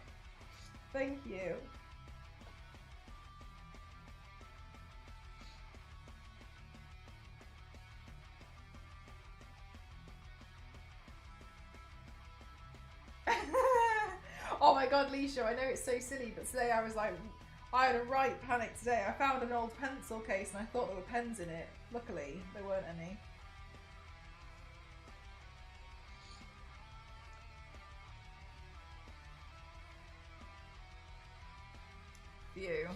Thank you. Oh my god, Leisha, I know it's so silly, but today I was like, I had a right panic today. I found an old pencil case and I thought there were pens in it. Luckily, there weren't any. View.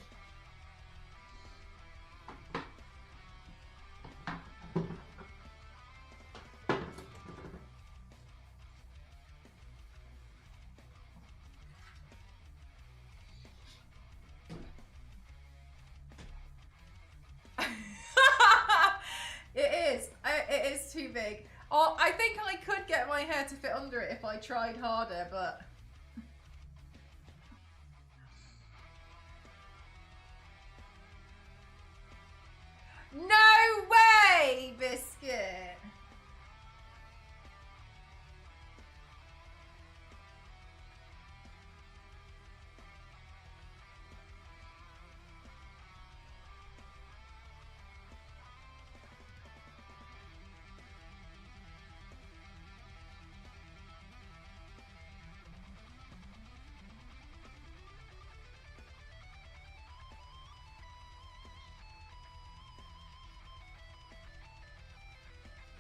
It is too big. Oh, I think I could get my hair to fit under it if I tried harder, but... No way, Biscuit!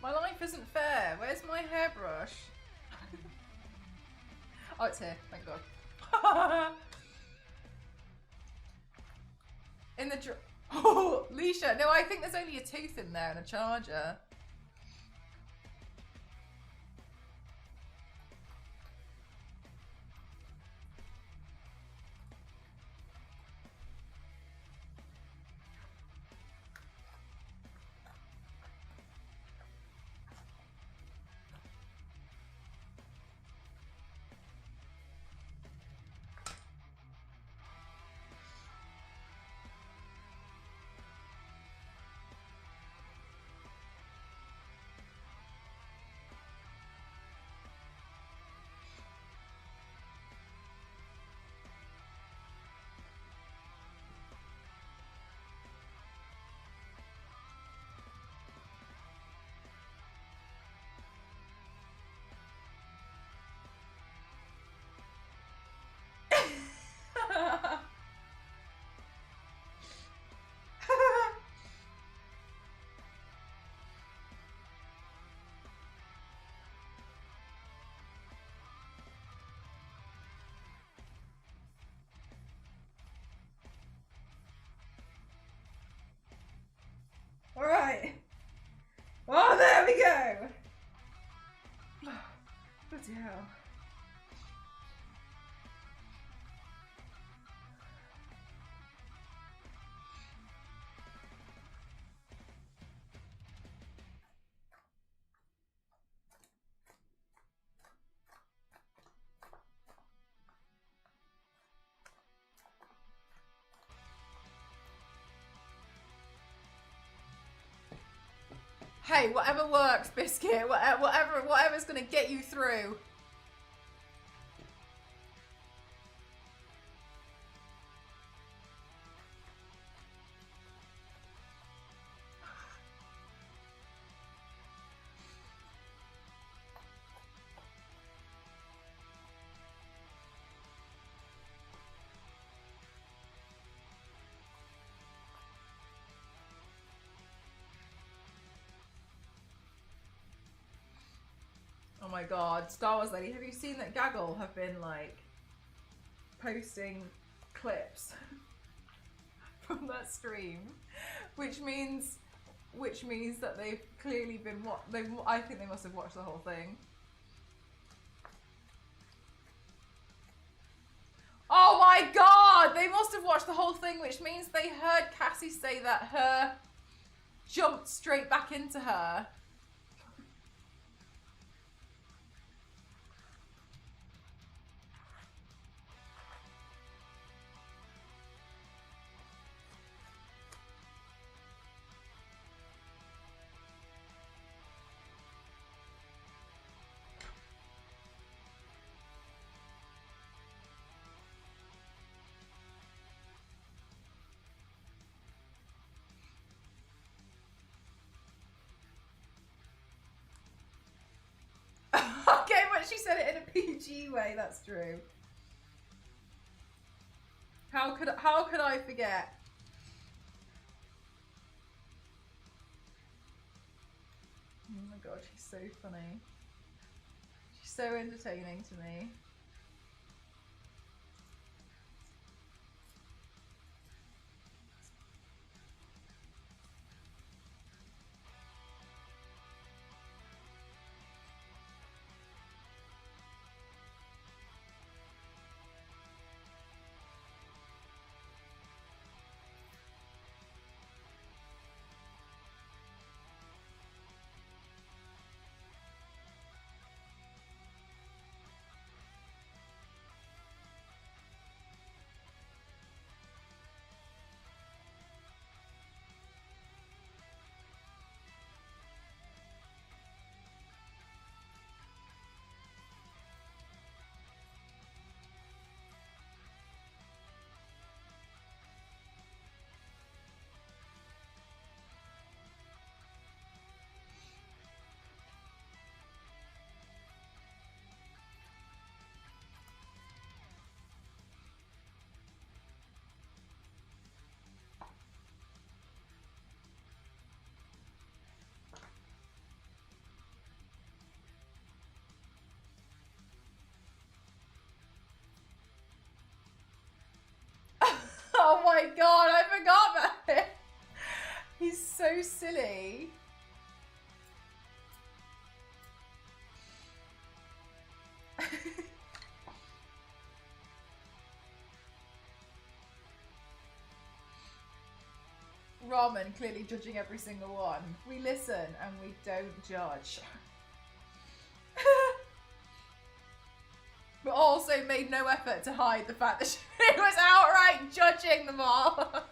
My life isn't fair. Where's my hairbrush? Oh, it's here. Thank God. In the oh, Leisha. No, I think there's only a tooth in there and a charger. we go. Bloody hell. Hey, whatever works, Biscuit. Whatever's gonna get you through. Oh my god, Star Wars Lady, have you seen that Gaggle have been like posting clips from that stream? Which means that they've clearly been I think they must have watched the whole thing. Oh my god, they must have watched the whole thing, which means they heard Cassie say that her jumped straight back into her. Okay, but she said it in a PG way, that's true. How could I forget? Oh my god, she's so funny. She's so entertaining to me. Oh my god, I forgot about it. He's so silly. Ramen clearly judging every single one. We listen and we don't judge. But also made no effort to hide the fact that she was outright judging them all.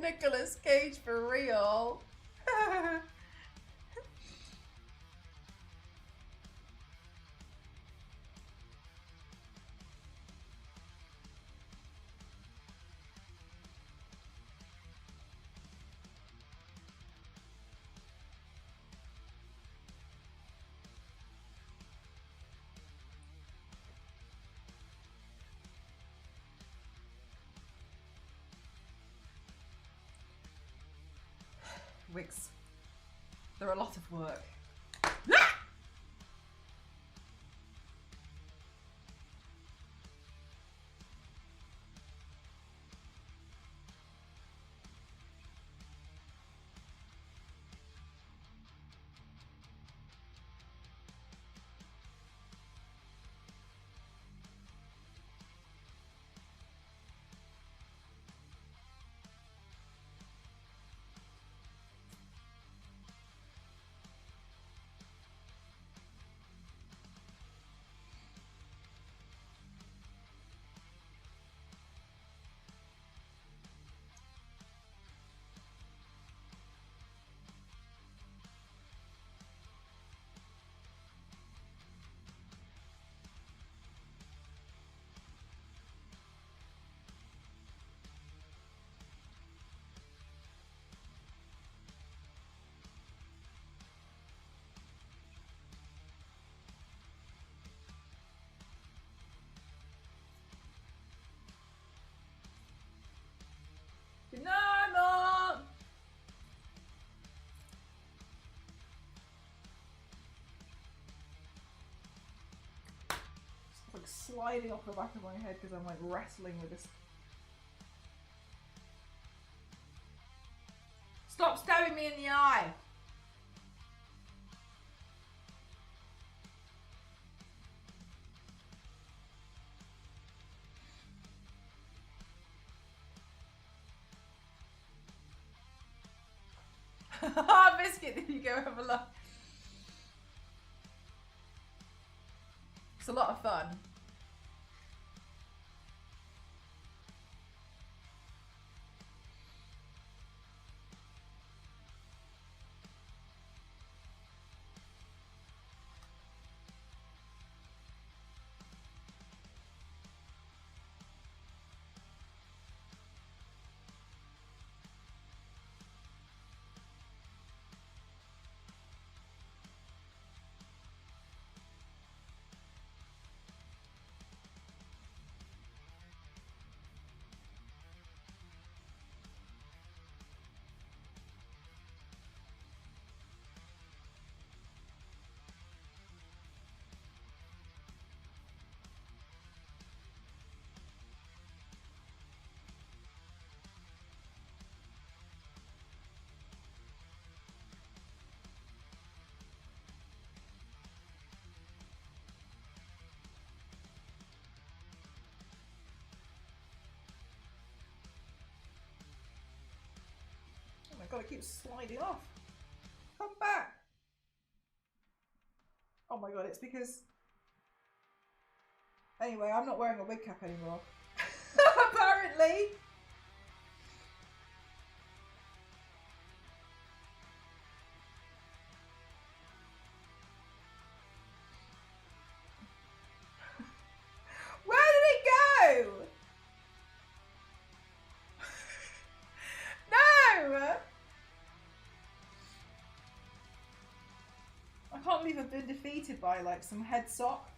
Nicolas Cage for real. Wigs. They're a lot of work. Good night, Mom! It's like sliding off the back of my head because I'm like wrestling with this. Stop stabbing me in the eye! Biscuit, there you go, have a look. It's a lot of fun. Oh my god, it keeps sliding off. Come back. Oh my god, it's because... Anyway, I'm not wearing a wig cap anymore. Apparently. Where did it go? No! I can't believe I've been defeated by like some head sock.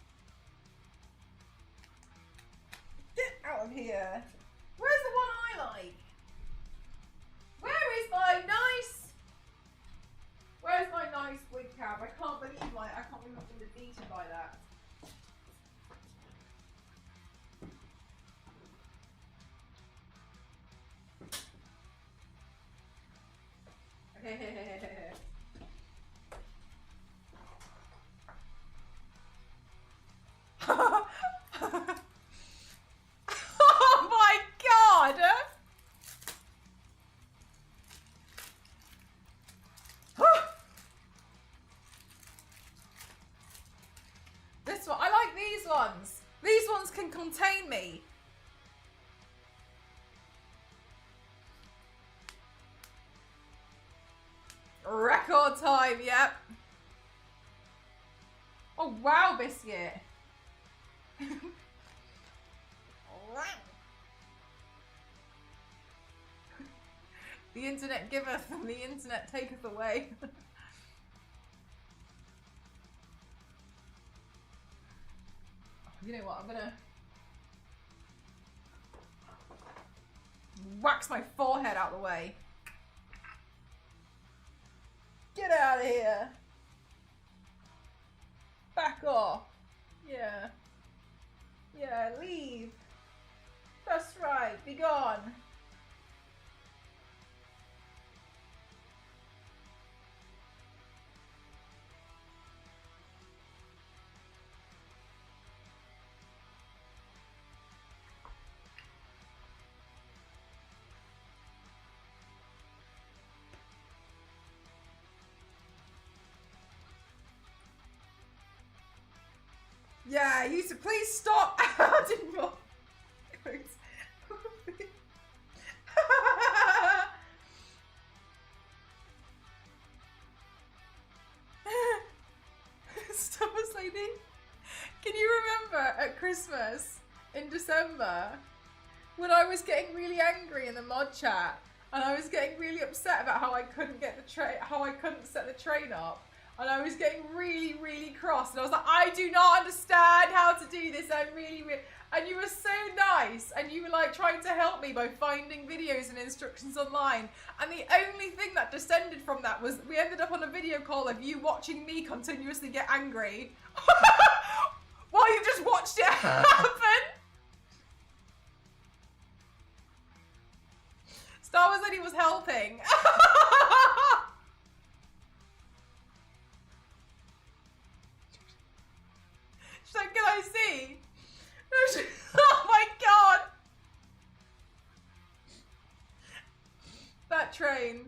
Get out of here. Where's the one I like? Where is my nice? Where's my nice wig cap? I can't believe I've been defeated by that. Oh my god! This one, I like these ones. These ones can contain me. Record time, yep. Oh wow, Biscuit. The internet giveth and the internet taketh away. You know what, I'm gonna wax my forehead out the way. Get out of here. Back off. Yeah. Yeah, leave. That's right. Be gone. Yeah, you said please stop adding more quotes. Star Wars Lady, can you remember at Christmas in December when I was getting really angry in the mod chat and I was getting really upset about how I couldn't get the train, how I couldn't set the train up? And I was getting really, really cross. And I was like, I do not understand how to do this. I'm really, really... And you were so nice. And you were like trying to help me by finding videos and instructions online. And the only thing that descended from that was we ended up on a video call of you watching me continuously get angry while you just watched it happen. Star Wars Lady was helping. She's like, can I see? Oh my god! That train.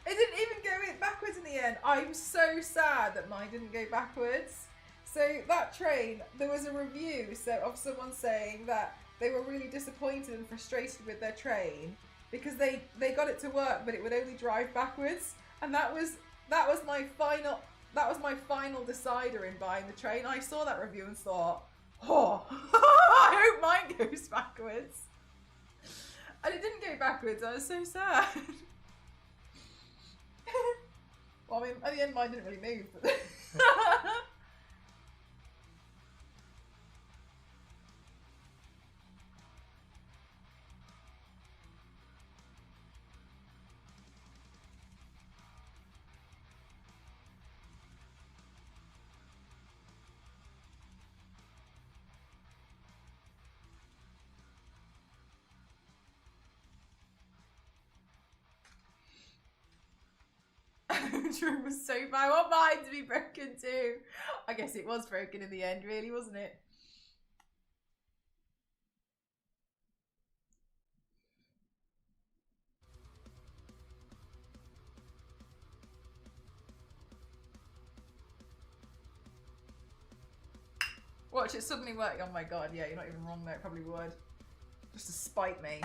It didn't even go backwards in the end. I'm so sad that mine didn't go backwards. So that train, there was a review of someone saying that they were really disappointed and frustrated with their train because they got it to work, but it would only drive backwards. And that was my final decider in buying the train. I saw that review and thought, oh, I hope mine goes backwards. And it didn't go backwards. I was so sad. Well, I mean, at the end, mine didn't really move. But Drew was so bad. I want mine to be broken too. I guess it was broken in the end, really, wasn't it? Watch it suddenly work. Oh my god, yeah, you're not even wrong there. It probably would. Just to spite me.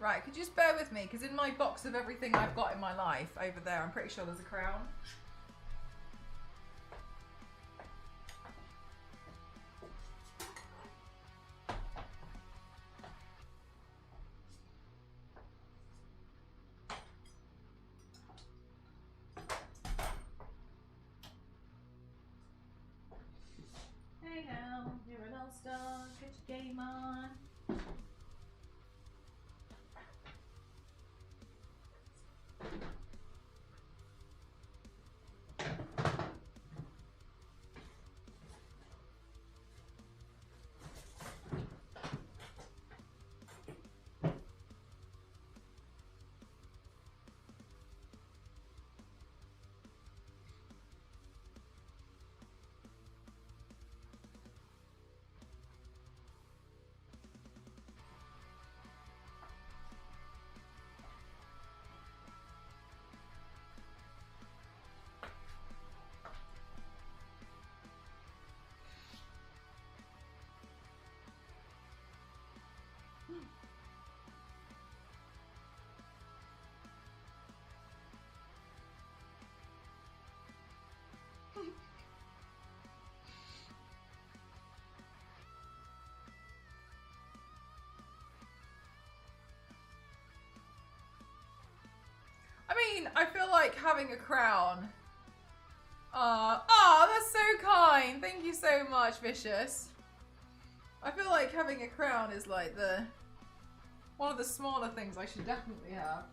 Right, could you just bear with me? Because in my box of everything I've got in my life over there, I'm pretty sure there's a crown. Hey now, you're an all-star, get your game on. I mean, I feel like having a crown. Oh, that's so kind. Thank you so much, Vicious. I feel like having a crown is like one of the smaller things I should definitely have.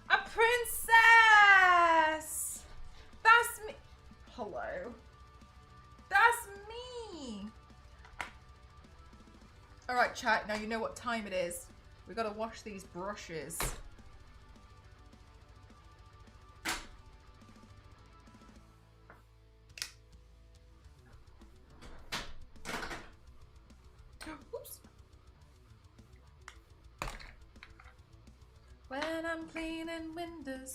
A princess! That's me. Hello. That's me. All right, chat. Now you know what time it is. We gotta wash these brushes. Oops. When I'm cleaning windows.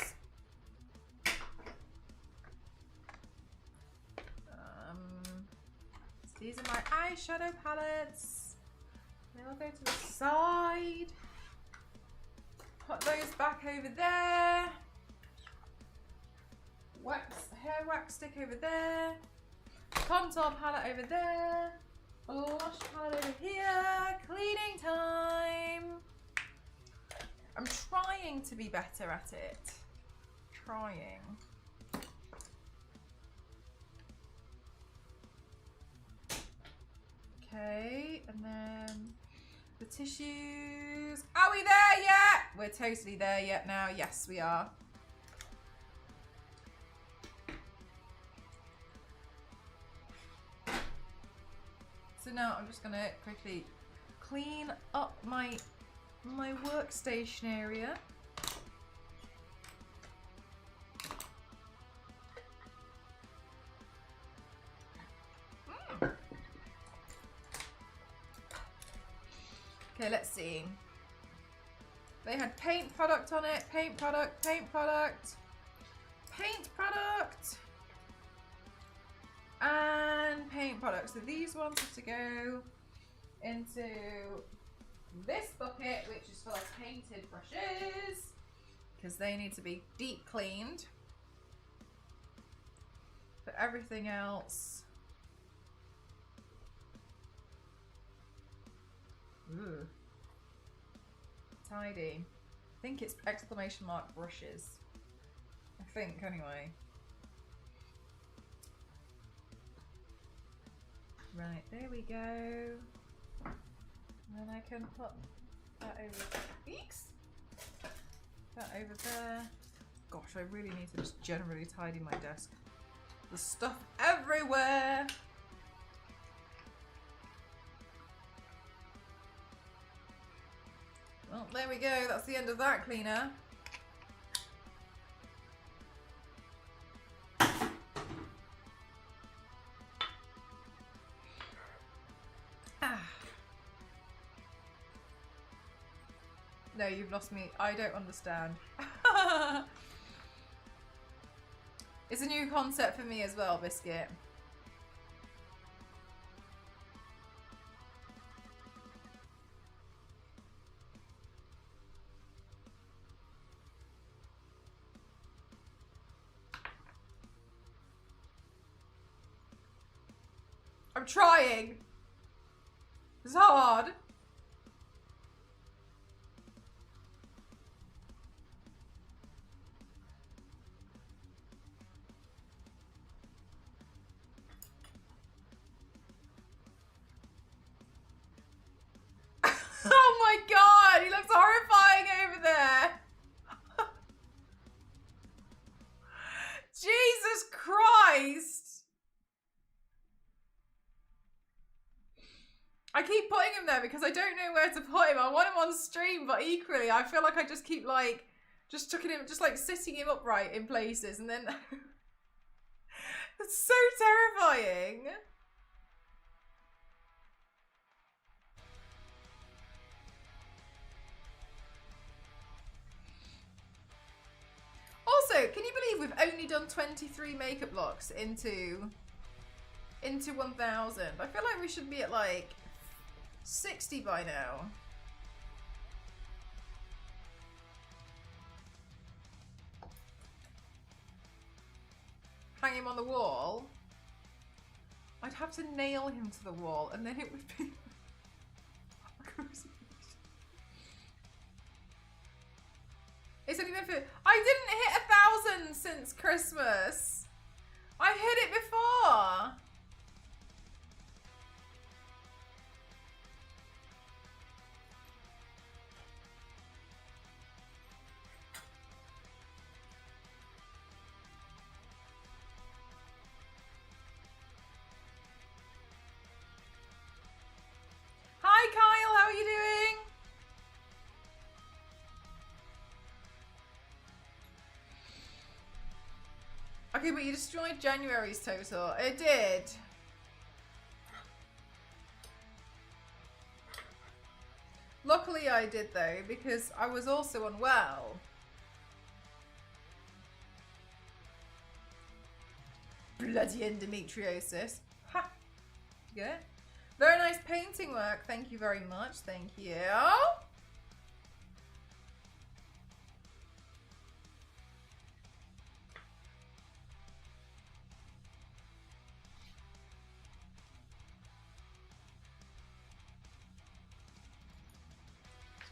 These are my eyeshadow palettes. They'll go to the side. Put those back over there. Hair wax stick over there. Contour palette over there. Blush palette over here. Cleaning time. I'm trying to be better at it. Trying. Okay, and then the tissues. Are we there yet? We're totally there yet now. Yes, we are. So now I'm just gonna quickly clean up my workstation area. Okay, let's see. They had paint product on it, paint product, paint product, paint product, and paint product. So these ones have to go into this bucket, which is full of painted brushes, because they need to be deep cleaned. But everything else, ooh, tidy. I think it's exclamation mark brushes. I think, anyway. Right, there we go. And then I can put that over. Eeks! That over there. Gosh, I really need to just generally tidy my desk. There's stuff everywhere. Well, there we go. That's the end of that cleaner. No, you've lost me. I don't understand. It's a new concept for me as well, Biscuit. I'm trying. It's hard. Oh my god, he looks horrifying over there. Jesus Christ. I keep putting him there because I don't know where to put him. I want him on stream, but equally I feel like I just keep like just sitting him upright in places, and then it's so terrifying. Also, can you believe we've only done 23 makeup looks into 1,000? I feel like we should be at like 60 by now. Hang him on the wall. I'd have to nail him to the wall, and then it would be. It's only been for. I didn't hit 1,000 since Christmas. I hit it before. Hi Kyle, how are you doing? Okay, but you destroyed January's total. It did. Luckily I did though, because I was also unwell. Bloody endometriosis. Ha! Good. Very nice painting work. Thank you very much. Thank you.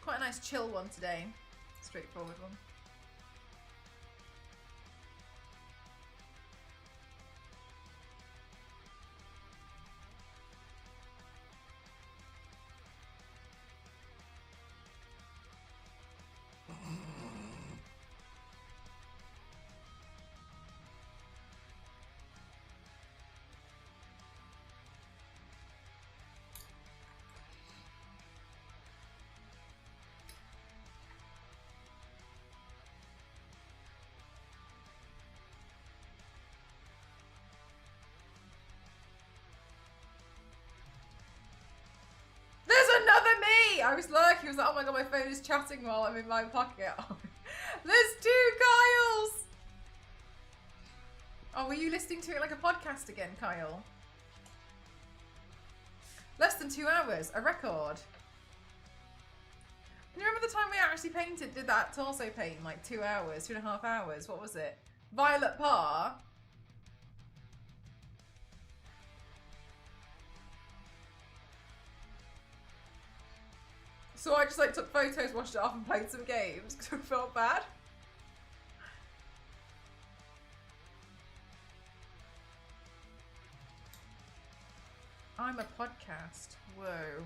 Quite a nice chill one today. Straightforward one. I was lurking. I was like, oh my god, my phone is chatting while I'm in my pocket. There's 2 Kyles! Oh, were you listening to it like a podcast again, Kyle? Less than 2 hours. A record. Can you remember the time we actually did that torso paint in like 2 hours, 2.5 hours? What was it? Violet Parr. So I just like took photos, washed it off and played some games because I felt bad. I'm a podcast. Whoa.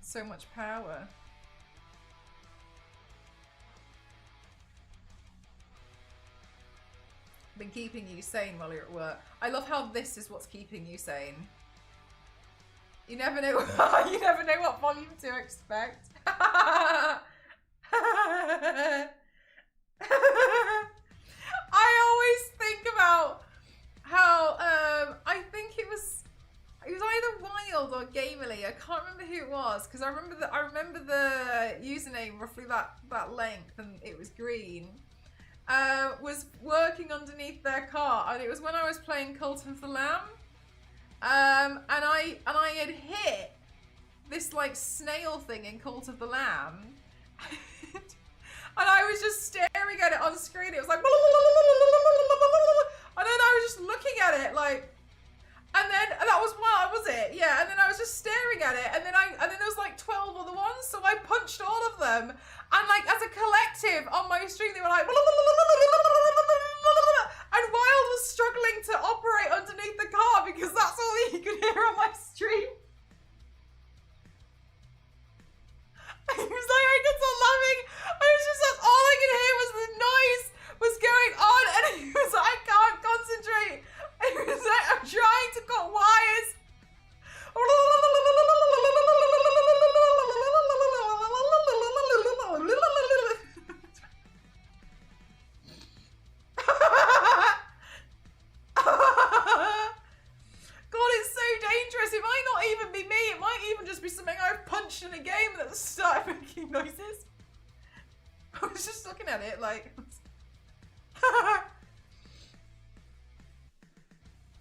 So much power. Been keeping you sane while you're at work. I love how this is what's keeping you sane. You never know. You never know what volume to expect. I always think about how I think it was either Wild or Gamerly. I can't remember who it was because I remember the username roughly that length, and it was green. Was working underneath their car, and it was when I was playing Cult of the Lamb. And I had hit this like snail thing in Cult of the Lamb. And I was just staring at it on screen. It was like, and then I was just looking at it like, and then that was it? Yeah. And then I was just staring at it, and then there was like 12 other ones, so I punched all of them, and like as a collective on my stream, they were like, and Wild was struggling to operate underneath the car because that's all he could hear on my stream. He was like, I could stop laughing. That's all I could hear was the noise was going on, and he was like, I can't concentrate. And he was like, I'm trying to cut wires. God, it's so dangerous. It might not even be me. It might even just be something I've punched in a game that started making noises. I was just looking at it like...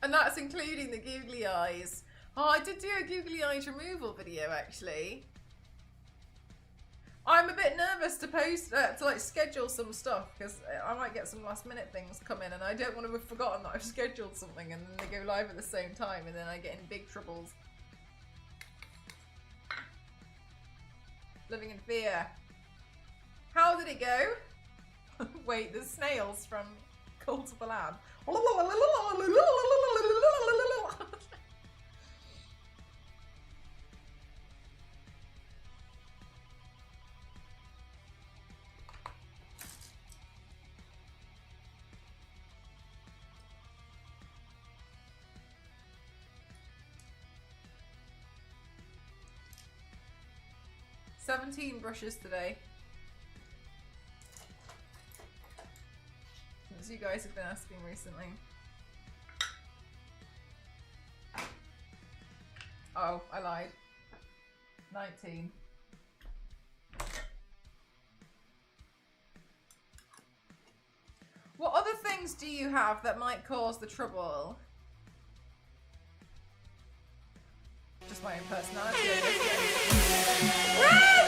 And that's including the googly eyes. Oh, I did do a googly eyes removal video, actually. I'm a bit nervous to post, to like schedule some stuff, because I might get some last minute things come in, and I don't want to have forgotten that I've scheduled something and then they go live at the same time, and then I get in big troubles. Living in fear. How did it go? Wait, there's snails from Cult of the Lamb. 17 brushes today. As you guys have been asking recently. Oh, I lied. 19. What other things do you have that might cause the trouble? Just my own personality.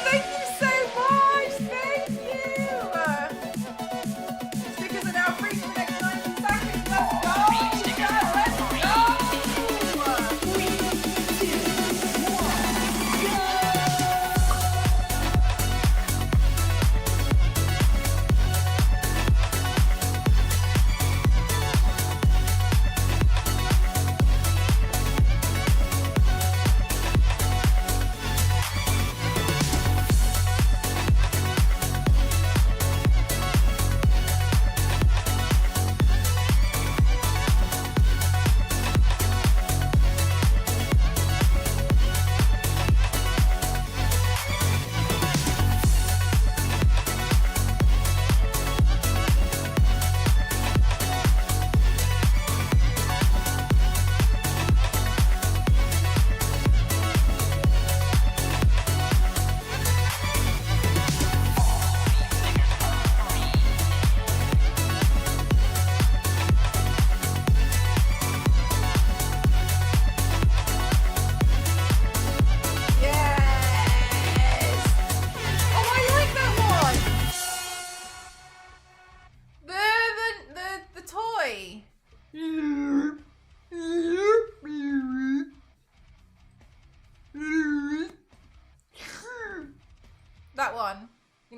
Thank you so much! Thank you! Stickers are now free for the next 90 seconds. Let's go! Let's go! 3, 2,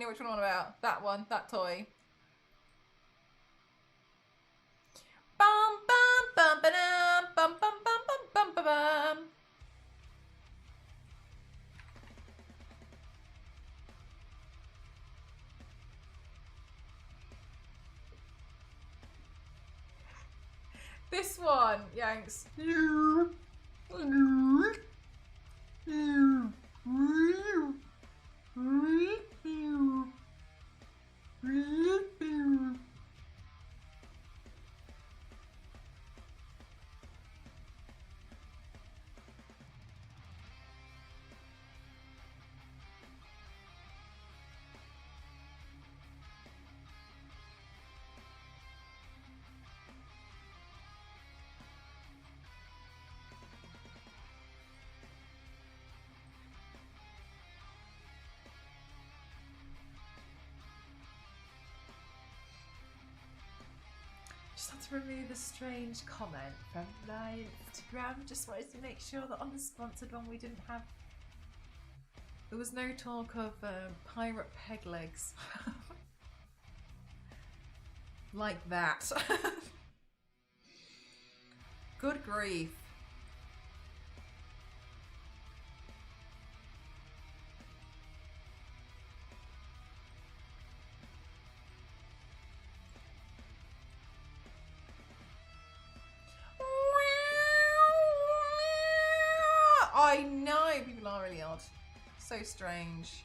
which one I'm on about? That one, that toy. Bum bum bum ba-dum, bum bum bum bum bum ba bum. This one, Yanks. Just had to remove a strange comment from my Instagram. Just wanted to make sure that on the sponsored one we didn't have. There was no talk of pirate peg legs. Like that. Good grief. I know, people are really odd. So strange.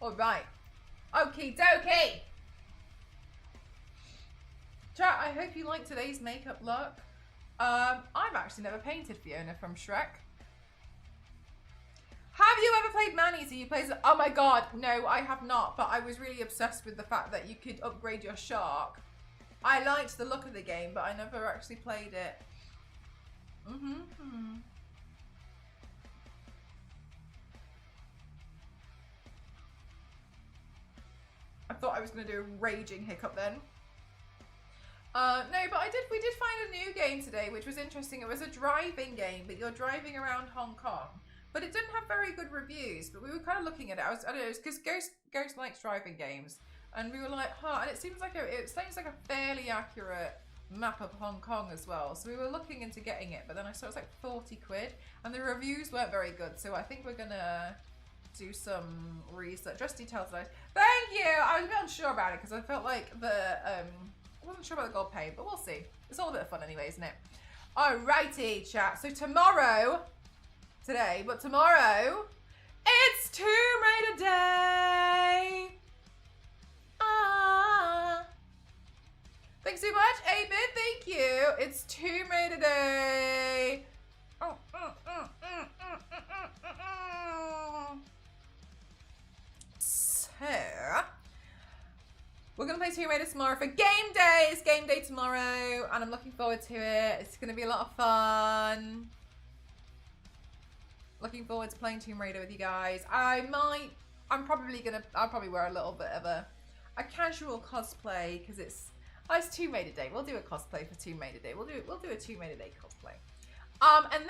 All right. Okie dokie. Chat, I hope you liked today's makeup look. I've actually never painted Fiona from Shrek. Have you ever played Manny? So you play... Oh my god, no, I have not. But I was really obsessed with the fact that you could upgrade your shark. I liked the look of the game, but I never actually played it. I thought I was going to do a raging hiccup then. No, but we did find a new game today, which was interesting. It was a driving game, but you're driving around Hong Kong. But it didn't have very good reviews, but we were kind of looking at it. I don't know, because Ghost likes driving games. And we were like, huh, and it seems like a fairly accurate map of Hong Kong as well. So we were looking into getting it, but then I saw it was like 40 quid, and the reviews weren't very good. So I think we're gonna do some research. Just details. Thank you! I was a bit unsure about it, because I felt like I wasn't sure about the gold pay, but we'll see. It's all a bit of fun anyway, isn't it? Alrighty, chat. So tomorrow, it's Tomb Raider Day! Thanks so much, 8-Bit, thank you. It's Tomb Raider Day. So, we're gonna play Tomb Raider tomorrow for game day. It's game day tomorrow, and I'm looking forward to it. It's gonna be a lot of fun. Looking forward to playing Tomb Raider with you guys. I'll probably wear a little bit of a casual cosplay, because it's Tomb Raider Day. We'll do a cosplay for Tomb Raider Day. We'll do a Tomb Raider Day cosplay. And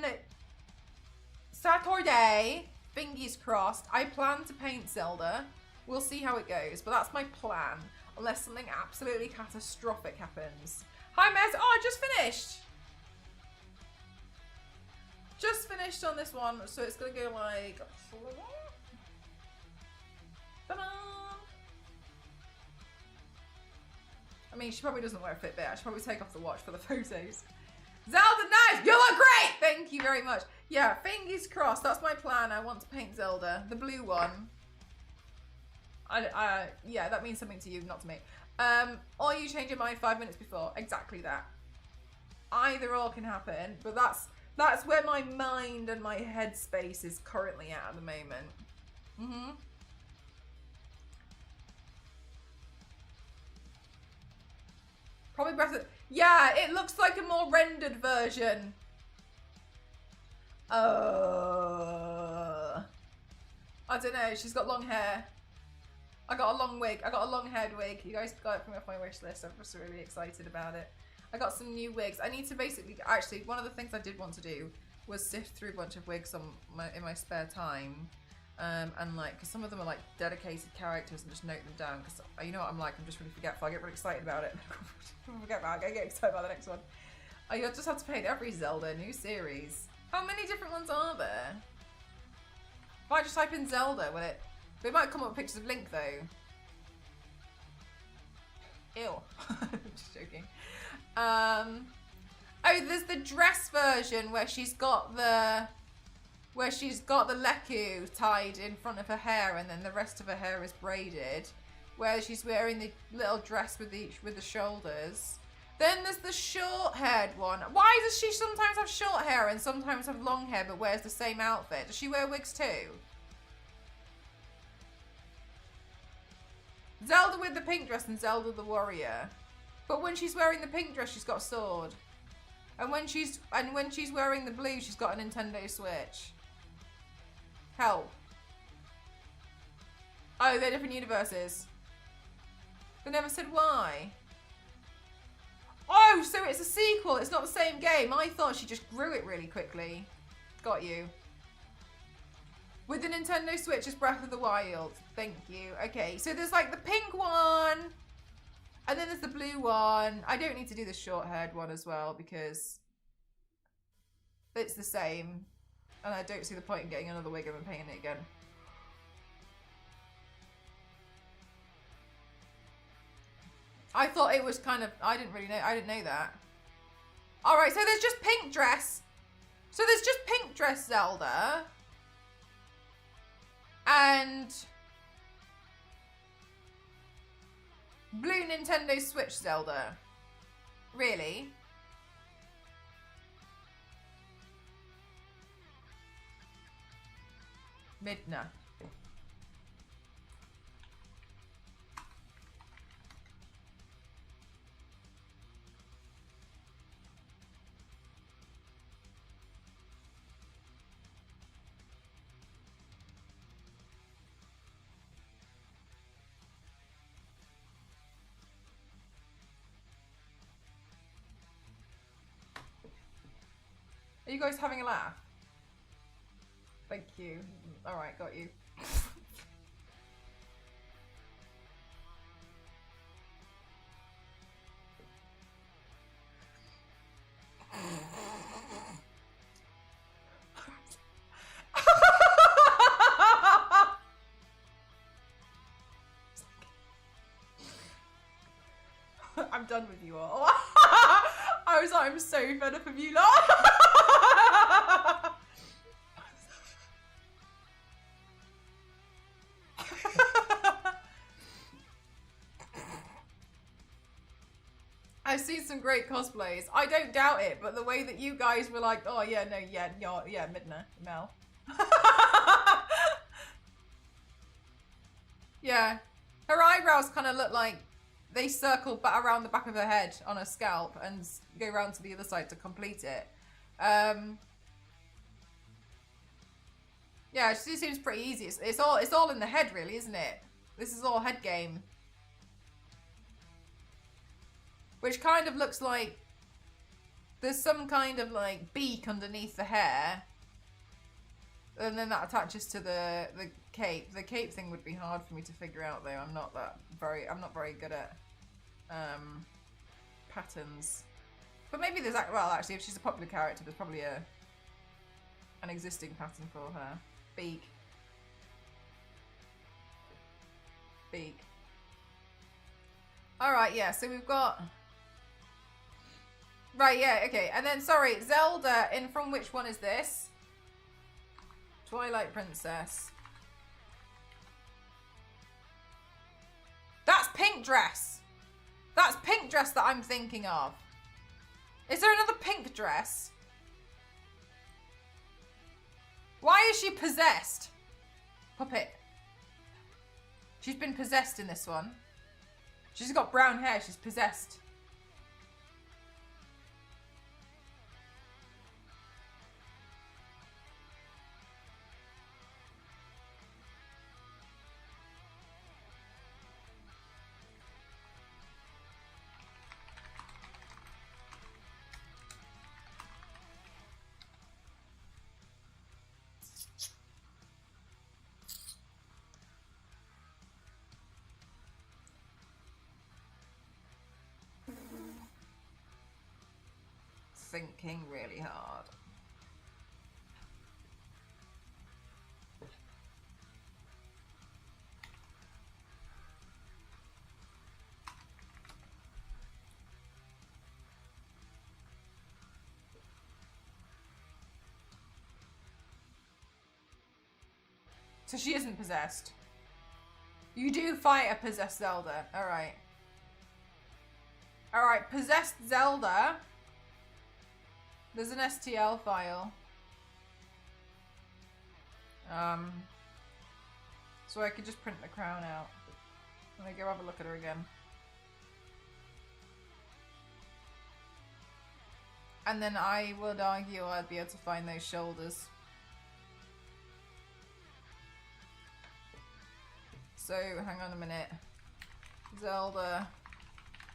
then Saturday, fingers crossed, I plan to paint Zelda. We'll see how it goes, but that's my plan, unless something absolutely catastrophic happens. Hi, Mez. Oh, I just finished. Just finished on this one, so it's gonna go like. I mean, she probably doesn't wear a Fitbit. I should probably take off the watch for the photos. Zelda, nice! You look great! Thank you very much. Yeah, fingers crossed. That's my plan. I want to paint Zelda, the blue one. Yeah, that means something to you, not to me. Or you change your mind 5 minutes before. Exactly that. Either or can happen, but that's where my mind and my headspace is currently at the moment. Probably Breath of... Yeah, it looks like a more rendered version. I don't know. She's got long hair. I got a long wig. I got a long-haired wig. You guys got it from off my wish list. I'm just really excited about it. I got some new wigs. I need to basically... Actually, one of the things I did want to do was sift through a bunch of wigs in my spare time. And like, because some of them are like dedicated characters and just note them down. Because you know what I'm like, I'm just really forgetful. I get really excited about it. Forget about it. I get excited about the next one. I just have to paint every Zelda new series. How many different ones are there? If I just type in Zelda, will it? They might come up with pictures of Link though. Ew. Just joking. Oh, there's the dress version where she's got the leku tied in front of her hair, and then the rest of her hair is braided. Where she's wearing the little dress with the shoulders. Then there's the short-haired one. Why does she sometimes have short hair and sometimes have long hair, but wears the same outfit? Does she wear wigs too? Zelda with the pink dress and Zelda the warrior. But when she's wearing the pink dress, she's got a sword. And when she's wearing the blue, she's got a Nintendo Switch. Help. Oh, they're different universes. They never said why. Oh, so it's a sequel. It's not the same game. I thought she just grew it really quickly. Got you. With the Nintendo Switch, it's Breath of the Wild. Thank you. Okay, so there's like the pink one. And then there's the blue one. I don't need to do the short-haired one as well because it's the same. And I don't see the point in getting another wig and painting it again. I thought it was kind of... I didn't know that. Alright, so there's just pink dress. So there's just pink dress Zelda. And... blue Nintendo Switch Zelda. Really? Midna. Are you guys having a laugh? Thank you. Alright, got you. I'm done with you all. I was like, I'm so fed up of you lot. I've seen some great cosplays. I don't doubt it, but the way that you guys were like, oh yeah, no, yeah, Midna, Mel. Yeah. Her eyebrows kind of look like they circle back around the back of her head on her scalp and go around to the other side to complete it. Yeah, it seems pretty easy. It's all in the head, really, isn't it? This is all head game. Which kind of looks like there's some kind of like beak underneath the hair. And then that attaches to the cape. The cape thing would be hard for me to figure out though. I'm not very good at patterns. But maybe there's well actually if she's a popular character there's probably an existing pattern for her. Beak. Beak. Alright, yeah, so we've got right, yeah, okay. And then sorry, Zelda in from which one is this? Twilight Princess. That's pink dress. That's pink dress that I'm thinking of. Is there another pink dress? Why is she possessed? Puppet. She's been possessed in this one. She's got brown hair. She's possessed. thinking really hard. So she isn't possessed. You do fight a possessed Zelda. Alright. Alright, possessed Zelda. There's an STL file. So I could just print the crown out. Let me go have a look at her again. And then I would argue I'd be able to find those shoulders. So, hang on a minute. Zelda,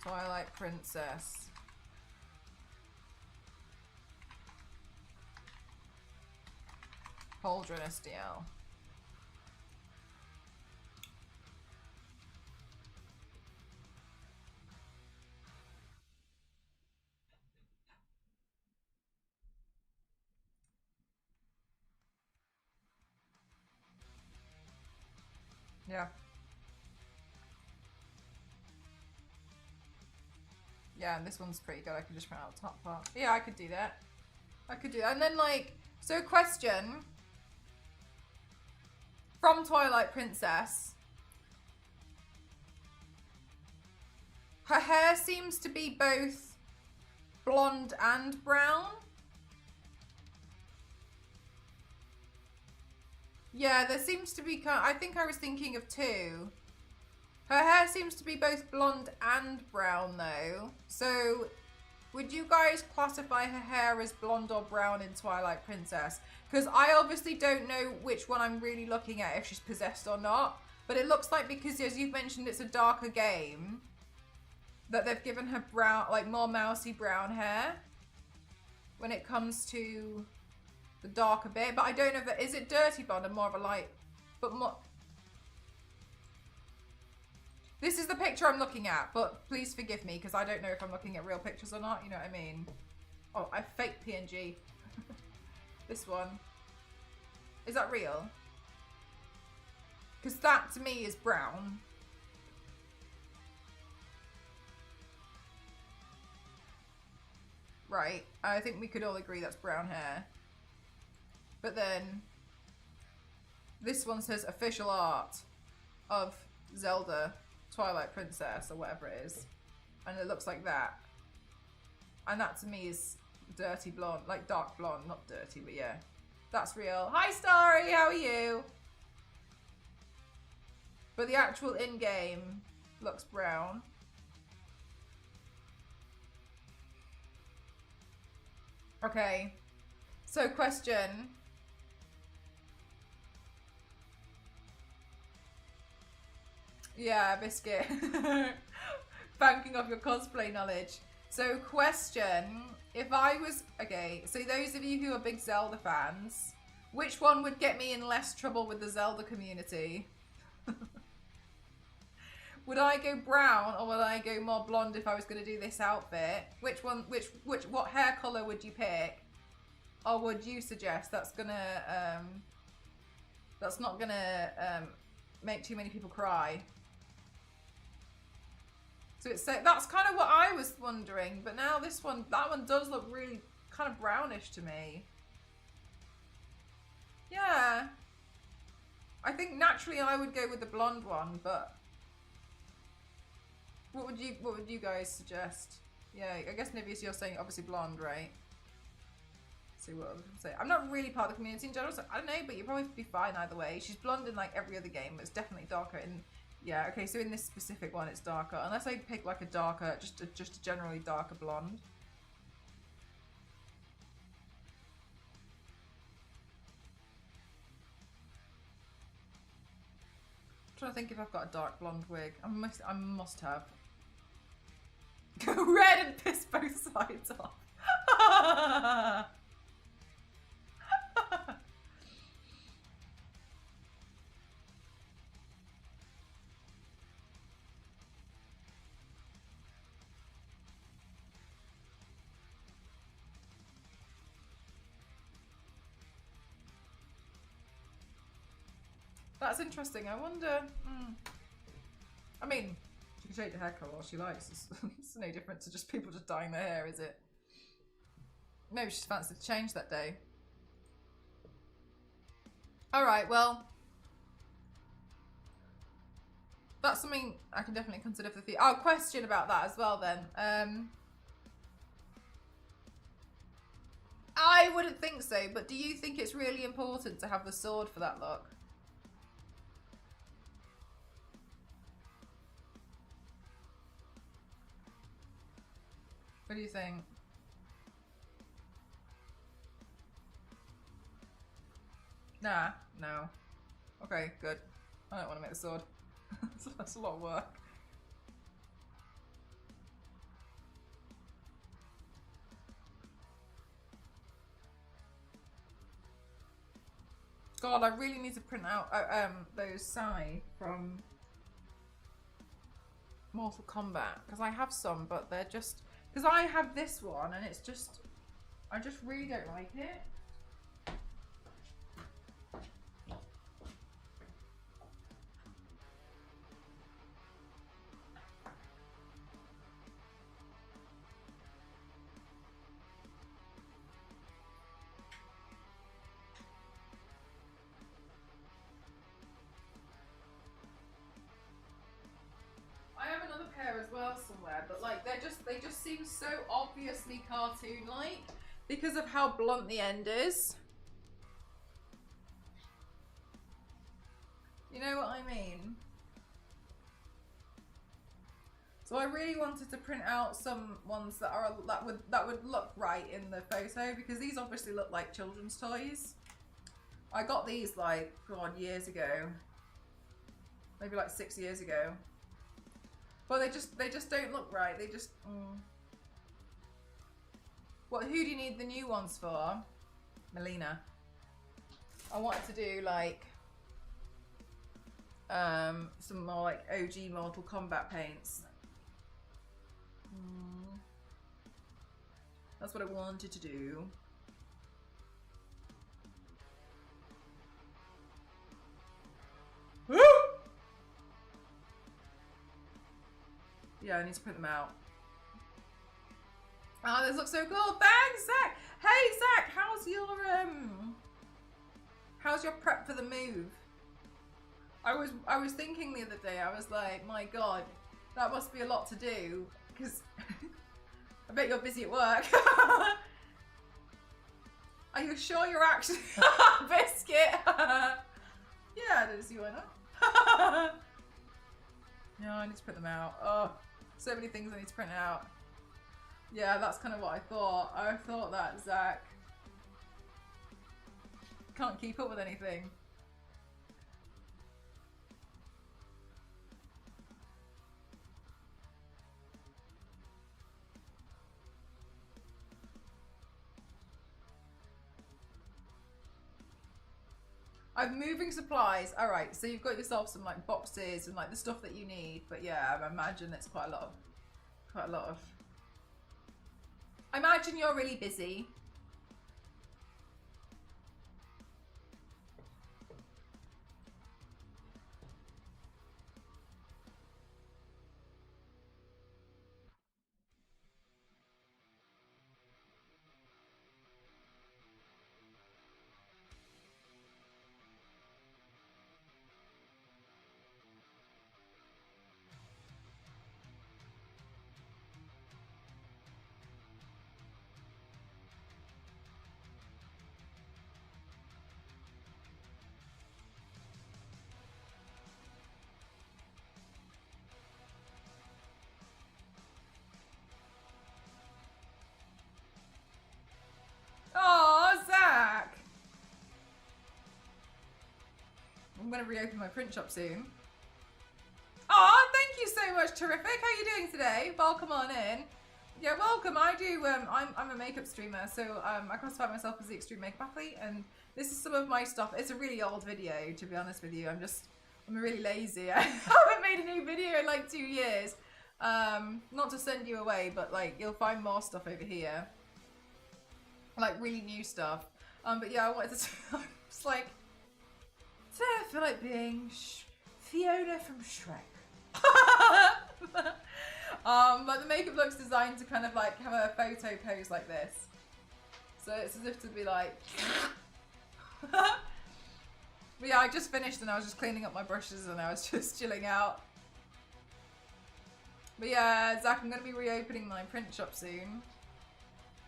Twilight Princess. Pauldron SDL. Yeah. Yeah, and this one's pretty good. I could just print out the top part. Yeah, I could do that. I could do that. And then, like, so question. From Twilight Princess. Her hair seems to be both blonde and brown. Yeah, there seems to be I think I was thinking of two. Her hair seems to be both blonde and brown though. So would you guys classify her hair as blonde or brown in Twilight Princess? Because I obviously don't know which one I'm really looking at, if she's possessed or not. But it looks like, because as you've mentioned it's a darker game, that they've given her brown, like more mousy brown hair when it comes to the darker bit. But I don't know if that, is it dirty blonde or more of a light, but more. This is the picture I'm looking at, but please forgive me because I don't know if I'm looking at real pictures or not, you know what I mean? Oh, I faked PNG. This one. Is that real? Because that to me is brown. Right, I think we could all agree that's brown hair. But then, this one says official art of Zelda Twilight Princess or whatever it is. And it looks like that. And that to me is dirty blonde, like dark blonde, not dirty, but yeah. That's real. Hi Starry, how are you? But the actual in-game looks brown. Okay, so question. Yeah, Biscuit. Banking off your cosplay knowledge. So question, if I was, okay, so those of you who are big Zelda fans, which one would get me in less trouble with the Zelda community? Would I go brown or would I go more blonde if I was going to do this outfit? Which one, what hair color would you pick? Or would you suggest that's not gonna make too many people cry? So it's that's kind of what I was wondering, but now this one, that one does look really kind of brownish to me. Yeah. I think naturally I would go with the blonde one, but what would you guys suggest? Yeah, I guess Nivius, you're saying obviously blonde, right? Let's see what I was gonna say. I'm not really part of the community in general, so I don't know, but you'd probably be fine either way. She's blonde in like every other game, but it's definitely darker in. Yeah, okay, so in this specific one it's darker. Unless I pick like a darker, just a generally darker blonde. I'm trying to think if I've got a dark blonde wig. I must have. Go red and piss both sides off. That's interesting. I wonder. I mean, she can shave her hair colour all she likes. It's no different to just people just dyeing their hair, is it? Maybe she's fancied to change that day. Alright, well. That's something I can definitely consider for the future. Oh, question about that as well then. I wouldn't think so, but do you think it's really important to have the sword for that look? What do you think? Nah, no. Okay, good. I don't want to make the sword. That's a lot of work. God, I really need to print out those Sai from Mortal Kombat because I have some, but they're just because I have this one and it's just I just really don't like it. As well somewhere, but like they just seem so obviously cartoon-like because of how blunt the end is. You know what I mean? So I really wanted to print out some ones that are that would look right in the photo because these obviously look like children's toys. I got these like God years ago, maybe like 6 years ago. But they just don't look right. They just. What? Who do you need the new ones for? Melina. I wanted to do like some more like OG Mortal Kombat paints. That's what I wanted to do. Woo! Yeah, I need to print them out. Oh, this looks so cool. Thanks, Zach. Hey, Zach, how's your prep for the move? I was thinking the other day. I was like, my God, that must be a lot to do because I bet you're busy at work. Are you sure you're actually Biscuit? Yeah, I don't see why not. No, I need to print them out. Oh. So many things I need to print out. Yeah, that's kind of what I thought. I thought that, Zach. Can't keep up with anything. I'm moving supplies. All right, so you've got yourself some like boxes and like the stuff that you need. But yeah, I imagine it's quite a lot of. I imagine you're really busy. Oh, Zach! I'm going to reopen my print shop soon. Oh, thank you so much, Terrific. How are you doing today? Welcome on in. Yeah, welcome. I do, I'm a makeup streamer, so I classify myself as the extreme makeup athlete, and this is some of my stuff. It's a really old video, to be honest with you. I'm really lazy. I haven't made a new video in like 2 years. Not to send you away, but like, you'll find more stuff over here. Like really new stuff. But yeah, I wanted to, I was like, Tiff, feel like being Fiona from Shrek. But the makeup looks designed to kind of like have a photo pose like this. So it's as if to be like... But yeah, I just finished and I was just cleaning up my brushes and I was just chilling out. But yeah, Zach, I'm going to be reopening my print shop soon.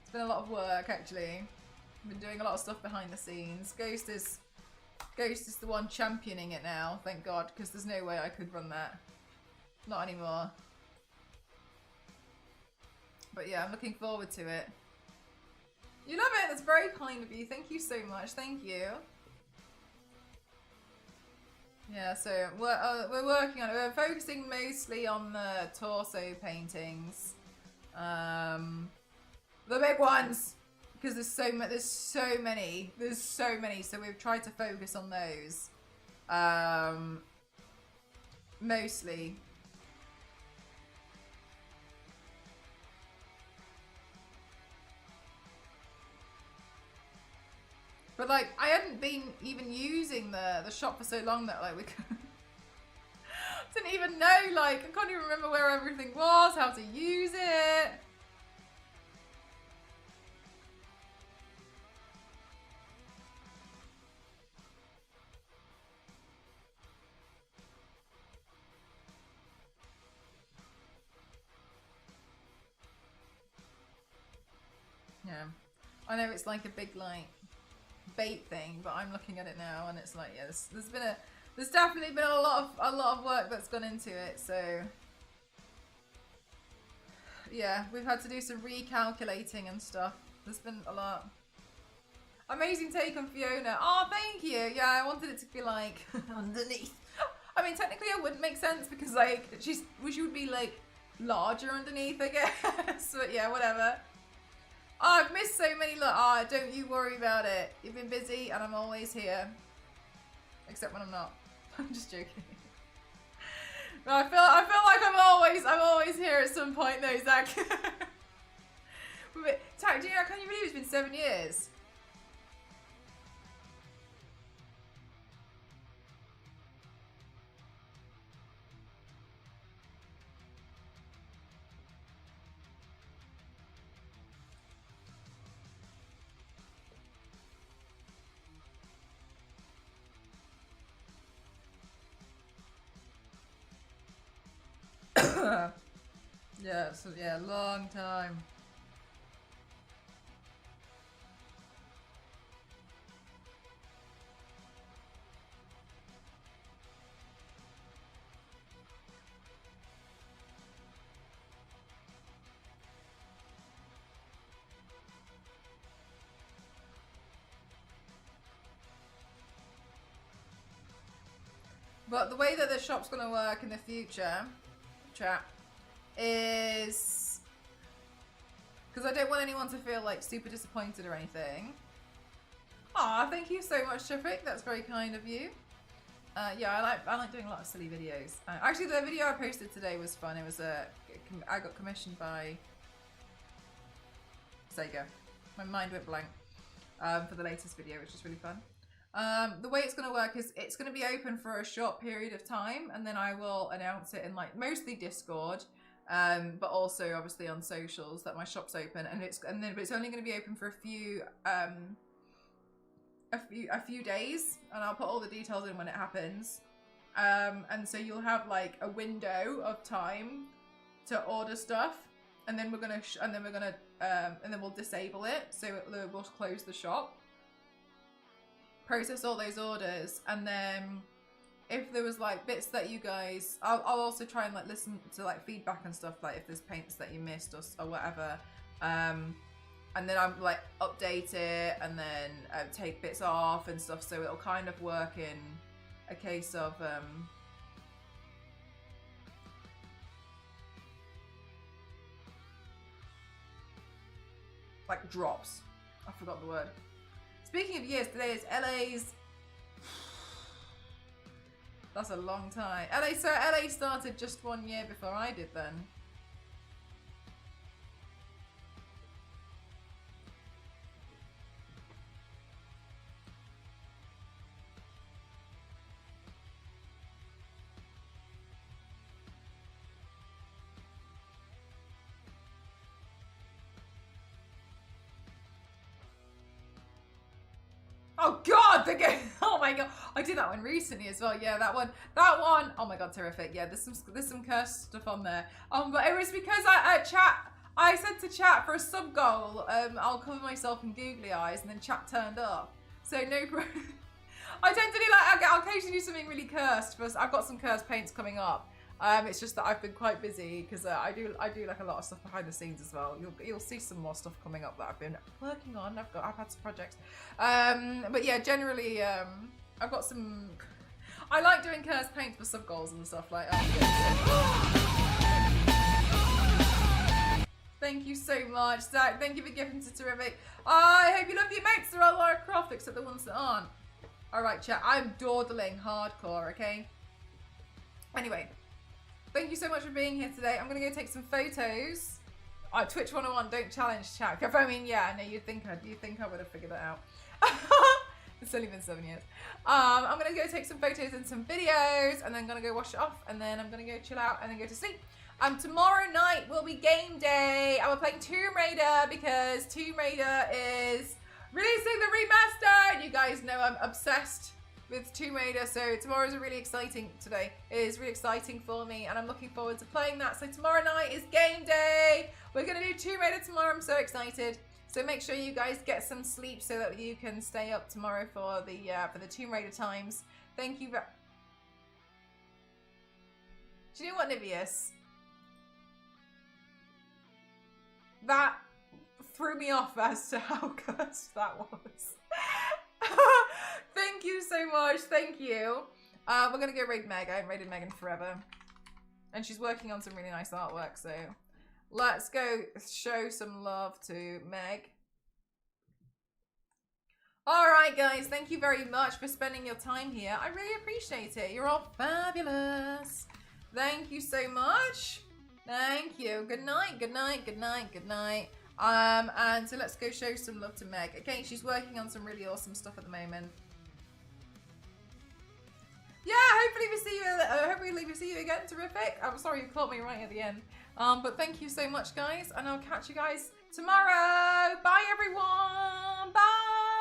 It's been a lot of work, actually. I've been doing a lot of stuff behind the scenes. Ghost is the one championing it now, thank God, because there's no way I could run that. Not anymore. But yeah, I'm looking forward to it. You love it! That's very kind of you. Thank you so much. Thank you. Yeah, so we're working on it. We're focusing mostly on the torso paintings. The big ones! Because there's so many. So we've tried to focus on those. Mostly. But like, I hadn't been even using the shop for so long that like we didn't even know, like, I can't even remember where everything was, how to use it. Yeah. I know it's like a big like bait thing, but I'm looking at it now and it's like, yeah, there's definitely been a lot of work that's gone into it, so yeah, we've had to do some recalculating and stuff. There's been a lot. Amazing take on Fiona. Oh, thank you. Yeah, I wanted it to be like underneath. I mean, technically it wouldn't make sense because like she would be like larger underneath, I guess. But yeah, whatever. Oh, I've missed so many. Look, don't you worry about it. You've been busy and I'm always here. Except when I'm not. I'm just joking. No, I feel like I'm always here at some point though, Zach. But, Tack, do you know, can you believe it's been 7 years? Yeah, so yeah, long time. But the way that the shop's gonna work in the future, chat, is because I don't want anyone to feel like super disappointed or anything. Aw, thank you so much, Shrek. That's very kind of you. Yeah, I like doing a lot of silly videos. Actually, the video I posted today was fun. It was I got commissioned by Sega. My mind went blank for the latest video, which is really fun. The way it's going to work is it's going to be open for a short period of time, and then I will announce it in like mostly Discord, but also obviously on socials that my shop's open, and it's only going to be open for a few days, and I'll put all the details in when it happens. And so you'll have like a window of time to order stuff, and then we'll disable it, so we'll close the shop. Process all those orders, and then if there was like bits that you guys, I'll also try and like listen to like feedback and stuff, like if there's paints that you missed or whatever, and then I'm like update it and then take bits off and stuff, so it'll kind of work in a case of like drops. I forgot the word. Speaking of years, today is LA's... That's a long time. So LA started just 1 year before I did then. Oh God, the game. Oh my God, I did that one recently as well. Yeah, that one. Oh my God, terrific. Yeah, there's some cursed stuff on there. But it was because I said to chat for a sub goal, I'll cover myself in googly eyes, and then chat turned up. So no. I tend to do like I'll occasionally do something really cursed. But I've got some cursed paints coming up. It's just that I've been quite busy because I do like a lot of stuff behind the scenes as well. You'll see some more stuff coming up that I've been working on. I've had some projects, but yeah, generally I've got some. I like doing cursed paint for sub goals and stuff like that. Thank you so much, Zach. Thank you for giving to Terrific. I hope you love your mates. They're all Lara Croft except the ones that aren't. All right, chat. I'm dawdling hardcore. Okay. Anyway. Thank you so much for being here today. I'm going to go take some photos. Twitch 101, don't challenge chat. I mean, yeah, no, you'd think I would have figured that out. It's only been 7 years. I'm going to go take some photos and some videos, and then I'm going to go wash it off, and then I'm going to go chill out and then go to sleep. Tomorrow night will be game day, and we're playing Tomb Raider because Tomb Raider is releasing the remaster. You guys know I'm obsessed with Tomb Raider, so tomorrow is really exciting for me, and I'm looking forward to playing that. So tomorrow night is game day. We're gonna do Tomb Raider tomorrow. I'm so excited. So make sure you guys get some sleep so that you can stay up tomorrow for the Tomb Raider times. Thank you. Do you know what, Nivius? That threw me off as to how cursed that was. Thank you so much. Thank you. We're going to go raid Meg. I haven't raided Meg in forever. And she's working on some really nice artwork. So let's go show some love to Meg. All right, guys. Thank you very much for spending your time here. I really appreciate it. You're all fabulous. Thank you so much. Thank you. Good night. Good night. Good night. Good night. And so let's go show some love to Meg. Okay, she's working on some really awesome stuff at the moment. Yeah, hopefully we see you again. Terrific. I'm sorry you caught me right at the end. But thank you so much, guys, and I'll catch you guys tomorrow. Bye, everyone. Bye.